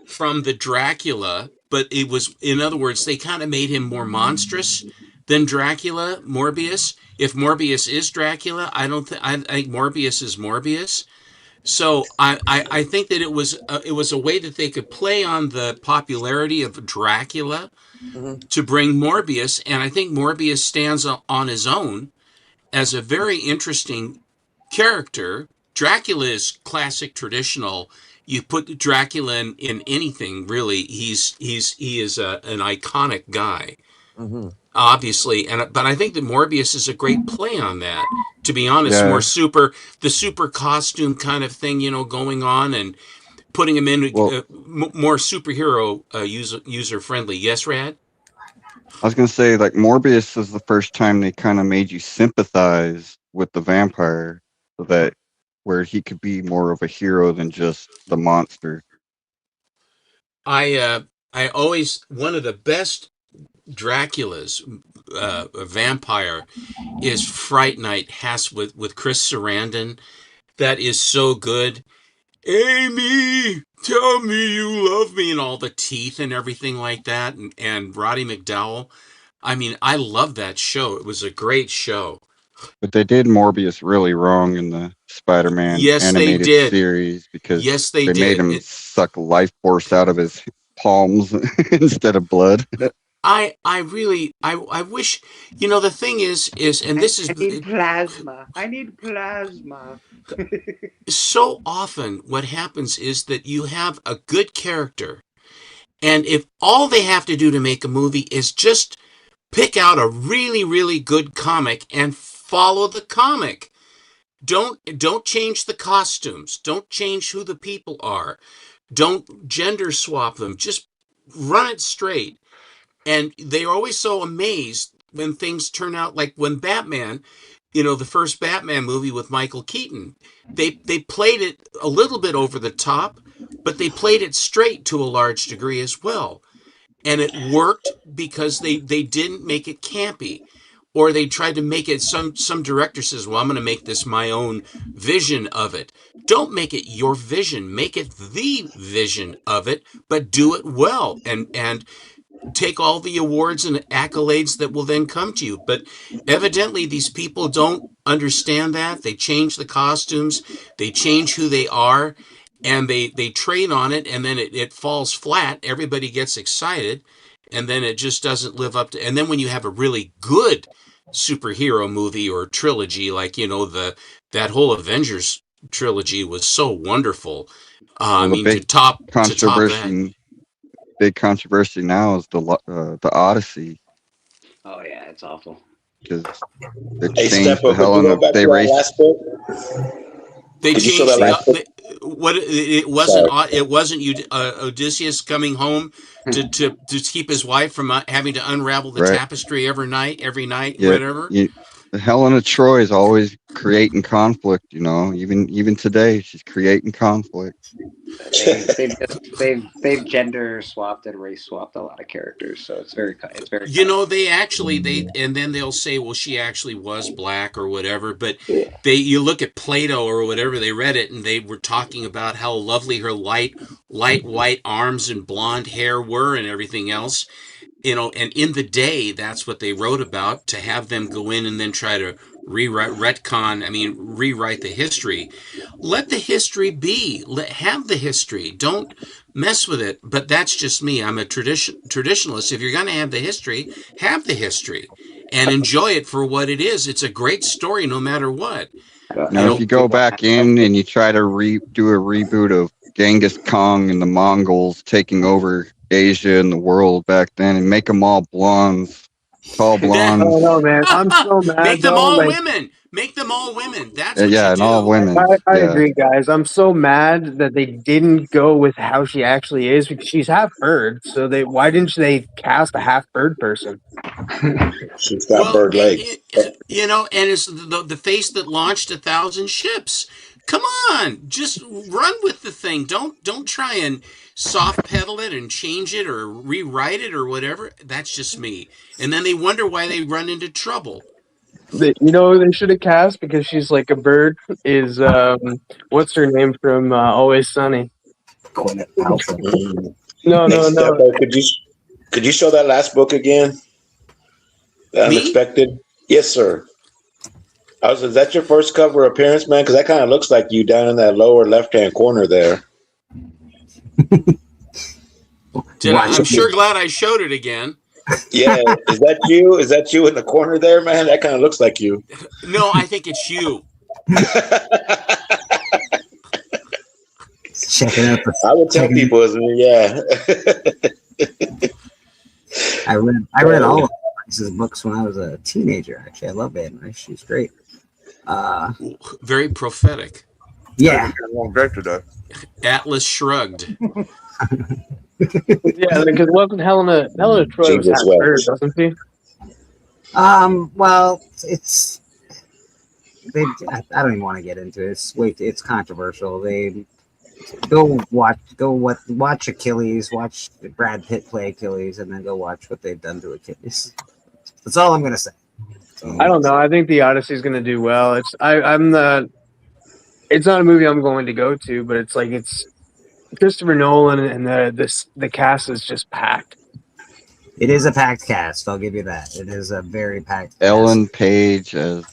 from the Dracula, but it was, in other words, they kind of made him more monstrous than Dracula. Morbius. If Morbius is Dracula, I think Morbius is Morbius. So I think that it was a way that they could play on the popularity of Dracula to bring Morbius, and I think Morbius stands on his own as a very interesting character. Dracula is classic, traditional. You put Dracula in anything, really. He is an iconic guy, obviously, but I think that Morbius is a great play on that. To be honest, Yeah. the super costume kind of thing, going on, and putting him in more superhero user friendly. Yes, Rad? I was gonna say, like, Morbius is the first time they kind of made you sympathize with the vampire, so that where he could be more of a hero than just the monster. I always, one of the best Draculas, a vampire, is Fright Night with Chris Sarandon. That is so good. Amy, tell me you love me, and all the teeth and everything like that, and Roddy McDowell. I mean, I love that show. It was a great show. But they did Morbius really wrong in the Spider-Man Yes, they animated did. series because Yes, they made did. him suck life force out of his palms instead of blood. I wish, the thing is, and this is I need plasma. I need plasma. so often what happens is that you have a good character, and if all they have to do to make a movie is just pick out a really, really good comic and follow the comic. Don't change the costumes. Don't change who the people are. Don't gender swap them. Just run it straight. And they're always so amazed when things turn out like when Batman, the first Batman movie with Michael Keaton, they played it a little bit over the top, but they played it straight to a large degree as well. And it worked because they didn't make it campy. Or they tried to make it, some director says, well, I'm going to make this my own vision of it. Don't make it your vision. Make it the vision of it, but do it well and take all the awards and accolades that will then come to you. But evidently these people don't understand that. They change the costumes, they change who they are, and they trade on it, and then it falls flat. Everybody gets excited, and then it just doesn't live up to. And then when you have a really good superhero movie or trilogy, like that whole Avengers trilogy was so wonderful. To top that. Big controversy now is the Odyssey. Oh yeah, it's awful. Because they Hey, changed Steppo, the hell could you on go back they to that raced. last book? They Could you changed show that last book? it wasn't Odysseus coming home to keep his wife from having to unravel the Right. tapestry every night, Yeah, whatever. the Helena Troy is always creating conflict. Even today she's creating conflict. They've gender swapped and race swapped a lot of characters, so it's very. And then they'll say, well, she actually was black or whatever. But you look at Plato or whatever, they read it and they were talking about how lovely her light white arms and blonde hair were and everything else. And in the day, that's what they wrote about, to have them go in and then try to rewrite the history. Let the history be. Have the history. Don't mess with it. But that's just me. I'm a traditionalist. If you're going to have the history and enjoy it for what it is. It's a great story no matter what. Now, if you go back in and you try to do a reboot of Genghis Khan and the Mongols taking over Asia and the world back then and make them all blondes, tall blondes. Oh no, man! I'm so mad. Make them though, all like- women. Make them all women. That's what Yeah, you and do. all women. I Yeah. agree, guys. I'm so mad that they didn't go with how she actually is, because she's half bird. So why didn't they cast a half bird person? She's got bird legs. And it's the face that launched 1,000 ships. Come on, just run with the thing. Don't try and soft pedal it and change it or rewrite it or whatever. That's just me. And then they wonder why they run into trouble. They should have cast, because she's like a bird. Is what's her name from Always Sunny? No. Steppo, could you show that last book again? The Me? Unexpected. Yes, sir. Is that your first cover appearance, man? Because that kind of looks like you down in that lower left-hand corner there. I'm sure glad I showed it again. Yeah, is that you? Is that you in the corner there, man? That kind of looks like you. No, I think it's you. Check it out. I would tell people, yeah. I read all of Rice's books when I was a teenager. Actually, I love Anne Rice. She's great. Very prophetic. Yeah. Long day today. Atlas shrugged. Yeah, because wasn't Helena Troy was half bird, wasn't she? Well, it's I don't even want to get into it. It's controversial. They go watch Achilles, watch Brad Pitt play Achilles, and then go watch what they've done to Achilles. That's all I'm gonna say. I don't know. I think the Odyssey is gonna do well. It's not a movie I'm going to go to, but it's Christopher Nolan, and the cast is just packed. It is a packed cast. I'll give you that. It is a very packed. Ellen Page as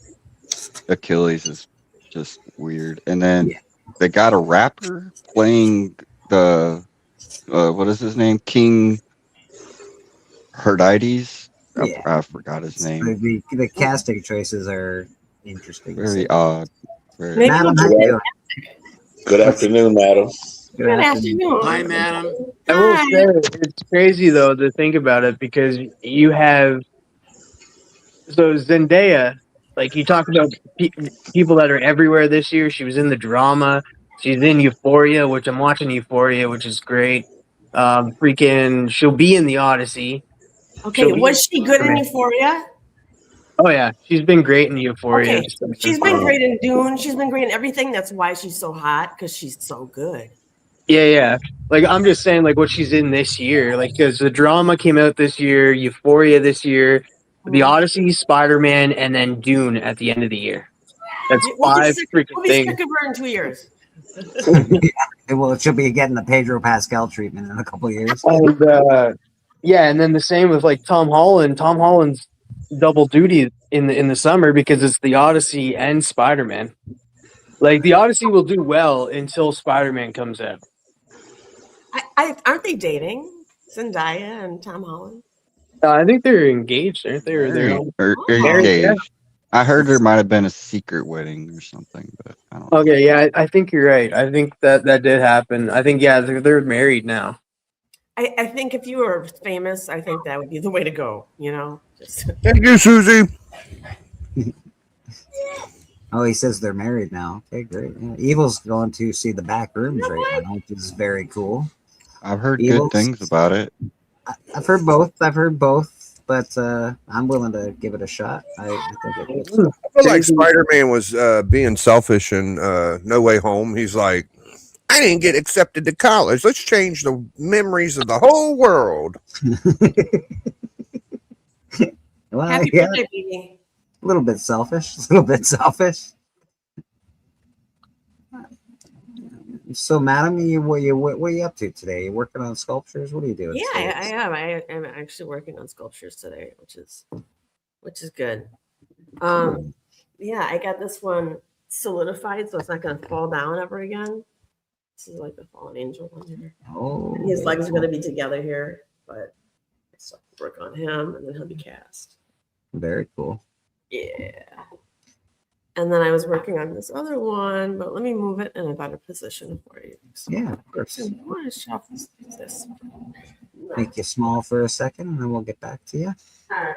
Achilles is just weird. And then they got a rapper playing the what is his name? King Herdides. I forgot his name. The casting choices are interesting. Very odd. Very Maybe Madam, we'll how you doing? Good afternoon, madam. Good afternoon. Hi, madam. I will say it's crazy though to think about it because you have so Zendaya, like you talk about people that are everywhere this year. She was in the drama. She's in Euphoria, which I'm watching Euphoria, which is great. Freaking, she'll be in the Odyssey. Okay, was she good in Euphoria? Oh yeah, she's been great in Euphoria. Okay, she's been great in Dune. She's been great in everything. That's why she's so hot, because she's so good. Yeah. Like I'm just saying, like what she's in this year, like because the drama came out this year, Euphoria this year, the Odyssey, Spider-Man, and then Dune at the end of the year. That's five freaking We'll be things. sick of her in 2 years. Well, she'll be getting the Pedro Pascal treatment in a couple of years. And yeah, and then the same with like Tom Holland. Tom Holland's double duty in the summer because it's the Odyssey and Spider-Man. Like the Odyssey will do well until Spider-Man comes out. Aren't they dating? Zendaya and Tom Holland? I think they're engaged, aren't they? Or they're engaged. I heard there might have been a secret wedding or something, but I don't know. Okay, yeah, I think you're right. I think that did happen. I think they're married now. I think if you were famous, I think that would be the way to go, you know? Just Thank you, Susie. Oh, he says they're married now. Okay, great. Yeah. Evil's going to see the back rooms right now, which is very cool. I've heard Evil's- good things about it. I've heard both, but I'm willing to give it a shot. I think it is. I feel like Spider-Man was being selfish in No Way Home. He's like, I didn't get accepted to college. Let's change the memories of the whole world. Well, Happy yeah, birthday, baby. a little bit selfish. So, madam, what are you up to today? You working on sculptures? What are you doing? Yeah, today? I am. I am actually working on sculptures today, which is good. Yeah, I got this one solidified, so it's not going to fall down ever again. This is like the fallen angel one here. Oh, His legs are going to be together here, but I still have to work on him, and then he'll be cast. Very cool. Yeah. And then I was working on this other one, but let me move it in a better position for you. So Yeah, of course. I want to shuffle this. Make you small for a second, and then we'll get back to you.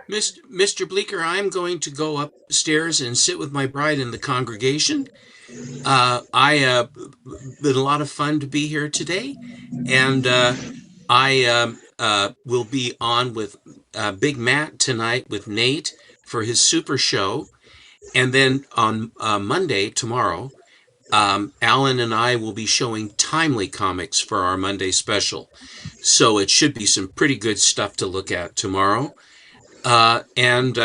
Mr. Bleeker, I'm going to go upstairs and sit with my bride in the congregation. I been a lot of fun to be here today, and I will be on with Big Matt tonight with Nate for his super show, and then on Monday tomorrow, Alan and I will be showing Timely Comics for our Monday special. So it should be some pretty good stuff to look at tomorrow. And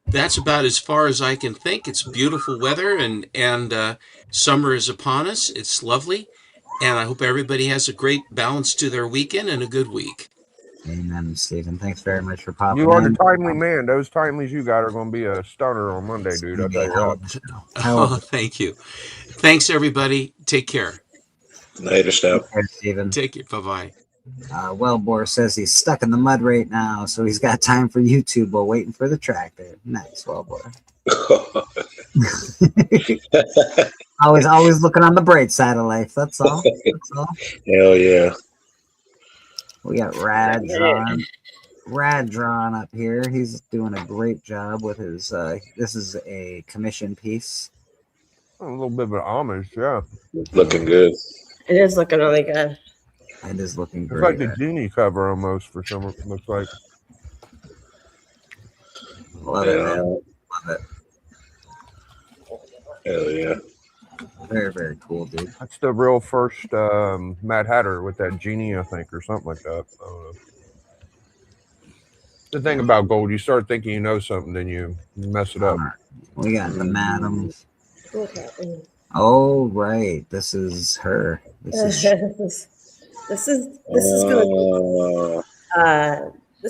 that's about as far as I can think. It's beautiful weather and summer is upon us. It's lovely. And I hope everybody has a great balance to their weekend and a good week. Amen, Stephen. Thanks very much for popping You are the in. timely man. Those timelies you got are going to be a stunner on Monday, dude. I'll tell you that. Oh, thank you. Thanks, everybody. Take care. Later, Steph. Stephen. Take care. Bye-bye. Wellbore says he's stuck in the mud right now, so he's got time for YouTube while waiting for the tractor. Nice, Wellbore. always looking on the bright side of life. That's all. That's all. Hell yeah. We got Rad drawn up here. He's doing a great job with his. This is a commission piece. A little bit of an homage, yeah. Looking good. It is looking really good. It is looking It's great. like the Genie cover almost for some. It looks like. Love it, man. Love it. Hell yeah. Very, very cool, dude. That's the real first Mad Hatter with that genie, I think, or something like that. I don't know. The thing about gold, you start thinking you know something, then you mess it up. We got the madams. Okay. Oh, right. This is her. This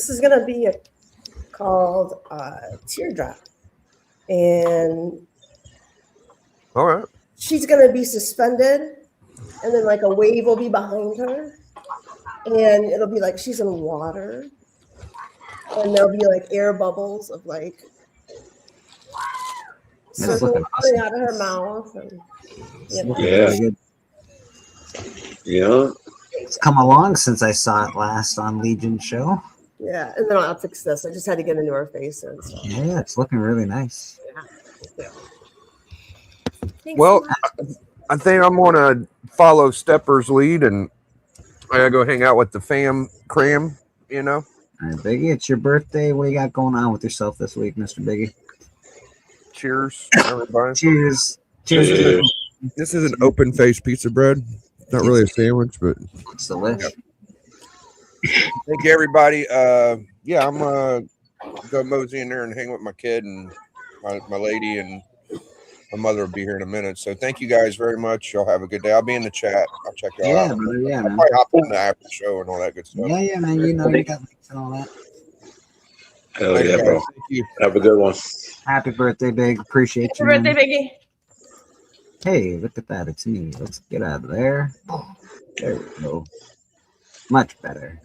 is gonna be called Teardrop, and All right. She's gonna be suspended, and then like a wave will be behind her, and it'll be like she's in water, and there'll be like air bubbles of like That's circles looking coming awesome. out of her mouth. And, Looking Yeah. really good. Yeah. It's come along since I saw it last on Legion show. yeah, and then I'll fix this. I just had to get into her face and stuff. Yeah, it's looking really nice. Thanks Well, so much. I think I'm gonna follow Stepper's lead, and I gotta go hang out with the fam cram. You know. All right, Biggie, it's your birthday. What do you got going on with yourself this week, Mr. Biggie? Cheers, everybody. Cheers. This Cheers. is, this is an open faced pizza bread. Not really a sandwich, but It's delicious. thank you, everybody. Yeah, I'm go mosey in there and hang with my kid and my lady, and my mother will be here in a minute. So thank you guys very much. Y'all have a good day. I'll be in the chat. I'll check y'all Yeah, out. brother, yeah, I'll man. probably hop on the after show and all that good stuff. Yeah, yeah, man. You know you got links and all that. Hell Thank yeah, you, guys. bro. Thank you. Have a good one. Happy birthday, Big. Appreciate Happy you. birthday, man. Biggie. Hey, look at that. It's me. Let's get out of there. There we go. Much better.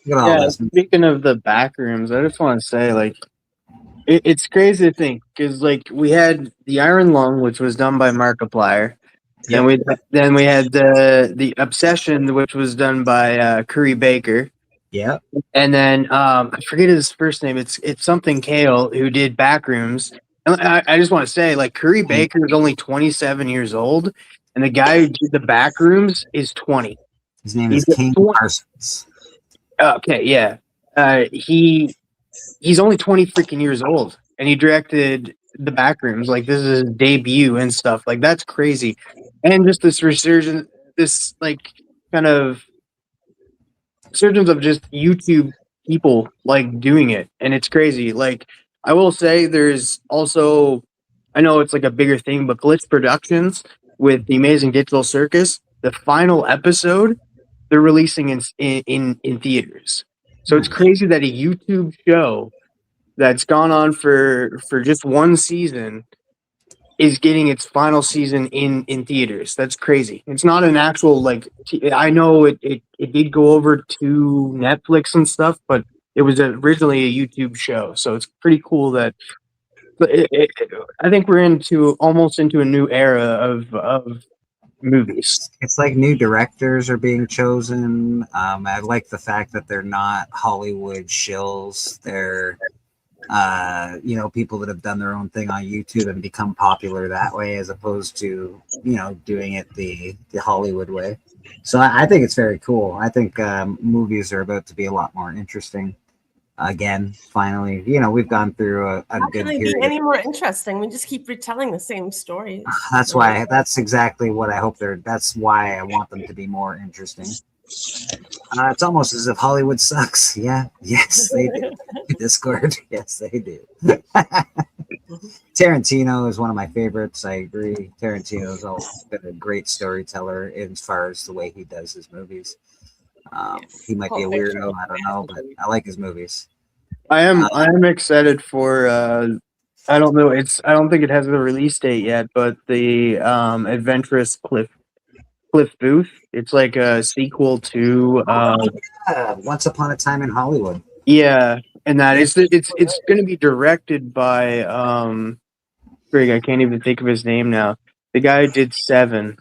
Look at all Yeah, this. speaking of the back rooms, I just want to say, like, it's crazy to think because, like, we had the Iron Lung, which was done by Markiplier. Yep. Then we had the Obsession, which was done by Curry Baker. Yep. And then I forget his first name. It's something Kale who did Backrooms. And I just want to say, like, Curry Baker is only 27 years old, and the guy who did the Backrooms is 20. His name is He's King 20. Parsons. Okay, yeah. He's only 20 freaking years old, and he directed the Backrooms. Like, this is his debut and stuff. Like, that's crazy. And just this resurgence, this like kind of resurgence of just YouTube people like doing it, and it's crazy. Like, I will say, there's also, I know it's like a bigger thing, but Glitch Productions with the Amazing Digital Circus, the final episode, they're releasing in theaters. So it's crazy that a YouTube show that's gone on for just one season is getting its final season in theaters. That's crazy. It's not an actual like. I know it did go over to Netflix and stuff, but it was originally a YouTube show. So it's pretty cool that. But I think we're almost into a new era of movies. It's like new directors are being chosen. I like the fact that they're not Hollywood shills. They're people that have done their own thing on YouTube and become popular that way, as opposed to doing it the Hollywood way. So I think it's very cool. I think movies are about to be a lot more interesting. Again, finally, we've gone through a How good can it be period. any more interesting? We just keep retelling the same stories. That's exactly what I hope that's why I want them to be more interesting. It's almost as if Hollywood sucks. Yeah. Yes, they do. Discord. Yes, they do. Tarantino is one of my favorites. I agree. Tarantino's always been a great storyteller as far as the way he does his movies. He might be a weirdo. I don't know, but I like his movies. I am excited for I don't know, I don't think it has the release date yet, but the Adventurous Cliff Booth. It's like a sequel to Once Upon a Time in Hollywood. Yeah, and that it's going to be directed by Greg, I can't even think of his name now. The guy who did Seven.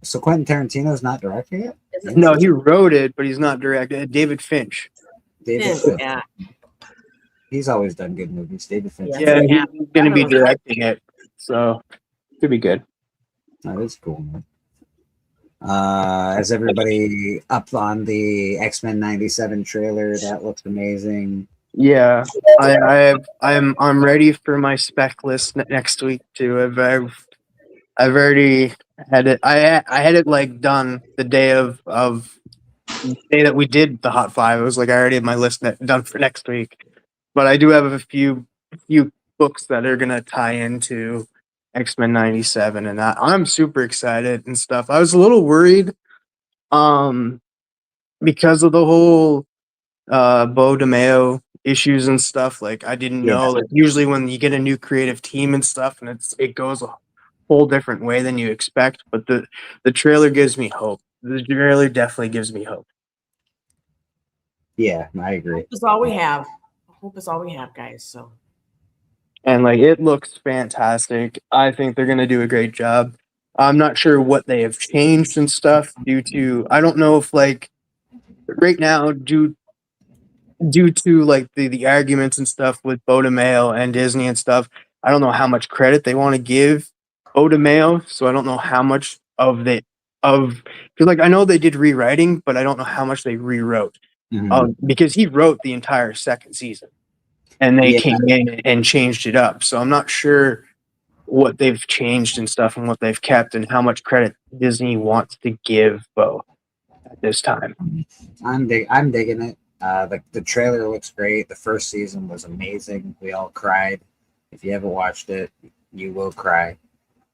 So Quentin Tarantino's not directing it? No, he wrote it, but he's not directing. David Finch. David Finch. Yeah. He's always done good movies. David Finch. Yeah, he's going to be directing it, so could be good. That is cool, man. Is everybody up on the X-Men 97 trailer? That looks amazing. Yeah, I'm ready for my spec list next week too. I've already had it. I had it like done the day of the day that we did the Hot Five. It was like I already had my list done for next week. But I do have a few books that are gonna tie into X-Men 97, and I'm super excited and stuff. I was a little worried, because of the whole Beau DeMayo issues and stuff. Like I didn't know. Like usually when you get a new creative team and stuff, and it goes a whole different way than you expect. But the trailer gives me hope. The trailer definitely gives me hope. Yeah, I agree. Hope is all we have. Hope is all we have, guys. So. And like it looks fantastic. I think they're gonna do a great job. I'm not sure what they have changed and stuff due to. I don't know if like right now due to like the arguments and stuff with Bodemail and Disney and stuff. I don't know how much credit they want to give Bodemail, so I don't know how much of because like I know they did rewriting, but I don't know how much they rewrote because he wrote the entire second season. And they came in and changed it up. So I'm not sure what they've changed and stuff and what they've kept and how much credit Disney wants to give Bo at this time. I'm digging it. The trailer looks great. The first season was amazing. We all cried. If you haven't watched it, you will cry.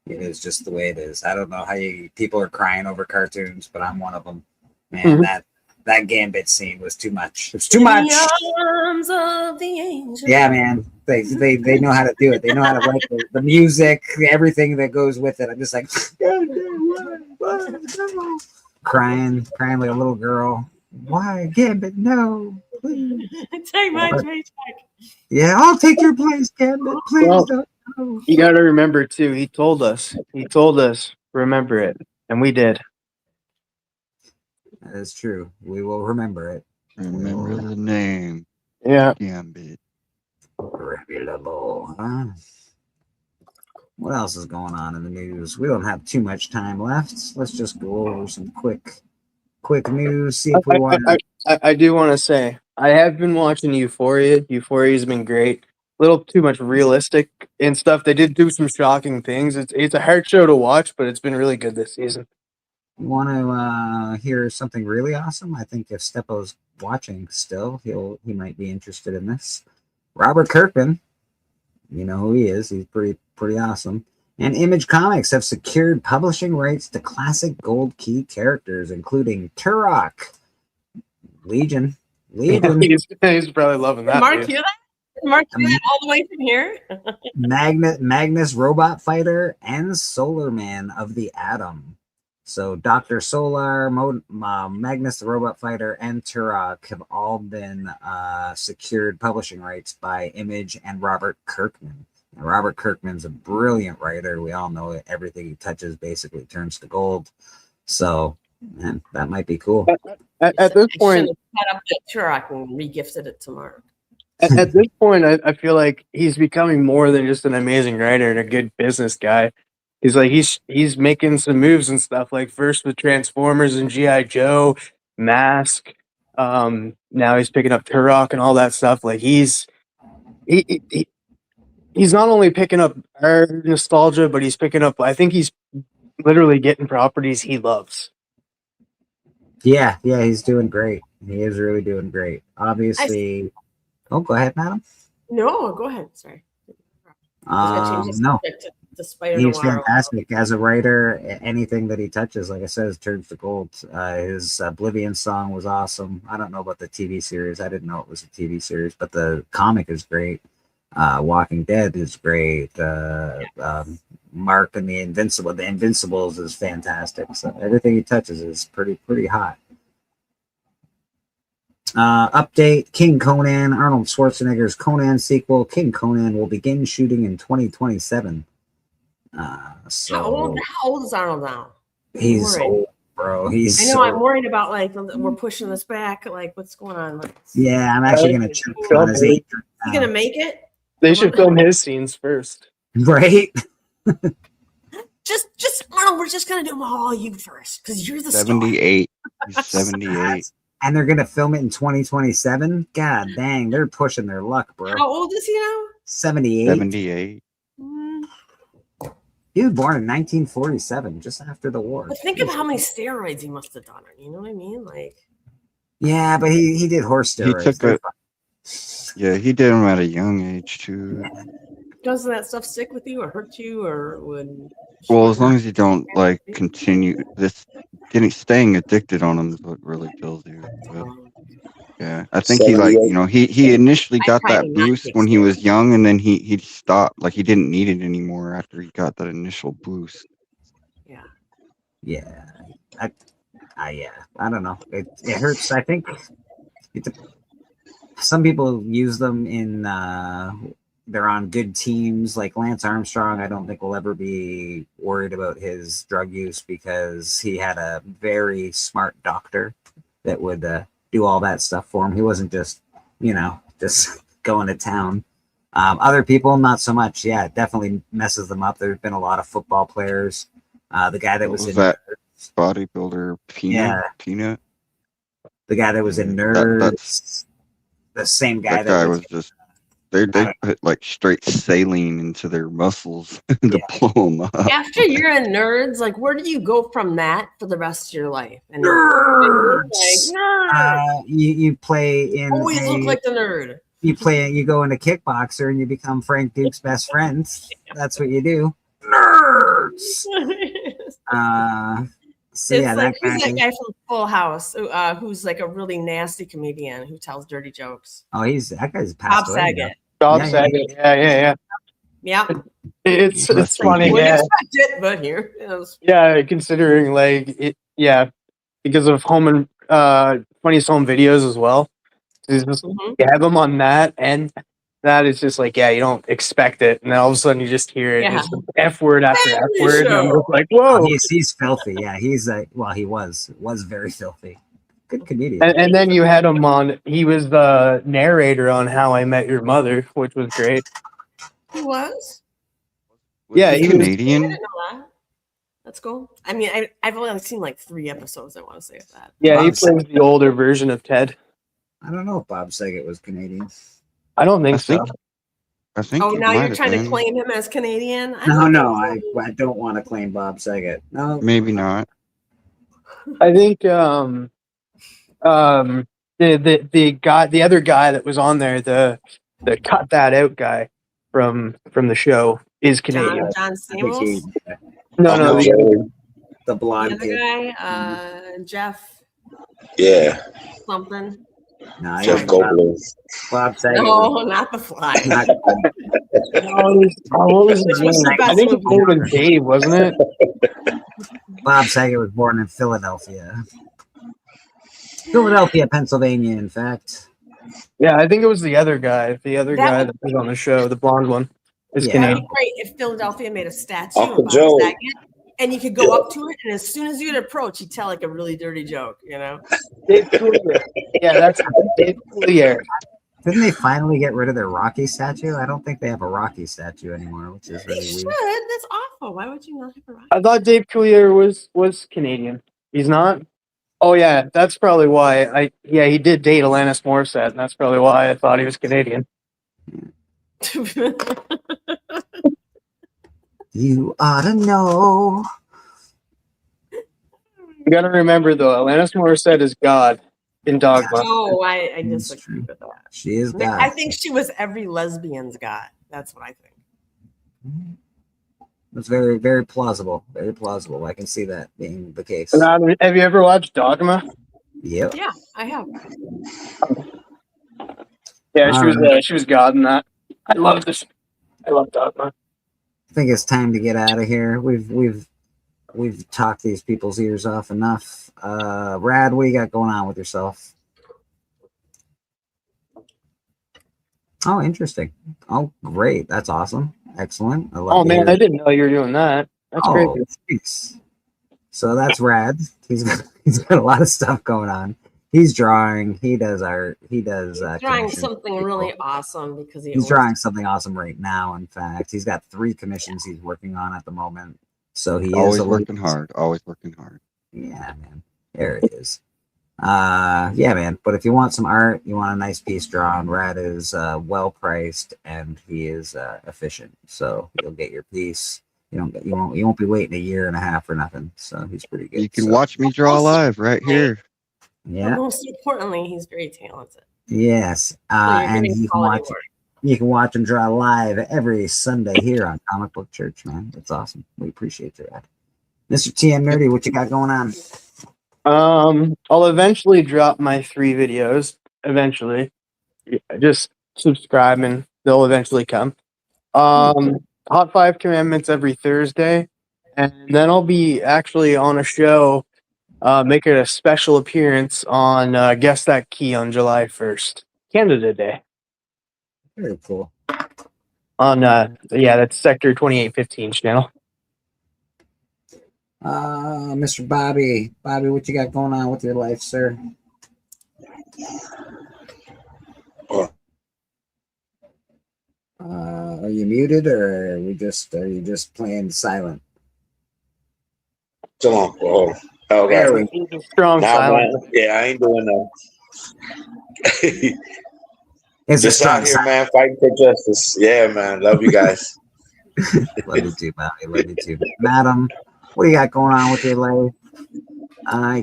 It is just the way it is. I don't know how people are crying over cartoons, but I'm one of them. Man, that Gambit scene was too much. It's too much. The arms of the angel. Yeah, man. They know how to do it. They know how to write the music, everything that goes with it. I'm just like crying like a little girl. Why, Gambit? No, please. Take my paycheck. Yeah, I'll take your place, Gambit. Please don't. No. You got to remember too. He told us. Remember it, and we did. That is true. We will remember it. Remember the name. Yeah. Gambit. Reputable, huh? What else is going on in the news? We don't have too much time left. Let's just go over some quick news. See if we want. I do want to say I have been watching Euphoria. Euphoria's been great. A little too much realistic and stuff. They did do some shocking things. It's a hard show to watch, but it's been really good this season. You want to hear something really awesome? I think if Steppo's watching still, he might be interested in this. Robert Kirkman, you know who he is. He's pretty awesome. And Image Comics have secured publishing rights to classic Gold Key characters, including Turok, Legion. He's probably loving that. Mark, hear that? Mark, hear that all the way from here? Magnus Robot Fighter and Solar Man of the Atom. So Dr. Solar, Magnus the Robot Fighter, and Turok have all been secured publishing rights by Image and Robert Kirkman. And Robert Kirkman's a brilliant writer. We all know it. Everything he touches basically turns to gold. So, man, that might be cool. At this point, cut up that Turok and regifted it to Mark. At this point, I feel like he's becoming more than just an amazing writer and a good business guy. He's making some moves and stuff, like first with Transformers and G.I. Joe, Mask. Now he's picking up Turok and all that stuff. Like he's not only picking up our nostalgia, but he's picking up. I think he's literally getting properties he loves. Yeah, he's doing great. He is really doing great. Obviously. Oh, go ahead, madam. No, go ahead. Sorry. No. He's fantastic as a writer. Anything that he touches, like I said, turns to gold. His Oblivion song was awesome. I don't know about the TV series. I didn't know it was a TV series, but the comic is great. Walking Dead is great. Mark and the Invincibles is fantastic. So everything he touches is pretty hot. Update: King Conan, Arnold Schwarzenegger's Conan sequel, King Conan, will begin shooting in 2027. How old is Arnold now? He's old, bro. I'm worried about like we're pushing this back. Like, what's going on? Yeah, I'm actually gonna check on his age. He's gonna make it. They should film his scenes first, right? just Arnold. We're just gonna do them all you first because you're the 78. He's 78. And they're gonna film it in 2027. God dang, they're pushing their luck, bro. How old is he now? 78. 78. He was born in 1947, just after the war. But think of how many steroids he must have done. You know what I mean? Like. Yeah, but he did horse steroids. He did them at a young age too. Doesn't that stuff stick with you or hurt you or would? Well, as long as you don't like continue this, staying addicted on them is what really kills you. But Yeah, I think he like, you know, he initially got try that to not boost take when he was young, and then he stopped. Like he didn't need it anymore after he got that initial boost. Yeah, yeah, I don't know. It hurts. I think some people use them in. They're on good teams like Lance Armstrong. I don't think will ever be worried about his drug use because he had a very smart doctor that would do all that stuff for him. He wasn't just, just going to town. Other people, not so much. Yeah, it definitely messes them up. There's been a lot of football players. The guy that was in that bodybuilder Peanut? The guy that was in Nerds. The same guy That guy was just they put like straight saline into their muscles to blow them up. After you're in Nerds, like where do you go from that for the rest of your life? And Nerds. Like, You play in. Always look like the nerd. You go into Kickboxer and you become Frank Duke's best friend. That's what you do. Nerds. So it's yeah, like that who's guy. that guy from Full House who's like a really nasty comedian who tells dirty jokes? Oh, that guy's Bob passed away. Saget. Bob Saget. Yeah. Yeah. It's funny. Wouldn't Yeah. expect it, but here it is. Yeah, considering like it. Yeah, because of Funniest Home Videos as well. You have them on that, and that is just like, you don't expect it, and then all of a sudden you just hear it, Yeah. just F word after F word, and I'm just like, Oh, whoa. he's filthy. Yeah, he's he was very filthy. Good comedian. And then you had him on. He was the narrator on How I Met Your Mother, which was great. He was? Yeah, he was I Canadian. didn't know that. That's cool. I mean, I've only seen like 3 episodes, I want to say of that. Yeah, he plays the older version of Ted. I don't know if Bob Saget was Canadian. I don't think so. I think. Oh, it now might you're have trying to been. claim him as Canadian? No, I don't want to claim Bob Saget. No, Maybe not. I think the guy, the other guy that was on there, the cut that out guy from the show is Canadian. John Stamos? No, the blonde The other kid. guy, Jeff Yeah. something. No, Jeff Goldblum. Bob Saget. No, not the Fly. what was his name? I think his name was Dave, wasn't it? Bob Saget was born in Philadelphia. Philadelphia, Pennsylvania, in fact. Yeah, I think it was the other guy. The other guy that was on the show, the blonde one, is That'd Canadian. be great if Philadelphia made a statue Uncle of Joe. Bob Saget, and you could go up to it, and as soon as you'd approach, he'd tell like a really dirty joke, Dave Coulier. Yeah, that's Dave Coulier. Didn't they finally get rid of their Rocky statue? I don't think they have a Rocky statue anymore, which is They really should. weird. That's awful. Why would you not have a rock? I thought Dave Coulier was Canadian. He's not. Oh yeah, that's probably why. He did date Alanis Morissette, and that's probably why I thought he was Canadian. You ought to know. You got to remember though, Alanis Morissette is God in Dogma. No, I disagree with that. She is God. I think she was every lesbian's God. That's what I think. It's very, very plausible. Very plausible. I can see that being the case. Have you ever watched Dogma? Yep. Yeah, I have. Yeah, she was God in that. I love this. I love Dogma. I think it's time to get out of here. We've talked these people's ears off enough. Rad, what you got going on with yourself? Oh, interesting. Oh, great. That's awesome. Excellent. I love Oh to man, hear I it. didn't know you were doing that. That's great. Thanks. So that's Rad. He's got a lot of stuff going on. He's drawing. He does art. He does Drawing commissions. something really awesome because He's drawing something awesome right now. In fact, he's got 3 commissions he's working on at the moment. So he Always is working hard. Always working hard. Yeah, man. There it is. Yeah, man. But if you want some art, you want a nice piece drawn, Rad is well priced and he is efficient. So you'll get your piece. You won't be waiting a year and a half for nothing. So he's pretty good. You can watch me draw live right here. Yeah. But most importantly, he's very talented. Yes. So you're And getting you can quality watch work. you can watch him draw live every Sunday here on Comic Book Church, man. That's awesome. We appreciate you, Rad. Mr. TM Nerdy, what you got going on? I'll eventually drop my 3 videos. eventually. Just subscribe and they'll eventually come. Hot 5 Commandments every Thursday. And then I'll be actually on a show, making a special appearance on Guess That Key on July 1st, Canada Day. Very cool. On, that's Sector 2815 channel. Mr. Bobby. Bobby, what you got going on with your life, sir? Are you muted or are you just playing silent? Come on. Oh, There we go. Strong Nah, silent. man. Yeah, I ain't doing that. It's a Just strong out here, man, fighting for justice. Yeah, man. Love you guys. Love you too, Bobby. Love you too. Madam, what do you got going on with your life?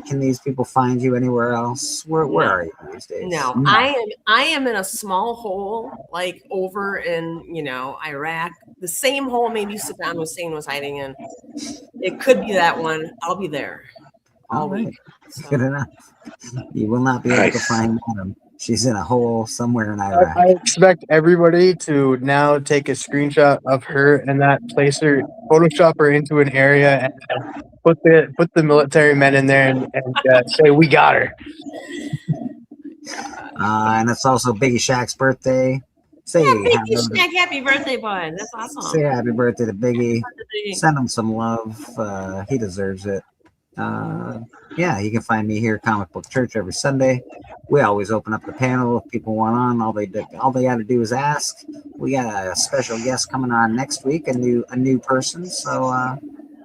Can these people find you anywhere else? Where are you these days? No, I am in a small hole, like over in Iraq. The same hole maybe Saddam Hussein was hiding in. It could be that one. I'll be there all week. So. Good enough. You will not be able to find Madam. She's in a hole somewhere in Iraq. I expect everybody to now take a screenshot of her and that place her, Photoshop her into an area and put the military men in there and say we got her. And it's also Biggie Shaq's birthday. Say Biggie Shaq, happy birthday, bud. That's awesome. Say happy birthday to Biggie. Biggie. Send him some love. He deserves it. Yeah, you can find me here at Comic Book Church every Sunday. We always open up the panel if people want on. All they got to do is ask. We got a special guest coming on next week, a new person. So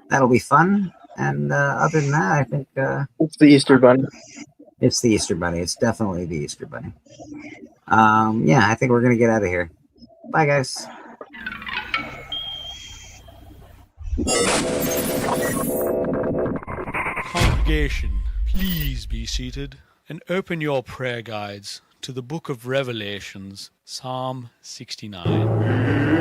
that'll be fun. And other than that, I think it's the Easter Bunny. It's the Easter Bunny. It's definitely the Easter Bunny. Yeah, I think we're gonna get out of here. Bye, guys. Congregation, please be seated and open your prayer guides to the book of Revelations, Psalm 69.